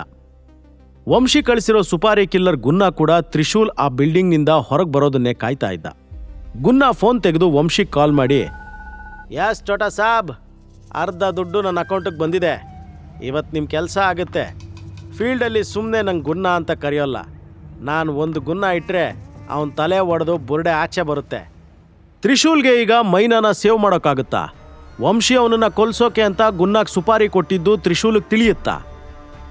ವಂಶಿ ಕಳಿಸಿರೋ ಸುಪಾರಿ ಕಿಲ್ಲರ್ ಗುನ್ನಾ ಕೂಡ ತ್ರಿಶೂಲ್ ಆ ಬಿಲ್ಡಿಂಗ್ನಿಂದ ಹೊರಗೆ ಬರೋದನ್ನೇ ಕಾಯ್ತಾ ಇದ್ದ. ಗುನ್ನಾ ಫೋನ್ ತೆಗೆದು ವಂಶಿಗೆ ಕಾಲ್ ಮಾಡಿ, ಯಾಸ್ ಚೋಟಾ ಸಾಬ್, ಅರ್ಧ ದುಡ್ಡು ನನ್ನ ಅಕೌಂಟಿಗೆ ಬಂದಿದೆ. ಇವತ್ತು ನಿಮ್ಮ ಕೆಲಸ ಆಗುತ್ತೆ. ಫೀಲ್ಡಲ್ಲಿ ಸುಮ್ಮನೆ ನಂಗೆ ಗುನ್ನಾ ಅಂತ ಕರೆಯೋಲ್ಲ. ನಾನು ಒಂದು ಗುನ್ನಾ ಇಟ್ಟರೆ ಅವನ ತಲೆ ಒಡೆದು ಬುರುಡೆ ಆಚೆ ಬರುತ್ತೆ. ತ್ರಿಶೂಲ್ಗೆ ಈಗ ಮೈನಾನ ಸೇವ್ ಮಾಡೋಕ್ಕಾಗುತ್ತಾ? ವಂಶಿ ಅವನನ್ನು ಕೊಲ್ಸೋಕೆ ಅಂತ ಗುನ್ನಾಗ್ ಸುಪಾರಿ ಕೊಟ್ಟಿದ್ದು ತ್ರಿಶೂಲಿಗೆ ತಿಳಿಯುತ್ತಾ?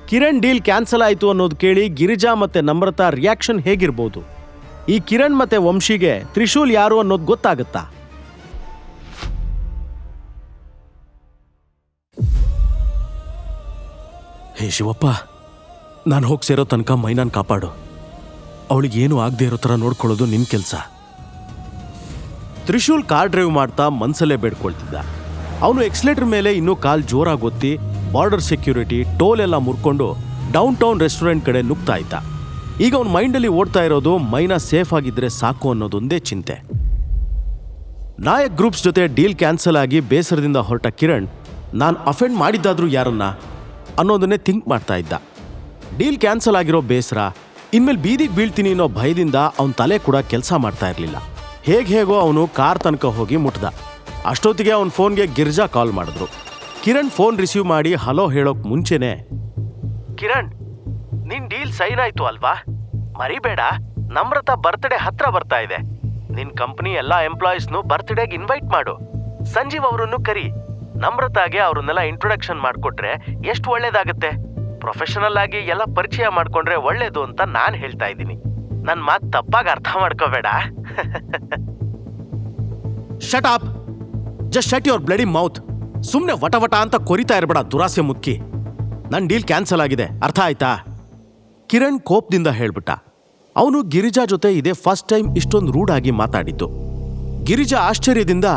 ಕಿರಣ್ ಡೀಲ್ ಕ್ಯಾನ್ಸಲ್ ಆಯಿತು ಅನ್ನೋದು ಕೇಳಿ ಗಿರಿಜಾ ಮತ್ತು ನಮ್ರತಾ ರಿಯಾಕ್ಷನ್ ಹೇಗಿರ್ಬೋದು? ಈ ಕಿರಣ್ ಮತ್ತೆ ವಂಶಿಗೆ ತ್ರಿಶೂಲ್ ಯಾರು ಅನ್ನೋದು ಗೊತ್ತಾಗುತ್ತಾ? ಹೇ ಶಿವಪ್ಪ, ನಾನು ಹೋಗಿ ಸೇರೋ ತನಕ ಮೈನಾನ್ ಕಾಪಾಡು. ಅವಳಿಗೆ ಏನು ಆಗದೆ ಇರೋ ಥರ ನೋಡ್ಕೊಳ್ಳೋದು ನಿನ್ನ ಕೆಲಸ. ತ್ರಿಶೂಲ್ ಕಾರ್ ಡ್ರೈವ್ ಮಾಡ್ತಾ ಮನ್ಸಲ್ಲೇ ಬೇಡ್ಕೊಳ್ತಿದ್ದ. ಅವನು ಎಕ್ಸ್ಲೇಟರ್ ಮೇಲೆ ಇನ್ನೂ ಕಾಲ್ ಜೋರಾಗಿ ಒತ್ತಿ ಬಾರ್ಡರ್ ಸೆಕ್ಯೂರಿಟಿ ಟೋಲ್ ಎಲ್ಲ ಮುರ್ಕೊಂಡು ಡೌನ್ ಟೌನ್ ರೆಸ್ಟೋರೆಂಟ್ ಕಡೆ ನುಗ್ತಾ ಇದ್ದ. ಈಗ ಅವನ ಮೈಂಡಲ್ಲಿ ಓಡ್ತಾ ಇರೋದು ಮೈನಾ ಸೇಫ್ ಆಗಿದ್ರೆ ಸಾಕು ಅನ್ನೋದೊಂದೇ ಚಿಂತೆ. ನಾಯಕ್ ಗ್ರೂಪ್ಸ್ ಜೊತೆ ಡೀಲ್ ಕ್ಯಾನ್ಸಲ್ ಆಗಿ ಬೇಸರದಿಂದ ಹೊರಟ ಕಿರಣ್, ನಾನು ಅಫೆಂಡ್ ಮಾಡಿದ್ದಾದ್ರೂ ಯಾರನ್ನ ಅನ್ನೋದನ್ನೇ ಥಿಂಕ್ ಮಾಡ್ತಾ ಇದ್ದ. ಡೀಲ್ ಕ್ಯಾನ್ಸಲ್ ಆಗಿರೋ ಬೇಸರ, ಇನ್ಮೇಲೆ ಬೀದಿಗೆ ಬೀಳ್ತೀನಿ ಅನ್ನೋ ಭಯದಿಂದ ಅವನ ತಲೆ ಕೂಡ ಕೆಲಸ ಮಾಡ್ತಾ ಇರಲಿಲ್ಲ. ಹೇಗೋ ಅವನು ಕಾರ್ ತನಕ ಹೋಗಿ ಮುಟ್ದ. ಅಷ್ಟೊತ್ತಿಗೆ ಅವನ ಫೋನ್ಗೆ ಗಿರ್ಜಾ ಕಾಲ್ ಮಾಡಿದ್ರು. ಕಿರಣ್ ಫೋನ್ ರಿಸೀವ್ ಮಾಡಿ ಹಲೋ ಹೇಳೋಕ್ ಮುಂಚೆನೆ, ಕಿರಣ್, ನಿನ್ ಡೀಲ್ ಸೈನ್ ಆಯ್ತು ಅಲ್ವಾ? ಮರಿಬೇಡ, ನಮ್ರತಾ ಬರ್ತ್ಡೇ ಹತ್ರ ಬರ್ತಾ ಇದೆ. ನಿನ್ ಕಂಪನಿ ಎಲ್ಲಾ ಎಂಪ್ಲಾಯೀಸ್ನು ಬರ್ತ್ಡೇಗೆ ಇನ್ವೈಟ್ ಮಾಡು. ಸಂಜೀವ್ ಅವರನ್ನು ಕರಿ. ನಮ್ರತಾಗೆ ಅವ್ರನ್ನೆಲ್ಲ ಇಂಟ್ರೊಡಕ್ಷನ್ ಮಾಡಿಕೊಟ್ರೆ ಎಷ್ಟು ಒಳ್ಳೇದಾಗತ್ತೆ. ಪ್ರೊಫೆಷನಲ್ ಆಗಿ ಎಲ್ಲ ಪರಿಚಯ ಮಾಡ್ಕೊಂಡ್ರೆ ಒಳ್ಳೇದು ಅಂತ ನಾನು ಹೇಳ್ತಾ ಇದ್ದೀನಿ. ನನ್ ಮಾತು ತಪ್ಪಾಗಿ ಅರ್ಥ ಮಾಡ್ಕೋಬೇಡ. Shut up, just shut your bloody mouth. ಸುಮ್ನೆ ವಟ ವಟ ಅಂತ ಕೊರಿತಾ ಇರಬೇಡ ದುರಾಸೆ ಮುಕ್ಕಿ. ನನ್ ಡೀಲ್ ಕ್ಯಾನ್ಸಲ್ ಆಗಿದೆ, ಅರ್ಥ ಆಯ್ತಾ? ಕಿರಣ್ ಕೋಪದಿಂದ ಹೇಳ್ಬಿಟ್ಟ. ಅವನು ಗಿರಿಜಾ ಜೊತೆ ಇದೇ ಫಸ್ಟ್ ಟೈಮ್ ಇಷ್ಟೊಂದು ರೂಡ್ ಆಗಿ ಮಾತಾಡಿದ್ದು. ಗಿರಿಜಾ ಆಶ್ಚರ್ಯದಿಂದ,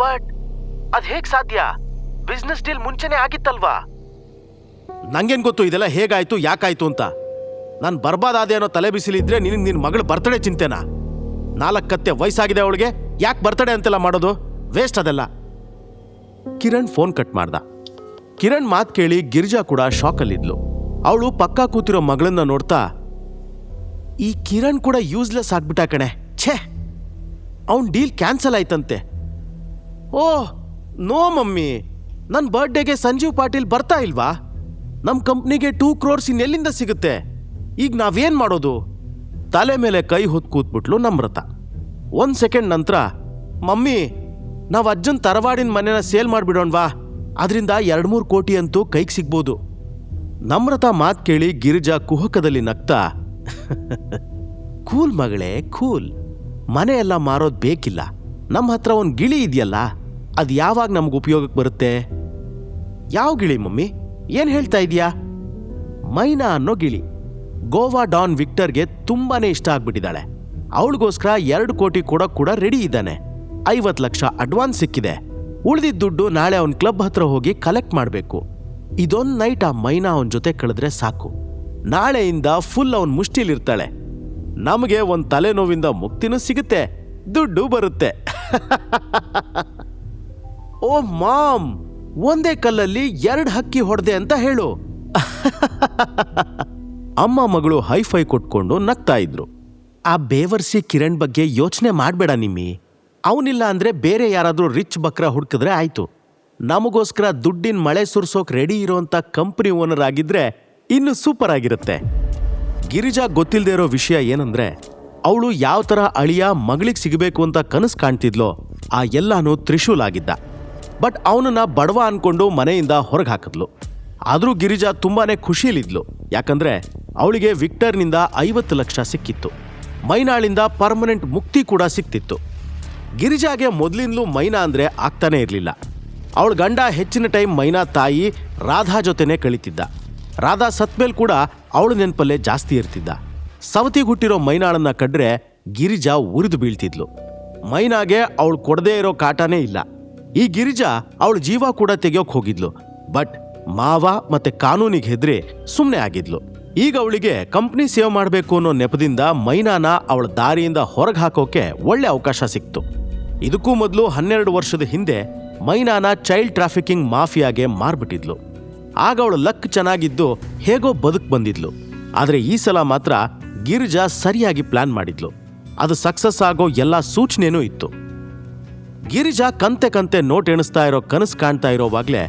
ಬಟ್ ಅದ್ ಹೇಗ್ ಸಾಧ್ಯ? ಬಿಸ್ನೆಸ್ ಡೀಲ್ ಮುಂಚೆನೆ ಆಗಿತ್ತಲ್ವಾ? ನಂಗೇನ್ ಗೊತ್ತು ಇದೆಲ್ಲ ಹೇಗಾಯ್ತು ಯಾಕಾಯ್ತು ಅಂತ. ನಾನು ಬರ್ಬಾದಾದೆ ಅನ್ನೋ ತಲೆ ಬಿಸಿಲಿದ್ರೆ ನಿನ್ ಮಗಳ ಬರ್ತಡೇ ಚಿಂತೆನಾ? 4 ಕತ್ತೆ ವಯಸ್ಸಾಗಿದೆ ಅವಳಿಗೆ, ಯಾಕೆ ಬರ್ತಡೇ ಅಂತೆಲ್ಲ ಮಾಡೋದು? ವೇಸ್ಟ್ ಅದೆಲ್ಲ. ಕಿರಣ್ ಫೋನ್ ಕಟ್ ಮಾಡ್ದ. ಕಿರಣ್ ಮಾತ್ ಕೇಳಿ ಗಿರಿಜಾ ಕೂಡ ಶಾಕಲ್ಲಿದ್ಲು. ಅವಳು ಪಕ್ಕ ಕೂತಿರೋ ಮಗಳನ್ನ ನೋಡ್ತಾ, ಈ ಕಿರಣ್ ಕೂಡ ಯೂಸ್ಲೆಸ್ ಆಗ್ಬಿಟ್ಟ ಕಣೆ, ಛೇ, ಅವನ್ ಡೀಲ್ ಕ್ಯಾನ್ಸಲ್ ಆಯ್ತಂತೆ. ಓಹ್ ನೋ ಮಮ್ಮಿ, ನನ್ನ ಬರ್ಡೇಗೆ ಸಂಜೀವ್ ಪಾಟೀಲ್ ಬರ್ತಾ ಇಲ್ವಾ? ನಮ್ಮ ಕಂಪ್ನಿಗೆ 2 crores ಇನ್ನೆಲ್ಲಿಂದ ಸಿಗುತ್ತೆ? ಈಗ ನಾವೇನ್ ಮಾಡೋದು? ತಲೆ ಮೇಲೆ ಕೈ ಹೊತ್ತು ಕೂತ್ಬಿಟ್ಲು ನಮ್ರತ. 1 ಸೆಕೆಂಡ್ ನಂತರ, ಮಮ್ಮಿ, ನಾವು ಅಜ್ಜನ್ ತರವಾಡಿನ ಮನೆನ ಸೇಲ್ ಮಾಡಿಬಿಡೋಣವಾ? ಅದರಿಂದ 2-3 ಕೋಟಿ ಅಂತೂ ಕೈಗೆ ಸಿಗ್ಬೋದು. ನಮ್ರತ ಮಾತ್ ಕೇಳಿ ಗಿರಿಜಾ ಕುಹಕದಲ್ಲಿ ನಗ್ತಾ, ಕೂಲ್ ಮಗಳೇ ಕೂಲ್, ಮನೆ ಎಲ್ಲ ಮಾರೋದ್ ಬೇಕಿಲ್ಲ. ನಮ್ಮ ಹತ್ರ ಒಂದು ಗಿಳಿ ಇದೆಯಲ್ಲ, ಅದು ಯಾವಾಗ ನಮ್ಗೆ ಉಪಯೋಗಕ್ಕೆ ಬರುತ್ತೆ? ಯಾವ ಗಿಳಿ ಮಮ್ಮಿ? ಏನ್ ಹೇಳ್ತಾ ಇದೀಯಾ? ಮೈನಾ ಅನ್ನೋ ಗಿಳಿ. ಗೋವಾ ಡಾನ್ ವಿಕ್ಟರ್ಗೆ ತುಂಬಾನೇ ಇಷ್ಟ ಆಗ್ಬಿಟ್ಟಿದ್ದಾಳೆ. ಅವಳಿಗೋಸ್ಕರ 2 ಕೋಟಿ ಕೊಡೋಕ್ ಕೂಡ ರೆಡಿ ಇದ್ದಾನೆ. 50 ಲಕ್ಷ ಅಡ್ವಾನ್ಸ್ ಸಿಕ್ಕಿದೆ. ಉಳಿದಿದ್ದ ದುಡ್ಡು ನಾಳೆ ಅವನ್ ಕ್ಲಬ್ ಹತ್ರ ಹೋಗಿ ಕಲೆಕ್ಟ್ ಮಾಡಬೇಕು. ಇದೊಂದು ನೈಟ್ ಆ ಮೈನಾ ಅವನ ಜೊತೆ ಕಳೆದ್ರೆ ಸಾಕು. ನಾಳೆಯಿಂದ ಫುಲ್ ಅವನ್ ಮುಷ್ಟಿಲಿರ್ತಾಳೆ. ನಮಗೆ ಒಂದು ತಲೆನೋವಿಂದ ಮುಕ್ತಿನೂ ಸಿಗುತ್ತೆ, ದುಡ್ಡು ಬರುತ್ತೆ. ಓ ಮಾಮ್, ಒಂದೇ ಕಲ್ಲಲ್ಲಿ 2 ಹಕ್ಕಿ ಹೊಡೆದೆ ಅಂತ ಹೇಳು. ಅಮ್ಮ ಮಗಳು ಹೈಫೈ ಕೊಟ್ಕೊಂಡು ನಗ್ತಾ ಇದ್ರು. ಆ ಬೇವರ್ಸಿ ಕಿರಣ್ ಬಗ್ಗೆ ಯೋಚನೆ ಮಾಡ್ಬೇಡ ನಿಮ್ಮಿ. ಅವನಿಲ್ಲ ಅಂದ್ರೆ ಬೇರೆ ಯಾರಾದ್ರೂ ರಿಚ್ ಬಕ್ರ ಹುಡ್ಕಿದ್ರೆ ಆಯ್ತು. ನಮಗೋಸ್ಕರ ದುಡ್ಡಿನ ಮಳೆ ಸುರ್ಸೋಕ್ ರೆಡಿ ಇರೋಂಥ ಕಂಪನಿ ಓನರ್ ಆಗಿದ್ರೆ ಇನ್ನು ಸೂಪರ್ ಆಗಿರುತ್ತೆ. ಗಿರಿಜಾ ಗೊತ್ತಿಲ್ಲದೆ ಇರೋ ವಿಷಯ ಏನಂದ್ರೆ, ಅವಳು ಯಾವ ಥರ ಅಳಿಯ ಮಗಳಿಗೆ ಸಿಗಬೇಕು ಅಂತ ಕನಸು ಕಾಣ್ತಿದ್ಲೋ ಆ ಎಲ್ಲಾನು ತ್ರಿಶೂಲ್ ಆಗಿದ್ದ. ಬಟ್ ಅವನನ್ನ ಬಡವ ಅನ್ಕೊಂಡು ಮನೆಯಿಂದ ಹೊರಗೆ ಹಾಕಿದ್ಲು. ಆದರೂ ಗಿರಿಜಾ ತುಂಬಾನೇ ಖುಷಿಲಿದ್ಲು. ಯಾಕಂದ್ರೆ ಅವಳಿಗೆ ವಿಕ್ಟರ್ನಿಂದ 50 ಲಕ್ಷ ಸಿಕ್ಕಿತ್ತು. ಮೈನಾಳಿಂದ ಪರ್ಮನೆಂಟ್ ಮುಕ್ತಿ ಕೂಡ ಸಿಕ್ತಿತ್ತು. ಗಿರಿಜಾಗೆ ಮೊದಲಿಂದಲೂ ಮೈನಾ ಅಂದ್ರೆ ಆಗ್ತಾನೆ ಇರಲಿಲ್ಲ. ಅವಳ ಗಂಡ ಹೆಚ್ಚಿನ ಟೈಮ್ ಮೈನಾ ತಾಯಿ ರಾಧಾ ಜೊತೆನೆ ಕಳೀತಿದ್ದ. ರಾಧಾ ಸತ್ಮೇಲ್ ಕೂಡ ಅವಳ ನೆನಪಲ್ಲೇ ಜಾಸ್ತಿ ಇರ್ತಿದ್ದ. ಸವತಿಗೆ ಹುಟ್ಟಿರೋ ಮೈನಾಳನ್ನ ಕಂಡ್ರೆ ಗಿರಿಜಾ ಉರಿದು ಬೀಳ್ತಿದ್ಲು. ಮೈನಾಗೆ ಅವಳು ಕೊಡದೇ ಇರೋ ಕಾಟನೇ ಇಲ್ಲ. ಈ ಗಿರಿಜಾ ಅವಳ ಜೀವ ಕೂಡ ತೆಗೆಯೋಕ್ ಹೋಗಿದ್ಲು. ಬಟ್ ಮಾವ ಮತ್ತೆ ಕಾನೂನಿಗೆ ಹೆದ್ರಿ ಸುಮ್ಮನೆ ಆಗಿದ್ಲು. ಈಗ ಅವಳಿಗೆ ಕಂಪ್ನಿ ಸೇವ್ ಮಾಡಬೇಕು ಅನ್ನೋ ನೆಪದಿಂದ ಮೈನಾನ ಅವಳ ದಾರಿಯಿಂದ ಹೊರಗೆ ಹಾಕೋಕೆ ಒಳ್ಳೆ ಅವಕಾಶ ಸಿಕ್ತು. ಇದಕ್ಕೂ ಮೊದಲು 12 ವರ್ಷದ ಹಿಂದೆ ಮೈನಾನ ಚೈಲ್ಡ್ ಟ್ರಾಫಿಕಿಂಗ್ ಮಾಫಿಯಾಗೆ ಮಾರ್ಬಿಟ್ಟಿದ್ಲು. ಆಗ ಅವಳು ಲಕ್ ಚೆನ್ನಾಗಿದ್ದು ಹೇಗೋ ಬದುಕ್ ಬಂದಿದ್ಲು. ಆದರೆ ಈ ಸಲ ಮಾತ್ರ ಗಿರಿಜಾ ಸರಿಯಾಗಿ ಪ್ಲಾನ್ ಮಾಡಿದ್ಲು. ಅದು ಸಕ್ಸಸ್ ಆಗೋ ಎಲ್ಲ ಸೂಚನೆನೂ ಇತ್ತು. ಗಿರಿಜಾ ಕಂತೆ ನೋಟ್ ಎಣಿಸ್ತಾ ಇರೋ ಕನಸು ಕಾಣ್ತಾ ಇರೋವಾಗ್ಲೇ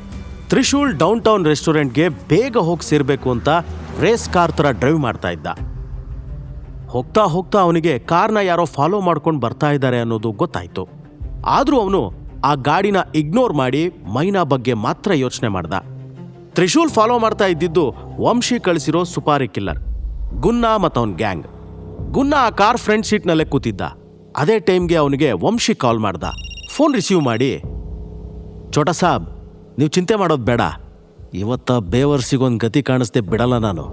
ತ್ರಿಶೂಲ್ ಡೌನ್ ಟೌನ್ ರೆಸ್ಟೋರೆಂಟ್ಗೆ ಬೇಗ ಹೋಗಿ ಸೇರ್ಬೇಕು ಅಂತ ರೇಸ್ ಕಾರ್ ತರ ಡ್ರೈವ್ ಮಾಡ್ತಾ ಇದ್ದ. ಹೋಗ್ತಾ ಹೋಗ್ತಾ ಅವನಿಗೆ ಕಾರ್ನ ಯಾರೋ ಫಾಲೋ ಮಾಡ್ಕೊಂಡು ಬರ್ತಾ ಇದ್ದಾರೆ ಅನ್ನೋದು ಗೊತ್ತಾಯ್ತು. ಆದ್ರೂ ಅವನು ಆ ಗಾಡಿನ ಇಗ್ನೋರ್ ಮಾಡಿ ಮೈನಾ ಬಗ್ಗೆ ಮಾತ್ರ ಯೋಚನೆ ಮಾಡ್ದ. ತ್ರಿಶೂಲ್ ಫಾಲೋ ಮಾಡ್ತಾ ಇದ್ದಿದ್ದು ವಂಶಿ ಕಳಿಸಿರೋ ಸುಪಾರಿ ಕಿಲ್ಲರ್ ಗುನ್ನಾ ಮತ್ತವನ್ ಗ್ಯಾಂಗ್. ಗುನ್ನಾ ಆ ಕಾರ್ ಫ್ರಂಟ್ ಸೀಟ್ನಲ್ಲೇ ಕೂತಿದ್ದ. ಅದೇ ಟೈಮ್ಗೆ ಅವನಿಗೆ ವಂಶಿ ಕಾಲ್ ಮಾಡ್ದ. ಫೋನ್ ರಿಸೀವ್ ಮಾಡಿ, ಚೋಟಾ ಸಾಬ್, ನೀವು ಚಿಂತೆ ಮಾಡೋದು ಬೇಡ, ಇವತ್ತ ಬೇವರ್ಸಿಗೊಂದು ಗತಿ ಕಾಣಿಸ್ದೆ ಬಿಡಲ್ಲ ನಾನು.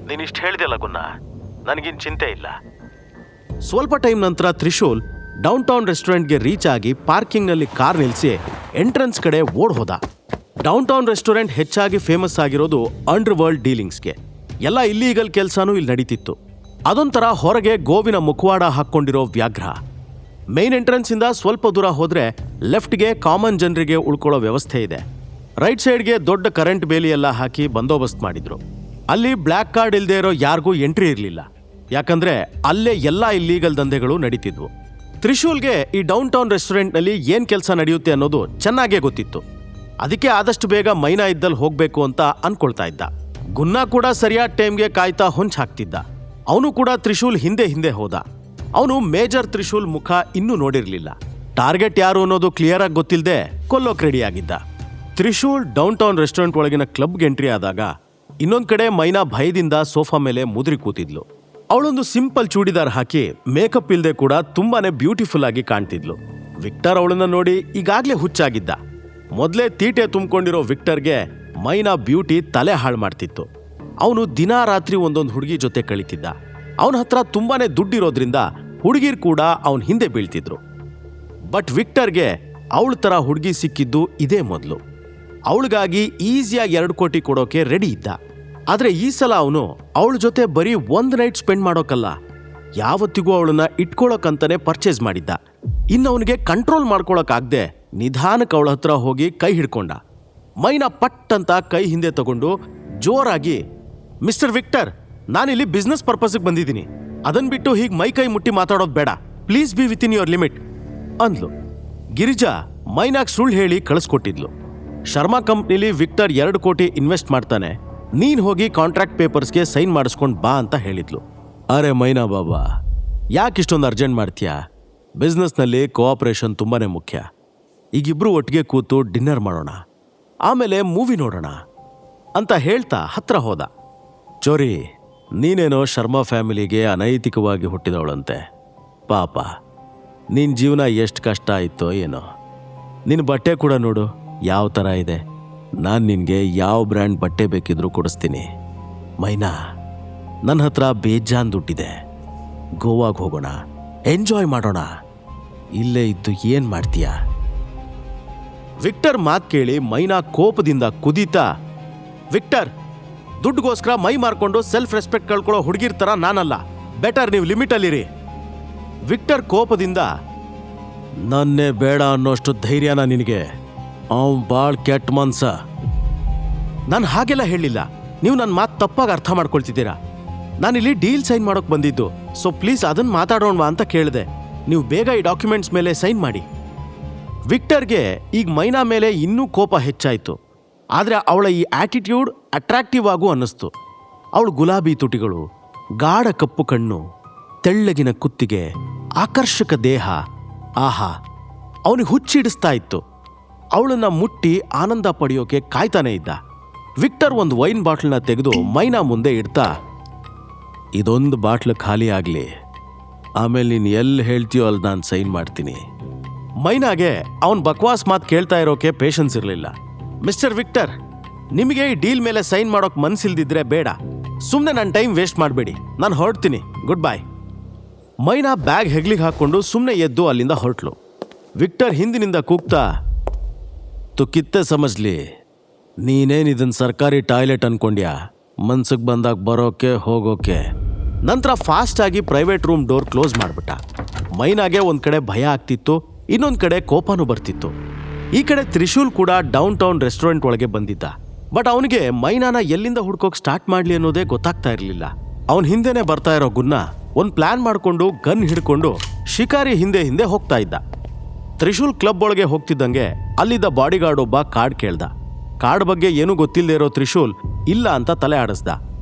ನೀನಿಷ್ಟು ಹೇಳಿದೆಲ್ಲ ಗುನ್ನ, ನನಗಿನ್ ಚಿಂತೆ ಇಲ್ಲ. ಸ್ವಲ್ಪ ಟೈಮ್ ನಂತರ ತ್ರಿಶೂಲ್ ಡೌನ್ ಟೌನ್ ರೆಸ್ಟೋರೆಂಟ್ಗೆ ರೀಚ್ ಆಗಿ ಪಾರ್ಕಿಂಗ್ನಲ್ಲಿ ಕಾರ್ ನಿಲ್ಲಿಸಿ ಎಂಟ್ರೆನ್ಸ್ ಕಡೆ ಓಡ್ ಹೋದ. ಡೌನ್ ಟೌನ್ ರೆಸ್ಟೋರೆಂಟ್ ಹೆಚ್ಚಾಗಿ ಫೇಮಸ್ ಆಗಿರೋದು ಅಂಡರ್ ವರ್ಲ್ಡ್ ಡೀಲಿಂಗ್ಸ್ಗೆ. ಎಲ್ಲ ಇಲ್ಲೀಗಲ್ ಕೆಲಸನೂ ಇಲ್ಲಿ ನಡೀತಿತ್ತು. ಅದೊಂಥರ ಹೊರಗೆ ಗೋವಿನ ಮುಖವಾಡ ಹಾಕ್ಕೊಂಡಿರೋ ವ್ಯಾಘ್ರ. ಮೇನ್ ಎಂಟ್ರೆನ್ಸ್ ಇಂದ ಸ್ವಲ್ಪ ದೂರ ಹೋದ್ರೆ ಲೆಫ್ಟ್ಗೆ ಕಾಮನ್ ಜನರಿಗೆ ಉಳ್ಕೊಳ್ಳೋ ವ್ಯವಸ್ಥೆ ಇದೆ. ರೈಟ್ ಸೈಡ್ಗೆ ದೊಡ್ಡ ಕರೆಂಟ್ ಬೇಲಿ ಎಲ್ಲ ಹಾಕಿ ಬಂದೋಬಸ್ತ್ ಮಾಡಿದ್ರು. ಅಲ್ಲಿ ಬ್ಲ್ಯಾಕ್ ಕಾರ್ಡ್ ಇಲ್ಲದೆ ಇರೋ ಯಾರಿಗೂ ಎಂಟ್ರಿ ಇರಲಿಲ್ಲ. ಯಾಕಂದ್ರೆ ಅಲ್ಲೇ ಎಲ್ಲ ಇಲ್ಲೀಗಲ್ ದಂಧೆಗಳು ನಡೀತಿದ್ವು. ತ್ರಿಶೂಲ್ಗೆ ಈ ಡೌನ್ ಟೌನ್ ರೆಸ್ಟೋರೆಂಟ್ನಲ್ಲಿ ಏನ್ ಕೆಲಸ ನಡೆಯುತ್ತೆ ಅನ್ನೋದು ಚೆನ್ನಾಗೇ ಗೊತ್ತಿತ್ತು. ಅದಕ್ಕೆ ಆದಷ್ಟು ಬೇಗ ಮೈನಾ ಇದ್ದಲ್ಲಿ ಹೋಗ್ಬೇಕು ಅಂತ ಅನ್ಕೊಳ್ತಾ ಇದ್ದ. ಗುನ್ನಾ ಕೂಡ ಸರಿಯಾದ ಟೈಮ್ಗೆ ಕಾಯ್ತಾ ಹೊಂಚ್ ಹಾಕ್ತಿದ್ದ. ಅವನು ಕೂಡ ತ್ರಿಶೂಲ್ ಹಿಂದೆ ಹೋದ. ಅವನು ಮೇಜರ್ ತ್ರಿಶೂಲ್ ಮುಖ ಇನ್ನೂ ನೋಡಿರ್ಲಿಲ್ಲ. ಟಾರ್ಗೆಟ್ ಯಾರು ಅನ್ನೋದು ಕ್ಲಿಯರ್ ಆಗಿ ಗೊತ್ತಿಲ್ಲದೆ ಕೊಲ್ಲೋಕ್ ರೆಡಿ ಆಗಿದ್ದ. ತ್ರಿಶೂಲ್ ಡೌನ್ ಟೌನ್ ರೆಸ್ಟೋರೆಂಟ್ ಒಳಗಿನ ಕ್ಲಬ್ಗೆ ಎಂಟ್ರಿ ಆದಾಗ ಇನ್ನೊಂದ್ ಕಡೆ ಮೈನಾ ಭಯದಿಂದ ಸೋಫಾ ಮೇಲೆ ಮುದುರಿ ಕೂತಿದ್ಲು. ಅವಳೊಂದು ಸಿಂಪಲ್ ಚೂಡಿದಾರ್ ಹಾಕಿ ಮೇಕಪ್ ಇಲ್ದೆ ಕೂಡ ತುಂಬಾನೇ ಬ್ಯೂಟಿಫುಲ್ ಆಗಿ ಕಾಣ್ತಿದ್ಲು. ವಿಕ್ಟರ್ ಅವಳನ್ನ ನೋಡಿ ಈಗಾಗ್ಲೇ ಹುಚ್ಚಾಗಿದ್ದ. ಮೊದಲೇ ತೀಟೆ ತುಂಬಿಕೊಂಡಿರೋ ವಿಕ್ಟರ್ಗೆ ಮೈನಾ ಬ್ಯೂಟಿ ತಲೆ ಹಾಳು ಮಾಡ್ತಿತ್ತು. ಅವನು ದಿನಾ ರಾತ್ರಿ ಒಂದೊಂದು ಹುಡುಗಿ ಜೊತೆ ಕಳೀತಿದ್ದ. ಅವನ ಹತ್ರ ತುಂಬಾನೇ ದುಡ್ಡಿರೋದ್ರಿಂದ ಹುಡುಗಿರ್ ಕೂಡ ಅವನ ಹಿಂದೆ ಬೀಳ್ತಿದ್ರು. ಬಟ್ ವಿಕ್ಟರ್ಗೆ ಅವಳ ತರ ಹುಡುಗಿ ಸಿಕ್ಕಿದ್ದು ಇದೇ ಮೊದಲು. ಅವಳಿಗಾಗಿ ಈಸಿಯಾಗಿ 2 ಕೋಟಿ ಕೊಡೋಕೆ ರೆಡಿ ಇದ್ದ. ಆದ್ರೆ ಈ ಸಲ ಅವನು ಅವಳ ಜೊತೆ ಬರೀ 1 ನೈಟ್ ಸ್ಪೆಂಡ್ ಮಾಡೋಕಲ್ಲ, ಯಾವತ್ತಿಗೂ ಅವಳನ್ನ ಇಟ್ಕೊಳ್ಳೋಕಂತಾನೆ ಪರ್ಚೇಸ್ ಮಾಡಿದ್ದ. ಇನ್ನು ಅವನಿಗೆ ಕಂಟ್ರೋಲ್ ಮಾಡ್ಕೊಳಕ್ಕಾಗ್ದೆ ನಿಧಾನಕ್ಕೆ ಅವಳ ಹತ್ರ ಹೋಗಿ ಕೈ ಹಿಡ್ಕೊಂಡ. ಮೈನಾ ಪಟ್ ಅಂತ ಕೈ ಹಿಂದೆ ತಗೊಂಡು ಜೋರಾಗಿ, ಮಿಸ್ಟರ್ ವಿಕ್ಟರ್, ನಾನಿಲ್ಲಿ ಬಿಸ್ನೆಸ್ ಪರ್ಪಸ್ಗೆ ಬಂದಿದ್ದೀನಿ. ಅದನ್ ಬಿಟ್ಟು ಹೀಗೆ ಮೈ ಕೈ ಮುಟ್ಟಿ ಮಾತಾಡೋದು ಬೇಡ. Please be with in your limit ಅಂದ್ಲು. ಗಿರಿಜಾ ಮೈನಾಗ್ ಸುಳ್ಳು ಹೇಳಿ ಕಳಿಸ್ಕೊಟ್ಟಿದ್ಲು. ಶರ್ಮಾ ಕಂಪ್ನಿಲಿ ವಿಕ್ಟರ್ 2 ಕೋಟಿ ಇನ್ವೆಸ್ಟ್ ಮಾಡ್ತಾನೆ, ನೀನ್ ಹೋಗಿ ಕಾಂಟ್ರಾಕ್ಟ್ ಪೇಪರ್ಸ್ಗೆ ಸೈನ್ ಮಾಡಿಸ್ಕೊಂಡ್ ಬಾ ಅಂತ ಹೇಳಿದ್ಲು. ಅರೆ ಮೈನಾ ಬಾಬಾ, ಯಾಕಿಷ್ಟೊಂದು ಅರ್ಜೆಂಟ್ ಮಾಡ್ತೀಯಾ? ಬಿಸ್ನೆಸ್ನಲ್ಲಿ ಕೋಆಪರೇಷನ್ ತುಂಬಾನೇ ಮುಖ್ಯ. ಈಗಿಬ್ರು ಒಟ್ಟಿಗೆ ಕೂತು ಡಿನ್ನರ್ ಮಾಡೋಣ, ಆಮೇಲೆ ಮೂವಿ ನೋಡೋಣ ಅಂತ ಹೇಳ್ತಾ ಹತ್ರ ಹೋದ. ಚೋರಿ, ನೀನೇನೋ ಶರ್ಮಾ ಫ್ಯಾಮಿಲಿಗೆ ಅನೈತಿಕವಾಗಿ ಹುಟ್ಟಿದವಳಂತೆ. ಪಾಪ, ನಿನ್ನ ಜೀವನ ಎಷ್ಟು ಕಷ್ಟ ಆಯಿತೋ ಏನೋ. ನಿನ್ನ ಬಟ್ಟೆ ಕೂಡ ನೋಡು ಯಾವ ಥರ ಇದೆ. ನಾನು ನಿನಗೆ ಯಾವ ಬ್ರ್ಯಾಂಡ್ ಬಟ್ಟೆ ಬೇಕಿದ್ರೂ ಕೊಡಿಸ್ತೀನಿ. ಮೈನಾ, ನನ್ನ ಹತ್ರ ಬೇಜಾನ್ ದುಡ್ಡಿದೆ. ಗೋವಾಗೆ ಹೋಗೋಣ, ಎಂಜಾಯ್ ಮಾಡೋಣ. ಇಲ್ಲೇ ಇದ್ದು ಏನು ಮಾಡ್ತೀಯಾ? ವಿಕ್ಟರ್ ಮಾತು ಕೇಳಿ ಮೈನಾ ಕೋಪದಿಂದ ಕುದೀತಾ, ವಿಕ್ಟರ್, ದುಡ್ಡುಗೋಸ್ಕರ ಮೈ ಮಾರ್ಕೊಂಡು ಸೆಲ್ಫ್ ರೆಸ್ಪೆಕ್ಟ್ ಕಳ್ಕೊಳ್ಳೋ ಹುಡುಗಿರ್ ಥರ ನಾನಲ್ಲ. ಬೆಟರ್ ನೀವು ಲಿಮಿಟಲ್ಲಿರಿ. ವಿಕ್ಟರ್ ಕೋಪದಿಂದ, ನನ್ನೇ ಬೇಡ ಅನ್ನೋಷ್ಟು ಧೈರ್ಯನ ನಿನಗೆ? ಅವ್ನು ಭಾಳ ಕೆಟ್ಟ ಮನ್ಸ. ನಾನು ಹಾಗೆಲ್ಲ ಹೇಳಿಲ್ಲ. ನೀವು ನನ್ನ ಮಾತು ತಪ್ಪಾಗಿ ಅರ್ಥ ಮಾಡ್ಕೊಳ್ತಿದ್ದೀರಾ. ನಾನಿಲ್ಲಿ ಡೀಲ್ ಸೈನ್ ಮಾಡೋಕೆ ಬಂದಿದ್ದು. ಸೊ ಪ್ಲೀಸ್ ಅದನ್ನು ಮಾತಾಡೋಣ ಅಂತ ಕೇಳಿದೆ. ನೀವು ಬೇಗ ಈ ಡಾಕ್ಯುಮೆಂಟ್ಸ್ ಮೇಲೆ ಸೈನ್ ಮಾಡಿ. ವಿಕ್ಟರ್ಗೆ ಈಗ ಮೈನಾ ಮೇಲೆ ಇನ್ನೂ ಕೋಪ ಹೆಚ್ಚಾಯಿತು. ಆದರೆ ಅವಳ ಈ ಆಟಿಟ್ಯೂಡ್ ಅಟ್ರಾಕ್ಟಿವ್ ಆಗು ಅನ್ನಿಸ್ತು. ಅವಳು ಗುಲಾಬಿ ತುಟಿಗಳು, ಗಾಢ ಕಪ್ಪು ಕಣ್ಣು, ತೆಳ್ಳಗಿನ ಕುತ್ತಿಗೆ, ಆಕರ್ಷಕ ದೇಹ, ಆಹಾ, ಅವನಿಗೆ ಹುಚ್ಚಿಡಿಸ್ತಾ ಇತ್ತು. ಅವಳನ್ನ ಮುಟ್ಟಿ ಆನಂದ ಪಡೆಯೋಕೆ ಕಾಯ್ತಾನೆ ಇದ್ದ. ವಿಕ್ಟರ್ ಒಂದು ವೈನ್ ಬಾಟ್ಲನ್ನ ತೆಗೆದು ಮೈನಾ ಮುಂದೆ ಇಡ್ತಾ, ಇದೊಂದು ಬಾಟ್ಲು ಖಾಲಿ ಆಗಲಿ, ಆಮೇಲೆ ನೀನು ಎಲ್ಲಿ ಹೇಳ್ತೀಯೋ ಅಲ್ಲಿ ನಾನು ಸೈನ್ ಮಾಡ್ತೀನಿ. ಮೈನಾಗೆ ಅವನ್ ಬಕ್ವಾಸ್ ಮಾತು ಕೇಳ್ತಾ ಇರೋಕೆ ಪೇಷನ್ಸ್ ಇರಲಿಲ್ಲ. ಮಿಸ್ಟರ್ ವಿಕ್ಟರ್, ನಿಮಗೆ ಈ ಡೀಲ್ ಮೇಲೆ ಸೈನ್ ಮಾಡೋಕೆ ಮನ್ಸಿಲ್ದಿದ್ರೆ ಬೇಡ. ಸುಮ್ಮನೆ ನನ್ನ ಟೈಮ್ ವೇಸ್ಟ್ ಮಾಡಬೇಡಿ. ನಾನು ಹೊರಡ್ತೀನಿ. ಗುಡ್ ಬಾಯ್. ಮೈನಾ ಬ್ಯಾಗ್ ಹೆಗ್ಲಿಗೆ ಹಾಕ್ಕೊಂಡು ಸುಮ್ಮನೆ ಎದ್ದು ಅಲ್ಲಿಂದ ಹೊರಟ್ಲು. ವಿಕ್ಟರ್ ಹಿಂದಿನಿಂದ ಕೂಗ್ತಾ, ತು ಕಿತ್ತೆ ಸಮಜ್ಲಿ, ನೀನೇನಿದನ್ ಸರ್ಕಾರಿ ಟಾಯ್ಲೆಟ್ ಅನ್ಕೊಂಡ್ಯಾ? ಮನ್ಸಿಗೆ ಬಂದಾಗ ಬರೋಕೆ ಹೋಗೋಕೆ. ನಂತರ ಫಾಸ್ಟ್ ಆಗಿ ಪ್ರೈವೇಟ್ ರೂಮ್ ಡೋರ್ ಕ್ಲೋಸ್ ಮಾಡ್ಬಿಟ್ಟ. ಮೈನಾಗೆ ಒಂದ್ ಕಡೆ ಭಯ ಆಗ್ತಿತ್ತು, ಇನ್ನೊಂದ್ ಕಡೆ ಕೋಪನೂ ಬರ್ತಿತ್ತು. ಈ ಕಡೆ ತ್ರಿಶೂಲ್ ಕೂಡ ಡೌನ್ ಟೌನ್ ರೆಸ್ಟೋರೆಂಟ್ ಒಳಗೆ ಬಂದಿದ್ದ. ಬಟ್ ಅವನಿಗೆ ಮೈನಾನ ಎಲ್ಲಿಂದ ಹುಡ್ಕೋಕ್ ಸ್ಟಾರ್ಟ್ ಮಾಡ್ಲಿ ಅನ್ನೋದೇ ಗೊತ್ತಾಗ್ತಾ ಇರಲಿಲ್ಲ. ಅವನ್ ಹಿಂದೆನೆ ಬರ್ತಾ ಇರೋ ಗುನ್ನ ಒಂದ್ ಪ್ಲಾನ್ ಮಾಡ್ಕೊಂಡು ಗನ್ ಹಿಡ್ಕೊಂಡು ಶಿಕಾರಿ ಹಿಂದೆ ಹಿಂದೆ ಹೋಗ್ತಾ ಇದ್ದ. ತ್ರಿಶೂಲ್ ಕ್ಲಬ್ ಒಳಗೆ ಹೋಗ್ತಿದ್ದಂಗೆ ಅಲ್ಲಿದ್ದ ಬಾಡಿಗಾರ್ಡ್ ಒಬ್ಬ ಕಾರ್ಡ್ ಕೇಳ್ದ. ಕಾರ್ಡ್ ಬಗ್ಗೆ ಏನೂ ಗೊತ್ತಿಲ್ಲದೆ ಇರೋ ತ್ರಿಶೂಲ್ ಇಲ್ಲ ಅಂತ ತಲೆ ಆಡಿಸ್ದ.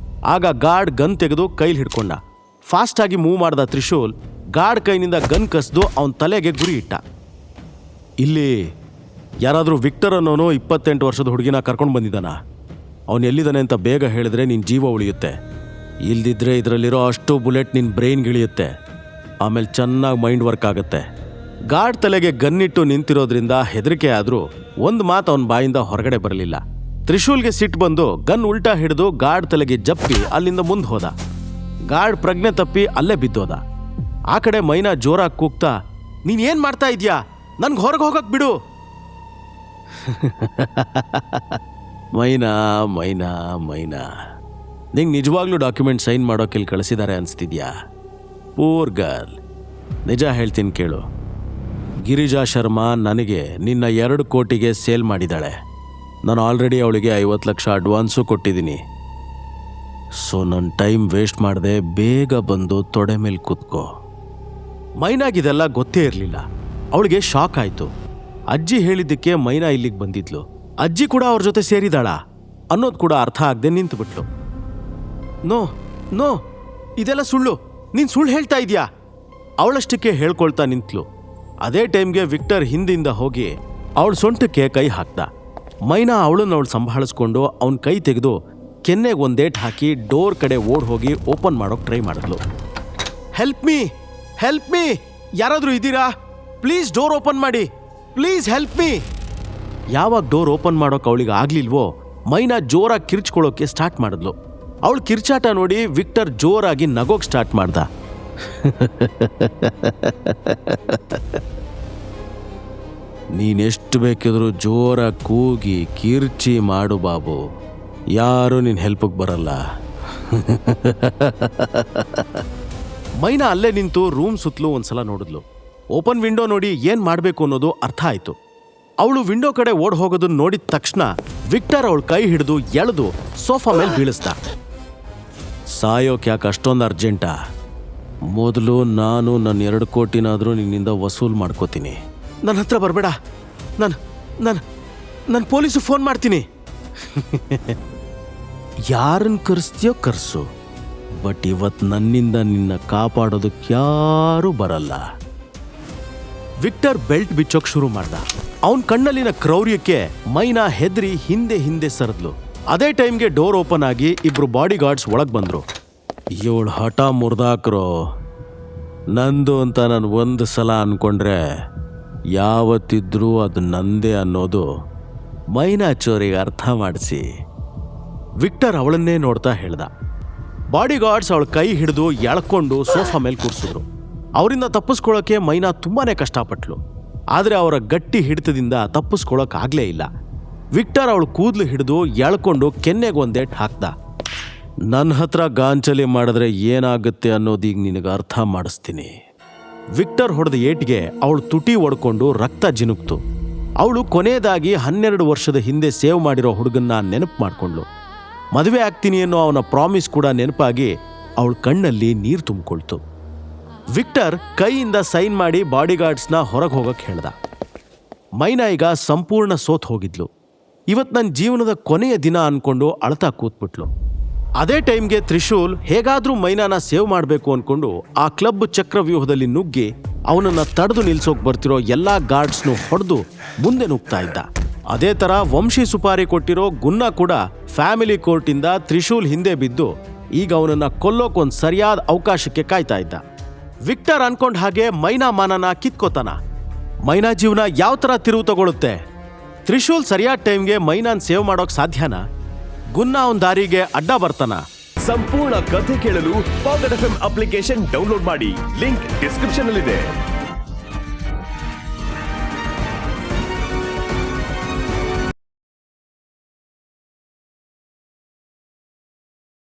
ಆಗ ಗಾರ್ಡ್ ಗನ್ ತೆಗೆದು ಕೈಲಿ ಹಿಡ್ಕೊಂಡ. ಫಾಸ್ಟ್ ಆಗಿ ಮೂವ್ ಮಾಡ್ದ ತ್ರಿಶೂಲ್ ಗಾರ್ಡ್ ಕೈನಿಂದ ಗನ್ ಕಸ್ದು ಅವನ ತಲೆಗೆ ಗುರಿ ಇಟ್ಟ. ಇಲ್ಲಿ ಯಾರಾದರೂ ವಿಕ್ಟರ್ ಅನ್ನೋನು 28 ವರ್ಷದ ಹುಡುಗಿನ ಕರ್ಕೊಂಡು ಬಂದಿದ್ದಾನ? ಅವನು ಎಲ್ಲಿದ್ದಾನೆ ಅಂತ ಬೇಗ ಹೇಳಿದ್ರೆ ನಿನ್ನ ಜೀವ ಉಳಿಯುತ್ತೆ. ಇಲ್ದಿದ್ರೆ ಇದರಲ್ಲಿರೋ ಅಷ್ಟು ಬುಲೆಟ್ ನಿನ್ನ ಬ್ರೈನ್ಗಿಳಿಯುತ್ತೆ. ಆಮೇಲೆ ಚೆನ್ನಾಗಿ ಮೈಂಡ್ ವರ್ಕ್ ಆಗುತ್ತೆ. ಗಾರ್ಡ್ ತಲೆಗೆ ಗನ್ನಿಟ್ಟು ನಿಂತಿರೋದ್ರಿಂದ ಹೆದರಿಕೆ ಆದರೂ ಒಂದು ಮಾತು ಅವನ ಬಾಯಿಂದ ಹೊರಗಡೆ ಬರಲಿಲ್ಲ. ತ್ರಿಶೂಲ್ಗೆ ಸಿಟ್ಟು ಬಂದು ಗನ್ ಉಲ್ಟಾ ಹಿಡಿದು ಗಾರ್ಡ್ ತಲೆಗೆ ಜಪ್ಪಿ ಅಲ್ಲಿಂದ ಮುಂದೆ ಹೋದ. ಗಾರ್ಡ್ ಪ್ರಜ್ಞೆ ತಪ್ಪಿ ಅಲ್ಲೇ ಬಿದ್ದೋದ. ಆ ಕಡೆ ಮೈನಾ ಜೋರಾಗಿ ಕೂಗ್ತಾ, ನೀನ್ ಏನ್ ಮಾಡ್ತಾ ಇದ್ಯಾ? ನನ್ಗೆ ಹೊರಗೆ ಹೋಗಕ್ ಬಿಡು. ಮೈನಾ ಮೈನಾ ಮೈನಾ, ನಿಂಗೆ ನಿಜವಾಗ್ಲೂ ಡಾಕ್ಯುಮೆಂಟ್ ಸೈನ್ ಮಾಡೋಕೆ ಇಲ್ಲಿ ಕಳಿಸಿದ್ದಾರೆ ಅನ್ಸ್ತಿದ್ಯಾ? ಪೂರ್ ಗರ್ಲ್, ನಿಜ ಹೇಳ್ತೀನಿ ಕೇಳು. ಗಿರಿಜಾ ಶರ್ಮಾ ನನಗೆ ನಿನ್ನ 2 ಕೋಟಿಗೆ ಸೇಲ್ ಮಾಡಿದ್ದಾಳೆ. ನಾನು ಆಲ್ರೆಡಿ ಅವಳಿಗೆ 50 ಲಕ್ಷ ಅಡ್ವಾನ್ಸು ಕೊಟ್ಟಿದ್ದೀನಿ. ಸೊ ನನ್ನ ಟೈಮ್ ವೇಸ್ಟ್ ಮಾಡದೆ ಬೇಗ ಬಂದು ತೊಡೆ ಮೇಲೆ ಕೂತ್ಕೋ. ಮೈನಾಗಿದೆಲ್ಲ ಗೊತ್ತೇ ಇರಲಿಲ್ಲ. ಅವಳಿಗೆ ಶಾಕ್ ಆಯಿತು. ಅಜ್ಜಿ ಹೇಳಿದ್ದಕ್ಕೆ ಮೈನಾ ಇಲ್ಲಿಗೆ ಬಂದಿದ್ಲು. ಅಜ್ಜಿ ಕೂಡ ಅವ್ರ ಜೊತೆ ಸೇರಿದಾಳ ಅನ್ನೋದು ಕೂಡ ಅರ್ಥ ಆಗದೆ ನಿಂತುಬಿಟ್ಲು. ನೋ ನೋ, ಇದೆಲ್ಲ ಸುಳ್ಳು, ನೀನು ಸುಳ್ಳು ಹೇಳ್ತಾ ಇದೆಯಾ? ಅವಳಷ್ಟಕ್ಕೆ ಹೇಳ್ಕೊಳ್ತಾ ನಿಂತ್ಲು. ಅದೇ ಟೈಮ್ಗೆ ವಿಕ್ಟರ್ ಹಿಂದಿಂದ ಹೋಗಿ ಅವಳ ಸೊಂಟಕ್ಕೆ ಕೈ ಹಾಕ್ದ. ಮೈನಾ ಅವಳನ್ನು ಸಂಭಾಳಿಸ್ಕೊಂಡು ಅವನ ಕೈ ತೆಗೆದು ಕೆನ್ನೆಗೆ ಒಂದೇಟ್ ಹಾಕಿ ಡೋರ್ ಕಡೆ ಓಡ್ ಹೋಗಿ ಓಪನ್ ಮಾಡೋಕೆ ಟ್ರೈ ಮಾಡಿದ್ಲು. ಹೆಲ್ಪ್ ಮೀ, ಯಾರಾದರೂ ಇದ್ದೀರಾ? ಪ್ಲೀಸ್ ಡೋರ್ ಓಪನ್ ಮಾಡಿ, ಪ್ಲೀಸ್ ಹೆಲ್ಪ್ ಮೀ. ಯಾವಾಗ ಡೋರ್ ಓಪನ್ ಮಾಡೋಕೆ ಅವಳಿಗೆ ಆಗ್ಲಿಲ್ವೋ ಮೈನಾ ಜೋರಾಗಿ ಕಿರ್ಚ್ಕೊಳ್ಳೋಕೆ ಸ್ಟಾರ್ಟ್ ಮಾಡಿದ್ಲು. ಅವಳು ಕಿರ್ಚಾಟ ನೋಡಿ ವಿಕ್ಟರ್ ಜೋರಾಗಿ ನಗೋಕ್ ಸ್ಟಾರ್ಟ್ ಮಾಡ್ದ. ನೀನೆಷ್ಟು ಬೇಕಿದ್ರು ಜೋರಾಗಿ ಕೂಗಿ ಕಿರ್ಚಿ ಮಾಡು ಬಾಬು, ಯಾರು ನಿನ್ನ ಹೆಲ್ಪಿಗೆ ಬರಲ್ಲ. ಮೈನಾ ಅಲ್ಲೇ ನಿಂತು ರೂಮ್ ಸುತ್ತಲೂ ಒಂದ್ಸಲ ನೋಡಿದ್ಲು. ಓಪನ್ ವಿಂಡೋ ನೋಡಿ ಏನು ಮಾಡಬೇಕು ಅನ್ನೋದು ಅರ್ಥ ಆಯಿತು. ಅವಳು ವಿಂಡೋ ಕಡೆ ಓಡ್ ಹೋಗೋದನ್ನ ನೋಡಿದ ತಕ್ಷಣ ವಿಕ್ಟರ್ ಅವಳ ಕೈ ಹಿಡಿದು ಎಳೆದು ಸೋಫಾ ಮೇಲೆ ಬೀಳಿಸ್ದ. ಸಾಯೋಕೆ ಯಾಕೆ ಅಷ್ಟೊಂದು ಅರ್ಜೆಂಟಾ? ಮೊದಲು ನಾನು ನನ್ನ 2 ಕೋಟಿನಾದರೂ ನಿನ್ನಿಂದ ವಸೂಲ್ ಮಾಡ್ಕೋತೀನಿ. ನನ್ನ ಹತ್ರ ಬರಬೇಡ, ನಾನು ಪೊಲೀಸು ಫೋನ್ ಮಾಡ್ತೀನಿ. ಯಾರನ್ನು ಕರೆಸ್ತೀಯೋ ಕರೆಸು, ಬಟ್ ಇವತ್ತು ನನ್ನಿಂದ ನಿನ್ನ ಕಾಪಾಡೋದಕ್ಕೆ ಯಾರೂ ಬರಲ್ಲ. ವಿಕ್ಟರ್ ಬೆಲ್ಟ್ ಬಿಚ್ಚೋಕ್ ಶುರು ಮಾಡ್ದ. ಅವನ ಕಣ್ಣಲ್ಲಿನ ಕ್ರೌರ್ಯಕ್ಕೆ ಮೈನಾ ಹೆದ್ರಿ ಹಿಂದೆ ಸರಿದ್ಲು. ಅದೇ ಟೈಮ್ಗೆ ಡೋರ್ ಓಪನ್ ಆಗಿ 2 ಬಾಡಿ ಗಾರ್ಡ್ಸ್ ಒಳಗೆ ಬಂದ್ರು. ಇವಳು ಹಠ ಮುರಿದಾಕ್ರೋ, ನಂದು ಅಂತ ನಾನು ಒಂದು ಸಲ ಅನ್ಕೊಂಡ್ರೆ ಯಾವತ್ತಿದ್ರೂ ಅದು ನಂದೇ ಅನ್ನೋದು ಮೈನಾ ಚೋರಿಗೆ ಅರ್ಥ ಮಾಡಿಸಿ. ವಿಕ್ಟರ್ ಅವಳನ್ನೇ ನೋಡ್ತಾ ಹೇಳ್ದ. ಬಾಡಿ ಗಾರ್ಡ್ಸ್ ಅವಳ ಕೈ ಹಿಡಿದು ಎಳ್ಕೊಂಡು ಸೋಫಾ ಮೇಲೆ ಕೂರಿಸಿದ್ರು. ಅವರಿಂದ ತಪ್ಪಿಸ್ಕೊಳ್ಳೋಕೆ ಮೈನಾ ತುಂಬಾನೇ ಕಷ್ಟಪಟ್ಲು. ಆದರೆ ಅವರ ಗಟ್ಟಿ ಹಿಡಿತದಿಂದ ತಪ್ಪಿಸ್ಕೊಳ್ಳೋಕ್ಕಾಗಲೇ ಇಲ್ಲ. ವಿಕ್ಟರ್ ಅವಳು ಕೂದಲು ಹಿಡಿದು ಎಳ್ಕೊಂಡು ಕೆನ್ನೆಗೆ ಒಂದೇಟ್ ಹಾಕ್ದ. ನನ್ನ ಹತ್ರ ಗಾಂಚಲಿ ಮಾಡಿದ್ರೆ ಏನಾಗುತ್ತೆ ಅನ್ನೋದೀಗ ನಿನಗೆ ಅರ್ಥ ಮಾಡಿಸ್ತೀನಿ. ವಿಕ್ಟರ್ ಹೊಡೆದ ಏಟಿಗೆ ಅವಳು ತುಟಿ ಒಡ್ಕೊಂಡು ರಕ್ತ ಜಿನುಕ್ತು. ಅವಳು ಕೊನೆಯದಾಗಿ 12 ವರ್ಷದ ಹಿಂದೆ ಸೇವ್ ಮಾಡಿರೋ ಹುಡುಗನ್ನ ನೆನಪು ಮಾಡಿಕೊಂಡ್ಳು. ಮದುವೆ ಆಗ್ತೀನಿ ಅನ್ನೋ ಅವನ ಪ್ರಾಮಿಸ್ ಕೂಡ ನೆನಪಾಗಿ ಅವಳ ಕಣ್ಣಲ್ಲಿ ನೀರು ತುಂಬಿಕೊಳ್ತು. ವಿಕ್ಟರ್ ಕೈಯಿಂದ ಸೈನ್ ಮಾಡಿ ಬಾಡಿಗಾರ್ಡ್ಸ್ನ ಹೊರಗೆ ಹೋಗಕ್ಕೆ ಹೇಳ್ದ. ಮೈನಾ ಈಗ ಸಂಪೂರ್ಣ ಸೋತ್ ಹೋಗಿದ್ಲು. ಇವತ್ತು ನನ್ನ ಜೀವನದ ಕೊನೆಯ ದಿನ ಅನ್ಕೊಂಡು ಅಳ್ತಾ ಕೂತ್ಬಿಟ್ಲು. ಅದೇ ಟೈಮ್ಗೆ ತ್ರಿಶೂಲ್ ಹೇಗಾದ್ರೂ ಮೈನಾನ ಸೇವ್ ಮಾಡಬೇಕು ಅನ್ಕೊಂಡು ಆ ಕ್ಲಬ್ ಚಕ್ರವ್ಯೂಹದಲ್ಲಿ ನುಗ್ಗಿ ಅವನನ್ನ ತಡೆದು ನಿಲ್ಸೋಕ್ ಬರ್ತಿರೋ ಎಲ್ಲಾ ಗಾರ್ಡ್ಸ್ನು ಹೊಡೆದು ಮುಂದೆ ನುಗ್ತಾ ಇದ್ದ. ಅದೇ ತರ ವಂಶಿ ಸುಪಾರಿ ಕೊಟ್ಟಿರೋ ಗುನ್ನ ಕೂಡ ಫ್ಯಾಮಿಲಿ ಕೋರ್ಟಿಂದ ತ್ರಿಶೂಲ್ ಹಿಂದೆ ಬಿದ್ದು ಈಗ ಅವನನ್ನ ಕೊಲ್ಲೋಕ್ ಒಂದ್ ಸರಿಯಾದ ಅವಕಾಶಕ್ಕೆ ಕಾಯ್ತಾ ಇದ್ದ. ವಿಕ್ಟರ್ ಅನ್ಕೊಂಡ್ ಹಾಗೆ ಮೈನಾ ಮಾನನ ಕಿತ್ಕೋತಾನ. ಮೈನಾ ಜೀವನ ಯಾವ ತರ ತಿರುವು ತಗೊಳುತ್ತೆ? ತ್ರಿಶೂಲ್ ಸರಿಯಾದ ಟೈಮ್ಗೆ ಮೈನಾನ್ ಸೇವ್ ಮಾಡೋಕ್ ಸಾಧ್ಯನಾ? ಗುನ್ನ ಅವನ್ ದಾರಿಗೆ ಅಡ್ಡ ಬರ್ತಾನ? ಸಂಪೂರ್ಣ ಕಥೆ ಕೇಳಲು ಪಾಕೆಟ್ FM ಅಪ್ಲಿಕೇಶನ್ ಡೌನ್ಲೋಡ್ ಮಾಡಿ. ಲಿಂಕ್ ಡಿಸ್ಕ್ರಿಪ್ಷನ್ ಅಲ್ಲಿದೆ.